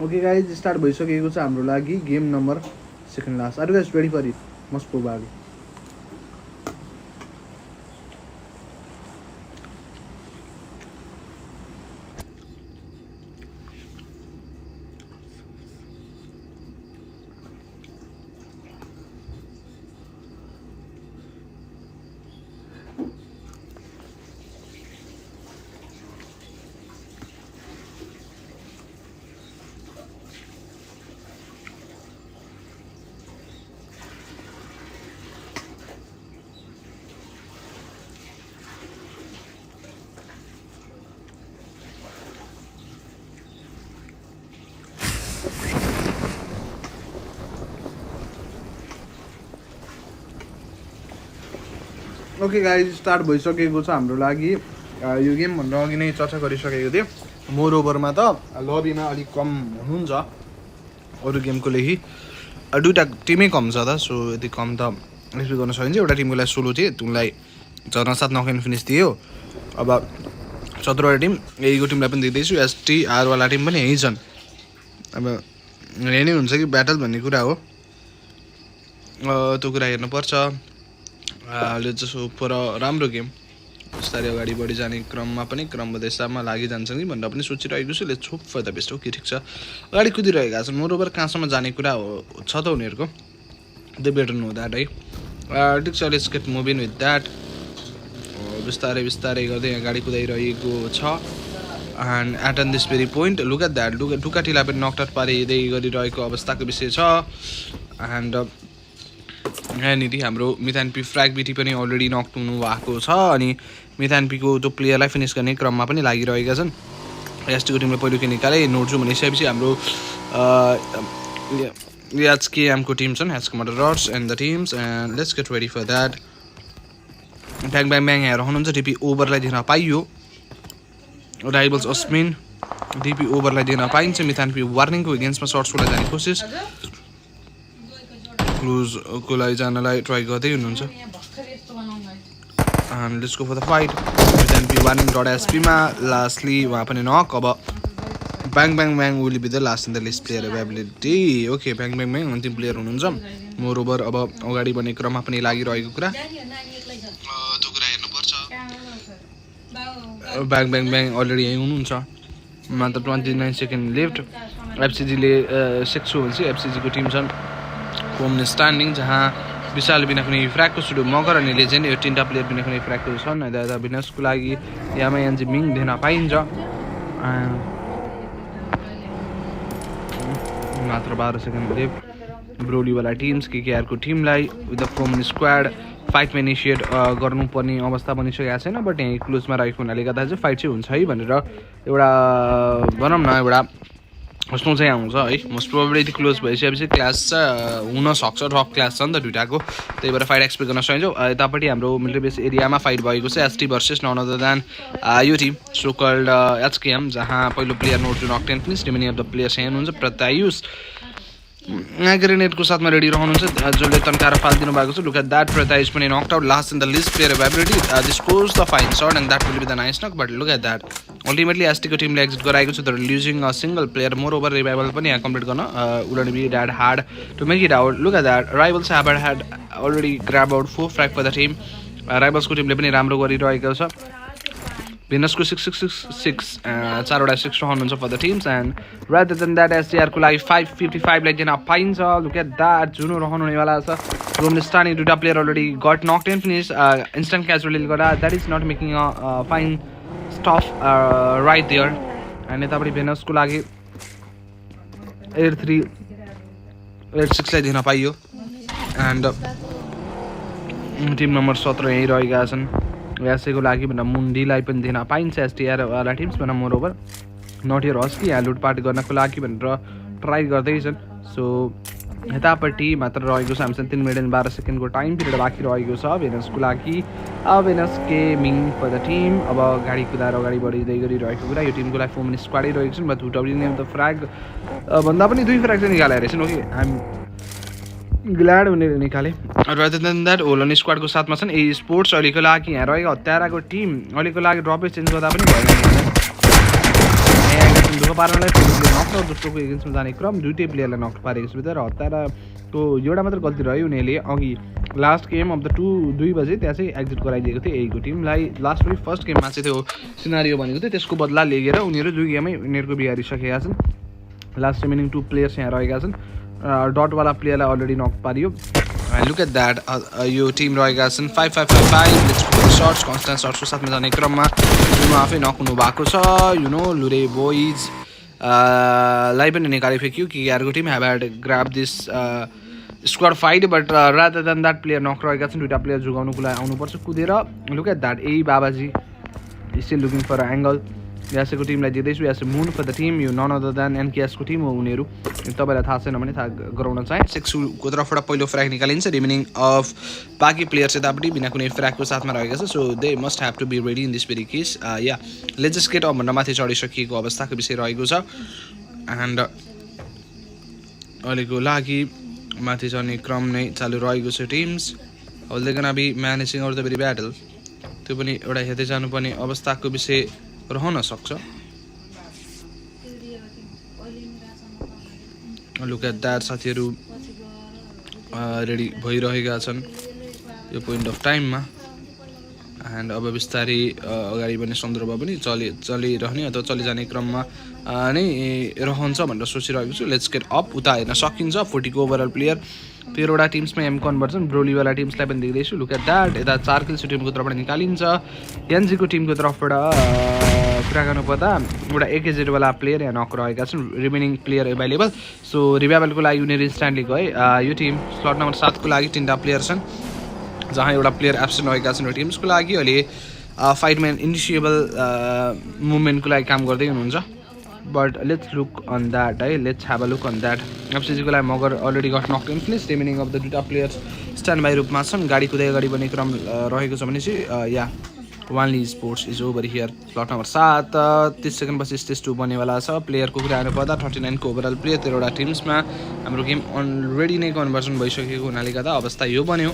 ओके गाइज स्टार्ट भइसकेको छ हाम्रो लागि game number second last are you guys ready for it must go बाग ओके गाइज स्टार्ट भइसकेको छ हाम्रो लागि यो गेम भन्दा अघि नै चर्चा गरिसकेको थियो मोर ओभरमा त लबीमा अलिक कम हुनुहुन्छ अरू गेमको लागि दुईवटा टिमै कम छ त सो यति कम त एक्सपेक्ट गर्न सकिन्छ एउटा टिमको लागि सोलो थियो तुमलाई 4-7 नकआउट फिनिस दियो अब 17वटा टिम यहीको टिमलाई पनि दिँदैछु एसटीआरवाला टिम पनि यहीँ छन् अब यही नै हुन्छ कि ब्याटल भन्ने कुरा हो त्यो कुरा हेर्नुपर्छ जसो पर राम्रो गेम बिस्तारै अगाडि बढी जाने क्रममा पनि क्रमबद्धतामा लागिजान्छन् कि भनेर पनि सोचिरहेको छु let's hope for the best हो कि ठिक छ अगाडि कुदिरहेका छन् मोरोभर कहाँसम्म जाने कुरा हो छ त उनीहरूको दे बेटर नो द्याट है ठिक छ let's get moving with that बिस्तारै बिस्तारै गर्दै अगाडि कुदाइरहेको छ and at on this very point look at that डुकाटीलाई पनि नकआउट पारिँदै गरिरहेको अवस्थाको विषय छ एन्ड यहाँनिर हाम्रो मिथानपी फ्र्याग बिटी पनि अलरेडी नक हुनु भएको छ अनि मिथानपीको त्यो प्लेयरलाई फिनिस गर्ने क्रममा पनि लागिरहेका छन् एसटीको टिमले पहिलो के निकाले नोट्छु भनिसकेपछि हाम्रो एचकेएमको टिम छन् एचकेएम रड्स and the teams and let's get ready for that bang bang bang यहाँ रहनुहुन्छ डिपी ओभरलाई दिन पाइयो राइबल्स अस्मिन डिपी ओभरलाई दिन पाइन्छ मिथानपी वार्निङको एगेन्स्टमा सर्ट्सको लागि जाने कोसिस क्लोजको लागि जानलाई ट्राई गर्दै हुनुहुन्छ and let's go for the fight मिथानपी वार्निङ डट एसपीमा लास्टली उहाँ पनि नक अब bang bang bang will be the last in the list player availability okay bang bang bang अन्तिम प्लेयर हुनुहुन्छ मोरोभर अब अगाडि बढ्ने क्रममा पनि लागिरहेको कुरा त्यो कुरा हेर्नुपर्छ ब्याङ ब्याङ ब्याङ अलरेडी यहीँ हुनुहुन्छ मात्र 29 सेकेन्ड लेफ्ट एफसिजीले 6 भन्छ एफसिजीको टिम छन् होम स्ट्यान्डिङ जहाँ विशाल बिना कुनै फ्र्याकको सुरु मगर अनि लेजेन्ड यो तिनवटा प्लेयर बिना कुनै फ्र्याकको छन् यता विनसको लागि यामायान्जी मिङ दिन पाइन्छ मात्र 12 सेकेन्ड लेफ्ट ब्रोलीवाला टिम्स केकेआरको टिमलाई विथ द फोम स्क्वाड फाइटमा इनिसिएट गर्नुपर्ने अवस्था बनिसकेको छैन बट यहीँ क्लोजमा रहेको हुनाले गर्दा चाहिँ फाइट चाहिँ हुन्छ है भनेर एउटा भनौँ न एउटा कस्तो चाहिँ आउँछ है मोस्ट प्रोबेबली क्लोज भइसकेपछि क्लास चाहिँ हुनसक्छ रक क्लास छ नि त दुइटाको त्यही भएर फाइट एक्सपेक्ट गर्न सकिन्छ यतापट्टि हाम्रो मिलिट्री बेस एरियामा फाइट भएको छ ST versus none other than यो टिम सोकल्ड एचकेएम जहाँ पहिलो player not to knock 10 finish remaining of the players यहाँ हुनुहुन्छ प्रत्यायुष ग्रेनेडको साथमा रेडी रहनुहुन्छ जसले तन्काएर फालिदिनु भएको छ लुक एट द्याट प्रत्यायुष पनि knocked out last in the list player availability this goes the fine shot and that will be the nice knock but look at that ultimately एसटीको टिमले एक्जिट गराएको छ तर losing a single player more over revival पनि यहाँ complete गर्न would be that hard to make it out look at that rivals have had already grab out 4 frag for the team राइभल्सको टिमले पनि राम्रो गरिरहेको छ भिनसको 666 चारवटा 6 रहनुहुन्छ for the teams and rather than that एसटीआरको लागि 555 लाई दिन पाइन्छ लुक एट द्याट जुनो रहनुहुनेवाला छ रोम स्टार्टिङ दुईवटा player already got knock 10 finish instant casually गर्दा that is not making a fine stuff right there and यतापट्टि भेनसको लागि 8-6 लाई दिन पाइयो एन्ड टिम नम्बर 17 यहीँ रहेका छन् यसैको लागि भनेर मुन्डीलाई पनि दिन पाइन्छ एसटीआरवाला टिम्स भनेर मोरोभर नट हियर हस्की यहाँ लुटपाट गर्नको लागि भनेर ट्राई गर्दैछन् सो यतापट्टि मात्र रहेको छ हामीसँग 3 मिनट 12 सेकेन्डको टाइम पिरियड बाँकी रहेको छ भेनसको लागि Venus gaming for the team अब गाडी कुदाएर अगाडि बढिँदै गरिरहेको कुरा यो टिमको लागि 4 मिनट स्क्वाडै रहेको छन् बट नेम द फ्र्याग भन्दा पनि 2 फ्र्याग चाहिँ निकालेर रहेछन् ओके आइम ग्ल्याड उनीहरूले निकाले रादर देन द्याट होलन स्क्वाडको साथमा छन् ए स्पोर्ट्स अहिलेको लागि यहाँ रहेको हत्याराको टिम अहिलेको लागि ड्रपै चेन्ज गर्दा पनि भएन सिचुएसन दुःख पार्नलाई पहिलो प्लेयर नक र दोस्रोको एगेन्स्टमा जाने क्रम दुईटै प्लेयरलाई नक पारेको छ तर हताराको एउटा मात्र गल्ती रह्यो उनीहरूले अघि लास्ट गेम अफ द 2 बजे त्यहाँ चाहिँ एक्जिट गराइदिएको थियो एको टिमलाई लास्ट वेक फर्स्ट गेममा चाहिँ त्यो सिनारियो भनेको थियो त्यसको बदला लिएर उनीहरू 2 गेमै उनीहरूको बिगारिसकेका छन् लास्ट रिमेनिङ 2 प्लेयर्स यहाँ रहेका छन् डटवाला प्लेयरलाई अलरेडी नक पारियो लुक एट द्याट यो टिम रहेका छन् 5-5-5-5 सर्ट्स कन्सटेन्ट सर्ट्सको साथमा जाने क्रममा आफै नक हुनु भएको छ लुरे बोइज लाई पनि निकाली फेक्यो कि अर्को team have had grab this squad fight but rather than that player knock रहेका छन् दुईवटा प्लेयर जोगाउनुको लागि आउनुपर्छ कुदेर लुक एट द्याट बाबाजी स्टिल लुकिङ फर एङ्गल यासेको टिमलाई दिँदैछु यासे मुन फर द टिम यो नन अदर देन एनकेएसको टिम हो उनीहरू तपाईँलाई थाहा छैन भने थाहा गराउन चाहे सेक्सुको तर्फबाट पहिलो फ्र्याक निकालिन्छ रिमेनिङ अफ बाँकी प्लेयर्स यतापट्टि बिना कुनै फ्र्याकको साथमा रहेको छ so they must have to be ready in this very case या लेजेस्ट गेट अफ भन्दा माथि चढिसकिएको अवस्थाको विषय रहेको छ एन्ड अहिलेको लागि माथि चढ्ने क्रम नै चालु रहेको छ teams they can be managing out the very battle त्यो पनि एउटा हेर्दै जानुपर्ने अवस्थाको विषय रहन सक्छ लुक एट द्याट साथीहरू रेडी भइरहेका छन् यो पोइन्ट अफ टाइममा एन्ड अब बिस्तारै अगाडि बढ्ने सन्दर्भ पनि चलिरहने अथवा चलिजाने क्रममा नै रहन्छ भनेर सोचिरहेको छु लेट्स गेट अप उता हेर्न सकिन्छ 40 को ओभरअल प्लेयर 13वटा टिम्समा एम कन्भर्सन ब्रोलीवाला टिम्सलाई पनि देख्दैछु लुक एट द्याट यता 4 किल्स टिमको तर्फबाट निकालिन्छ एनजीको टिमको तर्फबाट कुरा गर्नुपर्दा एउटा एकेजेडवाला प्लेयर यहाँ नक रहेका छन् रिमेनिङ प्लेयर एभाइलेबल सो रिभाइभलको लागि उनीहरू इन्स्ट्यान्टली गए यो टिम स्लट नम्बर 7 को लागि 3टा प्लेयर छन् जहाँ एउटा प्लेयर एब्सेन्ट रहेका छन् यो टिम्सको लागि अहिले फाइटम्यान इनिसिएबल मुभमेन्टको लागि काम गर्दै हुनुहुन्छ but let's look on that है let's have a look on that एफसिजीको लागि मगर already got knock in place remaining of the दुईवटा प्लेयर्स स्ट्यान्ड बाई रूपमा छन् गाडी कुदै अगाडि बढ्ने क्रम रहेको छ भने चाहिँ या वानली sports is over here slot number 7 30 second पछि स्टेज 2 बन्नेवाला छ प्लेयरको कुरा गर्नुपर्दा 39 को ओभरअल प्लेयर 13वटा टिम्समा हाम्रो गेम अलरेडी नै कन्भर्सन भइसकेको हुनाले गर्दा अवस्था यो बन्यो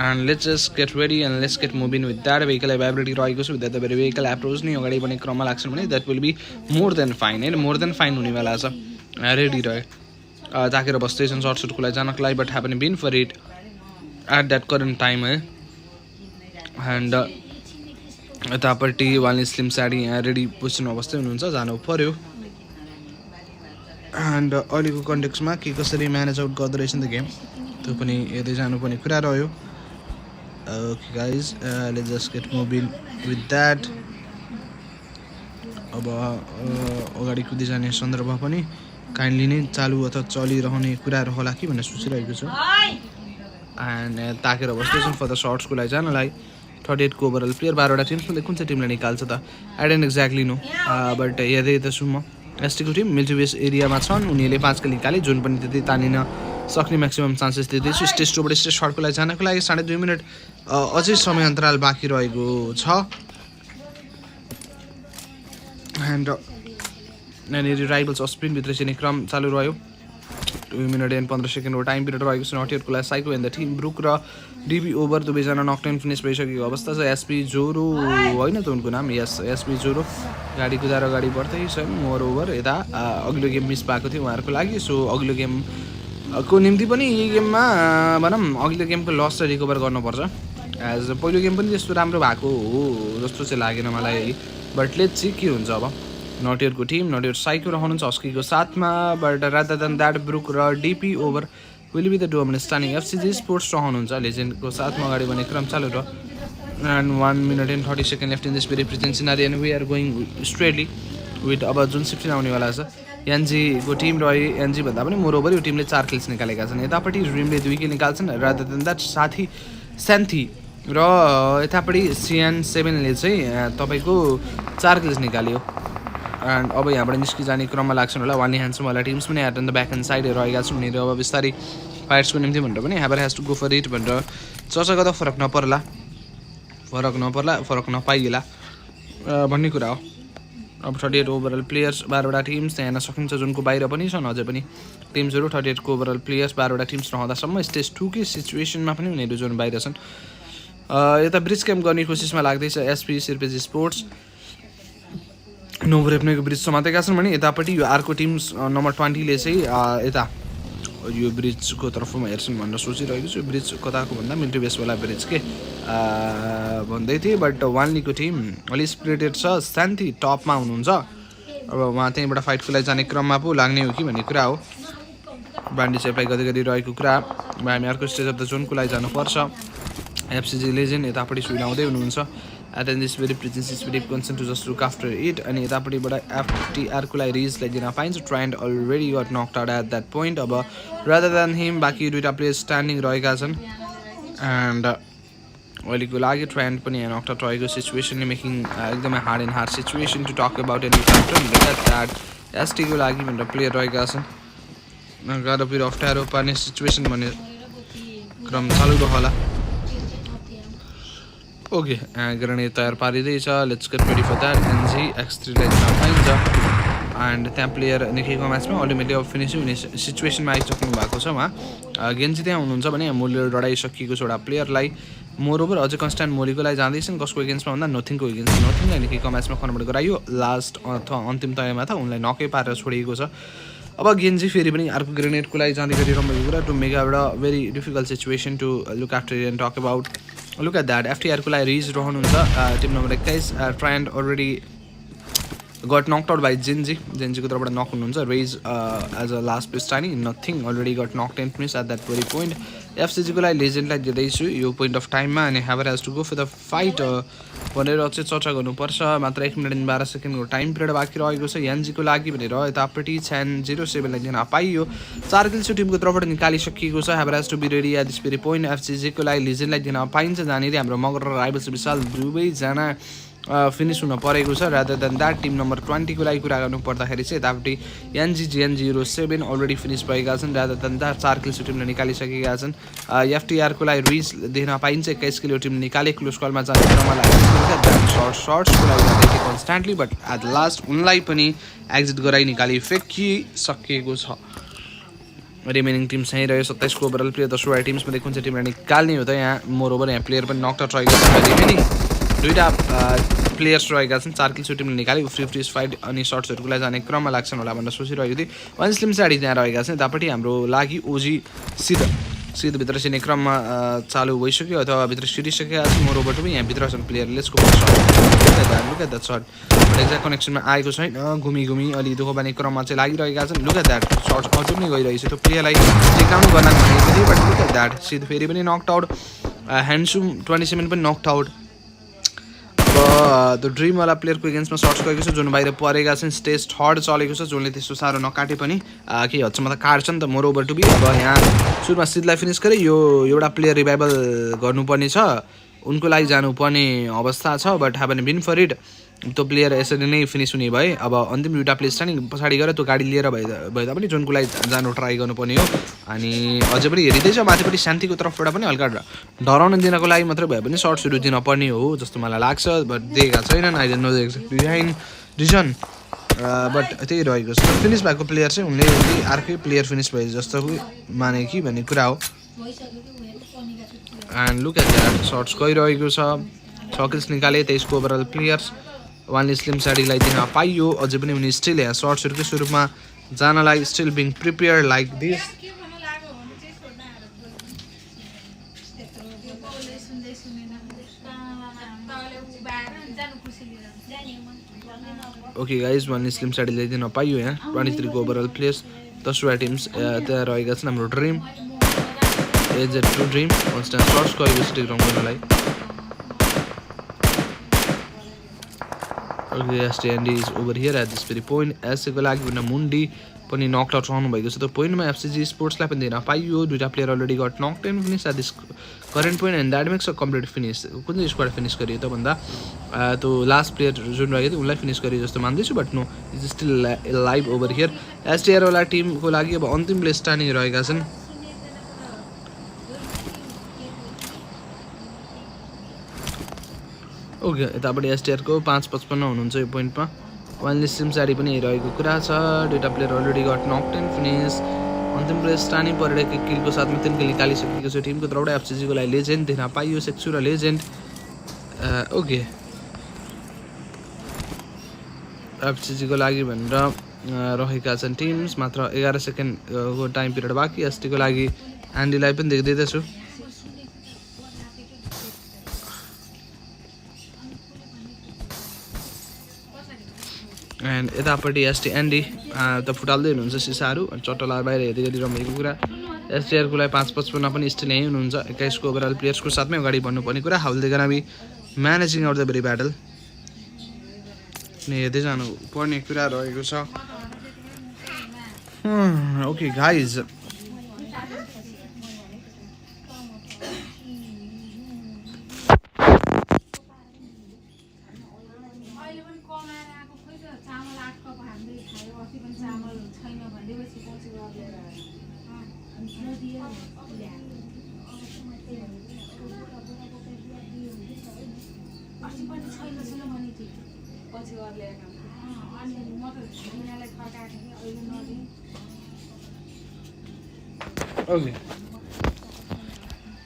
and let's just get ready and let's get move in with that vehicle availability रहेको छ with the very vehicle approach नै अगाडि बढ्ने क्रममा लाग्छन् भने that will be more than fine होइन मोर देन फाइन हुनेवाला छ रेडी रह्यो ताकेर बस्दैछन् सर्ट सुटको लागि जानको लागि but happen been for it at that current time है एन्ड यतापट्टि वालनी स्लिम साडी यहाँ रेडी पोजिसन अवस्थै हुनुहुन्छ जानु पर्यो एन्ड अहिलेको कन्टेक्समा के कसरी म्यानेज आउट गर्दो रहेछ नि त गेम त्यो पनि हेर्दै जानुपर्ने कुरा रह्यो okay guys let's just get move in with that अब अगाडि कुदी जाने सन्दर्भ पनि काइन्डली नै चालु अथवा चलिरहने कुराहरू होला कि भनेर सोचिरहेको छु एन्ड ताकेर बस्दैछन् फर द सर्ट्सको लागि जानलाई 38 को ओभरअल प्लेयर 12वटा टिम्समा कुन चाहिँ टिमले निकाल्छ त I don't exactly know but हेर्दै त छु म एसटीको टिम मिल्टी एरियामा छन् उनीहरूले 5 किल निकाले जुन पनि त्यति तानिन सक्ने म्याक्सिमम चान्सेस दिँदैछु स्टेज 2बाट स्टेज सर्टको लागि जानको लागि 2.5 मिनट अझै समय अन्तराल बाँकी रहेको छ एन्ड यहाँनिर राइभल्स स्पिनभित्र चाहिँ क्रम चालु रह्यो 2 मिनट एन्ड 15 सेकेन्डको टाइम पिरियड रहेको छ नटियरको लागि psycho and the team Brook र डिबी ओभर दुवैजना नकटाउन फिनिस भइसकेको अवस्था छ एसपी जोरो होइन त उनको नाम यस एसपी जोरो गाडी कुदाएर अगाडि बढ्दै छन् मोर ओभर यता अघिल्लो गेम मिस भएको थियो उहाँहरूको लागि सो अघिल्लो गेमको निम्ति पनि यही गेममा भनौँ अघिल्लो गेमको लस चाहिँ रिकभर गर्नुपर्छ एज पहिलो गेम पनि त्यस्तो राम्रो भएको हो जस्तो चाहिँ लागेन मलाई बट लेट्स सी के हुन्छ अब नटियरको टिम नटियर साइको रहनुहुन्छ अस्कीको साथमा बट रादर देन द्याट ब्रुक र DP over will be the dominate starting FCG sports रहनुहुन्छ लेजेन्डको साथमा अगाडि बढ्ने क्रम चालु र and 1 minute and 30 second left in this very present scenario and we are going straightly with अब जुन 16 आउनेवाला छ एनजीको टिम रह्यो एनजी भन्दा पनि मोरोभर यो टिमले 4 किल्स निकालेका छन् यतापट्टि ड्रिमले 2 किल निकाल्छन् रादर देन द्याट साथी सेन्थी र यतापट्टि CN7ले चाहिँ तपाईँको 4 किल्स निकाल्यो एन्ड अब यहाँबाट निस्किजाने क्रममा लाग्छन् होला वान ह्यान्डसम्मवाला टिम्स पनि at the back end side रहेका छन् उनीहरू अब बिस्तारै फाइट्सको निम्ति भनेर पनि ह्याभर has to go for it भनेर चर्चा गर्दा फरक नपाइएला भन्ने कुरा हो अब 38 ओभरअल प्लेयर्स 12वटा टिम्स त्यहाँ हेर्न सकिन्छ जुनको बाहिर पनि छन् अझै पनि टिम्सहरू 38 को ओभरअल प्लेयर्स 12वटा टिम्स रहँदासम्म स्टेज 2 कै सिचुएसनमा पनि उनीहरू जुन बाहिर छन् यता ब्रिज क्याम्प गर्ने कोसिसमा लाग्दैछ एसपी सिर्पेजी स्पोर्ट्स नोभर एप्नेको ब्रिज समातेका छन् भने यतापट्टि यो अर्को टिम नम्बर 20ले चाहिँ यता यो ब्रिजको तर्फमा हेर्छन् भनेर सोचिरहेको छु। ब्रिज कताको भन्दा मिलिट्री बेसवाला ब्रिज के भन्दै थिएँ। बट वानलीको टिम अलि स्प्लिटेड छ, शान्ति टपमा हुनुहुन्छ। अब उहाँ त्यहीँबाट फाइटको लागि जाने क्रममा पो लाग्ने हो कि भन्ने कुरा हो। ब्यान्डेज एप्लाई गर्दै गरिरहेको कुरा। हामी अर्को स्टेज अफ द जोनको लागि जानुपर्छ। एफसिजी लेजेन्ड यतापट्टि सुइलाउँदै हुनुहुन्छ। At this very presence is very concern to just look after it. अनि यतापट्टिबाट एफटिआरको लागि रिजलाई दिन पाइन्छ। ट्राइन्ड already got knocked out at that point. अब रादर देन हिम बाँकी दुईवटा प्लेयर स्ट्यान्डिङ रहेका छन्। एन्ड अहिलेको लागि ट्राइन्ड पनि यहाँ नक्ड आउट रहेको सिचुएसनले मेकिङ एकदमै hard and hard situation to talk about any that एसटीको लागि भनेर प्लेयर रहेका छन्। गाह्रो पिर अप्ठ्यारो पार्ने सिचुएसन भन्ने क्रम चालु रहला। ओके ग्रेनेड तयार पारिँदैछ। Let's get ready for that. NG X3लाई दिन पाइन्छ। एन्ड त्यहाँ प्लेयर निकैको म्याचमा अल्टिमेटली अब फिनिस हुने सिचुएसनमा आइसक्नु भएको छ। उहाँ गेन्जी त्यहाँ हुनुहुन्छ भने मूल्य डढाइसकिएको छ एउटा प्लेयरलाई। मोरओभर अझै कन्स्ट्यान्ट मोलीको लागि जाँदैछन्। कसको एगेन्स्टमा भन्दा नथिङको एगेन्स्ट। नथिङलाई निकैको म्याचमा कन्भर्ट गरायो। लास्ट अथवा अन्तिम तयमा त उनलाई नकै पारेर छोडिएको छ। अब गेन्जी फेरि पनि अर्को ग्रेनेडको लागि जाँदै गरिरहनु कुरा टु मेक एउटा very difficult situation to look after and talk about. Look at that एफटिआरको लागि रिज रहनुहुन्छ team number 21। Trained already got knocked out by जेन्जीको तर्फबाट नक हुनुहुन्छ। Raze as a last place standing. Nothing already got knocked and finish at that very point. एफसिजीको लागि लेजेन्डलाई दिँदैछु यो पोइन्ट अफ टाइममा। अनि हेभर has to go for the fight भनेर चाहिँ चर्चा गर्नुपर्छ। मात्र 1 मिनट 12 सेकेन्डको टाइम पिरियड बाँकी रहेको छ एनजीको लागि भनेर यतापट्टि 07लाई दिन पाइयो। 4 किल्स टिमको तर्फबाट निकालिसकिएको छ। However has to be ready at this very point. एफसिजीको लागि लेजेन्डलाई दिन पाइन्छ जहाँनिर हाम्रो मगर र राइभल्स विशाल दुवैजना फिनिस हुन परेको छ। Rather than that team number 20को लागि कुरा गर्नु पर्दाखेरि चाहिँ यतापट्टि NG07 अलरेडी फिनिस भएका छन्। रादर देन द्याट 4 किल्स टिमले निकालिसकेका छन्। एफटिआरको लागि रिज देख्न पाइन्छ। 21 किलो टिम निकाले क्लोज कलमा जाने क्रममा लागेको सर्ट्सको लागि जाँदै थियो कन्स्ट्यान्टली। बट एट लास्ट उनलाई पनि एक्जिट गराइ निकाली फेकिसकेको छ। रिमेनिङ टिम चाहिँ रह्यो 27 को ओभरअल प्लेयर 10 वटा टिम्समध्ये कुन चाहिँ टिमलाई निकाल्ने हो त। यहाँ मोरओभर यहाँ प्लेयर पनि नक्ड आउट रहेको छ। रिमेनिङ दुईवटा प्लेयर्स रहेका छन्। 4 किल्स टिमले निकाल्यो। फ्री फाइट अनि सर्ट्सहरूको लागि जाने क्रममा लाग्छन् होला भनेर सोचिरहेको थिएँ। वान स्लिम साडी त्यहाँ रहेका छन्। यतापट्टि हाम्रो लागि ओजी भित्र छिर्ने क्रममा चालु भइसक्यो अथवा भित्र छिरिसकेका छन्। मोरओभर पनि यहाँ भित्र छन् प्लेयर। लेट्सको look at that sort exact कनेक्सनमा आएको छैन। घुमी अलि दुःख पार्ने क्रममा चाहिँ लागिरहेका छन्। लुक एट द्याट सर्ट अझै पनि गइरहेछ। त्यो प्लेयरलाई टेकडाउन गर्न भनेको थिएँ। बट लुक एट द्याट सिधै फेरि पनि नक्ड आउट। ह्यान्डसुम 27 पनि नक्ड आउट। अब त्यो ड्रिमवाला प्लेयरको एगेन्स्टमा सर्ट्स गएको छ जुन बाहिर परेका छन्। स्टेज 3 चलेको छ जुनले त्यस्तो साह्रो नकाटे पनि केही हदसम्म त काट्छ नि त मोरओभर टु बी। अब यहाँ सुरुमा सिधलाई फिनिस गरे। यो एउटा प्लेयर रिभाइभल गर्नुपर्ने छ, उनको लागि जानुपर्ने अवस्था छ। But haven't been for it त्यो प्लेयर यसरी नै फिनिस हुने भए। अब अन्तिम दुईवटा प्लेस छ नि पछाडि गएर त्यो गाडी लिएर भए तापनि जोनको लागि जानु ट्राई गर्नुपर्ने हो। अनि अझै पनि हेरिँदैछ माथिपट्टि शान्तिको तर्फबाट पनि हल्का डराउन दिनको लागि मात्रै भए पनि सर्ट्सहरू दिनुपर्ने हो जस्तो मलाई लाग्छ। बट दिएका छैनन्। I don't know behind reason but त्यही रहेको छ। फिनिस भएको प्लेयर चाहिँ उनले अर्कै प्लेयर फिनिस भए जस्तो माने कि भन्ने कुरा हो। And look at that shots गइरहेको छ। 6 किल्स निकाले 23 को ओभरअल प्लेयर्स। वानली स्लिम साडीलाई दिन पाइयो। अझै पनि उनी स्टिल यहाँ सर्ट्सहरूकै स्वरूपमा जानलाई still being prepare like this. Okay guys only slim साडीलाई दिन पाइयो। यहाँ 23 को ओभरअल प्लेयर्स 10 वटा टिम्स त्यहाँ रहेका छन्। हाम्रो dream AZ2 dream constant shots गएको छ टेकडाउन गर्नलाई। Okay, STND is over here at this very point. एसएको लागि भने मुन्डी पनि नक्ड आउट रहनु भएको छ। त्यो पोइन्टमा एफसिजी स्पोर्ट्सलाई पनि दिन पाइयो। दुईवटा player already got knocked and finish at this current point and that makes a complete finish. कुन चाहिँ स्क्वाड फिनिस गरियो त भन्दा त्यो लास्ट प्लेयर जुन रहेको थियो उनलाई फिनिस गरियो जस्तो मान्दैछु। But no is still live over here. एसटिआरवाला टिमको लागि अब अन्तिम प्लेस स्ट्यान्डिङ रहेका छन्। ओके यतापट्टि एसटिआरको 5:55 हुनुहुन्छ यो पोइन्टमा। वानली स्लिम साडी पनि हेरिरहेको कुरा छ। दुईवटा player already got knocked and finish. अन्तिम प्लेयर स्ट्यान्डिङ परेको किलको साथमा 3 किल निकालिसकेको छ टिमको तर्फबाट। एफसिजीको लागि लेजेन्ड देख्न पाइयो। सेक्सु र लेजेन्ड। ओके एफसीजीको लागि भनेर रहेका छन् टिम्स। मात्र 11 सेकेन्डको टाइम पिरियड बाँकी। एसटीको लागि एन्डीलाई पनि देख्दैछु। एन्ड यतापट्टि एसटी एन्डी त फुटाल्दै हुनुहुन्छ सिसाहरू। चट्टला बाहिर हेर्दै गरी रमाइएको कुरा। एसटीआरको लागि 5-55 पनि स्टिल यहीँ हुनुहुन्छ। 21को ओभरअल प्लेयर्सको साथमै अगाडि बढ्नुपर्ने कुरा। How they gonna be managing out the very battle हेर्दै जानु पर्ने कुरा रहेको छ। ओके गाइज,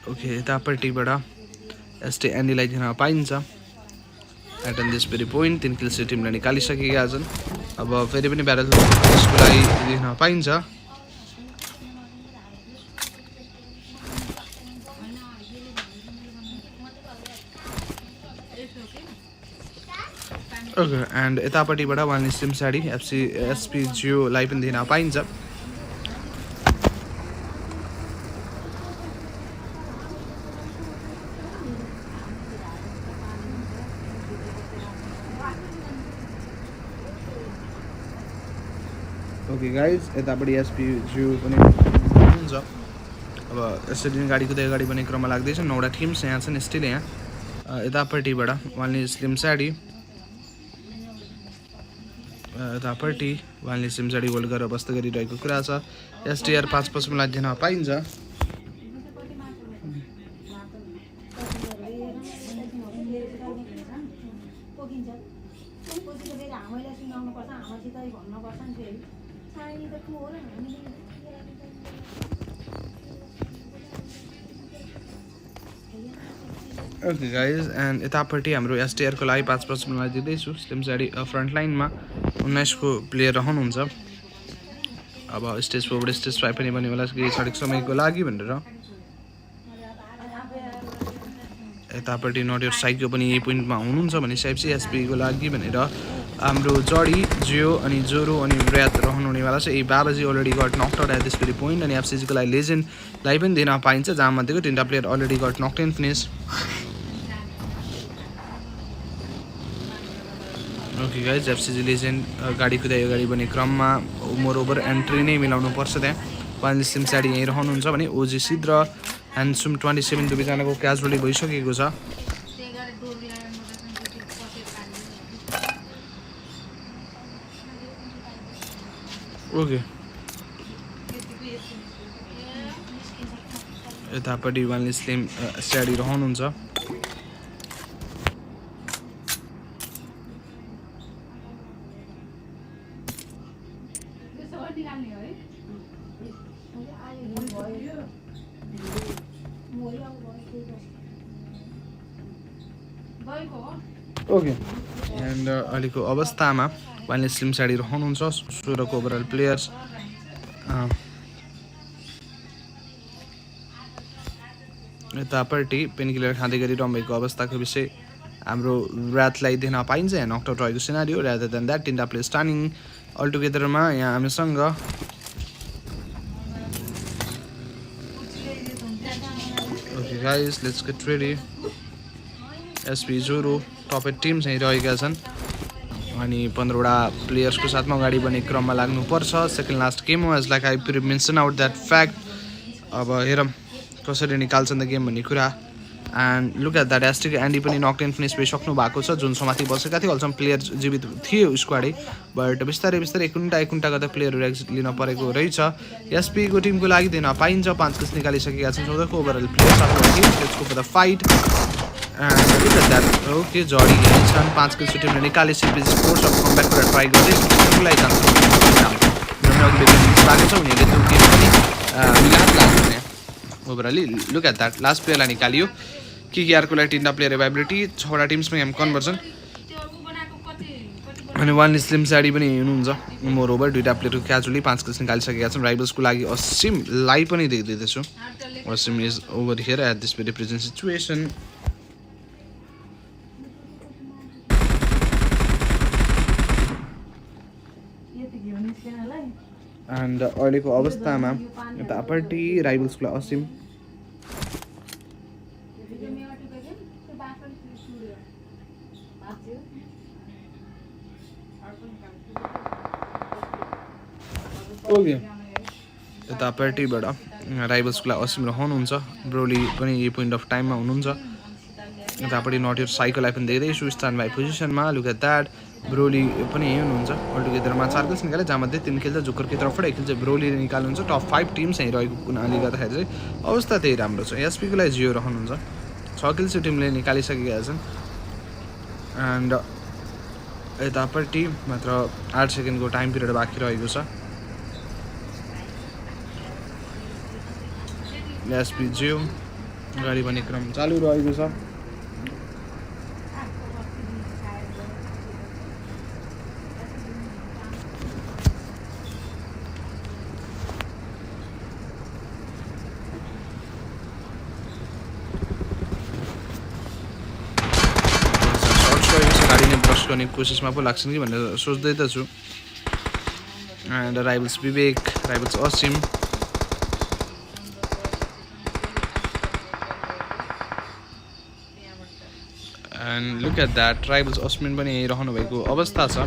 ओके यतापट्टिबाट एसटी एन्डीलाई दिन पाइन्छ। At an this very point 3 kills टिमले निकालिसकेका छन्। अब फेरि पनि ब्याटल त्यसको लागि दिन पाइन्छ। ओके एन्ड यतापट्टिबाट वानली सिमसाडी एसपी जियोलाई पनि दिन पाइन्छ। ओके गाइज, यतापट्टि एसपी जियो पनि हुन्छ। अब यसरी गाडी कुदाइ अगाडि बढ्ने क्रममा लाग्दैछ। 9वटा टिम्स यहाँ छन् स्टिल यहाँ। यतापट्टिबाट वानली स्लिम साडी, यतापट्टि वानली स्लिम साडी होल्ड गरेर अवस्था गरिरहेको कुरा छ। एसटीआर 5-55 दिन पाइन्छ। ओके गाइज, एन्ड यतापट्टि हाम्रो एसटीआरको लागि 5-55 दिँदैछु। स्लिम साडी फ्रन्ट लाइनमा 19को प्लेयर रहनुहुन्छ। अब स्टेज 4बाट स्टेज 5 पनि बन्यो होला केही क्षणिक समयको लागि भनेर। यतापट्टि नट योर साइको पनि यही पोइन्टमा हुनुहुन्छ भने साइपसी एसपीको लागि भनेर हाम्रो जडी जियो अनि जोरो अनि ब्र्याथ रहनुहुनेवाला छ। यही Babaji already got knocked out at this very point. अनि एफसीजीको लागि लेजेन्डलाई पनि दिन पाइन्छ, जहाँ मध्येको 3टा player already got knocked in finish. Okay guys, FCG legend गाडी कुदाइ अगाडि बढ्ने क्रममा मोरओभर एन्ट्री नै मिलाउनु पर्छ। त्यहाँ वानली सिम साडी यहीँ रहनुहुन्छ भने ओजी सिद्ध र ह्यान्डसुम 27 दुवैजनाको क्याजुअली भइसकेको छ। ओके यतापट्टि वानली स्लिम साडी रहनुहुन्छ। ओके एन्ड अहिलेको अवस्थामा वानली स्लिम साडी रहनुहुन्छ। 16को ओभरअल प्लेयर्स। यतापट्टि पेनकिलर खाँदै गरिरहनु भएको अवस्थाको विषय हाम्रो रातलाई दिन पाइन्छ। यहाँ नकआउट रहेको सिनारियो रादर देन द्याट 3टा प्लेयर स्टान्डिङ अलटुगेदरमा यहाँ हामीसँग। Okay guys, let's get ready. SP Zoro top 8 team चाहिँ रहेका छन् अनि 15वटा प्लेयर्सको साथमा अगाडि बढ्ने क्रममा लाग्नुपर्छ। सेकेन्ड लास्ट गेम हो as like I pre mention out that fact. अब हेरौँ कसरी निकाल्छन् द गेम भन्ने कुरा। एन्ड लुक एट द्याट एसटीको एन्डी पनि नक इन फिनिस भइसक्नु भएको छ। जुन समाथि बसेका थियो अहिलेसम्म प्लेयर जीवित थिए स्क्वाडै, बट बिस्तारै बिस्तारै एक कुन्टा गर्दा प्लेयरहरू एक्जिट लिन परेको रहेछ। एसपीको टिमको लागि दिन पाइन्छ। 5 किल्स निकालिसकेका छन्। 14को overall player let's go for the fight. Look at that. Okay जडी यही छन्। 5 किल्स टिमले निकालेपछि स्पोर्ट्स अफ कमब्याक गरेर ट्राई गर्दै टिमलाई जान्छ। उनीहरूले त्यो गेम पनि मिलाएर लाग्ने ओभरअली। लुक एट द्याट लास्ट प्लेयरलाई निकालियो। केकेआरको लागि 3टा प्लेयर एभाइबिलिटी। 6वटा टिम्समा गेम कन्भर्जन। अनि वान स्लिम साडी पनि हुनुहुन्छ मोर ओभर दुईवटा प्लेटको क्याजुअली 5 किल्स निकालिसकेका छन् राइभल्सको लागि असिमलाई पनि देख्दैछु Asim is over here at this very present situation and अहिलेको अवस्थामा यतापट्टि राइभल्सको लागि असिम ओके यतापट्टिबाट राइभल्सको लागि असिम रहनुहुन्छ ब्रोली पनि यही पोइन्ट अफ टाइममा हुनुहुन्छ यतापट्टि नट योर साइकोलाई पनि देख्दैछु स्ट्यान्ड बाई पोजिसनमा लुक एट द्याट ब्रोली पनि यही हुनुहुन्छ अल टुगेदरमा 4 किल्स निकाले जहाँमध्ये 3 खेल्छ जोकरकी तर्फबाट 1 किल चाहिँ ब्रोलीले निकाल्नुहुन्छ टप 5 टिम्स यहीँ रहेको हुनाले गर्दाखेरि चाहिँ अवस्था त्यही राम्रो छ एसपीको लागि जियो रहनुहुन्छ 6 किल्स टिमले निकालिसकेका छन् एन्ड यतापट्टि मात्र 8 सेकेन्डको टाइम पिरियड बाँकी रहेको छ एसपी जियो अगाडि बढ्ने क्रम चालु रहेको छ गर्ने कोसिसमा पो लाग्छन् कि भनेर सोच्दै त छु and rivals Vivek rivals Asim and look at that rivals Ashmin पनि यहीँ रहनु भएको अवस्था छ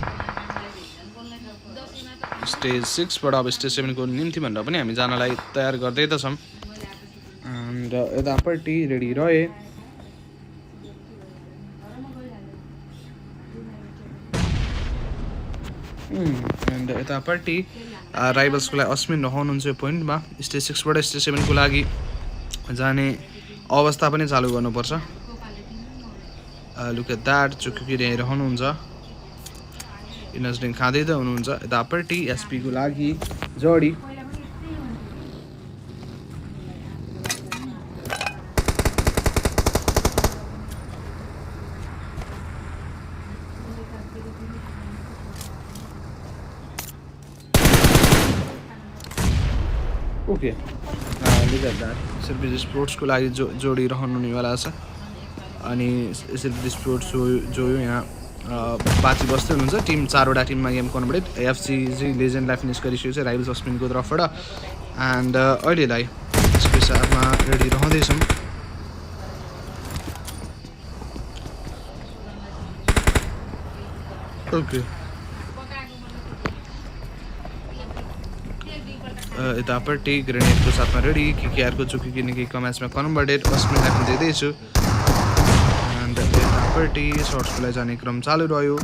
स्टेज 6 बाट अब स्टेज 7 को निम्ति भनेर पनि हामी जानलाई तयार गर्दै त छौँ एन्ड यतापट्टि रेडी रहे एन्ड यतापट्टि राइभल्सको लागि अश्मिन रहनुहुन्छ यो पोइन्टमा स्टेज 6 बाट स्टेज 7 को लागि जाने अवस्था पनि चालु गर्नुपर्छ लुक एट द्याट चुकी यहीँ रहनुहुन्छ इनर्जिङ खाँदै त हुनुहुन्छ यतापट्टि एसपीको लागि जोडी ओके लुक एट द्याट सिर्फ स्पोर्ट्सको लागि जोडी रहनुहुनेवाला छ अनि सिर्फ स्पोर्ट्स जो यहाँ बाँची बस्दै हुनुहुन्छ टिम 4वटा टिममा गेम कन्भर्टेड एफसीजी लेजेन्डलाई फिनिस गरिसकेको छ राइभल्स अश्मिनको तर्फबाट एन्ड अहिलेलाई यसको साथमा रेडी रहँदैछौँ ओके यतापट्टि ग्रेनेडको साथमा रेडी केकेआरको चुकी किने केको म्याचमा कन्भर्टेड अश्मिनलाई पनि दिँदैछु एन्ड यतापट्टि सर्ट्सको लागि जाने क्रम चालु रह्यो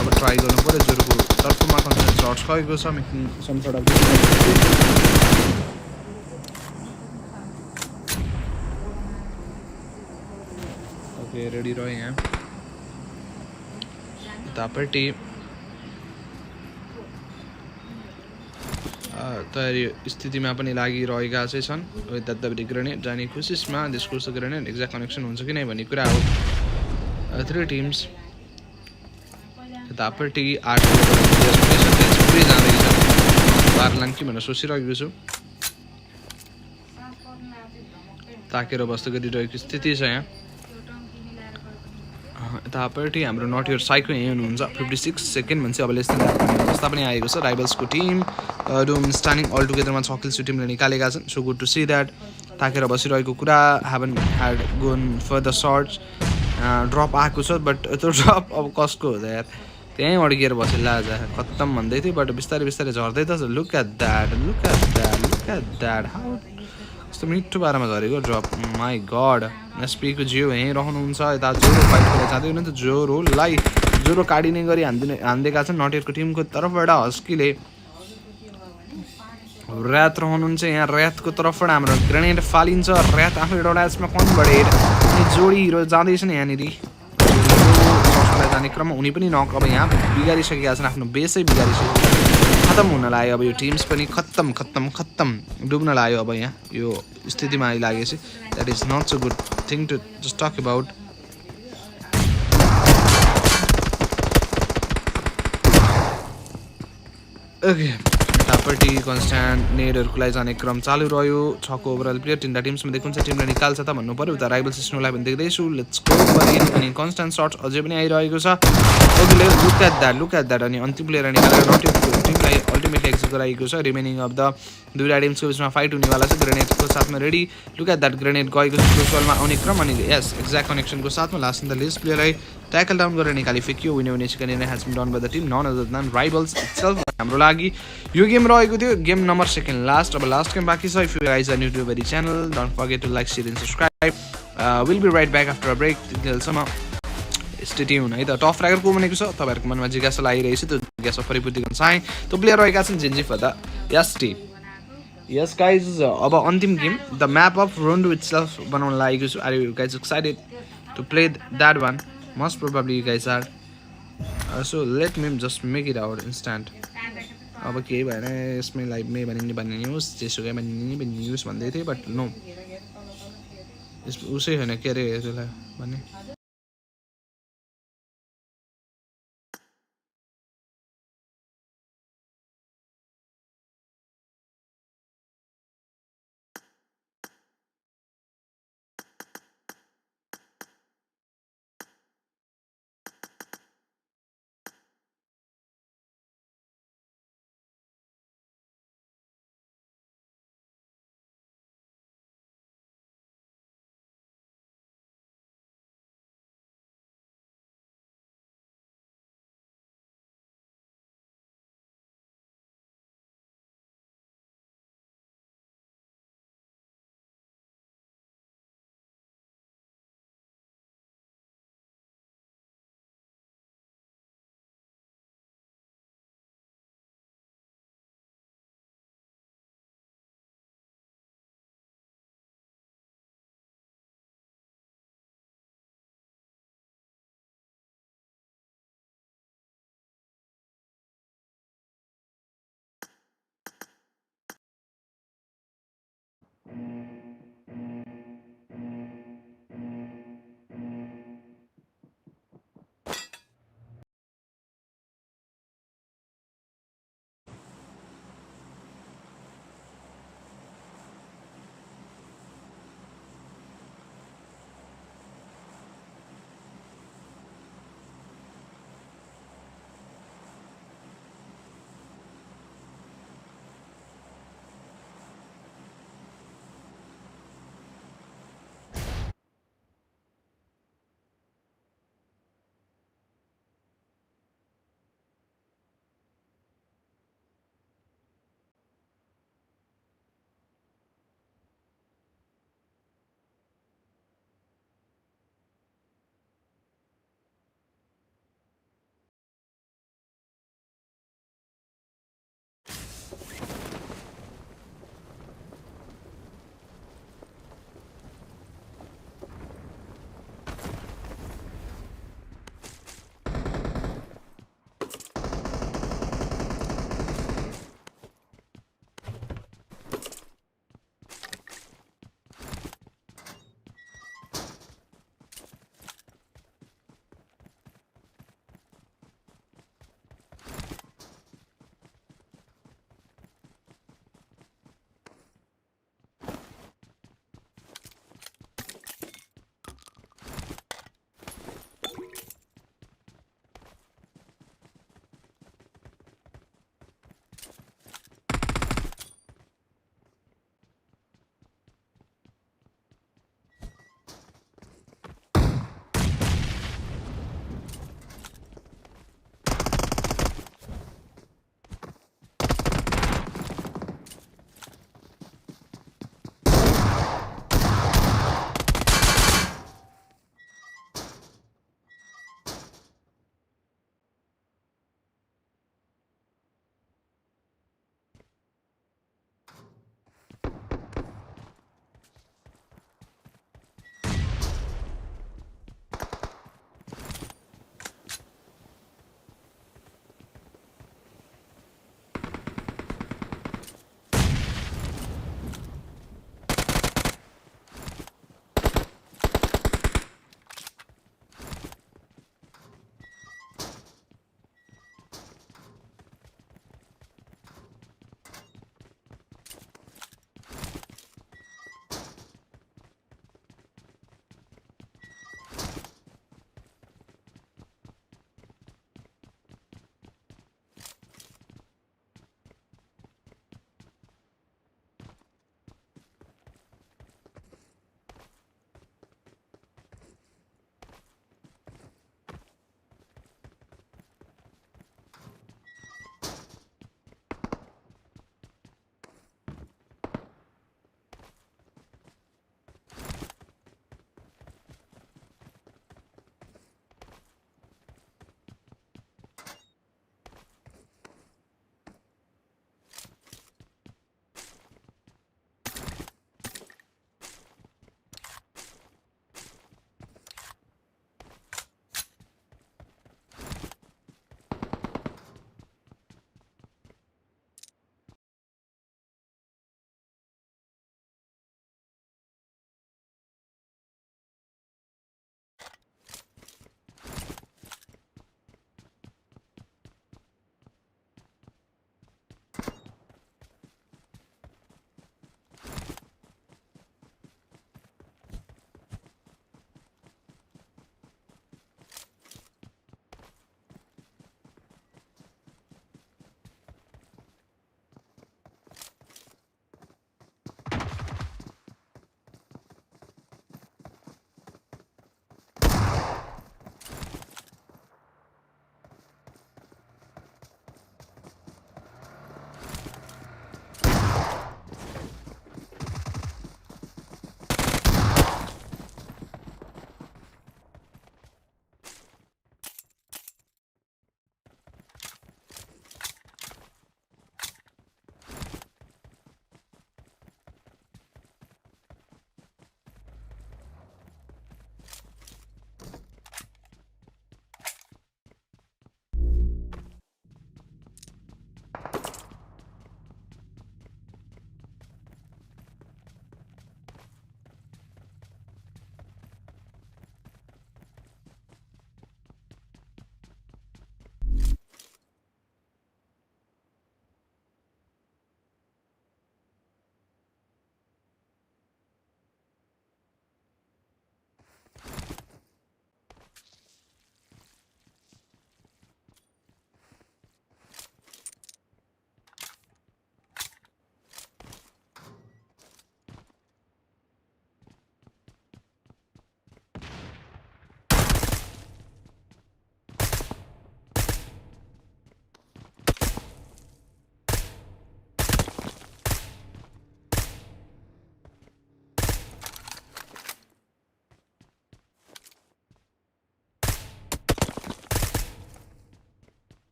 अब ट्राई गर्नु पऱ्यो जोरको तर्फमा कन्सर्ट सर्ट्स गएको छ making some sort of okay ready रह्यो यहाँ यतापट्टि तयारी स्थितिमा पनि लागिरहेका चाहिँ छन् यतापट्टि ग्रेनेड जाने कोसिसमा डिस्कोर्स ग्रेनेड एक्ज्याक्ट कनेक्सन हुन्छ कि नै भन्ने कुरा हो 3 टिम्स यतापट्टि 8 पुरै जाँदैछ बार्लाङ कि भनेर सोचिरहेको छु ताकेर बस्दै गरिरहेको स्थिति छ यहाँ यतापट्टि हाम्रो नट योर साइको यहीँ हुनुहुन्छ 56 सेकेन्ड भन्छ अब यस्तो अवस्था पनि आएको छ राइभल्सको टिम डोम स्ट्यान्डिङ अल टुगेदरमा 6 किल्स टिमले निकालेका छन् so good to see that ताकेर बसिरहेको कुरा हेभन had gone further shots drop आएको छ बट त्यो ड्रप अब कसको हो यार त्यहीँ अड्किएर बसेला आज खत्तम भन्दै थियो बट बिस्तारै बिस्तारै झर्दै त look at that look at that look at that how कस्तो मिठो बारेमा झरेको ड्रप माई गड एसपीको जियो यहीँ रहनुहुन्छ यता जोरो फाइट गरेर जाँदै हुनुहुन्छ जोरो काटिने गरी हान्दिएका छन् नटियरको टिमको तर्फबाट हस्कीले ऱ्यात रहनुहुन्छ यहाँ ऱ्यातको तर्फबाट हाम्रो ग्रेनेड फालिन्छ ऱ्यात आफै एउटा यसमा कन्भर्टेड अनि जोडी हिरो जाँदैछन् यहाँनिर जाने क्रममा उनी पनि नक अब यहाँ बिगारिसकेका छन् आफ्नो बेसै बिगारिसकेको खत्तम हुन लाग्यो अब यो टिम्स पनि खत्तम डुब्न लाग्यो अब यहाँ यो स्थितिमा आइलागेपछि that is not so good thing to just talk about okay यतापट्टि कन्स्ट्यान्ट नेडहरूको लागि जाने क्रम चालु रह्यो 6को ओभरअल प्लेयर तिनवटा टिम्समध्ये कुन चाहिँ टिमले निकाल्छ त भन्नु पऱ्यो उता राइभल सिस्टमलाई पनि देख्दैछु लेट्स गो अनि कन्स्ट्यान्ट सर्ट अझै पनि आइरहेको छ ओके लुक एट द्याट अनि अन्तिम प्लेयर निकालेर टिमलाई अल्टिमेटली एक्जिट गराएको छ रिमेनिङ अफ द दुईवटा टिम्सको बिचमा फाइट हुनेवाला छ ग्रेनेडको साथमा ready look at that grenade गएको छ क्लोजबलमा आउने क्रम अनि यस एक्ज्याक्ट कनेक्सनको साथमा लास्ट इन द लिस्ट प्लेयरलाई ट्याकल डाउन गरेर निकाली फेकियो winner chicken has been done by the team none other than rivals itself हाम्रो लागि यो गेम रहेको थियो गेम नम्बर सेकेन्ड लास्ट अब लास्ट गेम बाँकी छ if you guys are new to very channel don't forget to like share and subscribe will be right back after a break त्यतिखेरसम्म stay tuned है त tough फ्र्यागर को भनेको छ तपाईँहरूको मनमा जिज्ञासा लागिरहेछ त्यो जिज्ञासा परिपूर्ति गर्न चाहे त्यो प्लेयर रहेका छन् जिन्जी for the yes team yes guys अब अन्तिम game the map of Rondo itself बनाउन लागेको छु are you guys excited to play that one most probably you guys are so let me just make it our instant अब केही भएन यसमै लाइभमै भनिनुहोस् जेसुकै भनिनुहोस् भन्दै थिएँ बट नो उसै होइन के अरे त्यसलाई भन्ने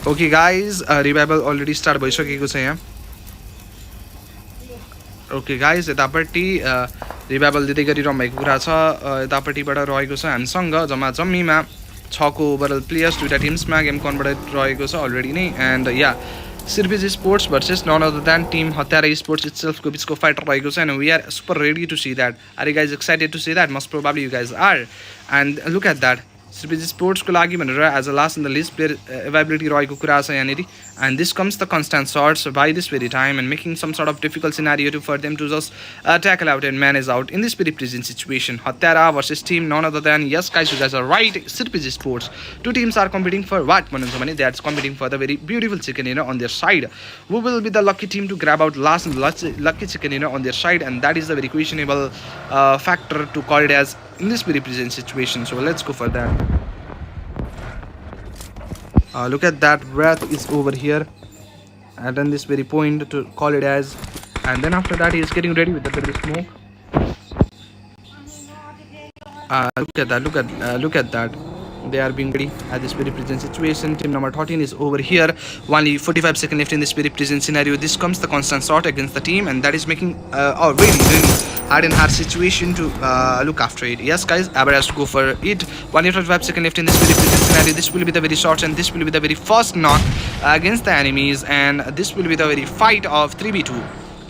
okay guys revival already start भइसकेको छ यहाँ. ओके गाइज यतापट्टि रिभाइभल दिँदै गरिरहनु भएको कुरा छ. यतापट्टिबाट रहेको छ हामीसँग जम्मा जम्मीमा 6को ओभरअल प्लेयर्स दुईवटा टिम्समा गेम कन्भर्ट रहेको छ अलरेडी नै. एन्ड या सिर्भिज sports versus none other than team Hatyara sports इट्सेल्फको बिचको फाइटर रहेको छ. And we are super ready to see that. Are you guys excited to see that? Most probably you guys are. And look at that. सिर्भिज स्पोर्ट्सको लागि भनेर as a last in the list player availability रहेको कुरा छ यहाँनिर. And this comes the constant shots by this very time and making some sort of difficult scenario to for them to just tackle out and manage out in this very present situation. Hatyara versus team none other than yes guys you guys are right. सिर्भिज sports two teams are competing for what भन्नुहुन्छ भने they are competing for the very beautiful chicken dinner on there side. who will be the lucky team to grab out last and lucky chicken dinner on their side, and that is the very questionable factor to call it as in this very present situation. So let's go for that. Look at that, Wrath is over here and then this very point to call it as, and then after that he is getting ready with the very smoke. Look at that. They are being ready at this very present situation. Team number 13 is over here. Only 45 seconds left in this very present scenario. This comes the constant shot against the team, and that is making really hard and hard situation to look after it. Yes, guys, Aber has to go for it. 145 seconds left in this very present scenario. This will be the very short, and this will be the very first knock against the enemies, and this will be the very fight of 3v2.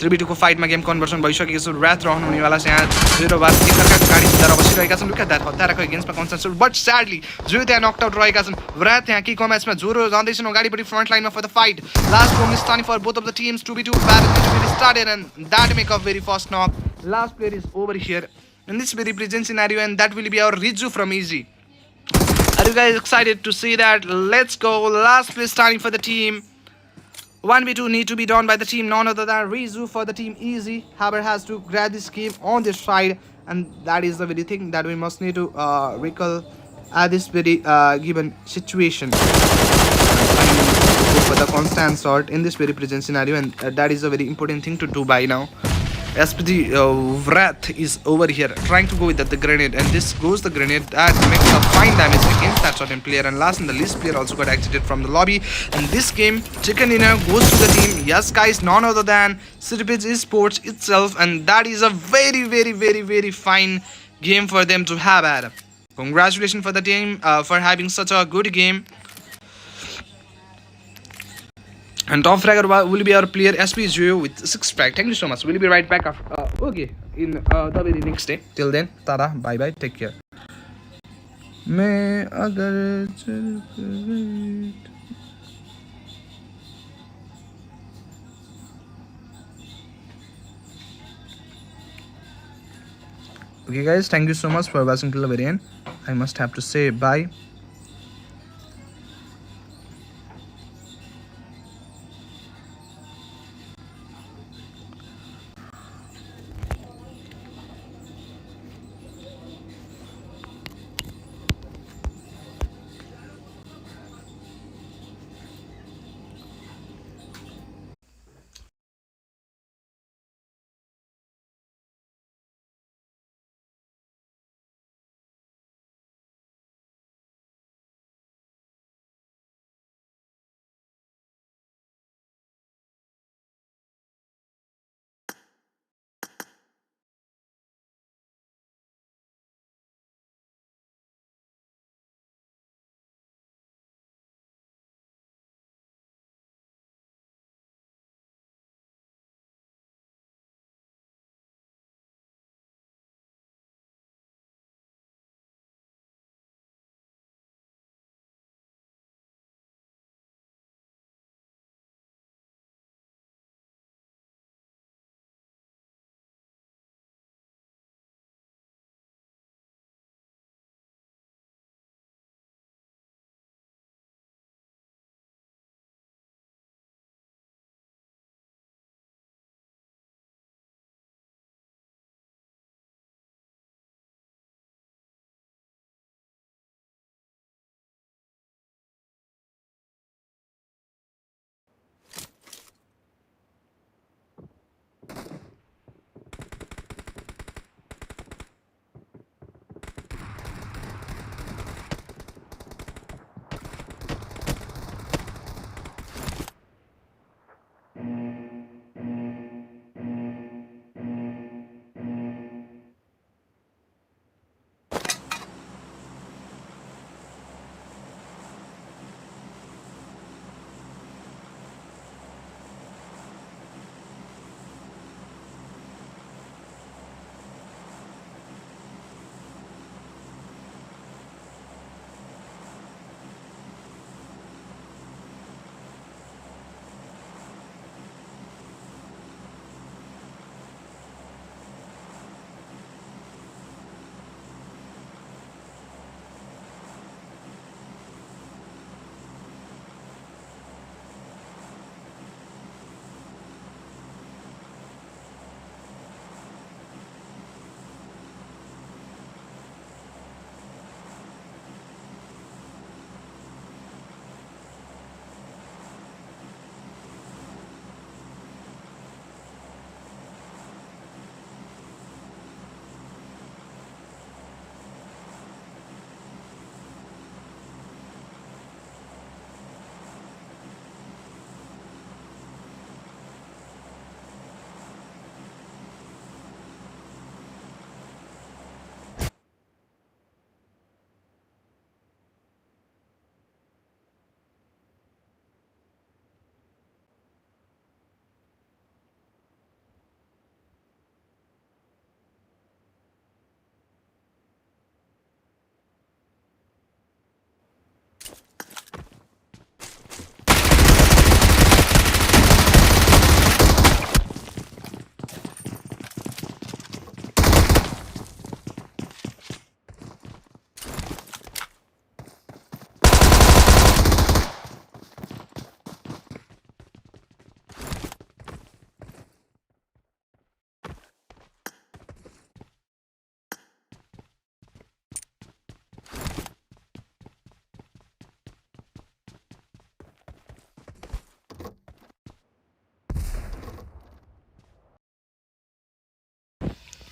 3v2 को फाइटमा game conversion भइसकेको छ. Wrath रहनु हुनेवाला छ यहाँ. 0 बार एकअर्काको गाडी सुधार बसिरहेका छन्. Look at that. हत्याराको एगेन्स्टमा कन्सन्ट्रेट बट स्याडली जो त्यहाँ नकड आउट रहेका छन्. ऱ्याथ यहाँ किकको म्याचमा जोरो जाँदैछन् अगाडिपट्टि फ्रन्ट लाइनमा फर द फाइट. लास्ट रोम is starting for both of the teams. 2v2 battle started and that make a very first knock. Last player is over here in this very present scenario, and that will be our Rizu from Easy. Are you guys excited to see that? Let's go. Last player starting for the team. 1v2 need to be done by the team none other than Rizu for the team Easy. Haber has to grab this game on this side, and that is the very thing that we must need to recall at this very given situation. Go for the constant sort in this very present scenario, and that is a very important thing to do by now. SPD Wrath is over here trying to go with the grenade, and this goes the grenade that makes a fine damage against that certain player. And last in the list player also got exited from the lobby, and this game chicken dinner goes to the team. Yes guys, none other than Citypage Esports itself, and that is a very fine game for them to have had. Congratulations for the team for having such a good game. And top fragger will be our player SP0 with 6 frag. Thank you so much. We'll be right back after, okay, in the very next day. Till then, tada, bye bye, take care. Okay guys, thank you so much for watching till the very end. I must have to say bye.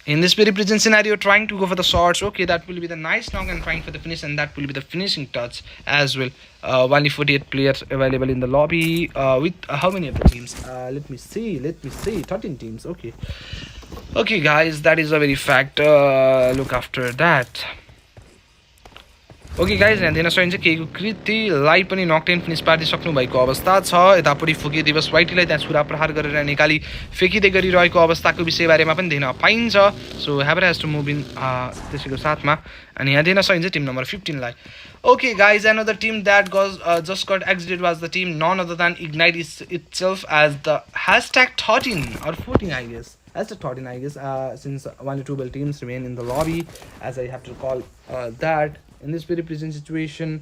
In this very present scenario, trying to go for the shots. Okay, that will be the nice knock and trying for the finish, and that will be the finishing touch as well. Only 48 players available in the lobby. With how many of the teams? Let me see. Let me see. 13 teams. Okay. Okay, guys, that is a very fact. Look after that. Okay guys यहाँ सकिन्छ केहीको कृतिलाई पनि नकटेन finish पारिदिसक्नु भएको अवस्था छ यतापट्टि फुके दिवस वाइटीलाई त्यहाँ छुरा प्रहार गरेर निकाली फेकिँदै गरिरहेको अवस्थाको विषयबारेमा पनि देख्न पाइन्छ सो ह्याभर हेज टु मुभ इन त्यसैको साथमा अनि यहाँ दिन सकिन्छ टिम नम्बर 15 लाई okay guys another team that just got exited was the team none other than ignite itself as the hashtag 13 or 14 I guess hashtag 13 I guess since one or two bell teams remain in the lobby as I have to call that in this very present situation.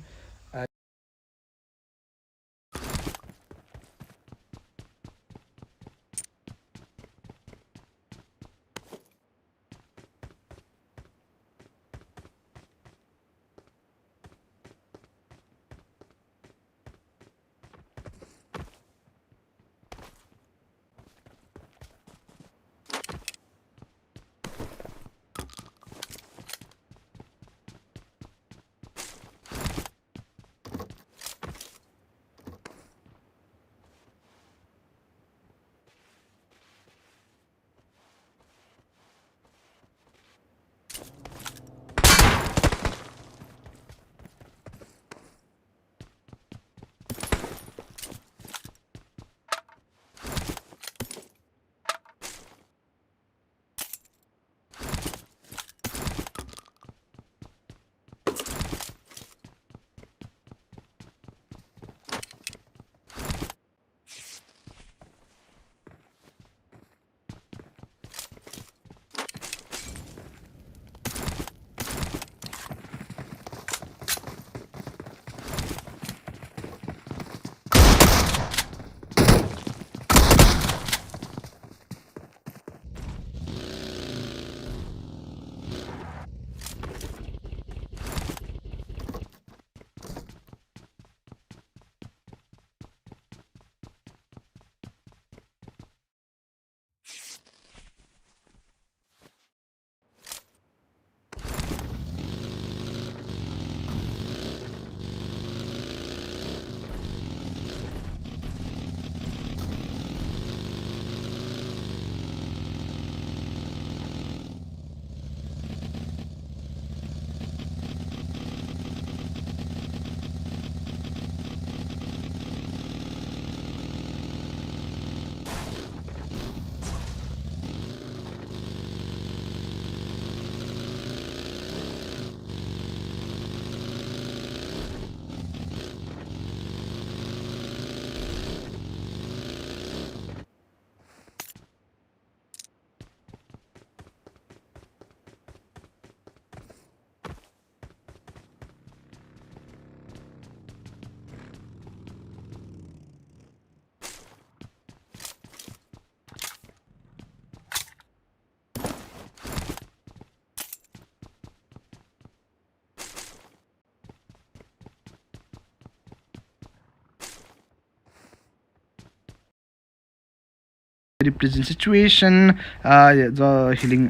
Present situation the healing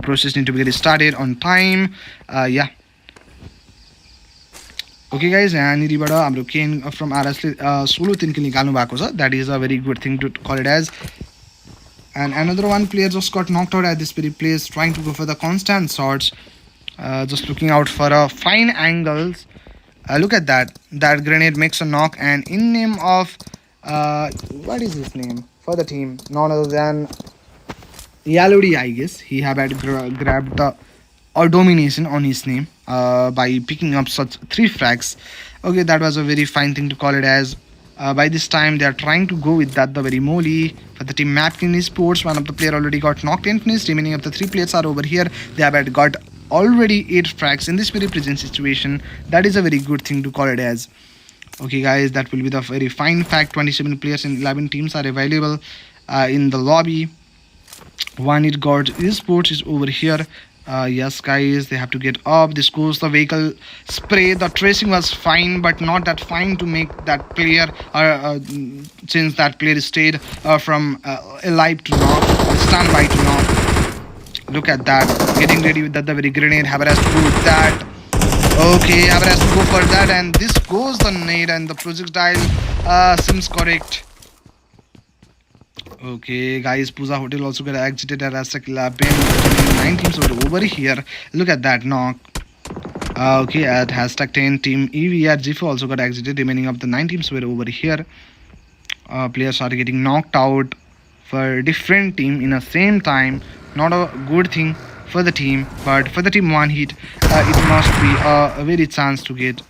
process need to be get started on time yeah okay guys यहाँनिरबाट हाम्रो केन from आरएसले 16 3 किल निकाल्नु भएको छ that is a very good thing to call it as and another one player just got knocked out at this very place trying to go for the constant shots just looking out for a fine angles look at that grenade makes a knock and in name of what is his name for the team none other than Yalodi, I guess. He had grabbed the domination on his name by picking up such 3 frags. Okay, that was a very fine thing to call it as. By this time, they are trying to go with that the very moly for the team Mapkin Sports. One of the player already got knocked and finished. Remaining of the 3 players are over here. They have got already 8 frags in this very present situation. That is a very good thing to call it as. Okay, guys, that will be the very fine fact. 27 players and 11 teams are available in the lobby. One it got esports is over here. Yes guys, they have to get up. This goes the vehicle spray. The tracing was fine but not that fine to make that player since that player stayed from alive to knock, standby to knock. Look at that. Getting ready with that the very grenade. Haber has to do that. Okay, Haber has to go for that, and this goes the nade, and the projectile seems correct. Okay, guys, Puza Hotel also got exited at Aztec 11. 9 teams over here. Look at that knock. Okay, at hashtag 10 team EVR Jifu also got exited. Remaining of the 9 teams were over here. Players are getting knocked out for different team in the same time. Not a good thing for the team, but for the team one hit, it must be a very chance to get.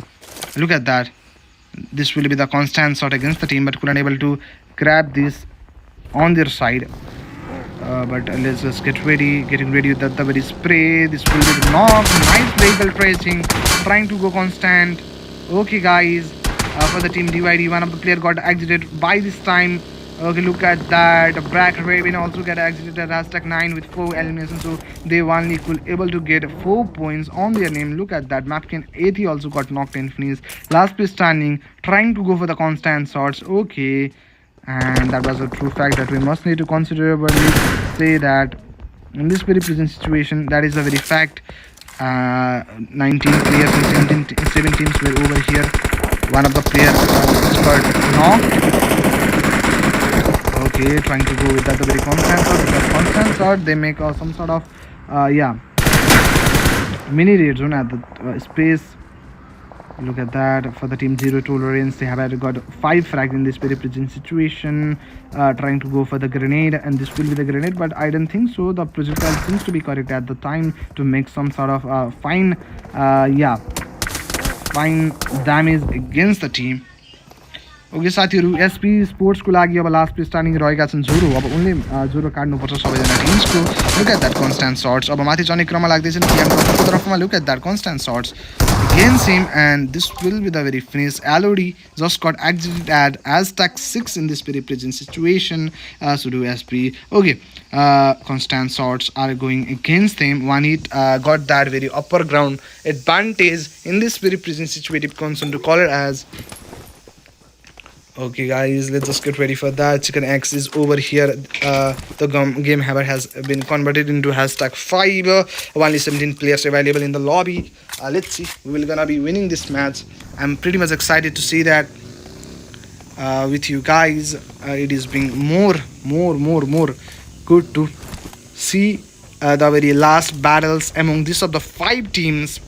Look at that. This will be the constant shot against the team, but couldn't able to grab this on their side. But let's just get ready, getting ready with the very spray. This will be the knock. Nice vehicle tracing, trying to go constant. Okay, guys, for the team DYD, one of the player got exited by this time. Okay, look at that. Brack Raven also got exited at hashtag 9 with 4 eliminations, so they only could able to get 4 points on their name. Look at that. Mapkin 80 also got knocked in finish. Last place standing, trying to go for the constant shots. Okay, and that was a true fact that we must need to considerably say that in this very present situation, that is a very fact. 19 players and 7 teams were over here. One of the players got knocked. Okay, trying to go with that the very constant shot. With that constant shot, they make some sort of yeah, mini red zone at the space. Look at that. For the team zero tolerance, they have had got 5 frags in this very present situation. Trying to go for the grenade, and this will be the grenade, but I don't think so. The projectile seems to be correct at the time to make some sort of fine yeah, fine damage against the team. Okay साथीहरू SP स्पोर्ट्सको लागि अब last place starting रहेका छन् जोरो. अब उनले Zoro काट्नुपर्छ सबैजना टिम्सको. Look at that constant shots. अब माथि चढ्ने क्रममा लाग्दैछन् कियानको तर्फमा. Look at that constant shots against him, and this will be the very finish. Alodi just got exited at Aztec 6 in this very present situation. So do SP. Okay, constant shots are going against him. One hit got that very upper ground advantage in this very present situation. Concern to call it as. Okay, guys, let's just get ready for that. Chicken X is over here. The game habit has been converted into hashtag 5. Only 17 players available in the lobby. Let's see. We're gonna be winning this match. I'm pretty much excited to see that with you guys. It is being more good to see the very last battles among this of the 5 teams.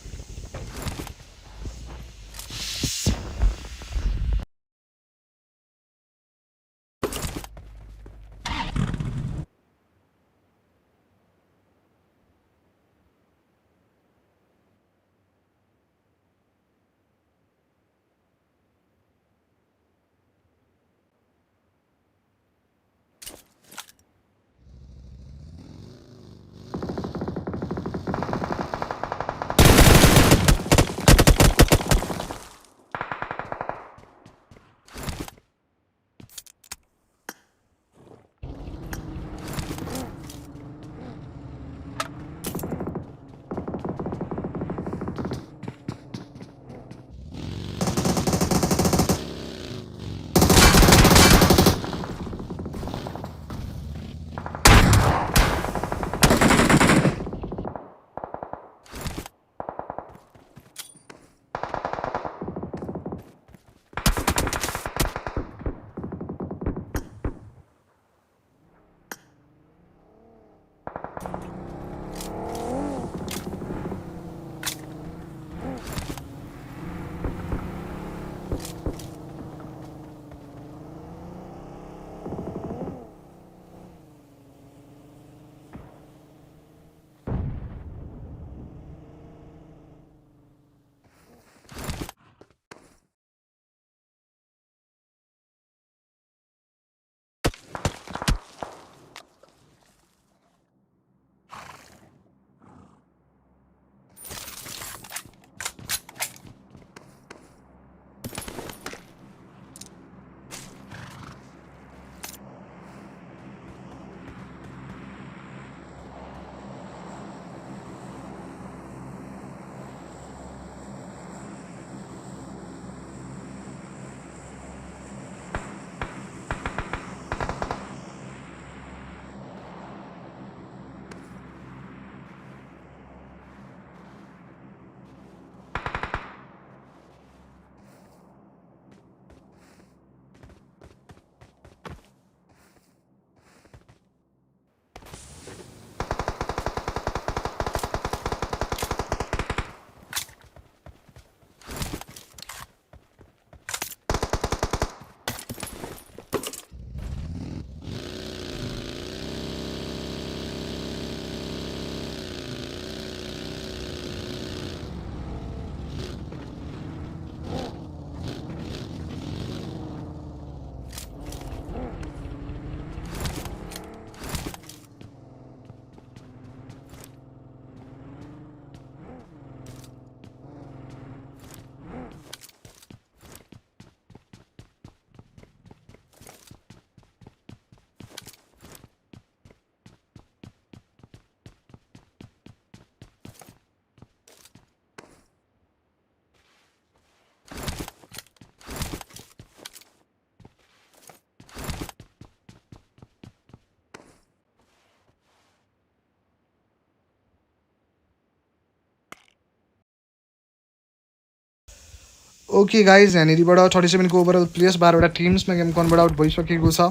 Okay guys यहाँनिरबाट 37को overall players 12वटा टिम्समा game convert out भइसकेको छ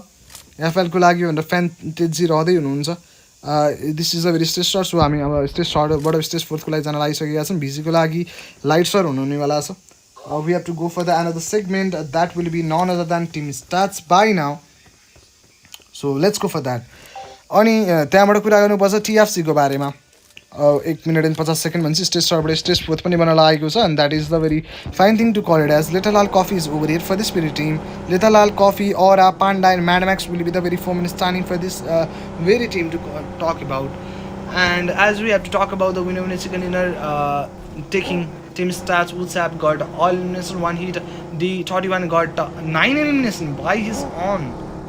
एफएलको लागि भनेर fantasy रहँदै हुनुहुन्छ this is a very stage sort so हामी अब स्टेज सर्टबाट स्टेज फोर्थको लागि जान लागिसकेका छौँ भिजीको लागि लाइट सर हुनुहुनेवाला छ we have to go for the another segment that will be none other than team starts by now so let's go for that अनि त्यहाँबाट कुरा गर्नुपर्छ टिएफसीको बारेमा 1 मिनट एन्ड 50 सेकेन्ड भनेपछि स्टेज सर्टबाट स्टेज फोर्थ पनि बन्न लागेको छ and that is the very fine thing to call it as लेटरलाल coffee is over here for this very team लेटरलाल कफी और panda and mad max will be the very four starting for this very team to talk about and as we have to talk about the winner chicken dinner taking team stats Woodshap got all elimination one hit D31 got 9 elimination by his own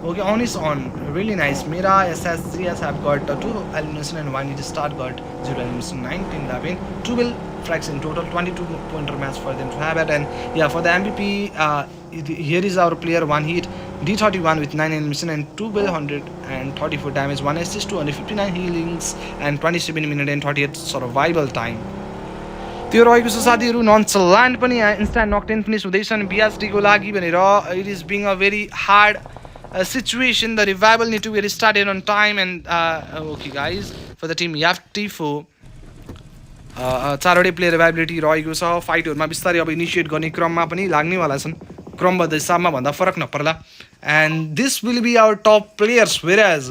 okay on his own really nice Mira SSGS have got 2 elimination and 1 hit start got 0 elimination 19 11 2 will frags in total 22 pointer match for them to have it and yeah for the MVP here is our player one hit D31 with 9 elimination and 2 bill 134 damage 1 assist 259 healings and 27 minute and 38 survival time त्यो रहेको छ साथीहरू नन्चल्यान्ड पनि instant नकटेन finish हुँदैछन् बिएसडीको लागि भनेर it is being a very hard situation the revival need to get started on time and okay guys for the team Tifo चारवटै player रिभाइबिलिटी रहेको छ फाइटहरुमा बिस्तारै अब इनिशिएट गर्ने क्रममा पनि लाग्नेवाला छन् क्रमबद्ध हिसाबमा भन्दा फरक नपर्ला and this will be our top players whereas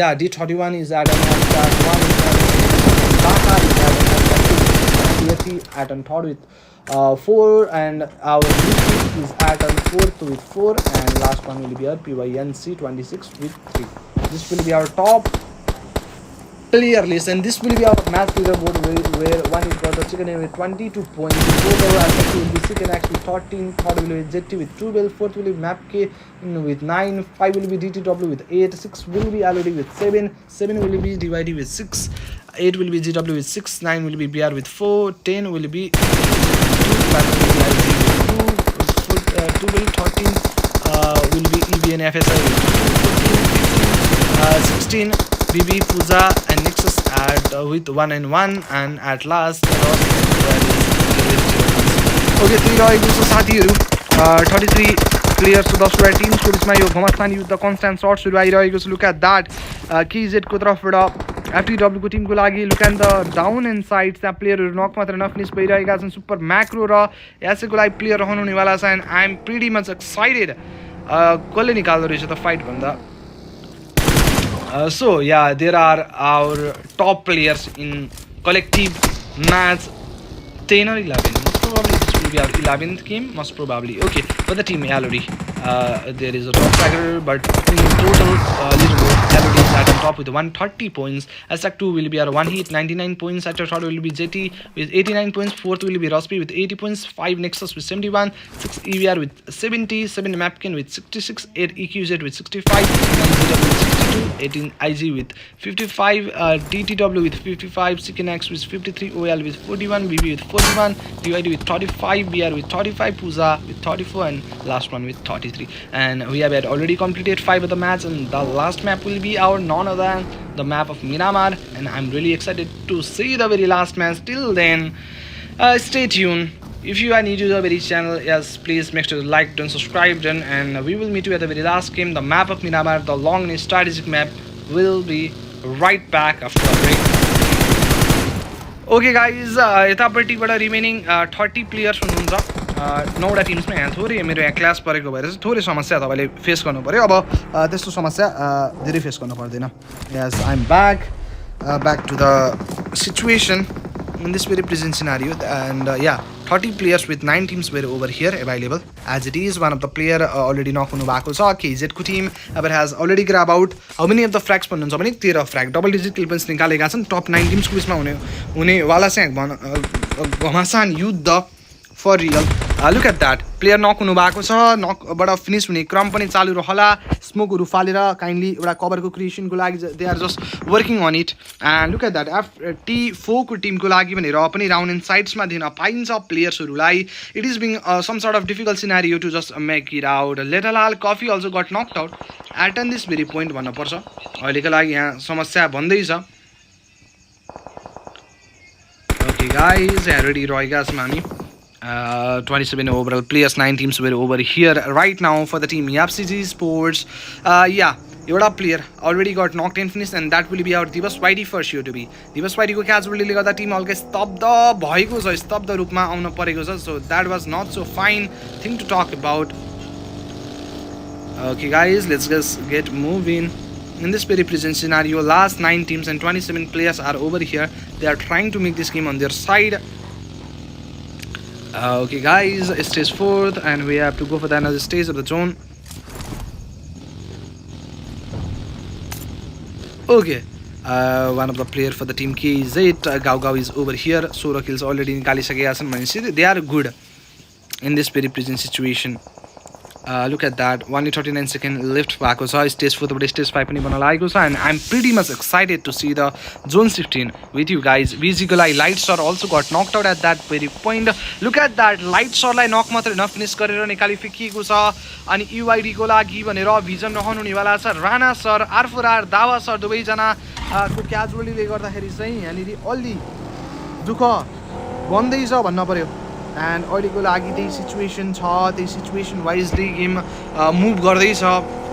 yeah D31 is at at on third with 4 and our DC is at on fourth with 4 and last one will be our PYNC 26 with 3. This will be our top player list and this will be our match leaderboard where one is got the chicken with 22 points, total attack will be second actually 13, third will be ZT with 2 bill, fourth will be MapK with 9, 5 will be DTW with 8, 6 will be LOD with 7, 7 will be DYD with 6, 8 will be GW with 6, 9 will be BR with 4, 10 will be 2 will 13 will be EB and FSI with 16 BB Puja and Nexus at with 1 and 1 and at last okay 3 रहेको छ साथीहरु 33 players to 10 वटा टिम्सको बिचमा यो घमासान युद्ध constant सर्ट्सहरु आइरहेको छ लुक एट दैट KZ को तर्फबाट FTW को टिमको लागि look at the down and side त्यहाँ प्लेयरहरु नक मात्र नफिनिस भइरहेका छन् सुपर म्याक्रो र एसएको लागि प्लेयर रहनुहुनेवाला छ and I am pretty much excited कसले निकाल्दो रहेछ त फाइट भन्दा so yeah there are our top players in collective match 10 or 11 most probably this will be our 11th game most probably okay for the team LOD there is a top tracker but in total leaderboard LOD is at the top with 130 points Attack 2 will be our 1 hit 99 points Attack 3 will be JT with 89 points 4th will be Rosby with 80 points 5 Nexus with 71 6 EVR with 70 7 Mapkin with 66 8 EQZ with 65 9 ZW with 62 18 IG with 55 DTW with 55 CKNX with 53 OL with 41 BB with 41 DYD with 35 BR with 35 Puza with 34 and last one with 33 and we have had already completed 5 of the match and the last map will be our none other than the map of Miramar and I'm really excited to see the very last match. Till then stay tuned. If you are new to the very channel, yes, please make sure to like and subscribe then and we will meet you at the very last game, the map of Miramar, the long and strategic map will be right back after a break. Okay guys, यतापट्टिबाट remaining 30 players हुनुहुन्छ 9 वटा टिम्समा यहाँ थोरै मेरो यहाँ class परेको भएर चाहिँ थोरै समस्या तपाईले फेस गर्नु पर्यो अब त्यस्तो समस्या धेरै फेस गर्नु पर्दैन yes I am back to the situation in this very present scenario and yeah 30 players with 9 teams were over here available as it is one of the player already knock हुनु भएको छ KZ को team अब it has already grab out how many of the frags भन्नुहुन्छ भने 13 फ्र्याग double digit किल पनि निकालेका छन् टप 9 टिम्स को बिचमा हुने वाला चाहिँ घमासान युद्ध for real look at that player knock हुनु भएको छ knock बाट फिनिश हुने क्रम पनि चालु रहला स्मोकहरु फालेर काइन्डली एउटा कभरको क्रिएसन को लागि they are just working on it and look at that T4 को टिम को लागि भनेर पनि राउन्ड एन्ड साइड्स मा दिन पाइन्छ प्लेयर्सहरुलाई it is being some sort of difficult scenario to just make it out लेटरलाल coffee also got knocked out at an this very point भन्न पर्छ अहिलेको लागि यहाँ समस्या भन्दै छ ओके गाइज यहाँ रेडी रहेका छौं हामी 27 overall players, 9 teams were over here right now for the team YapCG Sports. Yeah, एउटा player already got knock ten finish and that will be our Diwas YD for sure to be Diwas वाइडीको क्याजुअलीले गर्दा team हल्का स्तब्ध भएको छ, स्तब्ध रूपमा आउन परेको छ. So that was not so fine thing to talk about. Okay guys, let's just get moving. In this very present scenario, last 9 teams and 27 players are over here. They are trying to make this game on their side. Okay guys, stage 4th and we have to go for the another stage of the zone. Okay, one of the player for the team KZ Gao is over here. 16 kills already निकालिसकेका छन् भनेपछि they are good in this very present situation. Look at that, 139 second left भएको छ. Stage 4 बाट stage 5 पनि बन्न लागेको छ and I'm pretty much excited to see the zone 15 with you guys. VG को लागि light shot also got knocked out at that very point. Look at that, light shot लाई knock मात्र नफिनिश गरेर निकाली फिकिएको छ अनि UID को लागि भनेर भिजन रहनु निवाला छ. राणा सर, आरफुरार, दावा सर दुवैजना को क्याजुअलीले गर्दाखेरि चाहिँ यहाँनिर अलि दुःख बन्दैछ भन्न पर्यो. एन्ड अहिलेको लागि त्यही सिचुएसन छ, त्यही सिचुएसन वाइजली गेम मुभ गर्दैछ.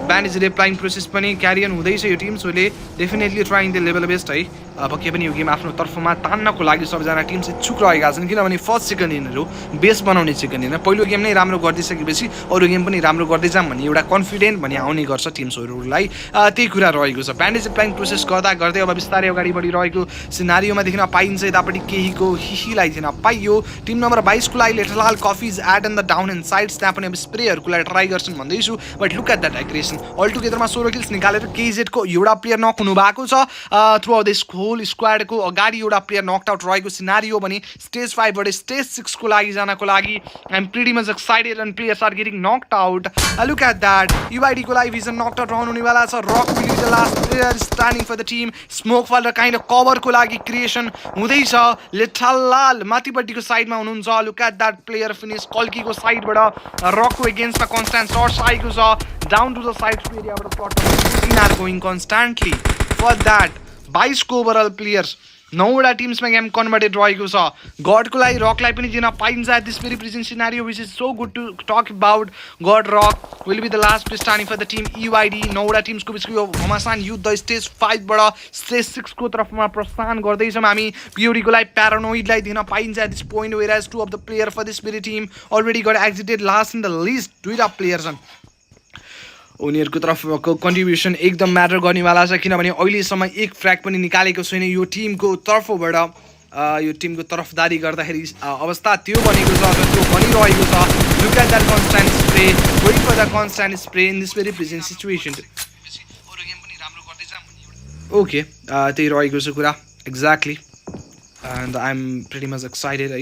ब्यान्ड इज रिप्लाइङ प्रोसेस पनि क्यारियन हुँदैछ यो टिम्सहरूले. Definitely trying the level best है. पक्कै पनि यो गेम आफ्नो तर्फमा तान्नको लागि सबैजना टिम्स इच्छुक रहेका छन् किनभने फर्स्ट सेकेन्ड इनहरू बेस बनाउने सेकेन्ड इन पहिलो गेम नै राम्रो गरिदिइसकेपछि अरू गेम पनि राम्रो गर्दै जाऊँ भन्ने एउटा कन्फिडेन्ट भन्ने आउने गर्छ टिम्सहरूलाई. त्यही कुरा रहेको छ. ब्यान्डेज प्लाइङ प्रोसेस गर्दा गर्दै अब बिस्तारै अगाडि बढिरहेको सिनारीमा देख्न पाइन्छ. यतापट्टि केहीको हिहीलाई थिएन पाइयो. टिम नम्बर 22 को लागि लेटलाल कफिज एड and the down and sides त्यहाँ पनि अब स्प्रेहरूको लागि ट्राई गर्छन् भन्दैछु. But look at that aggression. अल टुगेदरमा 16 किल्स निकालेर केजेडको एउटा प्लेयर नक हुनु भएको छ. थ्रु आउट दिस होल स्क्वाडको अगाडि एउटा प्लेयर नकड आउट रहेको सिनारियो भने स्टेज 5 बाट स्टेज 6 को लागि जानको लागि I am pretty much excited and players are getting knocked out. Look at that, UID को लागि भिजन नक्ड आउट रहनु हुनेवाला छ. Rock will be the last player standing for the team. Smoke fall र काइन्ड अफ कभरको लागि creation हुँदैछ. लेठालाल माथिपट्टिको साइडमा हुनुहुन्छ. Look at that player finish कल्कीको साइडबाट रकको एगेन्स्टमा कन्स्ट्यान्ट सर्ट्स आएको छ. डाउन टु द साइड एरियाबाट plot are going constantly for that. 22 को ओभरअल प्लेयर्स 9वटा टिम्समा गेम कन्भर्टेड रहेको छ. गडको लागि रकलाई पनि दिन पाइन्छ at this very present scenario which is so good to talk about. God rock will be the last starting for the team UID. 9वटा टिम्सको बिचको यो घमासान युद्ध स्टेज 5 बाट स्टेज 6 को तर्फमा प्रस्थान गर्दैछौँ हामी. पिओडीको लागि प्यारानोइडलाई दिन पाइन्छ at this point where as 2 of the player for this very team already got exited. Last in the list 2टा प्लेयर छन्. उनीहरूको तर्फको कन्ट्रिब्युसन एकदम म्याटर गर्नेवाला छ किनभने अहिलेसम्म एक फ्र्याग पनि निकालेको छैन यो टिमको तर्फबाट. यो टिमको तरफदारी गर्दाखेरि अवस्था त्यो बनेको छ, त्यो बनिरहेको छ. Look at that constant spray, going for the constant spray in this very present situation. Okay, त्यही रहेको छ कुरा exactly. And I am pretty much excited है.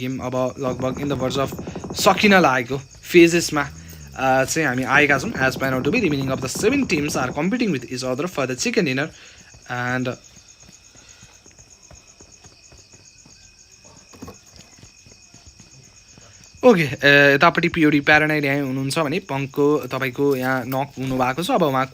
गेम अब लगभग इन द वर्ज अफ सकिन लागेको फेजेसमा चाहिँ हामी आएका छौँ. As pan out to be remaining of the 7 teams are competing with each other for the chicken dinner. And okay, यतापट्टि पिओडी प्यारानाइड यहाँ हुनुहुन्छ भने पङ्कको तपाईँको यहाँ नक हुनुभएको छ. अब उहाँ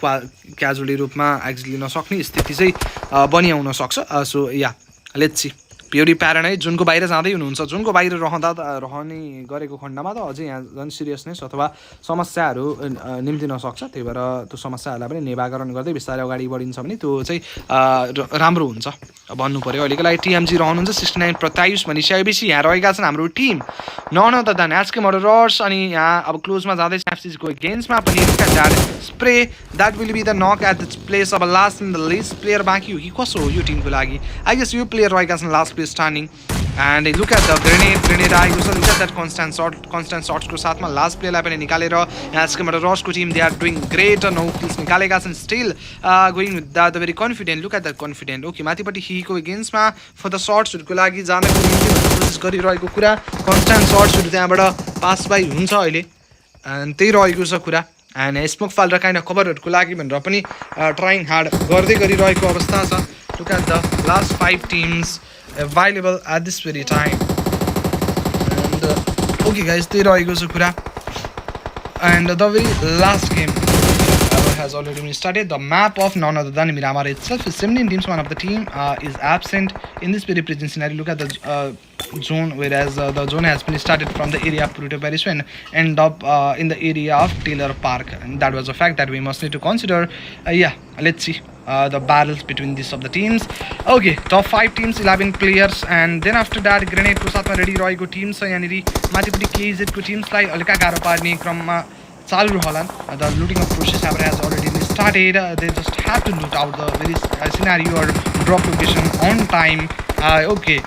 क्याजुअली रूपमा एक्जिट लिन सक्ने स्थिति चाहिँ बनिआउन सक्छ. So yeah let's see. POD paranoid जुनको बाहिर जाँदै हुनुहुन्छ, जुनको बाहिर रहने गरेको खण्डमा त अझै यहाँ झन् सिरियसनेस अथवा समस्याहरू निम्तिन सक्छ. त्यही भएर त्यो समस्याहरूलाई पनि निवारण गर्दै बिस्तारै अगाडि बढिन्छ भने त्यो चाहिँ राम्रो हुन्छ भन्नु पऱ्यो. अहिलेको लागि टिएमजी रहनुहुन्छ 69 प्रत्यायुष भनिसकेपछि यहाँ रहेका छन् हाम्रो team none other than HK murderers. अनि यहाँ अब क्लोजमा जाँदैछ एफसीको गेम्समा पनि that spray that will be the knock at the place. अब last in the list player बाँकी हो कि कसो हो यो टिमको लागि? आई गेस यो प्लेयर रहेका छन् last standing. And look at the grenade आएको छ. लुक एट द्याट कन्स्ट्यान्ट सर्ट्सको साथमा लास्ट प्लेयरलाई पनि निकालेर एचकेबाट रसको team they are doing great. 9 kills निकालेका छन्. Still going with the very confident. Look at that confident. Okay, माथिपट्टि हिको एगेन्स्टमा फर द सर्ट्सहरूको लागि जानको निम्ति कोसिस गरिरहेको कुरा. कन्स्ट्यान्ट सर्ट्सहरू त्यहाँबाट पास बाई हुन्छ अहिले एन्ड त्यही रहेको छ कुरा. एन्ड स्मोक फाल र काइन्ड अफ कभरहरूको लागि भनेर पनि ट्राइङ हार्ड गर्दै गरिरहेको अवस्था छ. Look at the last 5 teams available at this very time. And okay guys, त्यही रहेको छ कुरा. And the very last game has already been started. The map of none other than Miramar itself is 17 teams. One of the team is absent in this very present scenario. Look at the zone, whereas the zone has been started from the area of Puerto Paris and end up in the area of Taylor Park, and that was a fact that we must need to consider. Yeah, let's see the battles between these of the teams. Okay, top 5 teams, 11 players, and then after that grenade को साथमा ready रहेको team छ यहाँनिर माथिपट्टि KZ को teamsलाई हल्का गाह्रो पार्ने क्रममा चालु रहलान्. The looting of process has already been started. They just have to loot out the very scenario or drop location on time. Okay,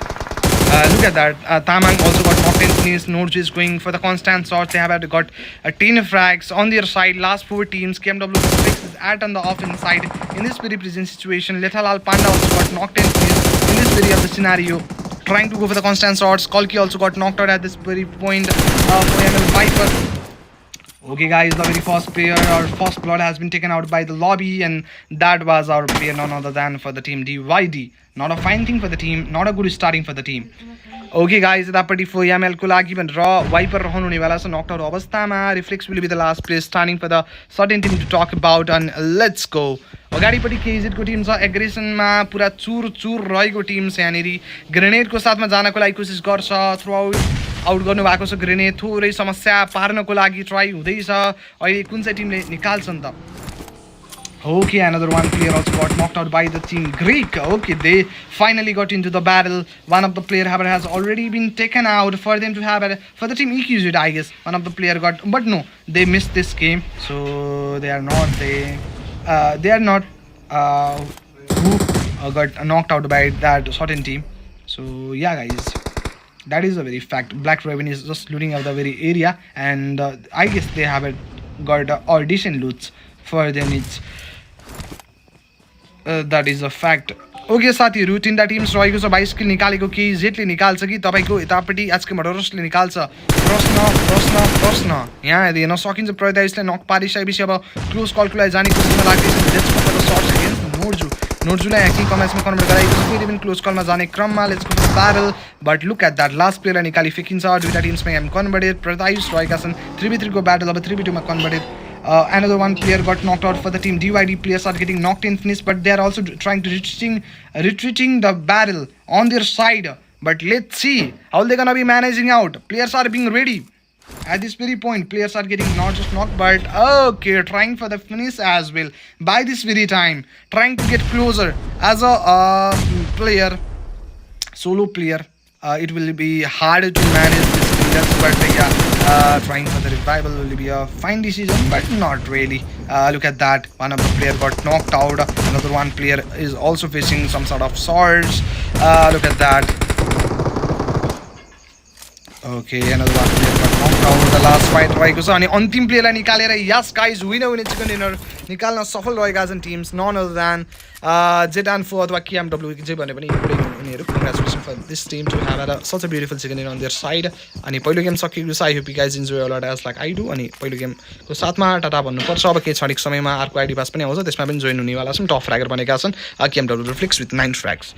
look at that. Tamang also got knocked in finish. Norge is going for the constant shots. They have got 10 frags on their side. Last 4 teams. KMW is at on the offense side. In this very present situation, Lethalal Panda also got knocked in finish in this very of the scenario. Trying to go for the constant shots. Kolki also got knocked out at this very point. For ML Viper. Okay guys, the very first player or first blood has been taken out by the lobby, and that was our player, none other than for the team DYD. Not a fine thing for the team, not a good starting for the team. Okay guys, यतापट्टि for YML को लागि भनेर Viper रहनु हुनेवाला छ knocked out अवस्थामा. Reflex will be the last player starting for the certain team to talk about, and let's go. अगाडिपट्टि KZ को टिम छ एग्रेसनमा पुरा चुर चुर रहेको टिम छ यहाँनिर ग्रेनेडको साथमा जानको लागि कोसिस गर्छ. थ्रो आउट गर्नु भएको छ ग्रेनेड, थोरै समस्या पार्नको लागि ट्राई हुँदैछ. अहिले कुन चाहिँ टिमले निकाल्छ नि त. Okay, another one player also got knocked out by the team Greek. Okay, they finally got into the battle. One of the player has already been taken out for them to have for the team EQZ, I guess. One of the player got, but no, they missed this game, so they are not who got knocked out by that certain team. So yeah, guys, that is a very fact. Black Raven is just looting out the very area, and I guess they have got audition loots for their needs. That is a fact. Okay साथीहरू, 3टा teams रहेको छ. 22 किल निकालेको KZले निकाल्छ कि तपाईँको यतापट्टि आजको मडरसले निकाल्छ? प्रश्न यहाँ हेर्न सकिन्छ. प्रदाइसले नक पारिसकेपछि अब क्लोज कलको लागि जाने कोसिसमा लाग्दैछ. Let's go for the shots against नोर्जुलाई यहाँ किङ कमेन्ट्समा कन्भर्ट गराएको छ. फेरि पनि क्लोज कलमा जाने क्रममा let's go for battle. But look at that, last प्लेयरलाई निकाली फेकिन्छ. 2टा टिम्समा यहाँ कन्भर्टेड प्रदाइस रहेका छन्. 3v3 को ब्याटल अब 3v2 मा converted. Another one player got knocked out for the team DYD. Players are getting knocked in finish, but they are also trying to retreating the battle on their side. But let's see how they're gonna be managing out. Players are being ready at this very point. Players are getting not just knocked, but okay, trying for the finish as well by this very time, trying to get closer as a player, solo player. It will be hard to manage this players, but yeah, trying for the revival will be a fine decision, but not really. Look at that, one of the player got knocked out. Another one player is also facing some sort of swords. Look at that. Okay, another one player got knocked out. The last fight रहेको छ अनि अन्तिम प्लेयरलाई निकालेर yes guys winner हुने chicken dinner निकाल्न सफल रहेका छन् टिम्स, नन अदर देन जेडान्फो अथवा KMW जे भने पनि उनीहरू. Congratulation for this team to have such a beautiful chicken dinner on there side. अनि पहिलो गेम सकिएको छ. I hope you guys enjoy a lot as like I do. अनि पहिलो गेमको साथमा टाटा भन्नुपर्छ. अब केही क्षणिक समयमा अर्को आइडी पास पनि आउँछ, त्यसमा पनि जोइन हुनेवाला छौँ. टप फ्र्यागर बनेका छन् KMW reflex with 9 फ्र्याग्स.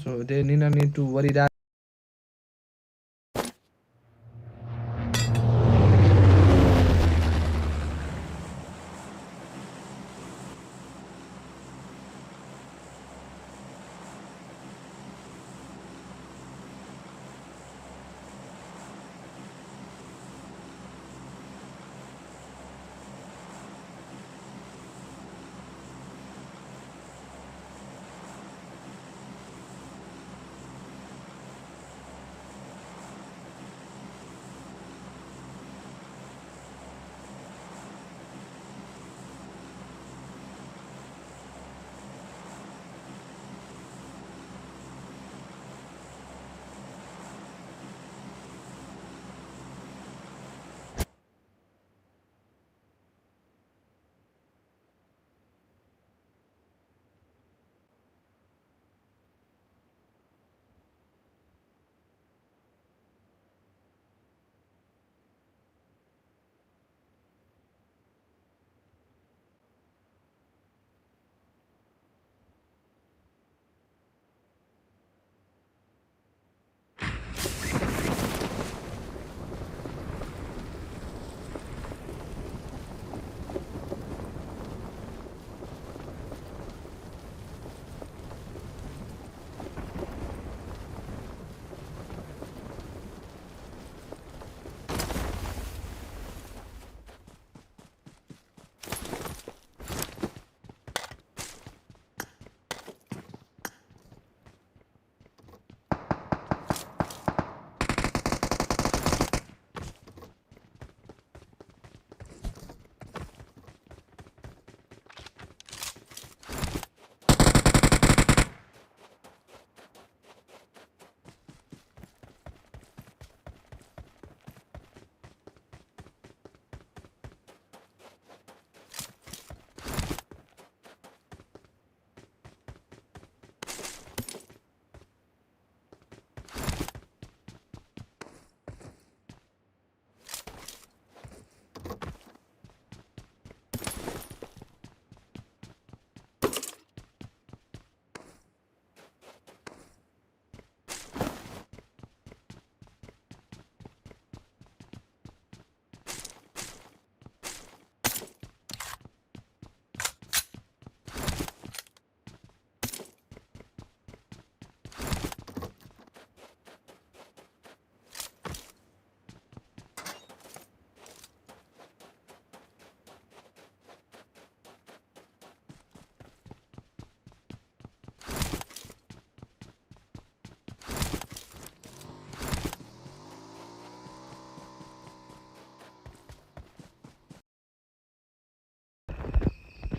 So they need to worry that.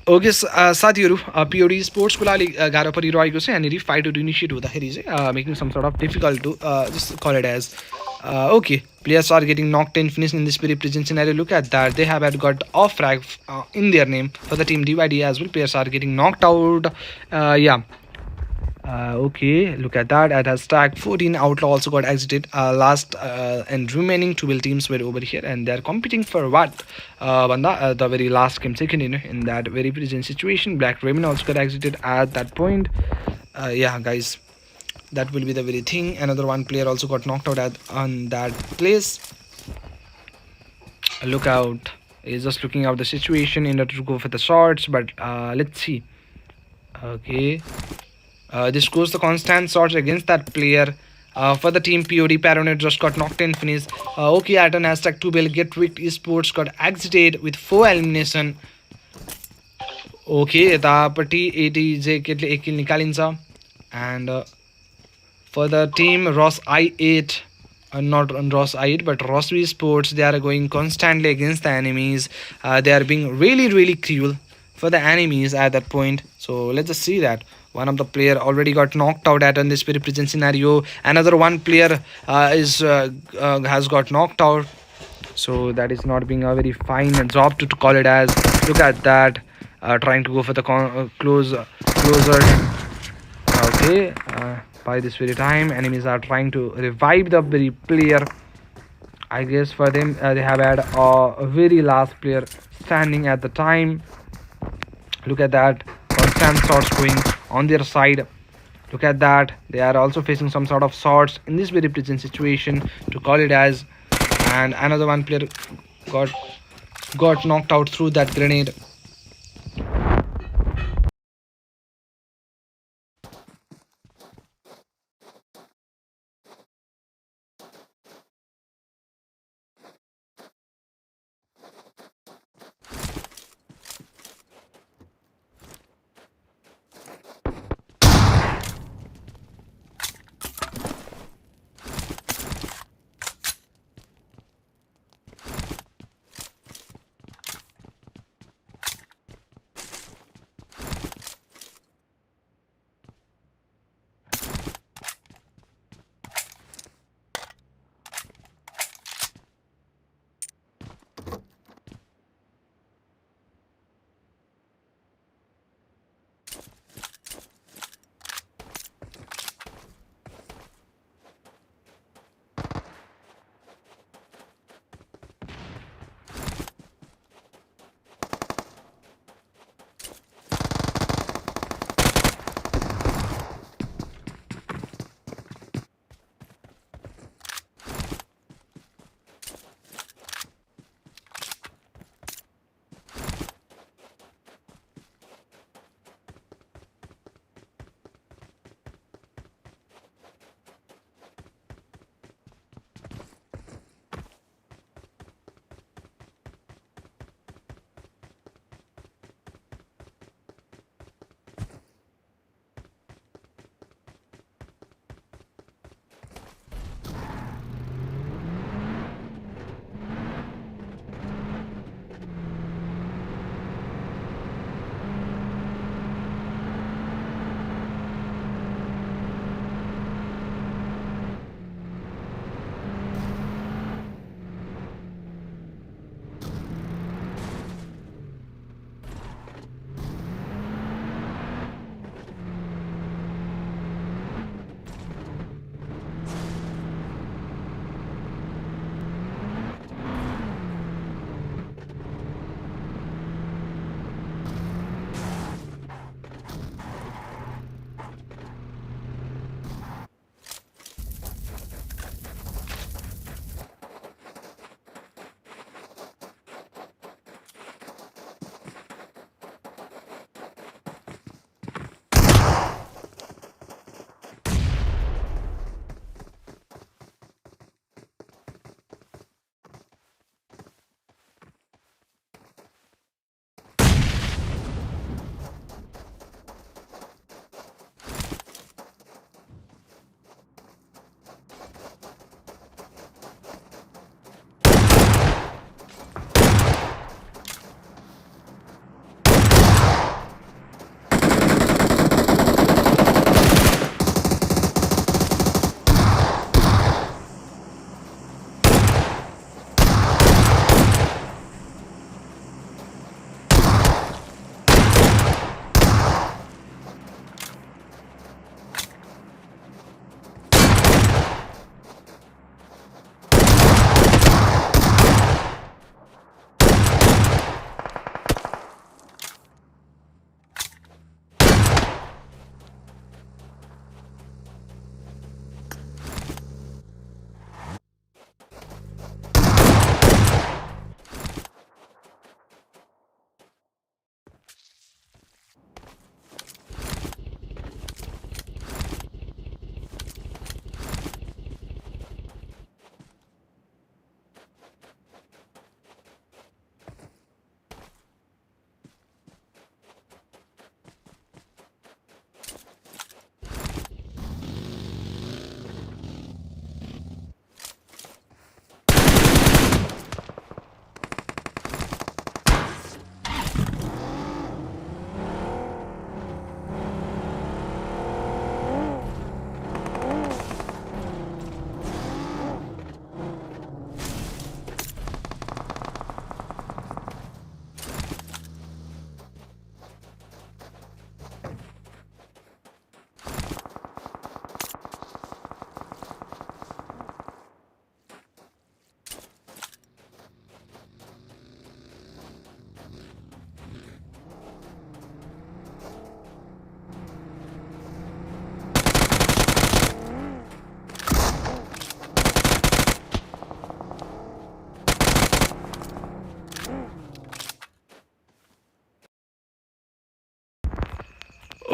Okay साथीहरू पिओडी स्पोर्ट्सको लागि गाह्रो परिरहेको छ यहाँनिर फाइटहरू इनिसिएट हुँदाखेरि चाहिँ making some sort of difficult to just call it as okay, players are getting knocked and finished in this very present scenario. Look at that, they have had got off frag in their name for the team DYD as well. Players are getting knocked out. Yeah. Okay, look at that. At hashtag 14, Outlaw also got exited. Last and remaining 12 teams were over here, and they're competing for what? The very last game taken in that very present situation. Black Raven also got exited at that point. Yeah, guys, that will be the very thing. Another one player also got knocked out on that place. Look out. He's just looking out the situation in order to go for the shots, but let's see. Okay. This goes the constant shots against that player. For the team POD, Paronet just got knocked and finished. Okay, at an hashtag 2 bell, Get Rigged Esports got exited with 4 elimination. Okay, यतापट्टि 80 केटले 1 kill निकालिन्छ. And for the team Ross I8, not Ross I8 but Ross V Sports, they are going constantly against the enemies. They are being really cruel for the enemies at that point. So let's just see that one of the player already got knocked out at in this very present scenario. Another one player has got knocked out. So that is not being a very fine job to call it as. Look at that, trying to go for the closer. Okay, by this very time enemies are trying to revive the very player. I guess for them they have had a very last player standing at the time. Look at that, constant shots going on their side. Look at that, they are also facing some sort of shots in this very present situation to call it as. And another one player got knocked out through that grenade.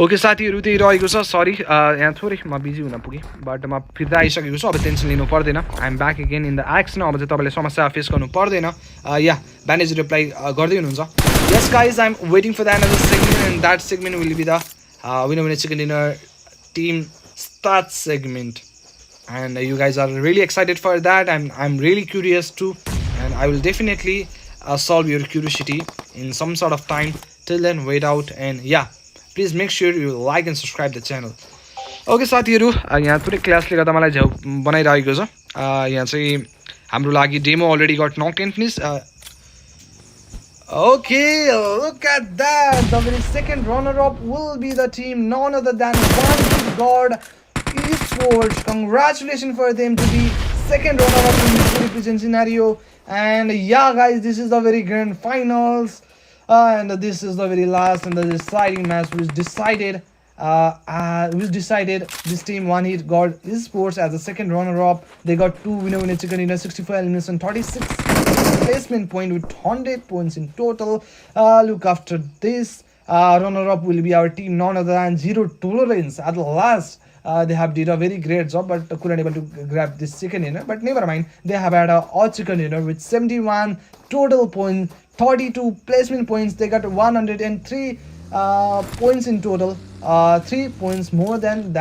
Okay साथीहरू त्यही रहेको छ sorry यहाँ थोरै म busy हुन पुगेँ but म फिर्ता आइसकेको छु अब टेन्सन लिनु पर्दैन I'm back again in the action अब चाहिँ तपाईँले समस्या फेस गर्नु पर्दैन या ब्यान्डेज रिप्लाई गर्दै हुनुहुन्छ yes guys I am waiting for the another segment and that segment will be the winner chicken dinner team start segment and you guys are really excited for that and I'm really curious too and I will definitely solve your curiosity in some sort of time. Till then wait out and yeah, please make sure you like and subscribe the channel. Okay साथीहरू यहाँ थोरै क्लासले गर्दा मलाई झ्याउ बनाइरहेको छ यहाँ चाहिँ हाम्रो लागि demo already got knock and finish Okay, look at that. The very second runner-up will be the team none other than One God Esports. Congratulations for them to be second runner-up in this represent scenario. And yeah, guys, this is the very grand finals. And this is the very last and the deciding match which decided this team One Hit God Esports as the second runner-up. They got 2 winner chicken dinner, 64 elimination, 36 placement point with 100 points in total. Look after this. Runner-up will be our team none other than Zero Tolerance. At last, they have did a very great job, but couldn't able to grab this chicken dinner. But never mind, they have had a all chicken dinner with 71 total points, 32 placement points. They got 103 points in total. 3 points more than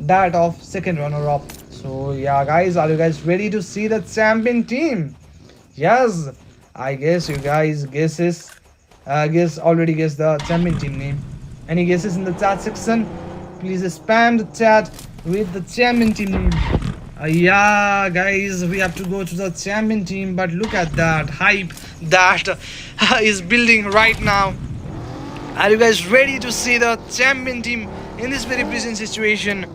that of second runner-up. So yeah, guys, are you guys ready to see the champion team? Yes, I guess you guys already guess the champion team name. Any guesses in the chat section? Please spam the chat with the champion team name. Yeah, guys, we have to go to the champion team, but look at that hype that is building right now. Are you guys ready to see the champion team in this very present situation?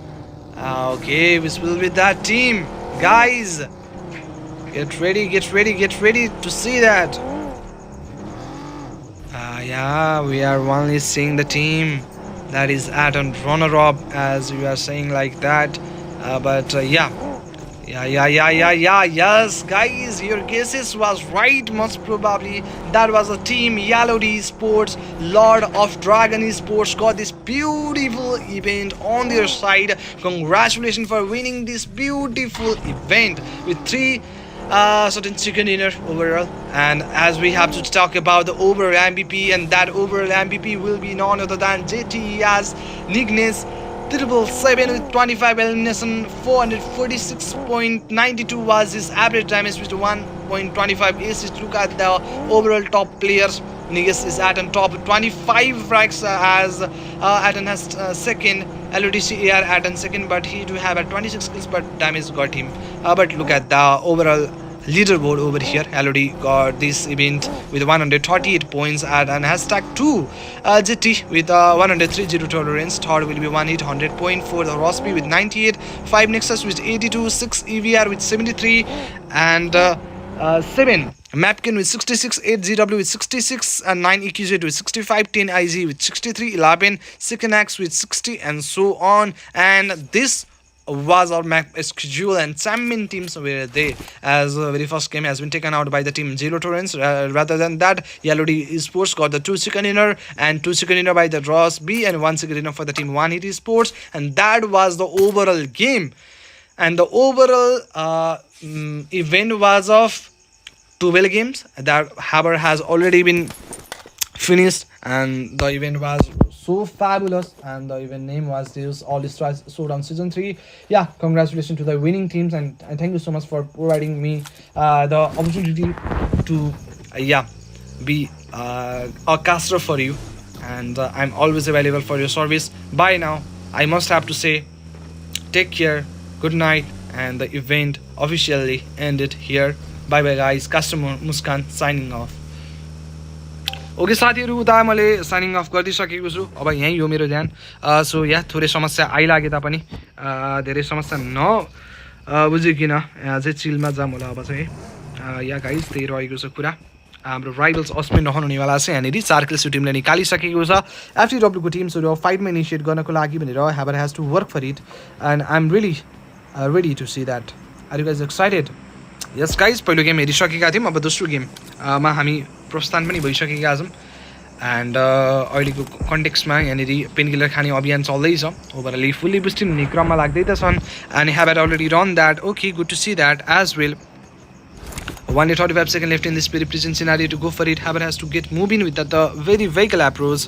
Okay, this will be that team, guys. Get ready to see that. Yeah, we are only seeing the team that is at a runner-up, as you are saying like that. Yes, guys, your guesses was right. Most probably that was a team Yellow Esports. Lord of Dragon Esports got this beautiful event on their side. Congratulations for winning this beautiful event with 3 certain chicken dinner overall. And as we have to talk about the overall MVP, and that overall MVP will be none other than JTE's Nignes 777 with 25 elimination, 446.92 was his average damage with 1.25 assists. Look at the overall top players. Nigas is at on top, 25 ranks as Atten has second, LODC AR Atten second, but he do have 26 kills, but damage got him. But look at the overall leaderboard over here. LOD got this event with 138 points and hashtag 2 GT with 103 zero tolerance. Third will be One Hit 100.4 the Rosby with 98, 5 Nexus with 82, 6 EVR with 73, and 7 Mapkin with 66, 8 GW with 66, and 9 EQZ with 65, 10 IZ with 63, 11 Sikanax with 60, and so on. And this was our map schedule, and champion teams were there, as the very first game has been taken out by the team Zero Tolerance. Rather than that, Yellow Esports got the 2 chicken dinner and 2 chicken dinner by the Ross B, and 1 chicken dinner for the team One Hit Esports. And that was the overall game, and the overall event was of 12 games that Haber has already been finished, and the event was so fabulous, and the event name was this All Stars Showdown Season 3. Yeah, congratulations to the winning teams, and thank you so much for providing me the opportunity to be a caster for you, and I'm always available for your service. Bye now, I must have to say, take care, good night, and the event officially ended here. Bye bye guys, customer Muskan signing off. Okay साथीहरू, उता मैले shining of गरिदिइसकेको छु. अब यहीँ हो मेरो ध्यान. So यहाँ थोरै समस्या आइलागे तापनि धेरै समस्या बुझिकन यहाँ चाहिँ चिलमा जाम होला. अब चाहिँ यहाँ गाइस त्यही रहेको छ कुरा. हाम्रो राइभल्स अस्पेन्ड रहनुहुनेवाला छ. यहाँनिर 4 किल्स टिमले निकालिसकेको छ. एफटीडब्ल्यूको टिम्सहरू फाइटमा इनिसिएट गर्नको लागि भनेर whoever has to work for it, and I am really ready to see that. Are you guys excited? Yes guys, पहिलो गेम हेरिसकेका थियौँ. अब दोस्रो गेममा हामी प्रस्थान पनि भइसकेका छौँ. एन्ड अहिलेको कन्टेक्स्टमा यहाँनिर पेनकिलर खाने अभियान चल्दैछ ओभरअली फुल्ली बुस्टिङ हुने क्रममा लाग्दै त छन् and have at already run that okay good to see that as well 1:35 seconds left in this very present scenario to go for it. Haber has to get moving with the very vehicle approach.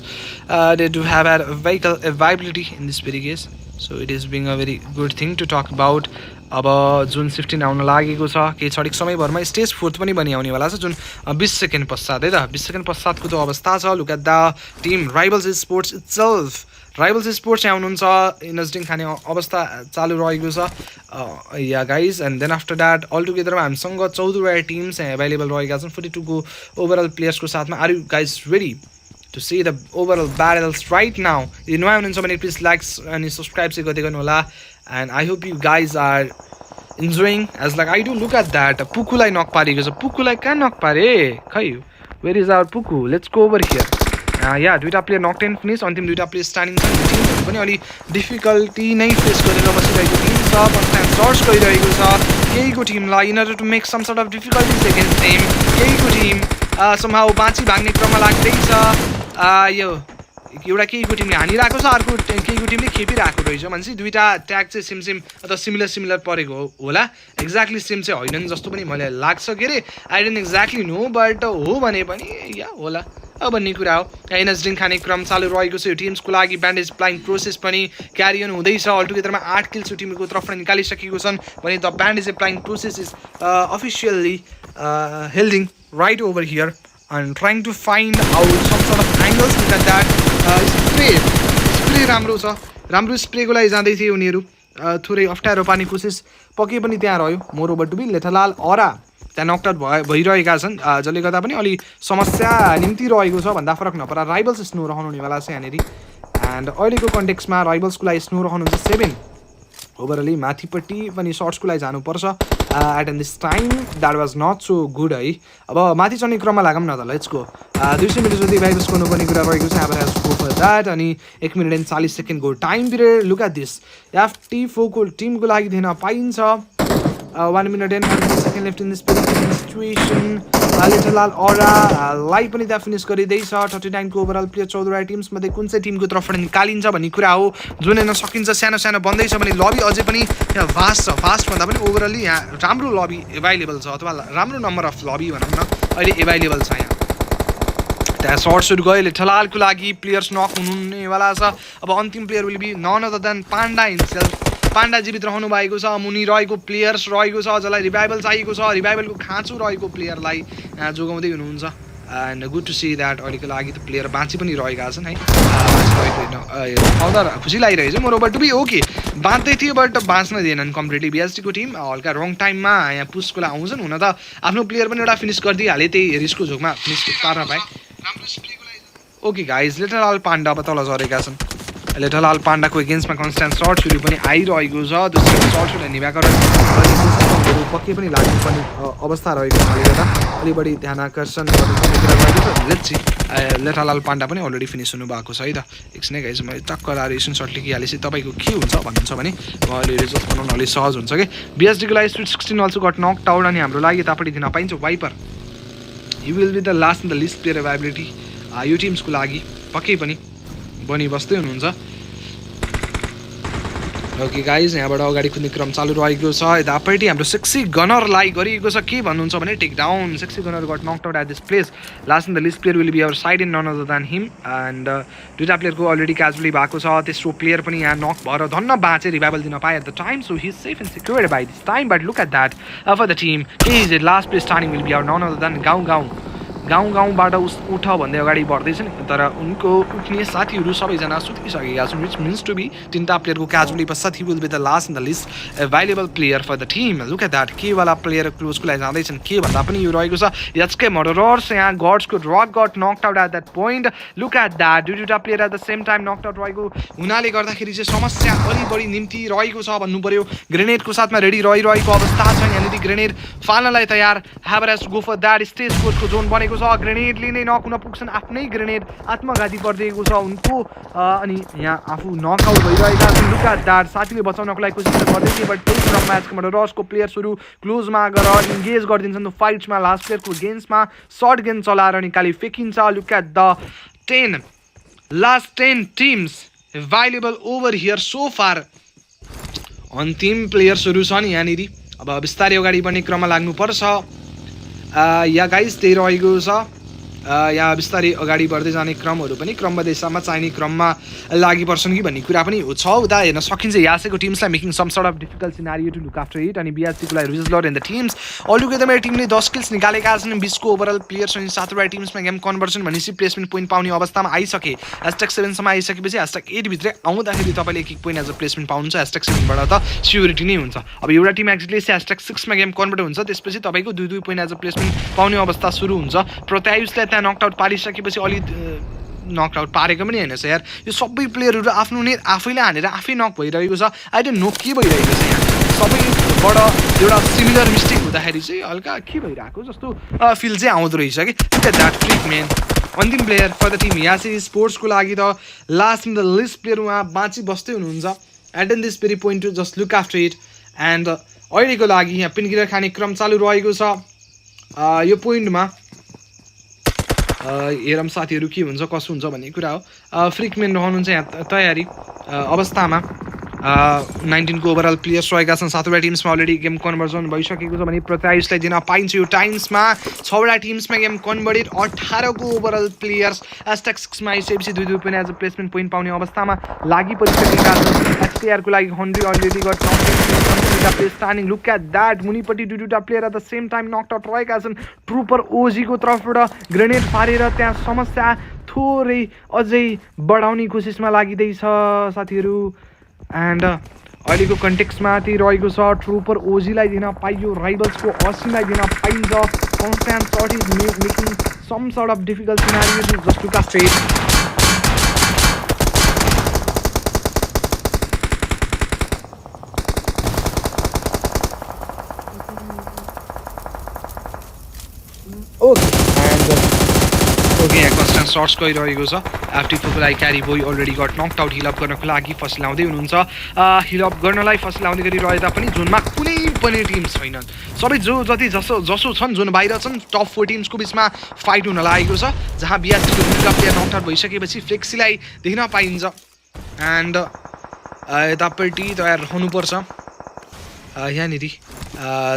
They do have a vehicle viability in this very case. So it is being a very good thing to talk about. अब जुन 15 आउन लागेको छ केही क्षणिक समयभरमा stage 4 पनि बनि आउनेवाला छ जुन 20 सेकेन्ड पश्चात है त 20 सेकेन्ड पश्चातको त्यो अवस्था छ look at the team rivals sports itself rivals sports यहाँ हुनुहुन्छ इनर्जिङ खाने अवस्था चालु रहेको छ yeah guys and then after that all टुगेदरमा हामीसँग 14वटा टिम्स यहाँ एभाइलेबल रहेका छन् 42 को ओभरअल प्लेयर्सको साथमा are you guys ready to see the overall battles right now. You know, I'm in so many, please likes and subscribe and I hope you guys are enjoying as like I do. Look at that Pukulai knock pari goes Pukulai can knock pare khai where is our Puku? Let's go over here. Yeah, duita player knocked in finish on team duita player standing team पनि अलि difficulty नै face गरेर बसिरहेको team छ constant search गरिरहेको छ केहीको टिमलाई in order to make some sort of difficulties against them केहीको टिम समहाउ बाँची भाग्ने क्रममा लाग्दैछ यो एउटा केहीको टिमले हानिरहेको छ अर्को केहीको टिमले खेपिरहेको रहेछ भनेपछि दुईटा ट्याग चाहिँ सेम अथवा सिमिलर परेको होला एक्ज्याक्टली सेम चाहिँ होइनन् जस्तो पनि मलाई लाग्छ के अरे I don't exactly know but हो भने पनि या होला भन्ने कुरा हो एनर्जिङ खाने क्रम चालु रहेको छ यो टिम्सको लागि ब्यान्डेज प्लाइङ प्रोसेस पनि क्यारी अन हुँदैछ अल टुगेदरमा 8 किल्स यो टिमको तर्फबाट निकालिसकेको छन् भने the bandage playing process is officially हेल्डिङ right over here and trying to find out some sort of angles look at that spray राम्रो स्प्रेको लागि जाँदै थिए उनीहरू थोरै अप्ठ्यारो पार्ने कोसिस पके पनि त्यहाँ रह्यो मोर ओभर टु बी लेठलाल अरा त्यहाँ नकआउट भइरहेका छन् जसले गर्दा पनि अलि समस्या निम्ति रहेको छ भन्दा फरक नपरा राइभल्स स्नो रहनुहुनेवाला छ यहाँनिर एन्ड अहिलेको कन्टेक्स्टमा राइभल्सको लागि स्नो रहनुहुन्छ 7 ओभरअली माथिपट्टि पनि सर्ट्सको लागि जानुपर्छ at an this time that was not so good है अब माथि चढ्ने क्रममा लागौँ न त लेट्स गो 200 मिटर जति भाइब्स गर्नुपर्ने कुरा रहेको छ अब हेज गो फर द्याट अनि 1 मिनट एन्ड 40 सेकेन्डको time period look at this FT4 को टिमको लागि दिन पाइन्छ 1 minute and 40 second left in this situation लेटलाल अरालाई पनि त्यहाँ फिनिस गरिँदैछ 39 को ओभरअल प्लेयर 14वटा टिम्समध्ये कुन चाहिँ टिमको तर्फबाट निकालिन्छ भन्ने कुरा हो जुन हेर्न सकिन्छ सानो बन्दैछ भने लबी अझै पनि यहाँ भास्ट छ भास्ट भन्दा पनि ओभरअली यहाँ राम्रो लबी एभाइलेबल छ अथवा राम्रो नम्बर अफ लबी भनौँ न अहिले एभाइलेबल छ यहाँ त्यहाँ सर्ट सुट गयो लेटलालको लागि प्लेयर्स नक हुनेवाला छ अब अन्तिम player will be none other than Panda himself Panda जीवित रहनु भएको छ मुनि रहेको प्लेयर्स रहेको छ जसलाई रिभाइभल चाहिएको छ रिभाइभलको खाँचो रहेको प्लेयरलाई जोगाउँदै हुनुहुन्छ and good to see that अहिलेको लागि त प्लेयर बाँची पनि रहेका छन् है आउँदा खुसी लागिरहेछ more over to be okay बाँच्दै थियो बट बाँच्न दिएनन् कम्प्लिटली बिएसटीको टिम हल्का रङ टाइममा यहाँ पुसको लागि आउँछन् हुन त आफ्नो प्लेयर पनि एउटा फिनिस गरिदिइहाले त्यही रिस्कको झोकमा फिनिस पार्न पाए ओके गाइज लेटलाल पाण्डा अब तल झरेका छन् लेटलाल पाण्डाको एगेन्स्टमा कन्स्ट्यान्ट सर्ट्सहरू पनि आइरहेको छ दोस्रो सर्ट्सहरूलाई निवाकरण पक्कै पनि लाग्नुपर्ने अवस्था रहेको हुनाले गर्दा अलि बढी ध्यान आकर्षण गर्नुपर्ने कुरा रहेको छ लेट्स सी लेटलाल पाण्डा पनि अलरेडी फिनिस हुनुभएको छ है त एकछिन गाइज मैले टक्क रेसन सर्ट लेखिहालेपछि तपाईँको के हुन्छ भन्नुहुन्छ भने म अहिले रिजल्ट बनाउन अलिक सहज हुन्छ कि बिएसडीको लागि sweet 16 also got knock out अनि हाम्रो लागि यतापट्टि दिन पाइन्छ viper you will be the last in the list player availability यो टिम्सको लागि पक्कै पनि बनिबस्दै हुनुहुन्छ ओके गाइज यहाँबाट अगाडि कुद्ने क्रम चालु रहेको छ यतापट्टि हाम्रो सेक्सी गनरलाई गरिएको छ के भन्नुहुन्छ भने take down sexy gunner got knocked out at this place last in the list player will be our side in none other than him and दुईवटा प्लेयरको अलरेडी क्याजुअली भएको छ तेस्रो प्लेयर पनि यहाँ नक भएर धन्न बाँचे रिभाइभल दिन पाए at the time so he is safe and secured by this time but look at that for the team के is it last place starting will be our none other than गाउँबाट उठ भन्दै अगाडि बढ्दैछ नि तर उनको उठ्ने साथीहरू सबैजना सुतिसकेका छन् विच मिन्स टु बी तिनवटा प्लेयरको क्याजुअली पश्चात he will be the last in the list available player for the team look at that केवाला प्लेयर क्लोजको लागि जाँदैछन् के भन्दा पनि यो रहेको छ एचके मर्डरर्स यहाँ गड्सको rock got knocked out at that point look at that दुईवटा player at the same time knocked out रहेको हुनाले गर्दाखेरि चाहिँ समस्या अलि बढी निम्ति रहेको छ भन्नु पर्यो ग्रेनेडको साथमा रेडी रहिरहेको अवस्था छ यहाँनिर ग्रेनेड फाल्नलाई तयार whoever has go for that stage फोर्सको जोन बनेको ग्रेनेडले नै नक हुन पुग्छन् आफ्नै ग्रेनेड आत्मघाती परिदिएको छ उनको अनि यहाँ आफू नकआउट भइरहेका छन् लुक एट द्याट साथीले बचाउनको लागि कोसिस गर्दै थिए बट त्यही क्रममा म्याचकोबाट रसको प्लेयर्सहरू क्लोजमा गएर इन्गेज गरिदिन्छन् फाइट्समा लास्ट प्लेयरको गेम्समा सर्ट गेम चलाएर निकाली फेकिन्छ look at the 10 last 10 teams available over here so far. अन्तिम प्लेयर्सहरू छन् यहाँनिर. अब बिस्तारै अगाडि बढ्ने क्रममा लाग्नुपर्छ. या गाइस त्यही रहेको छ. यहाँ बिस्तारै अगाडि बढ्दै जाने क्रमहरू पनि क्रमबद्ध हिसाबमा चाहिने क्रममा लागि पर्छन् कि भन्ने कुरा पनि छ. उता हेर्न सकिन्छ यासेको टिम्सलाई making some sort of difficult scenario to look after it. अनि बिआरसीको लागि रिजलर in the teams all together मेरो टिमले 10 किल्स निकालेका छन्. 20को ओभरअल प्लेयर्स अनि 7वटा टिम्समा गेम कन्भर्सन भनेपछि प्लेसमेन्ट पोइन्ट पाउने अवस्थामा आइसके. #7 सम्म आइसकेपछि #8 भित्रै आउँदाखेरि तपाईँले एक पोइन्ट एज अ प्लेसमेन्ट पाउनुहुन्छ. #7 बाट त स्योरिटी नै हुन्छ. अब एउटा टिम एक्चुअली #6 मा गेम कन्भर्ट हुन्छ. त्यसपछि तपाईँको 2 पोइन्ट एज अ प्लेसमेन्ट पाउने अवस्था सुरु हुन्छ. प्रत्यायुषलाई त्यहाँ नकआउट पारिसकेपछि अलि नकआउट पारेको पनि होइन यार. यो सबै प्लेयरहरू आफ्नो नै आफैले हानेर आफै नक भइरहेको छ. आई डोन्ट नो के भइरहेको छ यहाँ. सबैबाट एउटा सिमिलर मिस्टेक हुँदाखेरि चाहिँ हल्का के भइरहेको जस्तो फिल चाहिँ आउँदो रहेछ कि. That freak man. अन्तिम प्लेयर फर द टिम यासी स्पोर्ट्सको लागि त last in the list player उहाँ बाँची बस्दै हुनुहुन्छ. At in this very point to just look after it. And अहिलेको लागि यहाँ पिनकिलर खाने क्रम चालु रहेको छ. यो पोइन्टमा हेरौँ साथीहरू के हुन्छ कसो हुन्छ भन्ने कुरा हो. फ्रिकमेन रहनुहुन्छ यहाँ तयारी अवस्थामा. 19 को ओभरअल प्लेयर्स रहेका छन्. 7वटा टिम्समा अलरेडी गेम कन्भर्जन भइसकेको छ भने प्रत्यायुषलाई दिन पाइन्छ. यो टाइम्समा 6वटा टिम्समा गेम कन्भर्टेड. 18को ओभरअल प्लेयर्स #6 मा आइसकेपछि 2 point as a placement point पाउने अवस्थामा लागि परिसकेका छन्. एचसिआरको लागि 100 already starting. Look at that. मुनिपट्टि 2 player at the same time knocked out रहेका छन्. ट्रुपर ओजीको तर्फबाट ग्रेनेड फारेर त्यहाँ समस्या थोरै अझै बढाउने कोसिसमा लागिँदैछ साथीहरू. एन्ड अहिलेको कन्टेक्समा त्यही रहेको छ. ट्रुपर ओजीलाई दिन पाइयो. राइभल्सको 80लाई दिन पाइन्छ. Constant shot is making some sort of difficult scenario just to cast it. Okay यहाँ कन्स्ट्यान्ट सर्ट्स गइरहेको छ. एफटी4को लागि carry boy already got knocked out. Heal up गर्नको लागि फस्लाउँदै हुनुहुन्छ. हिलअप गर्नलाई फस्लाउँदै गरिरहे तापनि जोनमा कुनै पनि टिम छैनन्. सबै जति जसो छन् जोन बाहिर छन्. टप 4 टिम्सको बिचमा फाइट हुन लागेको छ. जहाँ बिआरसीको 2 प्लेयर नकड आउट भइसकेपछि फ्लेक्सीलाई देख्न पाइन्छ. एन्ड यतापट्टि तयार रहनुपर्छ. यहाँनिर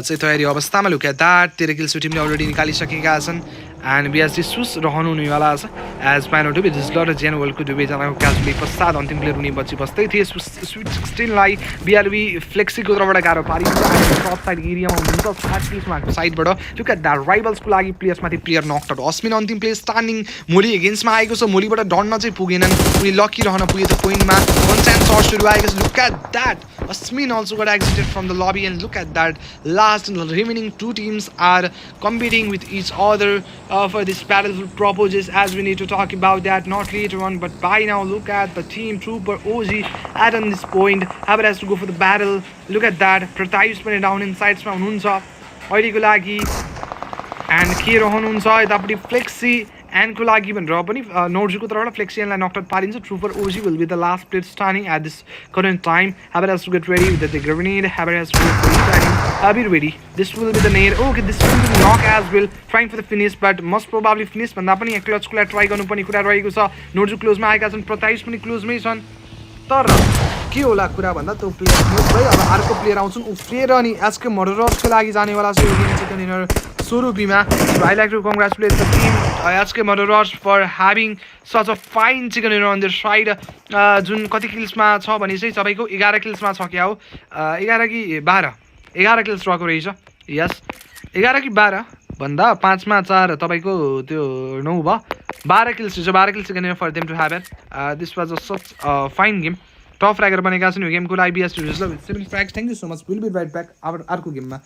चाहिँ तयारी अवस्थामा. Look at that. 13 किल्स टिमले अलरेडी निकालिसकेका छन्. एन्ड बिआरसी सुस रहनु हुनेवाला छ. एज पाइनो डुबे रिजलर र जेनवलको दुवैजनाको क्याजुअली पश्चात अन्तिम प्लेयर हुने बची बस्दै थिए. स्विट 16लाई बिआरबी फ्लेक्सीको तर्फबाट गाह्रो पारिन्छ. टप साइड एरियामा हुनुहुन्छ साइडबाट. Look at that. राइभल्सको लागि प्लेयर्समाथि प्लेयर नकड आउट. अस्मिन अन्तिम प्लेयर स्टान्डिङ मोली एगेन्स्टमा आएको छ. मोलीबाट डन्न चाहिँ पुगेनन्. उनी लकी रहन पुगेछ पोइन्टमा. कन्स्ट्यान्ट सर्ट्सहरू आएको छ. Look at that. Asmin also got exited from the lobby, and look at that. Last and remaining 2 teams are competing with each other for this battlefield purposes, as we need to talk about that not later on but by now. Look at the team Trooper OG at on this point. Haber has to go for the battle. Look at that. Pratyus पनि down inside मा हुनुहुन्छ अहिलेको लागि. and के रहनुहुन्छ यतापट्टि flexi एन्डको लागि भनेर पनि नोर्जुको तर्फबाट फ्लेक्सी एन्डलाई नकआउट पारिन्छ. Trooper OG will be the last player starting at this current time. Haber has to get ready with the grenade. Haber has to be ready. This will be the nade. Okay, this will be knock as well. Trying for the finish, but most probably finish भन्दा पनि यहाँ क्लचको लागि try गर्नुपर्ने कुरा रहेको छ. नोर्जु क्लोजमा आएका छन्. प्रत्यायुष पनि क्लोजमै छन्. तर के होला कुरा भन्दा त्यो प्लेयर क्लोज भयो. अब अर्को प्लेयर आउँछन् उफ्रिएर अनि एसके मर्डरर्सको लागि जानेवाला छ. Surubima. So I like to congratulate the team SK Murderers for having such a fine chicken dinner on their side. जुन कति किल्समा छ भने चाहिँ तपाईको 11 किल्समा छ क्या हो. 11 कि 12 11 किल्स रहेको रहेछ. यस 11 कि 12 भन्दा 5 मा 4 तपाईको त्यो 9 भयो. 12 किल्स छ. 12 kills chicken for them to have it. This was a such fine game. Top fragger बनेका छन् यो गेमको लागि BS result 7 frags. Thank you so much. Will be right back अर्को गेममा.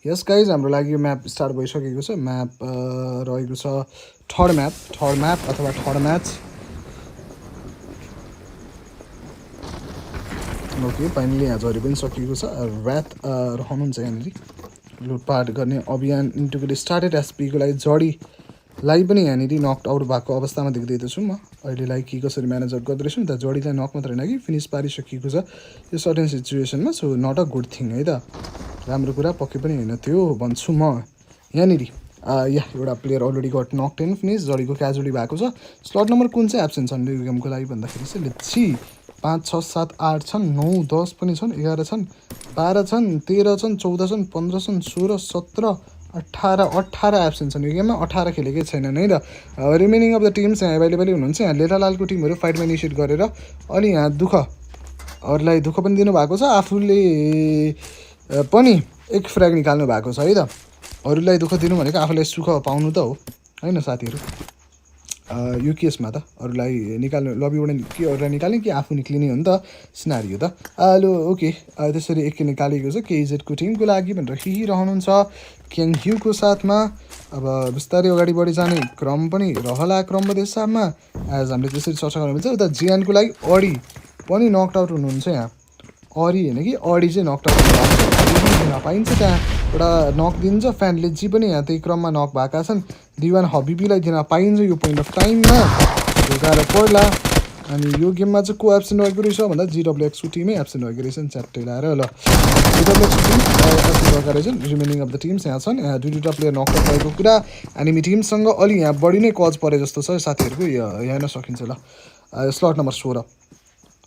यस गाइज हाम्रो लागि यो म्याप स्टार्ट भइसकेको छ म्याप रहेको छ थर्ड म्याप अथवा थर्ड म्याच ओके फाइनली यहाँ झरी पनि सकिएको छ ऱ्याथ रहनुहुन्छ यहाँनिर लुटपाट गर्ने अभियान इन्टुकोले स्टार्टेड एसपीको लागि जडीलाई पनि यहाँनिर नक आउट भएको अवस्थामा देख्दैछु म अहिलेलाई के कसरी म्यानेजर गर्दैछु नि त जडीलाई नक मात्र होइन कि फिनिस पारिसकिएको छ यो सर्टेन सिचुएसनमा so not a good thing है त राम्रो कुरा पक्कै पनि होइन त्यो भन्छु म यहाँनिर या एउटा player already got knock 10 finish जडीको casually भएको छ स्लट नम्बर कुन चाहिँ एब्सेन्ट छन् यो गेमको लागि भन्दाखेरि चाहिँ लेट्सी 5 6 7 8 छन् 9 10 पनि छन् 11 छन् 12 छन् 13 छन् 14 छन् 15 छन् 16 17 18 एब्सेन्ट छन् यो गेममा 18 खेलेकै छैनन् है त रिमेनिङ अफ द टिम्स यहाँ एभाइलेबलै हुनुहुन्छ यहाँ लेटालालको टिमहरू फाइटमा इनिसिएट गरेर अनि यहाँ अरूलाई दुःख पनि दिनुभएको छ आफूले पनि एक फ्र्याग निकाल्नु भएको छ है त अरूलाई दुःख दिनु भनेको आफूलाई सुख पाउनु त हो हैन साथीहरू यो केसमा त अरूलाई निकाल्नु लबीबाट के अरूलाई निकाल्ने कि आफू निक्लिने हो नि त सिनारियो त हेलो ओके त्यसरी एक निकालेको छ केजेडको टिमको लागि भनेर हिँडिरहनुहुन्छ क्याङ ह्युको साथमा अब बिस्तारै अगाडि बढी जाने क्रम पनि रहला क्रमको हिसाबमा एज हामीले त्यसरी चर्चा गर्नुहुन्छ उता जियानको लागि अडी पनि नकड आउट हुनुहुन्छ यहाँ अरी होइन कि अडी चाहिँ नकड आउट पाइन्छ त्यहाँ एउटा नक दिन्छ फ्यानले जी पनि यहाँ त्यही क्रममा नक भएका छन् दिवान हबिबीलाई दिन पाइन्छ यो पोइन्ट अफ टाइममा गाह्रो पर्ला अनि यो गेममा चाहिँ को एब्सेन्ट भएको रहेछ भन्दा जिडब्ल्युएक्सको टिमै एब्सेन्ट भएको रहेछ नि च्याप्टै लाएर ल जिडब्ल्युएक्सको टिम एब्सेन्ट भएका रहेछन् रिमेनिङ अफ द टिम्स यहाँ छन् यहाँ दुईवटा प्लेयर नकआउट भएको कुरा एनिमी टिमसँग अलि यहाँ बढी नै कज परे जस्तो छ साथीहरूको यहाँ हेर्न सकिन्छ ल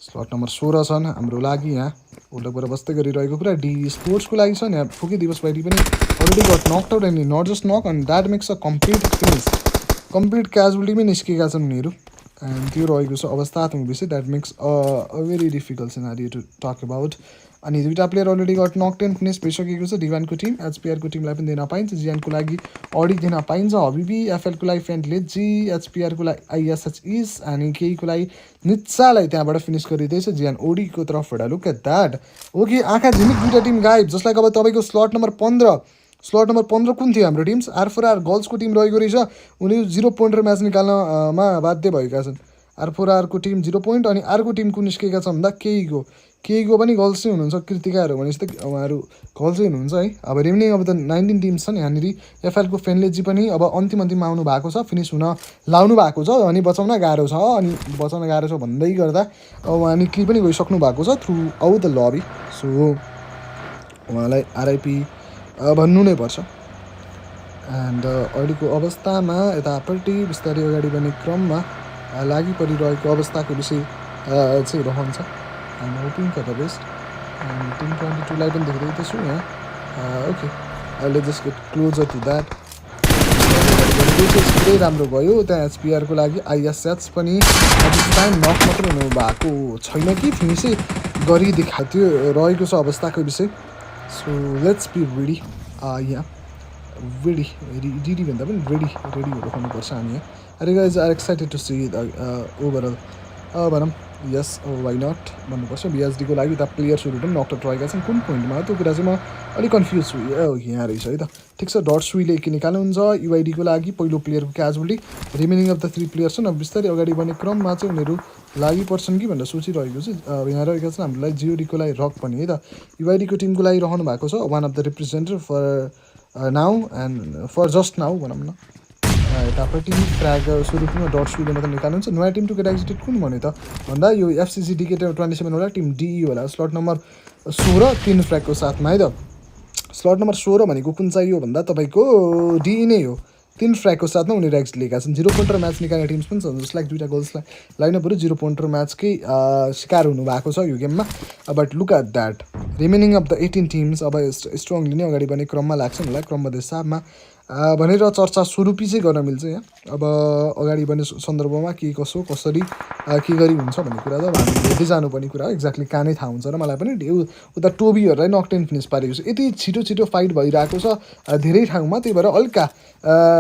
स्लट नम्बर 16 छन् हाम्रो लागि यहाँ उल्टोबाट बस्दै गरिरहेको कुरा डी स्पोर्ट्सको लागि छन् यहाँ फुकी दिवस बाइडी पनि already got knocked out and not just knock and that makes a complete experience complete casualty पनि निस्केका छन् उनीहरू एन्ड त्यो रहेको छ अवस्थात्मक विषय that makes a very difficult scenario to talk about अनि दुईवटा player already got knock 10 finish भइसकेको छ डिवानको टिम एचपिआरको टिमलाई पनि दिन पाइन्छ जियानको लागि अडी दिन पाइन्छ हबिबी एफएलको लागि फ्यान्टले जी एचपिआरको लागि आइएसएच इस अनि केहीको लागि निच्चालाई त्यहाँबाट फिनिस गरिँदैछ जियान ओडीको तर्फबाट लुक एट द्याट ओके आँखा झिमिक दुईवटा टिम गायब जसलाई अब तपाईँको स्लट नम्बर 15 कुन थियो हाम्रो टिम्स आर4आर गर्ल्सको टिम रहेको रहेछ उनीहरू 0 पोइन्ट र म्याच निकाल्नमा बाध्य भएका छन् आर4आरको टिम 0 पोइन्ट अनि अर्को टिम कुन निस्केका छ भन्दा केहीको पनि गर्ल्सै हुनुहुन्छ कृतिकाहरू भनेपछि त उहाँहरू गर्ल्सै हुनुहुन्छ है अब रिमेनिङ अब त 19 टिम्स छन् यहाँनिर एफएलको फेन्लेजी पनि अब अन्तिममा आउनु भएको छ फिनिस हुन लाउनु भएको छ अनि बचाउन गाह्रो छ भन्दै गर्दा अब उहाँ निक्ली पनि गइसक्नु भएको छ through out the lobby so उहाँलाई आरआइपी भन्नु नै पर्छ एन्ड अहिलेको अवस्थामा यतापट्टि बिस्तारै अगाडि बढ्ने क्रममा लागि परिरहेको अवस्थाको विषय चाहिँ रहन्छ I'm hoping for the best and team 22लाई पनि देख्दै छु यहाँ ओके अहिले just get closer to that पुरै राम्रो भयो त्यहाँ एचपिआरको लागि आइएसएच पनि टाइम नक मात्र हुनु भएको छैन कि फिनिसै गरिदेखा त्यो रहेको छ अवस्थाको विषय सो लेट्स बी रेडी यहाँ रेडी भन्दा पनि रेडीहरू हुनुपर्छ हामी यहाँ अरे guys are excited to see the overall भनौँ यस वाइ नट भन्नुपर्छ बिएचडीको लागि त प्लेयर्सहरू पनि नकआउट रहेका छन् कुन पोइन्टमा त्यो कुरा चाहिँ म अलिक कन्फ्युज छु यहाँ रहेछ है त ठिक छ डट सुईले के निकाल्नुहुन्छ युआइडीको लागि पहिलो प्लेयरको casualty remaining of the 3 players छन् अब बिस्तारै अगाडि बढ्ने क्रममा चाहिँ उनीहरू लागि पर्छन् कि भनेर सोचिरहेको छु यहाँ रहेका छन् हाम्रो लागि जिओडीको लागि रक पनि है त युआइडीको टिमको लागि रहनु भएको छ one of the representative for now and for just now भनौँ न यतापट्टि फ्र्याग सुरुमा डट सुले मात्र निकाल्नुहुन्छ। नयाँ टिम टु गेट एक्जिटेड कुन भन्यो त भन्दा यो एफसिसी डिके 27 होला, टिम डिई होला, स्लट नम्बर 16 3 फ्र्यागको साथमा है त। स्लट नम्बर 16 भनेको कुन चाहिँ हो भन्दा तपाईँको डिई नै हो, 3 फ्र्यागको साथमा उनीहरू एक्जिट लिएका छन्। 0 पोइन्टर म्याच निकाल्ने टिम्स पनि छन्, जसलाई 2टा गोल्सलाई लाइनअपहरू 0 पोइन्टर म्याचकै शिकार हुनुभएको छ यो गेममा। But look at that remaining of the 18 teams अब स्ट्रङली नै अगाडि बढ्ने क्रममा लाग्छन् होला, क्रमबद्ध हिसाबमा भनेर चर्चा स्वरूपी चाहिँ गर्न मिल्छ यहाँ। अब अगाडि बढ्ने सन्दर्भमा के कसो कसरी के गरी हुन्छ भन्ने कुरा त अब हामी हेर्दै जानुपर्ने कुरा हो, एक्ज्याक्टली कहाँ नै थाहा हुन्छ। र मलाई पनि उता टोबीहरूलाई नकटेन फिनिस पारेको छ, यति छिटो छिटो फाइट भइरहेको छ धेरै ठाउँमा, त्यही भएर अलिक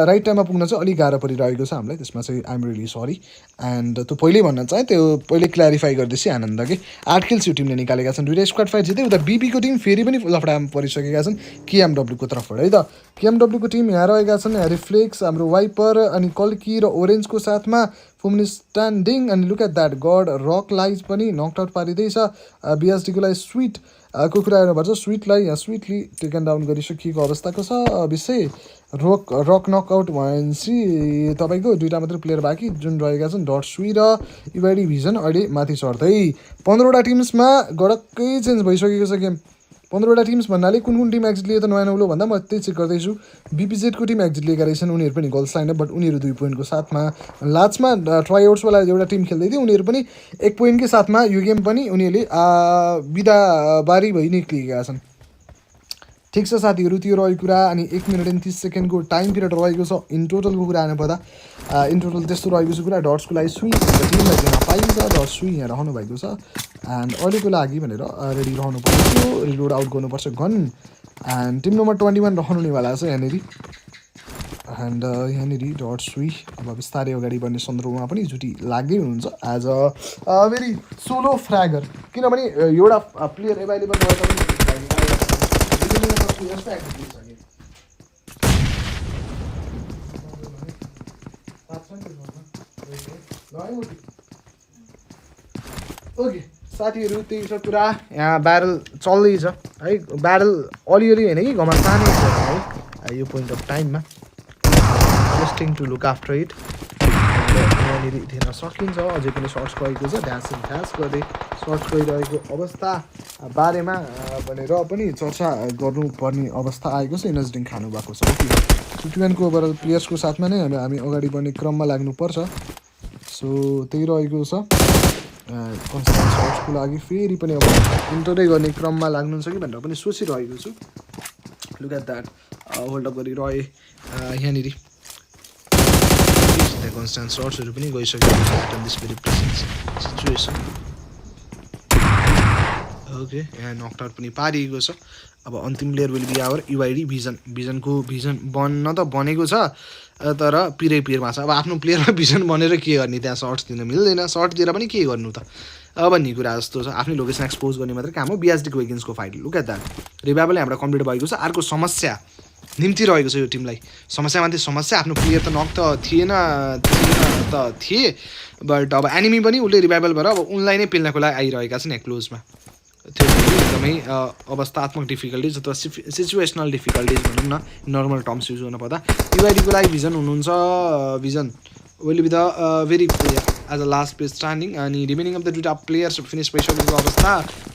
राइट टाइममा पुग्न चाहिँ अलिक गाह्रो परिरहेको छ हामीलाई, त्यसमा चाहिँ आइएम रियली सरी। एन्ड त्यो पहिल्यै भन्न चाहेँ, त्यो पहिले क्ल्यारिफाई गर्दैछु आनन्द कि 8 किल्स यो टिमले निकालेका छन्, 2टा स्क्वाड फाइट जित्दै। उता बीबीको टिम फेरि पनि लफडामा परिसकेका छन् केएमडब्ल्यूको तर्फबाट है त। केएमडब्ल्यूको टिम यहाँ रहेका छन् रिफ्लेक्स, हाम्रो वाइपर अनि कल्की र ओरेन्जको साथमा फुमनी स्ट्यान्डिङ। अनि look at that god rock lies पनि नकड आउट पारिँदैछ। बिएसडीको लागि स्विट को कुरा गर्नुपर्छ, स्विटलाई यहाँ स्विटली टेकन डाउन गरिसकिएको अवस्थाको छ। विषय रक नकआउट भएपछि तपाईँको 2टा मात्रै प्लेयर बाँकी जुन रहेका छन् डट सुई र युआइडी भिजन अहिले माथि चढ्दै। 15वटा टिम्समा गडक्कै चेन्ज भइसकेको छ गेम। 15वटा टिम्स भन्नाले कुन कुन टिम एक्जिट लिए त नयाँ नौलो भन्दा म त्यही चेक गर्दैछु। बिपिजेडको टिम एक्जिट लिएका रहेछन्, उनीहरू पनि गोल्स लाइनअप, बट उनीहरू 2 पोइन्टको साथमा। लास्टमा ट्राइआउट्सवाला एउटा टिम खेल्दै थियो, उनीहरू पनि 1 पोइन्टकै साथमा यो गेम पनि उनीहरूले बिदाबारी भइ निक्लिएका छन्। ठिक छ साथीहरू, त्यो रहेको कुरा। अनि 1 मिनट and 30 सेकेन्डको टाइम पिरियड रहेको छ इन टोटलको कुरा हेर्नुपर्दा। इन टोटल त्यस्तो रहेको छ कुरा। डट्सको लागि सुई टिमलाई दिन पाइन्छ, डट सुई यहाँ रहनु भएको छ एन्ड अहिलेको लागि भनेर रेडी रहनु पर्छ, रिलोड आउट गर्नुपर्छ गन। एन्ड टिम नम्बर 21 रहनु नेवाला छ यहाँनिर। एन्ड यहाँनिर डट सुई अब बिस्तारै अगाडि बढ्ने सन्दर्भमा पनि जुटी लाग्दै हुनुहुन्छ एज अ भेरी सोलो फ्र्यागर, किनभने एउटा प्लेयर एभाइलेबल भए पनि ओके साथीहरू, त्यही छ कुरा। यहाँ ब्यारल चल्दैछ है, ब्यारल अलिअलि होइन कि घमा सानै छ है यो पोइन्ट अफ टाइममा। जस्टिङ टु लुक आफ्टर इट। यहाँनिर हेर्न सकिन्छ अझै पनि सर्ट्स गएको छ, ढ्यास गर्दै सर्ट्स गइरहेको अवस्था बारेमा भनेर पनि चर्चा गर्नुपर्ने अवस्था आएको छ। इनर्जिङ खानु भएको छ 51को ओभरअल प्लेयर्सको साथमा नै हामी अगाडि बढ्ने क्रममा लाग्नुपर्छ। सो त्यही रहेको छ। कन्सटेन्ट सर्ट्सको लागि फेरि पनि अब इन्टरै गर्ने क्रममा लाग्नुहुन्छ कि भनेर पनि सोचिरहेको छु। Look at that hold up गरिरहे यहाँनिर कन्सटेन्ट सर्ट्सहरू पनि गइसकेको छ at this very present situation. Okay यहाँ नकआउट पनि पारिएको छ। अब अन्तिम player will be our UID भिजनको भिजन बन्न त बनेको छ तर पिरमा छ। अब आफ्नो प्लेयरमा भिजन बनेर के गर्ने, त्यहाँ सर्ट्स दिन मिल्दैन, सर्ट दिएर पनि के गर्नु त भन्ने कुरा जस्तो छ। आफ्नै लोकेसन एक्सपोज गर्ने मात्रै काम हो। बिएसडीको एगेन्स्टको फाइट लुक एट द्याट रिभाइबल हाम्रो कम्प्लिट भएको छ। अर्को समस्या निम्ति रहेको छ यो टिमलाई, समस्यामाथि समस्या। आफ्नो प्लेयर त नक त थिएन बट अब एनिमी पनि उसले रिभाइबल भएर अब उनलाई नै पेल्नको लागि आइरहेका छन् यहाँ क्लोजमा। त्यो एकदमै अवस्थात्मक डिफिकल्टिज अथवा सिचुएसनल डिफिकल्टिज भनौँ न, नर्मल टर्म्स युज गर्न पर्दा। युआइडीको लागि भिजन हुनुहुन्छ, vision will be the very as a last place standing. अनि रिमेनिङ अफ द 2टा प्लेयर्स फिनिस भइसकेको अवस्था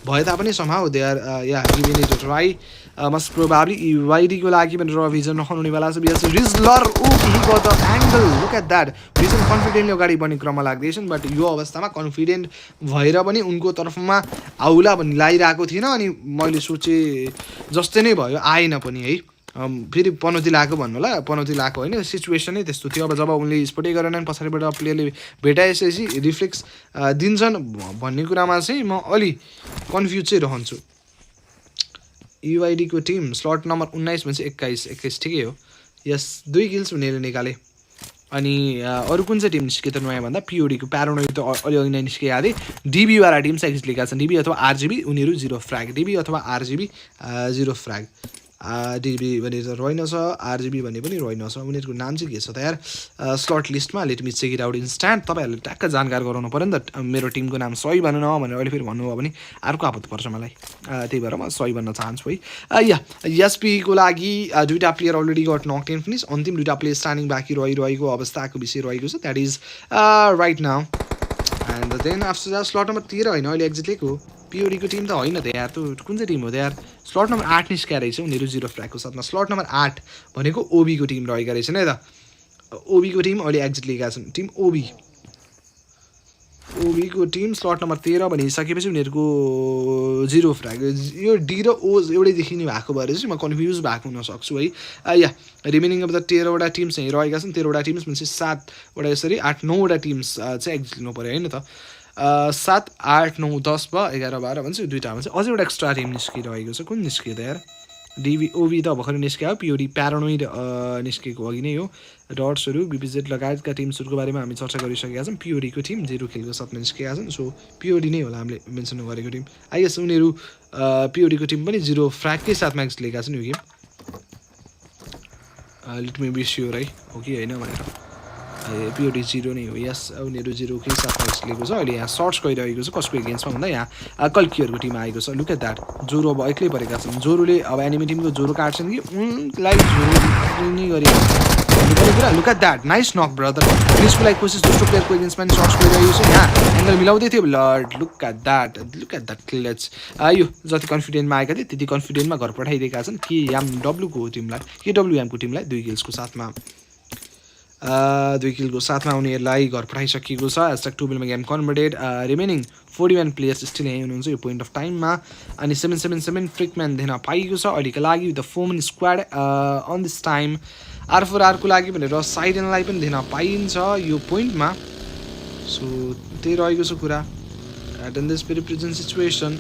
भए तापनि somehow they are yeah giving it a try. Must probably युआइडीको लागि पनि र भिजन नहुनेवाला छ। बिएस रिजलर he got the angle, look at that. Vision confidently अगाडि बढ्ने क्रममा लाग्दैछन्, बट यो अवस्थामा कन्फिडेन्ट भएर पनि उनको तर्फमा आउला भन्ने लागिरहेको थिएन। अनि मैले सोचेँ जस्तै नै भयो, आएन पनि है। फेरि पनौती लगाएको भन्नु होला, पनौती लगाएको होइन, सिचुएसनै त्यस्तो थियो। अब जब उनले स्पोटै गरेनन्, पछाडिबाट प्लेयरले भेटाइसकेपछि रिफ्लेक्स दिन्छन् भन्ने कुरामा चाहिँ म अलि कन्फ्युज चाहिँ रहन्छु। युआइडीको टिम स्लट नम्बर 19 भनेपछि 21 ठिकै हो। यस 2 किल्स उनीहरूले निकाले। अनि अरू कुन चाहिँ टिम निस्के त नयाँ भन्दा पिओडीको प्यारोनोइ त अलिअलि नै निस्के यादै। डिबीवाला टिम चाहिँ एक्जिट लिएका छन्, डिबी अथवा आरजिबी, उनीहरू 0 फ्र्याग। डिबी अथवा आरजिबी 0 फ्र्याग। डिबी भने त रहेनछ, आरजिबी भन्ने पनि रहेनछ। उनीहरूको नाम चाहिँ के छ त यार स्लट लिस्टमा? Let me check it out instant. तपाईँहरूले ट्याक्क जानकार गराउनु पऱ्यो नि त, मेरो टिमको नाम सही भन्नु न भनेर अहिले फेरि भन्नुभयो भने अर्को आपत पर्छ मलाई, त्यही भएर म सही भन्न चाहन्छु है। या एसपीको लागि दुईवटा player already got knock in finish, अन्तिम दुईवटा प्लेयर स्ट्यान्डिङ बाँकी रहिरहेको अवस्थाको विषय रहेको छ, that is right now. And then after that slot number 13 होइन अहिले एक्जिट लिएको पिओडीको टिम त होइन त यार, त्यो कुन चाहिँ टिम हो त यार? स्लट नम्बर 8 निस्किया रहेछ उनीहरू 0 फ्र्यागको साथमा। स्लट नम्बर 8 भनेको ओबीको टिम रहेका रहेछन् है त, ओबीको टिम अहिले एक्जिट लिएका छन्, टिम ओबीको टिम स्लट नम्बर 13 भनिसकेपछि उनीहरूको 0 फ्र्याग। यो डी र ओ एउटै देखिने भएको भएर चाहिँ म कन्फ्युज भएको हुनसक्छु है। या रिमेनिङ अब त 13वटा टिम्स चाहिँ रहेका छन्, 13वटा टिम्स भनेपछि 7वटा यसरी 8-9वटा टिम्स चाहिँ एक्जिट लिनु पऱ्यो होइन त। 7, 8, 9, 10 भयो, 11, 12 भन्छ, दुईवटा भन्छ, अझै एउटा एक्स्ट्रा टिम निस्किरहेको छ। कुन निस्कियो त यार? ओबी त भर्खर निस्क्यो, पिओडी प्यारानोइड निस्केको अघि नै हो। डट्सहरू बिपिजेड लगायतका टिम्सहरूको बारेमा हामी चर्चा गरिसकेका छौँ। पिओडीको टिम 0 खेलको साथमा निस्केका छन्, सो पिओडी नै होला हामीले मेन्सन गरेको टिम। आइएस उनीहरू पिओडीको टिम पनि 0 फ्र्यागकै साथमा एक्जिट लिएका छन् यो game. Let me be sure है हो कि होइन भनेर। पिओडी 0 नै हो, यस उनीहरू 0कै साथमा एक्जिट लिएको छ। अहिले यहाँ सर्च गरिरहेको छ कसको एगेन्स्टमा भन्दा यहाँ कल्कीहरूको टिम आएको छ। लुक एट द्याट, जोरो अब एक्लै परेका छन्। जोरोले अब एनिमी टिमको जोरो काट्छन् कि उनलाई जोरो नै गरिरहेको छ। Look at that, nice knock brother. फिनिसको लागि कोसिस दोस्रो प्लेयरको एगेन्स्टमा नि सर्च गरिरहेको छ। यहाँ एङ्गल मिलाउँदै थियो lord. Look at that clutch. यो जति कन्फिडेन्टमा आएका थिए त्यति कन्फिडेन्टमा घर पठाइदिएका छन् केएमडब्ल्यूको टिमलाई, केडब्ल्युएमको टिमलाई 2 किल्सको साथमा। 2 किलको साथमा उनीहरूलाई घर पठाइसकिएको छ। # 2 बिलमा game converted. Remaining 41 players still यहीँ हुनुहुन्छ यो पोइन्ट अफ टाइममा। अनि 777 फ्रिकम्यान दिन पाइएको छ अहिलेको लागि द फोमन स्क्वाड अन दिस टाइम। R4Rको लागि भनेर साइडेनलाई पनि दिन पाइन्छ यो पोइन्टमा, सो त्यही रहेको छ कुरा at in this very present situation.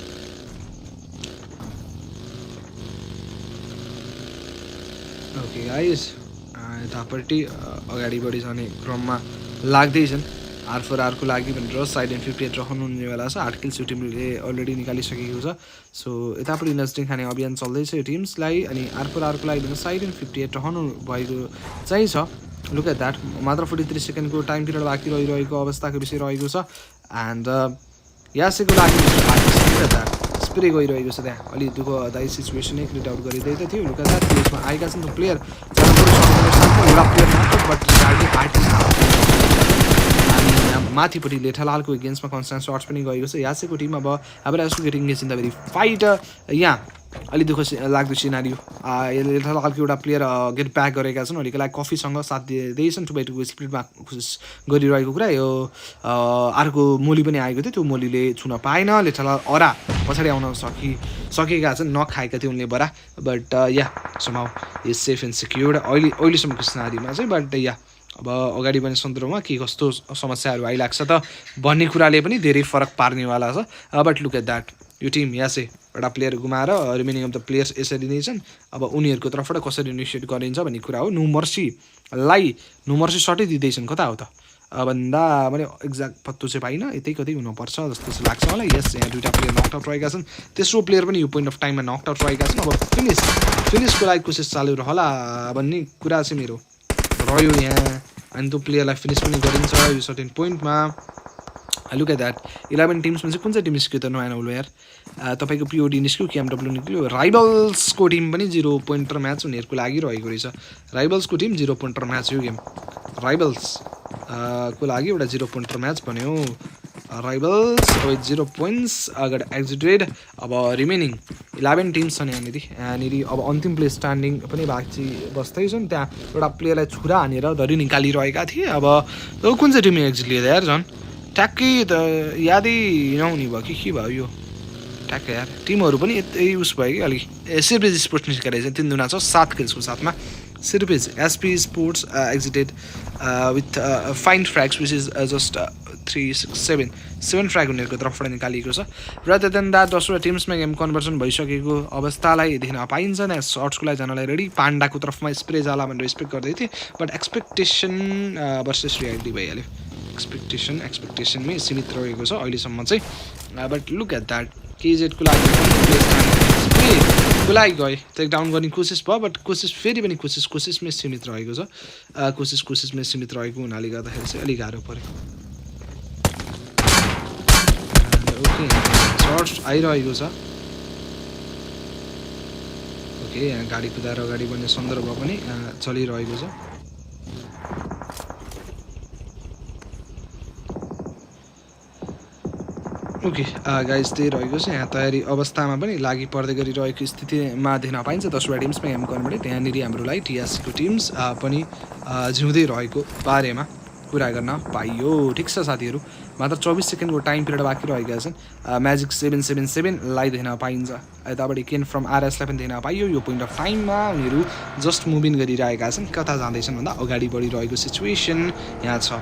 Okay guys, यतापट्टि अगाडि बढी जाने क्रममा लाग्दैछन्। R4Rको लागि भनेर साइड एन्ड 58 रहनुहुनेवाला छ। 8 किल्स यो टिमले अलरेडी निकालिसकेको छ, सो यतापट्टि नजदिङ खाने अभियान चल्दैछ यो टिम्सलाई। अनि R4Rको लागि भनेर साइड एन्ड 58 रहनु भएको चाहिँ छ। लुक एट द्याट, मात्र 43 सेकेन्डको टाइम पिरियड बाँकी रहिरहेको अवस्थाको विषय रहेको छ। एन्ड यासेको लागि स्प्रे गइरहेको छ त्यहाँ, अलि दुःखदायी सिचुएसनै क्रिएट आउट गरिँदै त थियो। लुक एट द्याट, प्लेसमा आएका छन् त्यो प्लेयर माथिपट्टि लेठालालको एगेन्स्टमा कन्स्ट्यान्ट सर्ट्स पनि गएको छ। यासेको टिम अब यसको getting gas in the very fight. यहाँ अलि दुःख लाग्दो सिनारियो, लेठालालको एउटा प्लेयर गेट ब्याक गरेका छन्, अहिलेको लागि कफीसँग साथ दिँदैछन्। 2x2 स्प्लिटमा कोसिस गरिरहेको कुरा यो अर्को मोली पनि आएको थियो, त्यो मोलीले छुन पाएन। लेठालाल पछाडि आउन सकेका छन्, नखाएका थियो उनले बरा, but yeah समाउ is safe and secured अहिलेसम्मको सिनारीमा चाहिँ। बट या अब अगाडि बढ्ने सन्दर्भमा के कस्तो समस्याहरू आइलाग्छ त भन्ने कुराले पनि धेरै फरक पार्नेवाला छ। बट लुक एट द्याट, यो टिम यासे एउटा प्लेयर गुमाएर रिमेनिङ अफ द प्लेयर्स यसरी नै छन्। अब उनीहरूको तर्फबाट कसरी इनिसिएट गरिन्छ भन्ने कुरा हो। नो मर्सी सटै दिँदैछन्, कता हो त भन्दा मैले एक्ज्याक्ट पत्तो चाहिँ पाइनँ, यतै कतै हुनुपर्छ जस्तो चाहिँ लाग्छ मलाई। यस, यहाँ दुईवटा प्लेयर नकआउट रहेका छन्, तेस्रो प्लेयर पनि यो पोइन्ट अफ टाइममा नकआउट रहेका छन्। अब फिनिसको लागि कोसिस चालु रहला भन्ने कुरा चाहिँ मेरो रह्यो यहाँ। अनि त्यो प्लेयरलाई फिनिस पनि गरिन्छ यो सर्टेन पोइन्टमा। लुक एट द्याट, 11 टिम्समा चाहिँ कुन चाहिँ टिम निस्क्यो त नयाँ नौलो यार? तपाईँको पिओडी निस्क्यो, केएमडब्ल्यू निस्क्यो, राइबल्सको टिम पनि 0 पोइन्टर म्याच उनीहरूको लागि रहेको रहेछ। राइबल्सको टिम 0 पोइन्टर म्याच यो गेम राइबल्स को लागि एउटा 0 पोइन्टर म्याच भन्यो। राइबल्स विथ 0 पोइन्ट्स अगाडि एक्जिटेड। अब रिमेनिङ 11 टिम्स छन् यहाँनिर। अब अन्तिम प्लेस स्ट्यान्डिङ पनि बाँकी बस्दैछन्, त्यहाँ एउटा प्लेयरलाई छुरा हानेर धरि निकालिरहेका थिए। अब कुन चाहिँ टिम एक्जिट लिएर यार झन् ट्याक्कै त यादै नहुने भयो कि के भयो यो ट्याक्कै यार। टिमहरू पनि यतै उस भयो कि अलिक। सिरपेज स्पोर्ट्स निस्केर चाहिँ 3 दुना छ 7 किल्सको साथमा। सिरपेज SP sports exited with fine frags which is just 3, 6, 7 frag उनीहरूको तर्फबाट निकालिएको छ। रादर देन द्याट 10वटा टिम्समा गेम कन्भर्सन भइसकेको अवस्थालाई देख्न पाइन्छ। यहाँ सर्ट्सको लागि जानलाई रेडी, पाण्डाको तर्फमा स्प्रे जाला भनेर एक्सपेक्ट गर्दै थिएँ, बट एक्सपेक्टेसन भर्सेस रियालिटी भइहाल्यो। एक्सपेक्टेसनमै सीमित रहेको छ अहिलेसम्म चाहिँ। बट लुक एट द्याट, केजेडको लागि को लागि गए टेक डाउन गर्ने कोसिस भयो बट कोसिस फेरि पनि कोसिसमै सीमित रहेको छ कोसिसमै सीमित रहेको हुनाले गर्दाखेरि चाहिँ अलिक गाह्रो पऱ्यो ओके सर्ट्स आइरहेको छ ओके यहाँ गाडी कुदाएर अगाडि बढ्ने सन्दर्भ पनि चलिरहेको छ ओके गाइस त्यही रहेको छ यहाँ तयारी अवस्थामा पनि लागि पर्दै गरिरहेको स्थितिमा देख्न पाइन्छ 10 वटा टिम्समा एम कर्नबाट त्यहाँनिर हाम्रोलाई टिएससीको टिम्स पनि जिउँदै रहेको बारेमा कुरा गर्न पाइयो ठिक छ साथीहरू मात्र 24 सेकेन्डको टाइम पिरियड बाँकी रहेका छन् म्याजिक 777 लाई देख्न पाइन्छ यताबाट केन फ्रम आरएसलाई पनि देख्न पाइयो यो पोइन्ट अफ टाइममा उनीहरू जस्ट मुभ इन गरिरहेका छन् कता जाँदैछन् भन्दा अगाडि बढिरहेको सिचुएसन यहाँ छ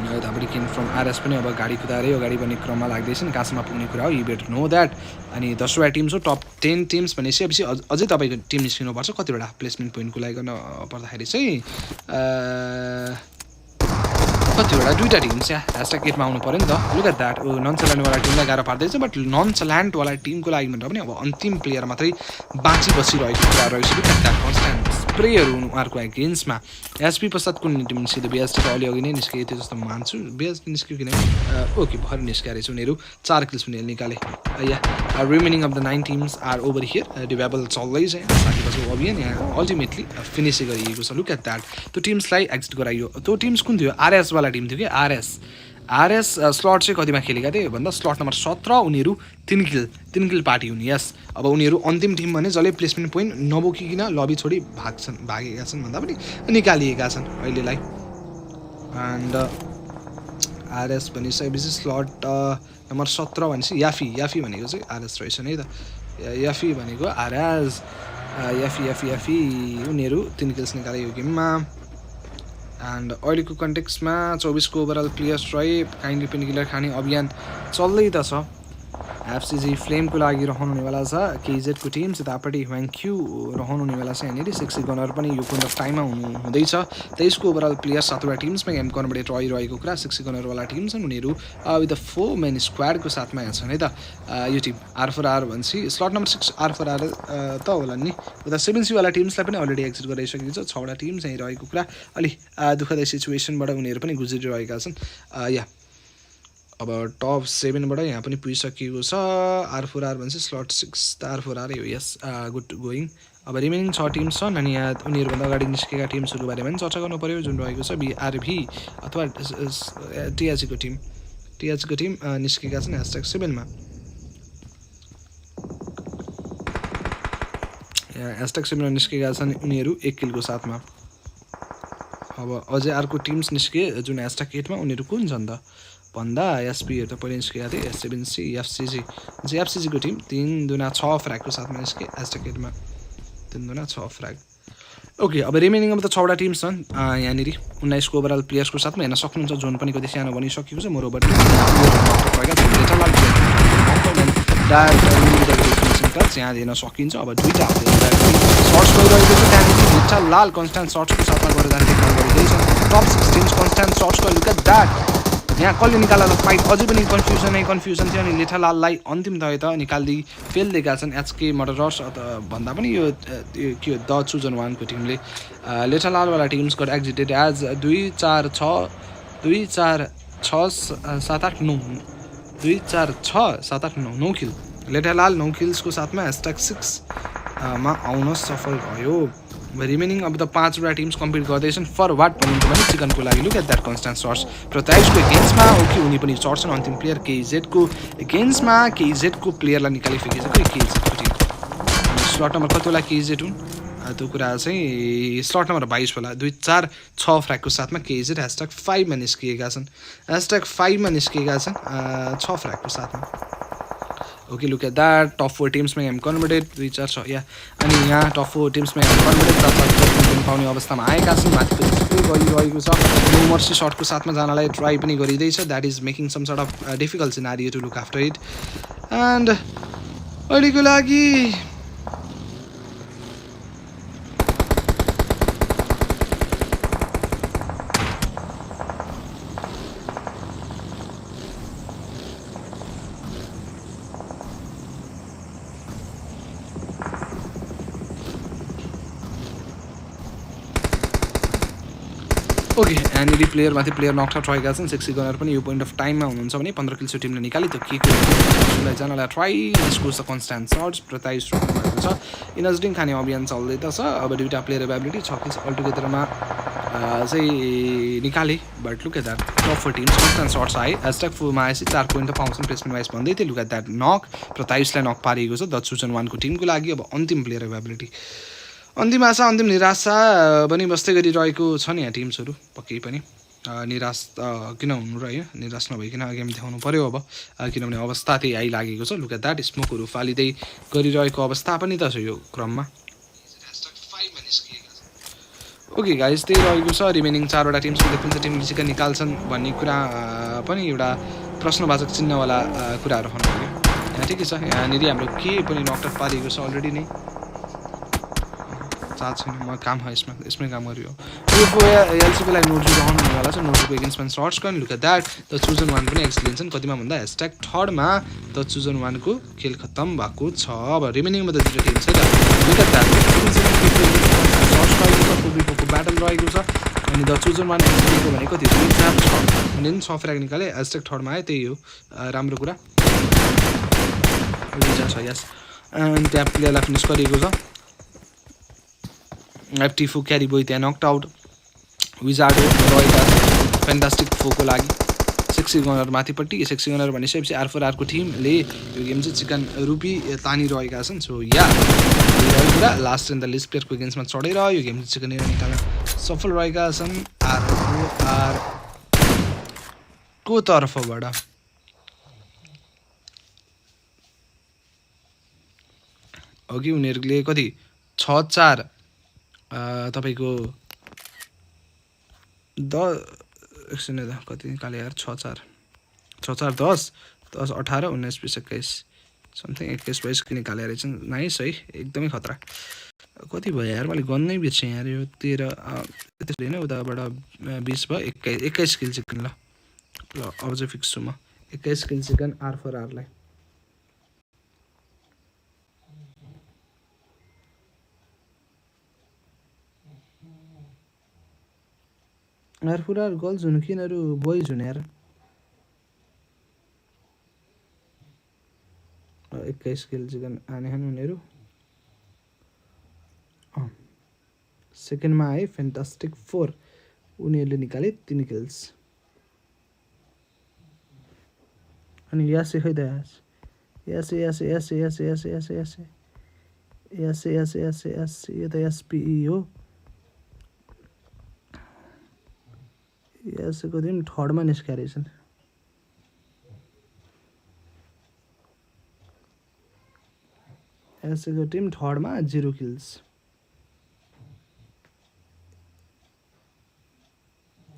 यतापट्टि केन फ्रम आरएस पनि अब गाडी कुदाएरै अगाडि बढ्ने क्रममा लाग्दैछन् कहाँसम्म पुग्ने कुरा हो यु बेटर नो द्याट अनि 10 वटा टिम्स हो टप 10 टिम्स भनेपछि अझै तपाईँको टिम निस्किनुपर्छ कतिवटा प्लेसमेन्ट पोइन्टको लागि गर्न पर्दाखेरि चाहिँ कतिवटा दुईवटा टिम्स या ह्यासट्याग 8 मा आउनु पऱ्यो नि त लुक एट द्याट नन च्यालेन्डवाला टिमलाई गाह्रो पार्दैछ बट नन च्यालेन्डवाला टिमको लागि भनेर पनि अब अन्तिम प्लेयर मात्रै बाँची बसिरहेको कुरा रहेछ लुक एट द्याट कन्स्ट्यान्ट स्प्रेहरू उहाँहरूको एगेन्स्टमा एसपी पश्चात कुन टिम निस्कियो बिएसटी त अलि अघि नै निस्केको थियो जस्तो मान्छु बिएसटी निस्क्यो किन ओके भर्खर निस्किया रहेछ उनीहरू 4 किल्स पनि निकाले yeah remaining of the 9 teams are over here डिभेबल चल्दैछ साथीको अभियान यहाँ अल्टिमेटली फिनिस गरिएको छ लुक एट द्याट त्यो टिम्सलाई एक्जिट गराइयो त्यो टिम्स कुन थियो आरएसवाला टिम थियो कि आरएस स्लट चाहिँ कतिमा खेलेका थिए भन्दा स्लट नम्बर 17 उनीहरू 3 किल पार्टी हुने यस अब उनीहरू अन्तिम टिम भने जसले प्लेसमेन्ट पोइन्ट नबोकिकन लबी छोडी भागेका छन् भन्दा पनि निकालिएका छन् अहिलेलाई एन्ड आरएस भनिसकेपछि स्लट नम्बर 17 भनेपछि याफी भनेको चाहिँ आरएस रहेछ नि त याफी भनेको आरएस याफी उनीहरू 3 किल्स निकाले यो गेममा एन्ड अहिलेको कन्टेक्समा 24 को ओभरअल प्लेयर्स रहे काइन्डली पेनकिलर खाने अभियान चल्दै त छ एफसीजी फ्लेमको लागि रहनु हुनेवाला छ केजेडको टिम यतापट्टि ह्वाङक्यू रहनु हुनेवाला छ यहाँनिर 6 गनर पनि यो पोइन्ट अफ टाइममा हुँदैछ 23 को ओभरअल प्लेयर्स 7 वटा टिम्समा एम कर्नबाट रहिरहेको कुरा 6 गनरवाला टिम छन् उनीहरू विथ द 4 मेन स्क्वाडको साथमा यहाँ छन् है त यो टिम आर4आर भन्छ स्लट नम्बर 6 आर4आर त होला नि उता 7सीवाला टिम्सलाई पनि अलरेडी एक्जिट गराइसकेको छ 6 वटा टिम चाहिँ रहेको कुरा अलि दुःखदायी सिचुएसनबाट उनीहरू पनि गुज्रिरहेका छन् या अब टप 7 बाट यहाँ पनि पुगिसकेको छ आर4आर भन्छ स्लट 6 आर4आर हो यस गुड गोइङ अब रिमेनिङ 6 टिम्स छन् अनि यहाँ उनीहरूभन्दा अगाडि निस्केका टिम्सहरूको बारेमा पनि चर्चा गर्नु पर्यो जुन रहेको छ बिआरभी अथवा टिएचसीको टिम निस्केका छन् ह्यासट्याग 7 मा ह्यासट्याग 7 मा निस्केका छन् उनीहरू 1 किलको साथमा अब अझै अर्को टिम्स निस्के जुन ह्यासट्याग 8 मा उनीहरू कुन छन् त भन्दा एसपीहरू त पहिले निस्केका थिए एस7सी एफसीजीको टिम 3 दुना 6 फ्र्यागको साथमा निस्के ह्यासट्याग 8 मा 3 दुना 6 फ्र्याग ओके अब रिमेनिङ अब त 6 वटा टिम्स छन् यहाँनिर 19 को ओभरअल प्लेयर्सको साथमा हेर्न सक्नुहुन्छ जोन पनि कति सानो बनिसकेको छ मोरोबाट यहाँ दिन सकिन्छ अब दुईवटा सर्ट्स गइरहेको छ त्यहाँदेखि भिट्टा लाल कन्स्ट्यान्ट सर्ट्सको साथमा गरेर जाँदैछ टप 16 कन्स्ट्यान्ट सर्ट्सको लुक एट द्याट यहाँ कसले निकाल्दा फाइट अझै पनि कन्फ्युजन थियो अनि लेठालाललाई अन्तिम तय त निकाल्दै फेल्दिएका छन् एचके मर्डरर्स भन्दा पनि यो के हो द चुजन वानको टिमले लेठालालवाला टिम्स गट एक्जिटेड एज 2 4 6 7 8 9 2 4 6 7 8 9 किल लेठालाल 9 किल्सको साथमा ह्यासट्याग 6 मा आउन सफल भयो रिमेनिङ अब त 5 वटा टिम्स कम्पिट गर्दैछन् फर वाट भनिन्छ भने चिकनको लागि look at that constant shots प्रत्याशको एगेन्स्टमा ओके उनी पनि सर्ट्छन् अन्तिम प्लेयर केजेडको एगेन्स्टमा केजेडको प्लेयरलाई निकालिसकेको केजेडको टिम स्लट नम्बर कतिवटा केजेड हुन् त्यो कुरा चाहिँ स्लट नम्बर 22 वाला 2 4 6 फ्र्यागको साथमा केजेड ह्यासट्याग 5 मा निस्किएका छन् ह्यासट्याग 5 मा निस्किएका छन् 6 फ्र्यागको साथमा okay look at that top 4 टिम्समा एम कन्भर्टेड 2 4 6 या अनि यहाँ टप 4 टिम्समा एम कन्भर्टेड पाउने अवस्थामा आएका छन् माथि गरिरहेको छ नो मर्सी सर्टको साथमा जानलाई ट्राई पनि गरिँदैछ that is making some sort of difficult scenario to look after it and अहिलेको लागि ओके यहाँनिर प्लेयरमाथि प्लेयर नकआउट रहेका छन्। सेक्सी गनर पनि यो पोइन्ट अफ टाइममा हुनुहुन्छ भने 15 किल्स टिमले निकाले त के जानलाई try scores the constant shots 27 run भएको छ। इनर्जिङ खाने अभियान चल्दैछ। अब दुईवटा प्लेयर एभाइबिलिटी 6 किल्स अल्टुगेदरमा चाहिँ निकाले but look at that top four teams constant shots आए ह्यासट्याग फोरमा आएपछि 4 पोइन्ट त पाउँछन् प्लेसमेन्ट वाइज भन्दै थियो। लुक एट द्याट नक 27लाई नक पारिएको छ द चुजन 1को टिमको लागि। अब अन्तिम प्लेयर एभाइबिलिटी अन्तिम आशा अन्तिम निराशा पनि बस्दै गरिरहेको छ नि यहाँ टिम्सहरू पक्कै पनि। निराश किन हुनु र होइन निराश नभइकन गेम देखाउनु पऱ्यो अब किनभने अवस्था त्यही आइलागेको छ। लुक एट द्याट स्मोकहरू फालिँदै गरिरहेको अवस्था पनि त छ यो क्रममा। ओके गाइज त्यही रहेको छ। रिमेनिङ 4वटा टिम्सको कुन चाहिँ टिमले चिकन निकाल्छन् भन्ने कुरा पनि एउटा प्रश्नवाचक चिन्हवाला कुराहरू रहनु पऱ्यो। यहाँ ठिकै छ। यहाँनिर हाम्रो के पनि नकआउट पारिएको छ अलरेडी नै। चार्ज छैन म काम हो यसमै काम गरियो। एलसिपीलाई नोटजु रहनु हुनेवाला छ। नोटजुको एगेन्स्टमा सर्च गर्ने look at that the chosen 1 पनि एक्सपिरियन्स छन् कतिमा भन्दा ह्यासट्याग 3मा द चुजन 1को खेल खत्तम भएको छ। अब रिमेनिङमा त दुईवटा टिम छ त look at that search battle रहेको छ अनि द चुजन 1 एक्सपिरियन्सको भनेको कति 2 छ उनीले पनि 6 फ्र्याग निकाले ह्यासट्याग 3मा आयो त्यही हो राम्रो कुरा। छ यस अनि त्यहाँ प्लेयरलाई फिनिस गरिएको छ। एफटी क्यारी बोय त्यहाँ नक्ट आउट। विजार्डो रहेका फ्यान्टास्टिक फोको लागि सेक्सी गनर माथिपट्टि। सेक्सी गनर भनिसकेपछि आरफोरआरको टिमले यो गेम चाहिँ चिकन रुपी तानिरहेका छन्। सो या कुरा लास्ट इन द लिस्ट प्लेयरको गेम्समा चढेर यो गेम चिकन निकाल्न सफल रहेका छन् आरफोआरको तर्फबाट। अघि उनीहरूले कति 6-4 तपाईँको एकछिन कति निकाले यार 6-4 10 18 19 20 21 समथिङ 21 22 निकालेर रहेछन्। नाइस है एकदमै खतरा। कति भयो यार मैले गन नै बिर्सेँ यार यो 13 त्यसले होइन उताबाट 20 भयो 21 किल चिकन ल अब चाहिँ फिक्स छु म 21 किल चिकन आरफोरआरलाई। आरफोरआर गर्ल्स हुनु कि यिनीहरू बोइज हुने यार। 21 किल चिकन आने छन् उनीहरू। सेकेन्डमा आए फ्यान्टास्टिक 4 उनीहरूले निकाले 3 किल्स। अनि यासे खै त यासे यो त एसपिई हो। यासेको टिम 3मा निस्किया रहेछन्। यासेको टिम 3मा 0 किल्स।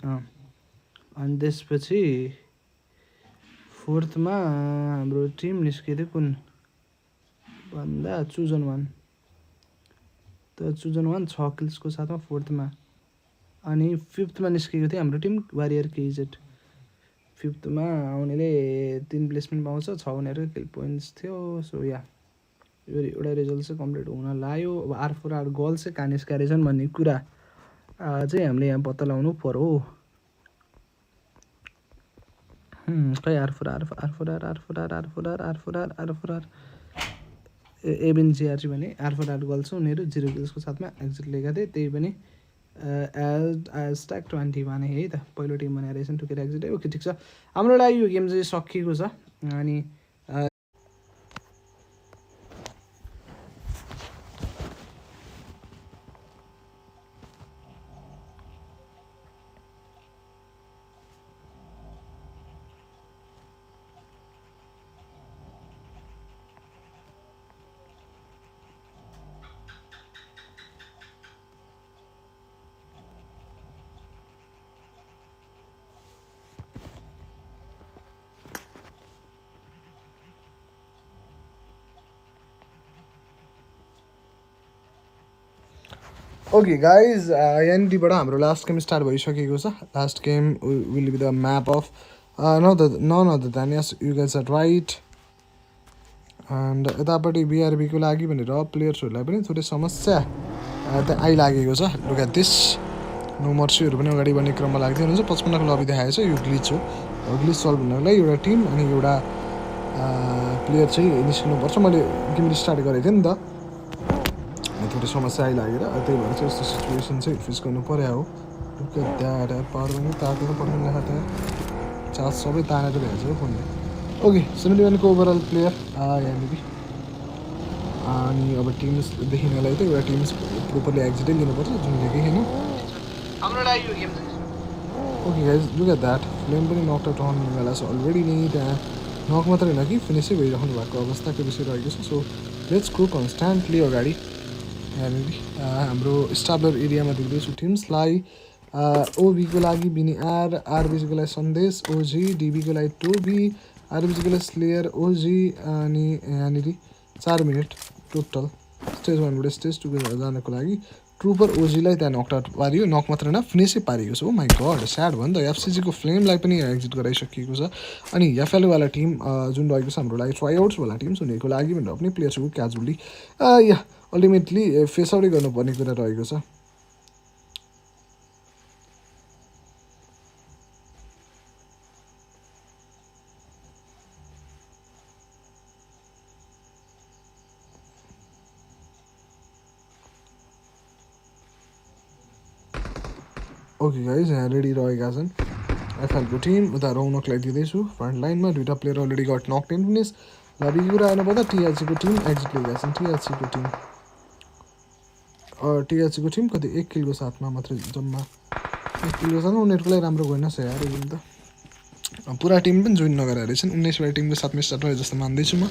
अनि त्यसपछि 4थमा हाम्रो टिम निस्कियो कुन भन्दा चुजन 1 त चुजन 1 6 किल्सको साथमा 4थमा। अनि 5थमा निस्केको थियो हाम्रो टिम वारियर केजेड। 5थमा उनीहरूले 3 प्लेसमेन्ट पाउँछ 6 उनीहरूको किल पोइन्ट्स थियो। सो या यो एउटा रिजल्ट चाहिँ कम्प्लिट हुन लाग्यो। अब आरफोरआर गर्ल्स चाहिँ कहाँ निस्केका रहेछन् भन्ने कुरा चाहिँ हामीले यहाँ पत्ता लगाउनु पर्यो। खै आरफोरआर एबिनजिआरजी भने आरफोरआर गर्ल्स उनीहरू 0 किल्सको साथमा एक्जिट लिएका थिए। त्यही पनि ह्यासट्याग 20मा नै है त पहिलो टिम बनाएर रहेछन् टुकेर एक्जिट। ओके ठिक छ हाम्रो लागि यो गेम चाहिँ सकिएको छ। अनि ओके गाइज यहाँनिरबाट हाम्रो लास्ट गेम स्टार्ट भइसकेको छ। Last game will be the map of none of the then yes you guys are right. And यतापट्टि बिआरबीको लागि भनेर प्लेयर्सहरूलाई पनि थोरै समस्या त्यहाँ आइलागेको छ। लुक एट दिस नो मर्सीहरू पनि अगाडि बढ्ने क्रममा लाग्दै हुनुहुन्छ 55 को लबी देखाएको छ यो ग्लिच हो ग्लिच सल्भ हुनको लागि एउटा टिम अनि एउटा प्लेयर चाहिँ निस्किनुपर्छ मैले गेम स्टार्ट गरेको थिएँ नि त थोरै समस्या आइलागेर त्यही भएर चाहिँ यस्तो सिचुएसन चाहिँ फेस गर्नु पर्यो हो द्याट पावर पनि तातेर पर्ने लेखा त चार्ज सबै तानेर भ्याएको छ हो फोनले ओके 71 को ओभरअल प्लेयर यहाँनिर अनि अब टिम्स देखिनलाई त एउटा टिम्स प्रोपरली एक्जिटै लिनुपर्छ जुन लेखेको छैन हाम्रो लागि यो game okay guys look at that flame पनि नक आउट रहने बेला छ अलरेडी नै त्यहाँ नक मात्रै होइन कि फिनिसै भइराख्नु भएको अवस्थाको विषय रहेको छ सो लेट्स गो कन्स्ट्यान्टली अगाडि यहाँनिर हाम्रो स्टाब्लर एरियामा देख्दैछु टिम्सलाई ओबीको लागि बिनिआर आरबिजीको लागि सन्देश ओजी डिबीको लागि टोबी आरबिजीको लागि स्लेयर ओजी अनि यहाँनिर 4 मिनट टोटल स्टेज 1बाट स्टेज 2 जानको लागि ट्रुपर ओजीलाई त्यहाँ नकआउट पारियो नक मात्र होइन फिनिसै पारिएको छ हो माई गड स्याड भयो नि त एफसिजीको फ्लेमलाई पनि एक्जिट गराइसकिएको छ अनि एफएलवाला टिम जुन रहेको छ हाम्रो लागि ट्राइआउट्सवाला टिम उनीहरूको लागि भनेर पनि प्लेयर्सहरू क्याजुअली या अल्टिमेटली फेस आउटै गर्नुपर्ने कुरा रहेको छ ओके गाइज यहाँ रेडी रहेका छन् एफएलको टिम उता रौनकलाई दिँदैछु फ्रन्ट लाइनमा दुईवटा player already got knock 10 finish लबीको कुरा आउनुपर्दा टिआरसीको टिम एक्जिट लिएका छन् टिआरसीको टिम कति 1 किलको साथमा मात्रै जम्मा 1 किलको साथमा उनीहरूको लागि राम्रो गएन छ यार गेम त पुरा टिम पनि जोइन नगरेर रहेछन् 19 टिमको साथमा स्टार्ट भयो जस्तो मान्दैछु म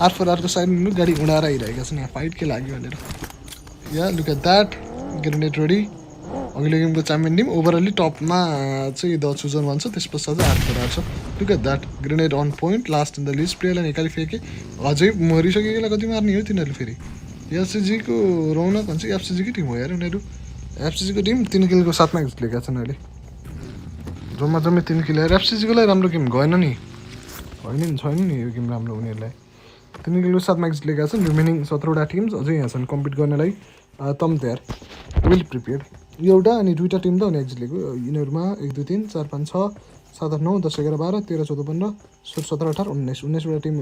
आरको साइडमा गाडी उडाएर आइरहेका छन् यहाँ फाइट के लाग्यो भनेर yeah look at that grenade ready अघिल्लो गेमको च्याम्पियन टिम ओभरअली टपमा चाहिँ द चुजन भन्छ त्यस पश्चात चाहिँ आर्फर छ look at that grenade on point last in the list प्लेयरलाई निकाली फेके अझै मरिसकेकोलाई कति मार्ने हो तिनीहरूले फेरि एफसिजीको रौनक भन्छ एफसिजीकै टिम हो यार उनीहरू एफसिजीको टिम 3 किलको साथमा जितेका छन् अहिले जम्मा 3 किल यार एफसिजीको लागि राम्रो गेम गएन नि होइन नि छैन नि यो गेम राम्रो उनीहरूलाई 3 किलको साथमा जितेका छन् रिमेनिङ 17वटा टिम्स अझै यहाँ छन् कम्पिट गर्नलाई तम तयार वेल प्रिपेयर्ड एउटा अनि दुईवटा टिम त अनि एक्जिट लिएको यिनीहरूमा 1 2 3 4 5 6 7 8 9 10 11 12 13 14 15 16 17 18 19 19वटा टिम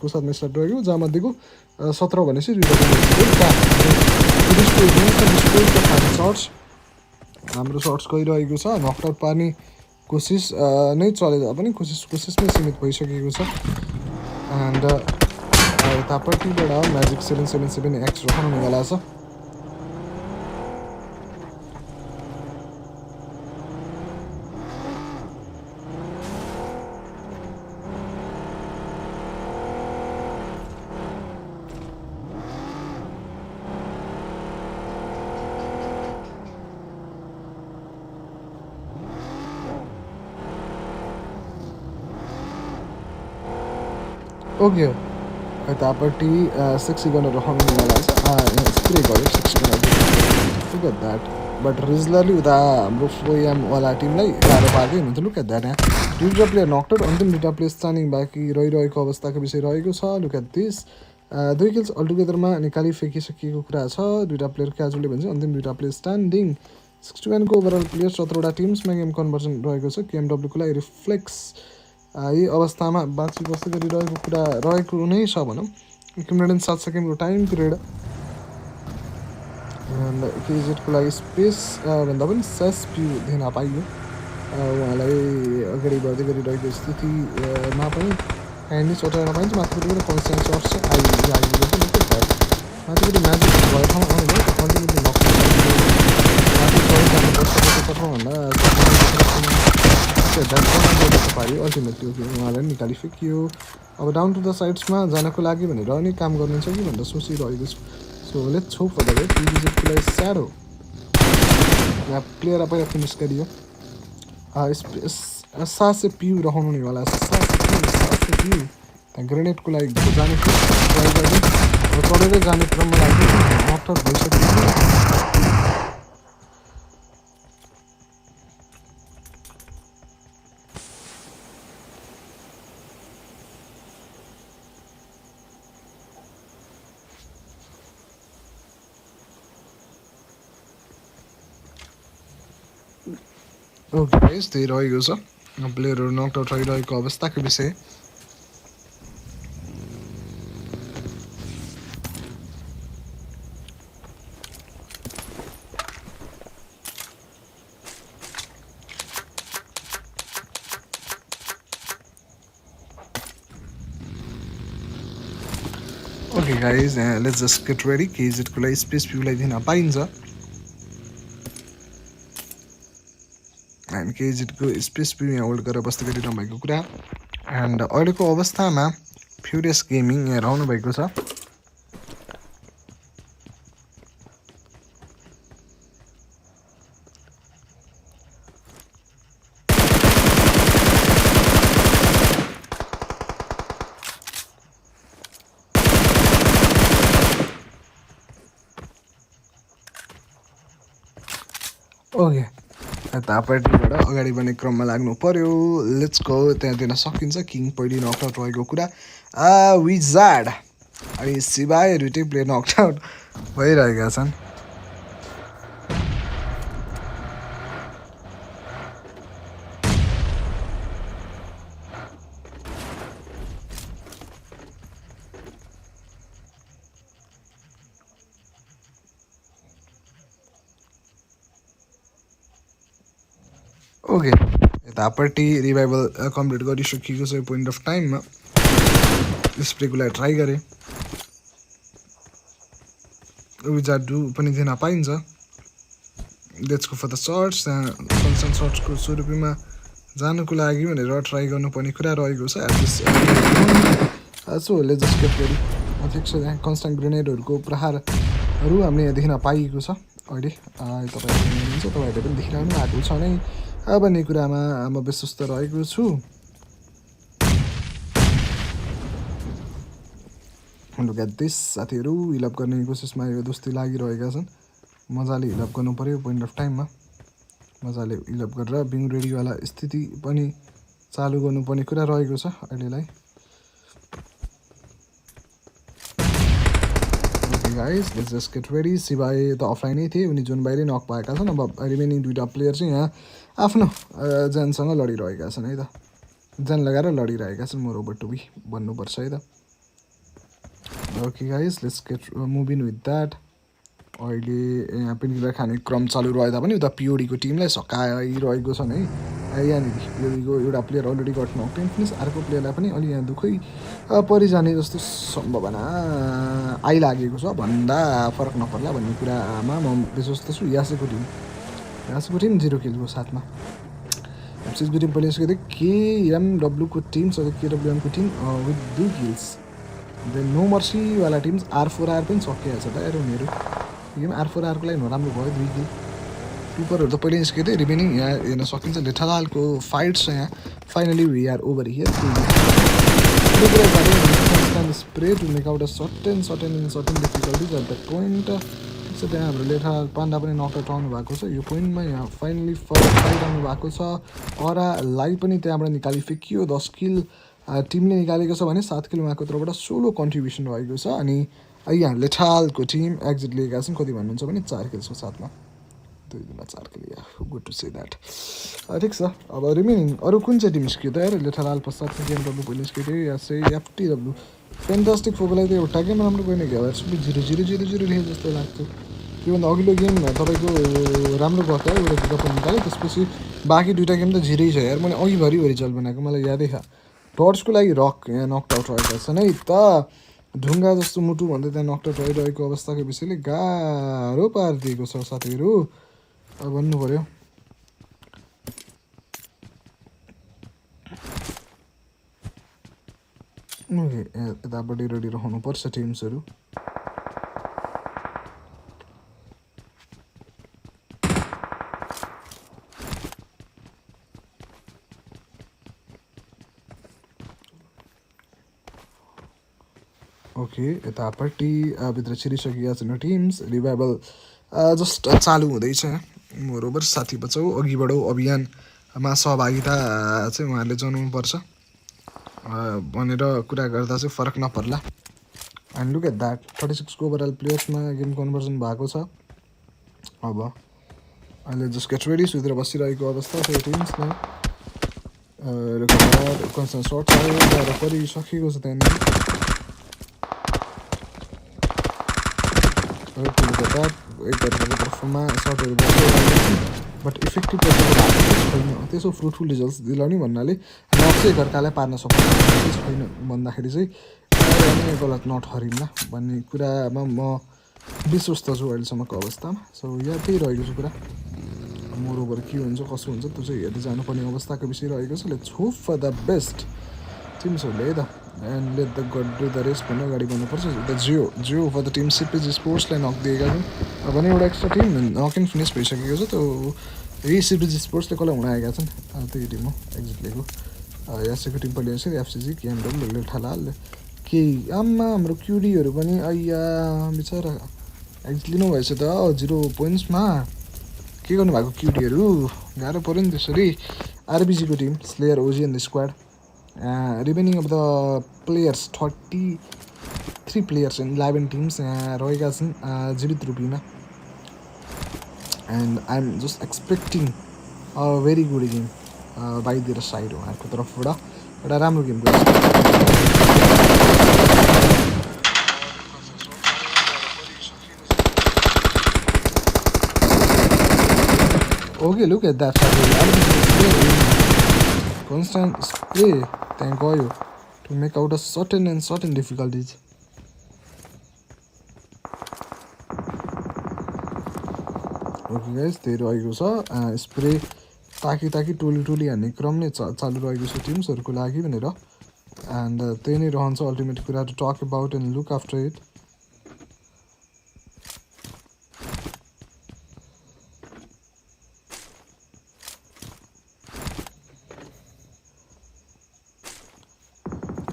को साथमा स्टार्ट रहेको जहाँ मध्येको 17 भनेपछि दुईवटा सर्ट्स हाम्रो सर्ट्स गइरहेको छ नकआउट पार्ने कोसिस नै चले पनि कोसिसमै सीमित भइसकेको छ एन्ड यतापट्टिबाट म्याजिक 777 एक्स रहनेवाला छ ओके यतापट्टि 6 गनर रहनेवाला छ स्प्रे गर्यो 6 gunner look at that but रिजलरली उता हाम्रो फोएमवाला टिमलाई गाह्रो पार्दै हुनुहुन्छ लुक एट द्याट यहाँ दुईवटा प्लेयर नकआउट अन्तिम दुईवटा प्लेयर स्ट्यान्डिङ बाँकी रहिरहेको अवस्थाको विषय रहेको छ लुक एट दिस 2 किल्स अलटुगेदरमा निकाली फेकिसकिएको कुरा छ दुईवटा प्लेयर क्याजुअली भन्छ अन्तिम दुईवटा प्लेयर स्ट्यान्डिङ 61को ओभरअल प्लेयर 17वटा टिम्समा गेम कन्भर्सन रहेको छ केएमडब्ल्यूको लागि रिफ्लेक्स यही अवस्थामा बाँची बस्दै गरिरहेको कुरा रहेको नै छ भनौँ 1 मिनट 7 सेकेन्डको टाइम पिरियड केजेटको लागि स्पेस भन्दा पनि सेस प्यु दिन पाइयो उहाँलाई अगाडि बढ्दै गरिरहेको स्थितिमा पनि काइन्डली चटाउन पाइन्छ माथिपट्टि पनि कन्सटेन्ट सर्ट छ आइपुगेको छ माथिपट्टि म्याजिक भएको ठाउँ आउनुभयो अल्टिमेटली नक्नु पार्यो अल्टिमेटली उहाँलाई निकालिसकियो अब डाउन टु द साइड्समा जानको लागि भनेर नि काम गर्नुहुन्छ कि भनेर सोचिरहेको छु so let's hope for the best टिभिजेटको लागि स्याड हो यहाँ प्लेयर पहिला फिनिस गरियो सासे पिउ रहनु हुनेवाला छ सासे पिउ त्यहाँ ग्रेनेडको लागि जाने ट्राई गर्दै अब चढेरै जाने क्रममा लाग्यो नकआउट भइसक्यो ओके गाइस, त्यही रहेको छ प्लेयरहरू नक आउट भइरहेको अवस्थाको विषय। Okay guys, let's just get ready. केजेडको लागि स्पेस भ्यूलाई दिन पाइन्छ एन्ड केजेडको स्पेस भ्यू यहाँ होल्ड गरेर बस्दै गरिरहनु भएको कुरा। एन्ड अहिलेको अवस्थामा फ्युरियस गेमिङ यहाँ रहनु भएको छ। ओके, यतापट्टिबाट अगाडि बढ्ने क्रममा लाग्नु पर्यो। लेट्स गो, त्यहाँ दिन सकिन्छ। किङ पहिले नकआउट रहेको कुरा। विजार्ड अनि सिवाय दुइटै प्लेयर नकआउट भइरहेका छन्। ओके, यतापट्टि रिभाइभल कम्प्लिट गरिसकिएको छ। यो पोइन्ट अफ टाइममा स्प्रेकोलाई ट्राई गरेँ। विजार्ड पनि दिन पाइन्छ। Let's go for the shots. Concern सर्ट्सको स्वरूपमा जानुको लागि भनेर ट्राई गर्नुपर्ने कुरा रहेको छ। So let's just get ready. ठिक छ, त्यहाँ कन्सटेन्ट ग्रेनेडहरूको प्रहारहरू हामीले यहाँ देखिन पाइएको छ। अहिले तपाईँहरूले पनि देखिरहनु भएको छ नै भन्ने कुरामा म विश्वस्त रहेको छु। लुक एट दिस, साथीहरू हिलअप गर्ने कोसिसमा यो दोस्ती लागिरहेका छन्। मजाले हिलअप गर्नु पऱ्यो पोइन्ट अफ टाइममा। मजाले हिलअप गरेर बिङ रेडीवाला स्थिति पनि चालु गर्नुपर्ने कुरा रहेको छ अहिलेलाई। Guys, let's just get ready. सिवाय त अफलाइनै थिए, उनी जुन बाहिरै नक पाएका छन्। अब रिमेनिङ दुईवटा प्लेयर चाहिँ यहाँ आफ्नो ज्यानसँग लडिरहेका छन् है त। ज्यान लगाएर लडिरहेका छन्। मोर ओभर टु बी भन्नुपर्छ है त। Okay guys, let's get moving with that. अहिले यहाँ पेनकिलर खाने क्रम चालु रहे तापनि उता पिओडीको टिमलाई सकाइरहेको छन् है। यहाँनिर पिओडीको एउटा प्लेयर अलरेडी गट नक फिनिस। अर्को प्लेयरलाई पनि अलि यहाँ दुःखै परिजाने जस्तो सम्भावना आइलागेको छ भन्दा फरक नपर्ला भन्ने कुरामा म विश्वस्त छु। यासेको टिम 0 किलको साथमा। एफसिसको टिम पहिले निस्केको थियो। केएमडब्ल्यूको टिम केडब्ल्युएमको team with 2 kills. Then no मर्सीवाला टिम्स R4R पनि सकिएको छ त यार उनीहरू। यो R4Rको लागि नराम्रो भयो 2 किल। टुपरहरू त पहिले निस्केको थियो। रिमेनिङ यहाँ हेर्न सकिन्छ। लेठालालको फाइट छ यहाँ। Finally we are over here. Spray to make out a certain difficulties at the point. ठिक छ, त्यहाँ हाम्रो लेठालाल पाण्डा पनि नकआउट आउनु भएको छ। यो पोइन्टमा यहाँ फाइनली फाइट आउनु भएको छ। अरालाई पनि त्यहाँबाट निकालिफेकियो। 10 किल टिमले निकालेको छ भने 7 किल उहाँको तर्फबाट सोलो कन्ट्रिब्युसन रहेको छ। अनि यहाँ लेठालको टिम एक्जिट लिएका छन्। कति भन्नुहुन्छ भने 4 किल्सको साथमा। 2-4 किल, या गुड टु से द्याट। ठिक छ, अब रिमेनिङ अरू कुन चाहिँ टिम निस्कियो त यार? लेठालाल पश्चात केएमडब्ल्यू पहिले निस्कियो थियो। या चाहिँ एफटिडब्ल्यू। फेन्टास्टिक फोकोलाई त एउटा गेम राम्रो गएन क्या, 0-0-0-0 लेखेको जस्तो लाग्थ्यो। त्योभन्दा अघिल्लो गेम तपाईँको राम्रो भएको है, एउटा किताब निकाल्यो। त्यसपछि बाँकी दुईवटा गेम त 0 छ यार। मैले अघि भरि चल बनाएको, मलाई यादै छ। टर्चको लागि रक यहाँ नकआउट रहेका छन् है त। ढुङ्गा जस्तो मुटु भन्दै त्यहाँ नकआउट रहिरहेको अवस्थाको विषयले गाह्रो पारिदिएको छ साथीहरू। भन्नु पऱ्यो। यतापट्टि रेडी रहनुपर्छ टिम्सहरू। ओके, यतापट्टि भित्र छिरिसकेका छन् टिम्स। रिभाइभल जस्ट चालु हुँदैछ। मोरोबर साथी बचाउ अघि बढौ अभियानमा सहभागिता चाहिँ उहाँहरूले जनाउनुपर्छ भनेर कुरा गर्दा चाहिँ फरक नपर्ला। एन्ड लुक एट द्याट, 36 को ओभरअल प्लेयर्समा गेम कन्भर्जन भएको छ। अब अहिले जस्ट गेट रेडी सुतेर बसिरहेको अवस्था छ टिम्समा कन्सर्न सर्ट आयो गएर परिसकेको छ त्यहाँनिर एकजनाको तर्फमा सर्टहरू बट इफेक्टिभ छैन त्यसो फ्रुटफुल रिजल्ट्स दिलाउने भन्नाले नट चाहिँ एकअर्कालाई पार्न सक्छ छैन भन्दाखेरि चाहिँ गलत नट हरिम्ला भन्ने कुरामा म विश्वस्त छु अहिलेसम्मको अवस्थामा सो यहाँ त्यही रहेको छ कुरा मोरोभर के हुन्छ कसो हुन्छ त्यो चाहिँ हेर्दै जानुपर्ने अवस्थाको विषय रहेको छ let's hope for the best टिम्सहरूले है त and let the god do the rest भन्नु अगाडि बढ्नुपर्छ द जियो फर द टिम सिपिज स्पोर्ट्सलाई नक दिएका छन् भने एउटा extra team knock in finish भइसकेको छ त्यो यही सिपिज स्पोर्ट्सले कसलाई हुन आएका छन् त्यही टिम हो एक्जिटलेको यासेको टिम पनि यसरी एफसिजी केएमडब्ल्यूले ठालाले केही आम्मा हाम्रो क्युडीहरू पनि अय्या बिचरा एक्जिट लिनु भएछ त 0 पोइन्ट्समा के गर्नुभएको क्युडीहरू गाह्रो पऱ्यो नि त्यसरी आरबिजीको team slayer OG and the squad remaining of the players 33 players and 11 teams यहाँ रहेका छन् जीवित रूपीमा and I am just expecting a very good game by their side हो उहाँहरूको तर्फबाट एउटा राम्रो गेम गर्छ Okay, look at that. Constant spray, thank God, to make out a certain difficulties. Okay guys, त्यही रहेको छ स्प्रे ताकि टोली हान्ने क्रम नै चालु रहेको छ टिम्सहरूको लागि भनेर एन्ड त्यही नै रहन्छ अल्टिमेट कुरा to talk about and look after it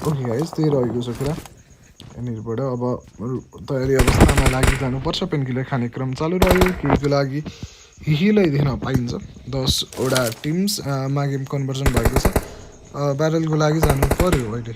okay guys त्यही रहेको छ कुरा यहाँनिरबाट अब तयारी अवस्थामा लागि जानुपर्छ पेनकिलर खाने क्रम चालु रह्यो केहीको लागि हिलै दिन पाइन्छ 10वटा टिम्समा गेम कन्भर्जन भएको छ ब्यारलको लागि जानु पर्यो अहिले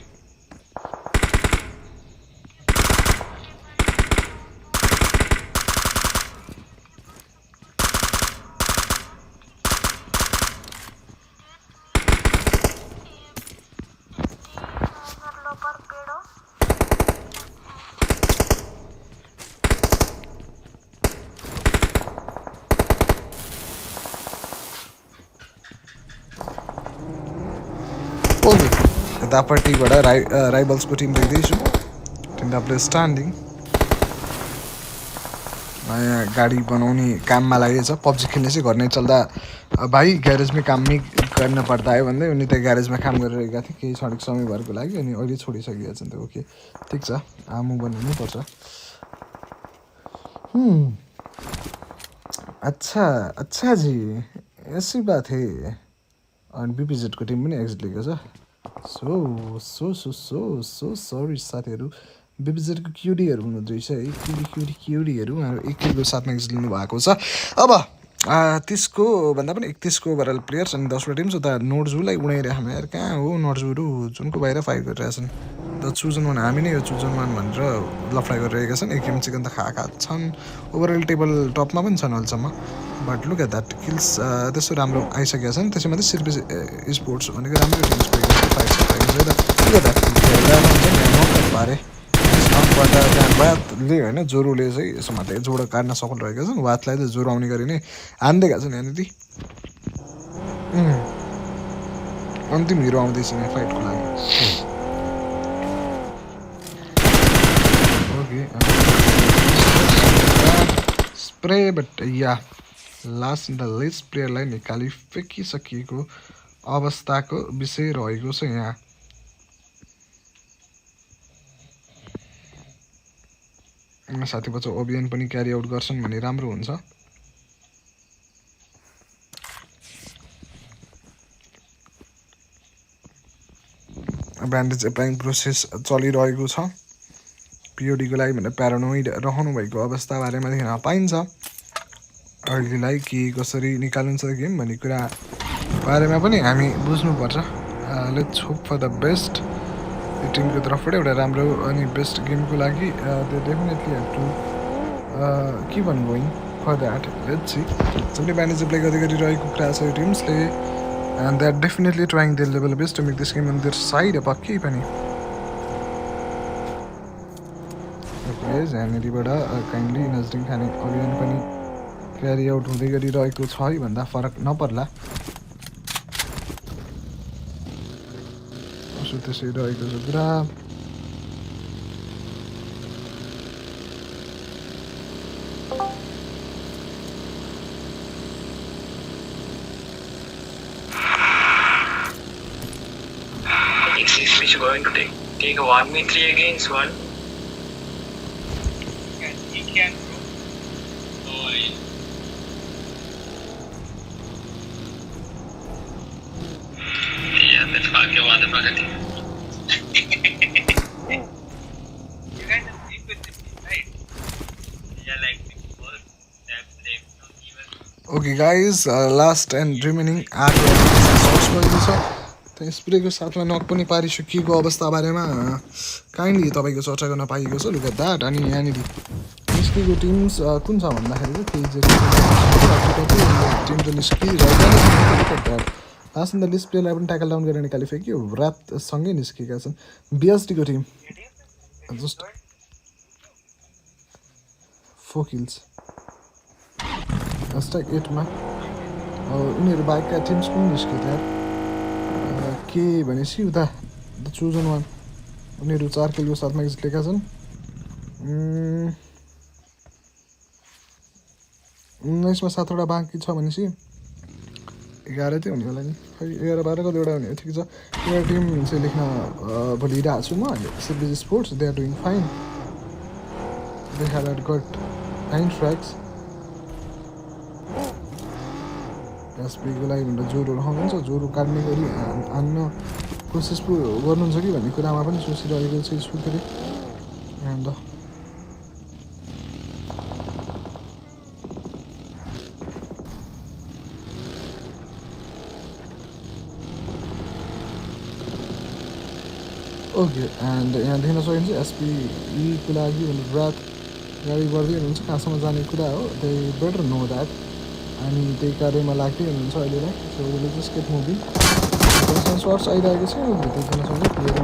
यतापट्टिबाट राइबल्सको टिम देख्दैछु तिनीहरूले स्ट्यान्डिङ नयाँ गाडी बनाउने काममा लागेछ पब्जी खेल्ने चाहिँ घर नै चल्दा भाइ ग्यारेजमै काम नै गर्न पर्दा है भन्दै उनी त ग्यारेजमा काम गरिरहेका थिए केही क्षणिक समय भरको लागि अनि अहिले छोडिसकेका छन् त ओके ठिक छ आमु बनिनु पर्छ अच्छा जी ऐसी बात है अनि बिपिजेडको टिम पनि एक्जिट लिएको छ सो सरी साथीहरू बिपिजेडको क्युडीहरू हुनुहुँदो रहेछ है क्युडीहरू उहाँहरू 21को साथमा एक्जिट लिनु भएको छ अब 30को भन्दा पनि 31को ओभरअल प्लेयर्स अनि 10वटा टिम्स उता नोटजुलाई उडाइरहेको हामी यार कहाँ हो नोटजुहरू जुनको बाहिर फाइट गरिरहेछन् द चुजन वान हामी नै हो चुजन वान भनेर लफडाइ गरिरहेका छन् एक गेम चिकन त खाएका छन् ओभरअल टेबल टपमा पनि छन् अहिलेसम्म but look at that kills त्यस्तो राम्रो आइसकेका छन् त्यसैमा चाहिँ सिर्फ स्पोर्ट्स भनेको राम्रो टिम्स पारे वातले होइन ज्वरोले चाहिँ यसमाले जोडो काट्न सकिरहेका छन् वातलाई त ज्वरो आउने गरी नै हानिदिएका छन् यहाँनिर अन्तिम हिरो आउँदैछ यहाँ फाइटको लागि okay spray but yeah last the list प्लेयरलाई निकाली फ्याँकिसकिएको अवस्थाको विषय रहेको छ यहाँ साथी बच्चा अभियान पनि क्यारी आउट गर्छन् भने राम्रो हुन्छ ब्यान्डेज एप्लाइङ प्रोसेस चलिरहेको छ पिओडीको लागि भनेर प्यारानोइड रहनु भएको अवस्था बारेमा देख्न पाइन्छ अहिलेलाई के कसरी निकालिन्छ गेम भन्ने कुरा बारेमा पनि हामी बुझ्नुपर्छ let's hope for the best टिमको तर्फबाट एउटा राम्रो अनि बेस्ट गेमको लागि they definitely have to keep on going for that. Let's see. Simply manage to play गरिरहेको कुरा छ यो टिम्सले and they are definitely trying their level best to make this game on their side पक्कै पनि. Okay guys, यहाँनिरबाट kindly नजरिङ खाने अभियान पनि क्यारी out हुँदै गरिरहेको छ है भन्दा फरक नपर्ला. सो त्यसै रहेको छ कुरा. Is going to take a 1v3 against 1. He can go. Oh, yeah, that's fucking motherfucker. You guys are deep with this, right? Yeah, like before. Okay guys, last and remaining आठ search गरेको छ. स्प्रेको साथमा नक पनि पारिसकिएको अवस्था बारेमा kindly तपाईँको चर्चा गर्न पाइएको छ. Look at that. अनि यहाँनिर निस्केको टिम्स कुन छ भन्दाखेरि टिम त निस्किरहेको लास्ट इन द लिस्ट प्लेयरलाई पनि ट्याकल डाउन गरेर निकालिसक्यो. रातसँगै निस्केका छन् बिएसडीको टिम. जस्ट 4 किल्स #8मा. उनीहरू बाहेकका टिम्स पनि निस्के त्यहाँ के भनेपछि उता द चुजन वान उनीहरू 4 किलको साथमा जितेका छन्. 19मा 7वटा बाँकी छ भनेपछि 11 चाहिँ हुने होला नि. खै 11-12 कतिवटा हुने. ठिक छ. एउटा टिम चाहिँ लेख्न भोलि हिँडिरहेको छु म. CBG sports they are doing fine. They have got 9 tracks. एसपीको लागि भनेर ज्वरो रहनुहुन्छ. ज्वरो काट्ने गरी हान्न कोसिस पो गर्नुहुन्छ कि भन्ने कुरामा पनि सोचिरहेको छु स्कुलले. अन्त ओके. एन्ड यहाँ देख्न सकिन्छ एसपीको लागि भनेर रात गाडी गर्दै हुनुहुन्छ. कहाँसम्म जाने कुरा हो. They better know that. अनि त्यही कार्यमा लाग्दै हुनुहुन्छ अहिलेलाई. So just get moving. Shots आइरहेको छ. देख्न सक्छ प्लेयर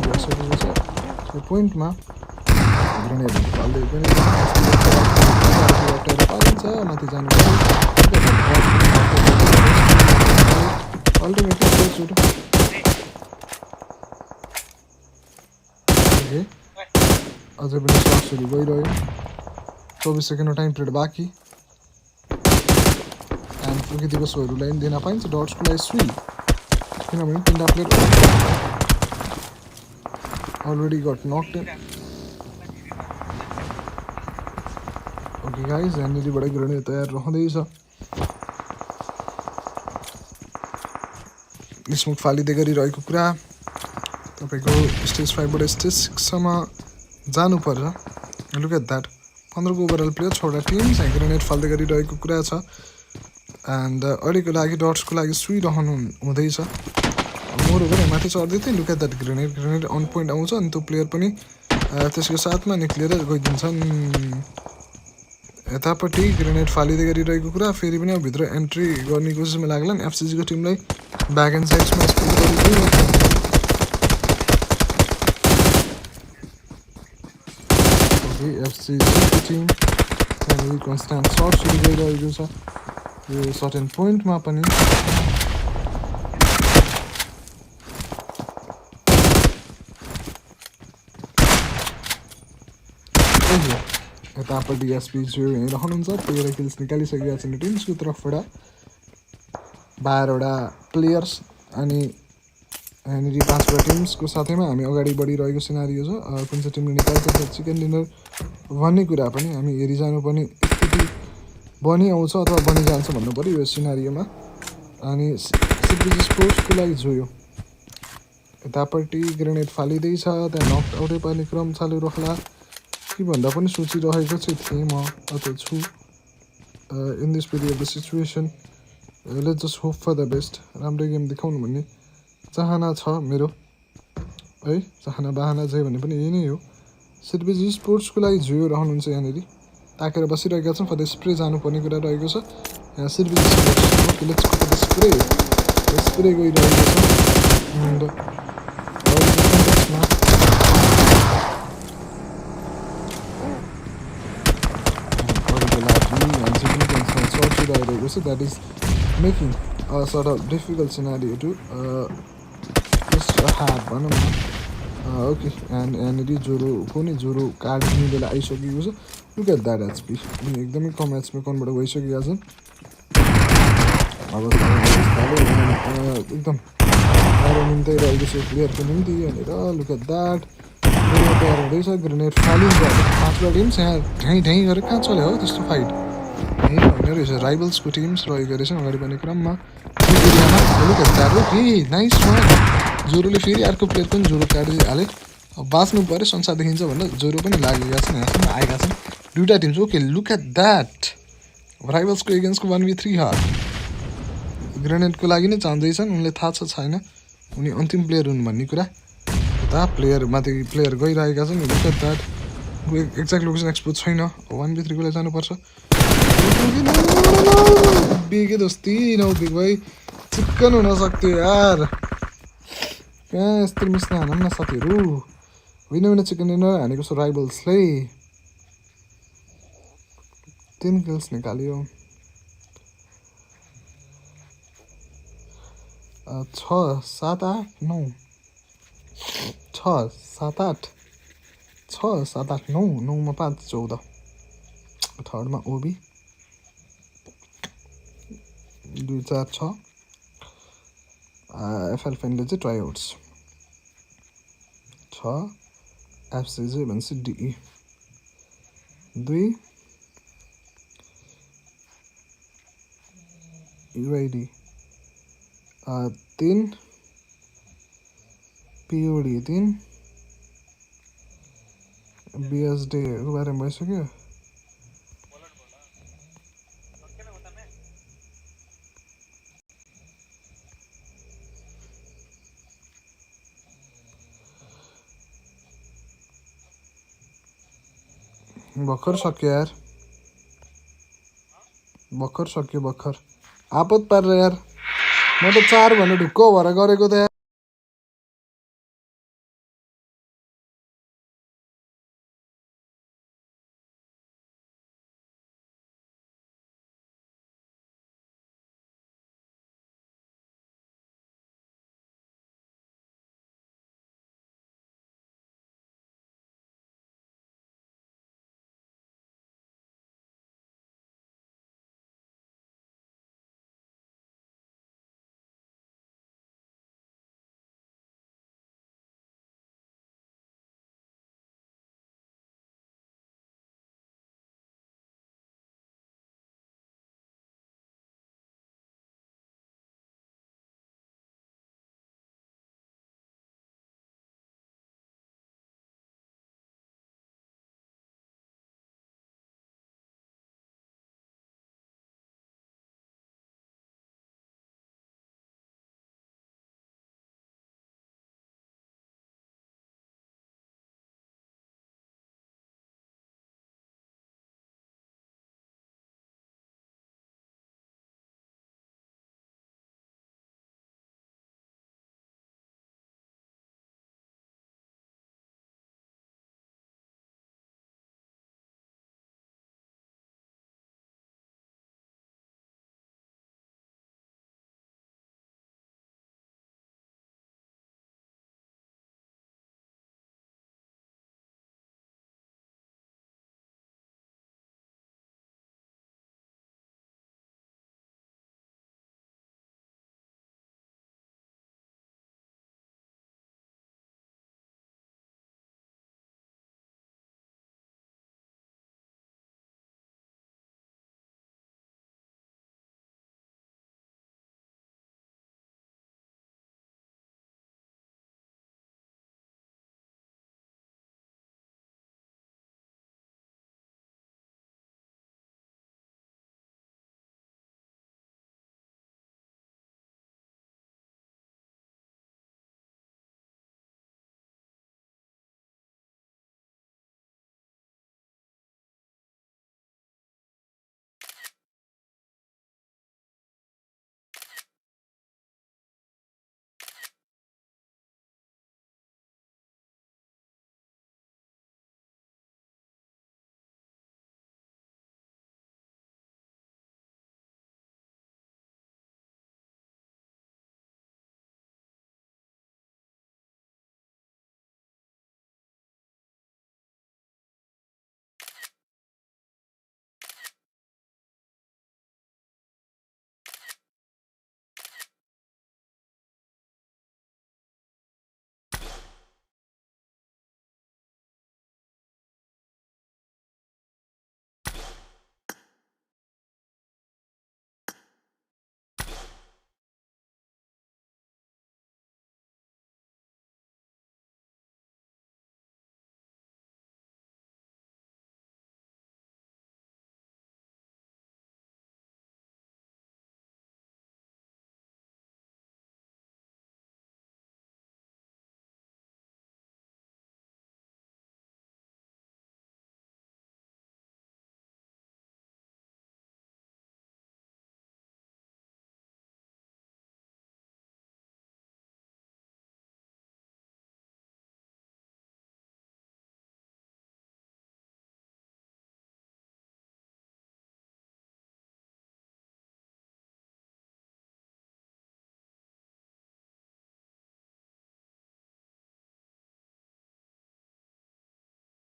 भइसकेको छ. सो पोइन्टमा ग्रेनेडहरू फाल्दै पनि पाइन्छ. माथि जानु अल्टिमेटली अझै पनि सर्ट्सहरू गइरह्यो. 24 सेकेन्डको टाइम पिरियड बाँकी. एन्ड फुकी दिवसहरूलाई पनि दिन पाइन्छ. डट्सको लागि सुई किनभने 3 player already got knocked in. Okay guys, यहाँनिरबाट ग्रेनेड तयार रहँदैछ. स्मोक फालिँदै गरिरहेको कुरा. तपाईँको स्टेज 5बाट स्टेज 6सम्म जानुपर्छ. Look at that. 15को ओभरअल प्लेयर 6वटा टिम चाहिँ ग्रेनेड फाल्दै गरिरहेको कुरा छ. एन्ड अहिलेको लागि डट्सको लागि सुइरहनु हुँदैछ. मोरओभर माथि चढ्दै थिएँ. Look at that. Grenade on point आउँछ अनि त्यो प्लेयर पनि त्यसको साथमा निक्लिएर गइदिन्छन्. यतापट्टि ग्रेनेड फालिँदै गरिरहेको कुरा. फेरि पनि अब भित्र एन्ट्री गर्ने कोसिसमा लाग्लान् एफसिजीको टिमलाई. ब्याक एन्ड साइड्समा स्पिड गरिदियो. एफसिजीको टिम त्यहाँनिर कन्स्ट्यान्ट सर्ट सुरु गरिरहेको छ यो सर्टेन पोइन्टमा पनि. यतापट्टि एसपी हेरिरहनुहुन्छ. 13 किल्स निकालिसकेका छन् टिम्सको तर्फबाट. 12वटा प्लेयर्स अनि यहाँनिर 5वटा टिम्सको साथैमा हामी अगाडि बढिरहेको सिनारियो छ. कुन चाहिँ टिमले निकाल्छ चिकन डिनर भन्ने कुरा पनि हामी हेरिजानु पनि एकचोटि बनि आउँछ अथवा बनिजान्छ भन्नु पऱ्यो यो सिनारियोमा. अनि सिबिजी स्पोर्ट्सको लागि जोयो यतापट्टि ग्रेनेड फालिँदैछ. त्यहाँ नक आउटै पार्ने क्रम चालु रहला कि भन्दा पनि सोचिरहेको चाहिँ थिएँ म. अथवा छु in this period of the situation. Let's just hope for the best. राम्रो गेम देखाउनु भन्ने चाहना छ मेरो है. चाहना बाहना जे भने पनि यही नै हो. सिबिजी स्पोर्ट्सको लागि जोयो रहनुहुन्छ यहाँनिर. ताकेर बसिरहेका छन् फर स्प्रे जानुपर्ने कुरा रहेको छ यहाँ सर्भिस स्प्रे स्प्रे गइरहेको छ and that is making a sort of difficult scenario to just have भनौँ न okay and यहाँनिर ज्वरो कुनै ज्वरो काट्ने बेला आइसकेको छ look at that HP एकदमै कम एचपी कन्भर्ट भइसकेका छन् अब एकदम गाह्रो निम्तै रहेको छ प्लेयरको निम्ति यहाँनिर look at that तयार हुँदैछ ग्रेनेड फालिन्छ 5 टिम्स यहाँ ढाइ ढाइ गरेर कहाँ चल्यो हो त्यस्तो फाइट होइन रहेछ राइभल्सको टिम्स रहेको रहेछ अगाडि बढ्ने क्रममा look at that okay nice one ज्वरोले फेरि अर्को प्लेयर पनि ज्वरो काटिहाल्यो अब बाँच्नु पऱ्यो संसार देखिन्छ भनेर ज्वरो पनि लागेका छन् यहाँसम्म आएका छन् दुईवटा teams okay look at that राइभल्सको एगेन्स्टको 1v3 हार ग्रेनेडको लागि नै चाहँदैछन् उनले थाहा छ छैन उनी अन्तिम प्लेयर हुन् भन्ने कुरा यता प्लेयर माथि प्लेयर गइरहेका छन् look at that exact location expose छैन 1v3 को लागि जानुपर्छ बिगे दोस्ती नौबिग भाइ चिकन हुन सक्थ्यो यार कहाँ यस्तो मिस्न हानौँ न साथीहरू होइन चिकन डिनर हानेको छ राइभल्सले 3 किल्स निकाल्यो 6 7 8 9 6 7 8 6 7 8 9 9 मा 5 14 थर्डमा ओबी 2 4 6 एफएल फेनले चाहिँ ट्राइआउट्स 6 एफसिजे भन्छ डिई 2 युआइडी 3 पिओडी 3 बिएसडीको बारेमा भइसक्यो भर्खर सक्यो यार भर्खर सक्यो भर्खर आपत पारेर यार म त 4 भनेर ढुक्क भएर गरेको त यार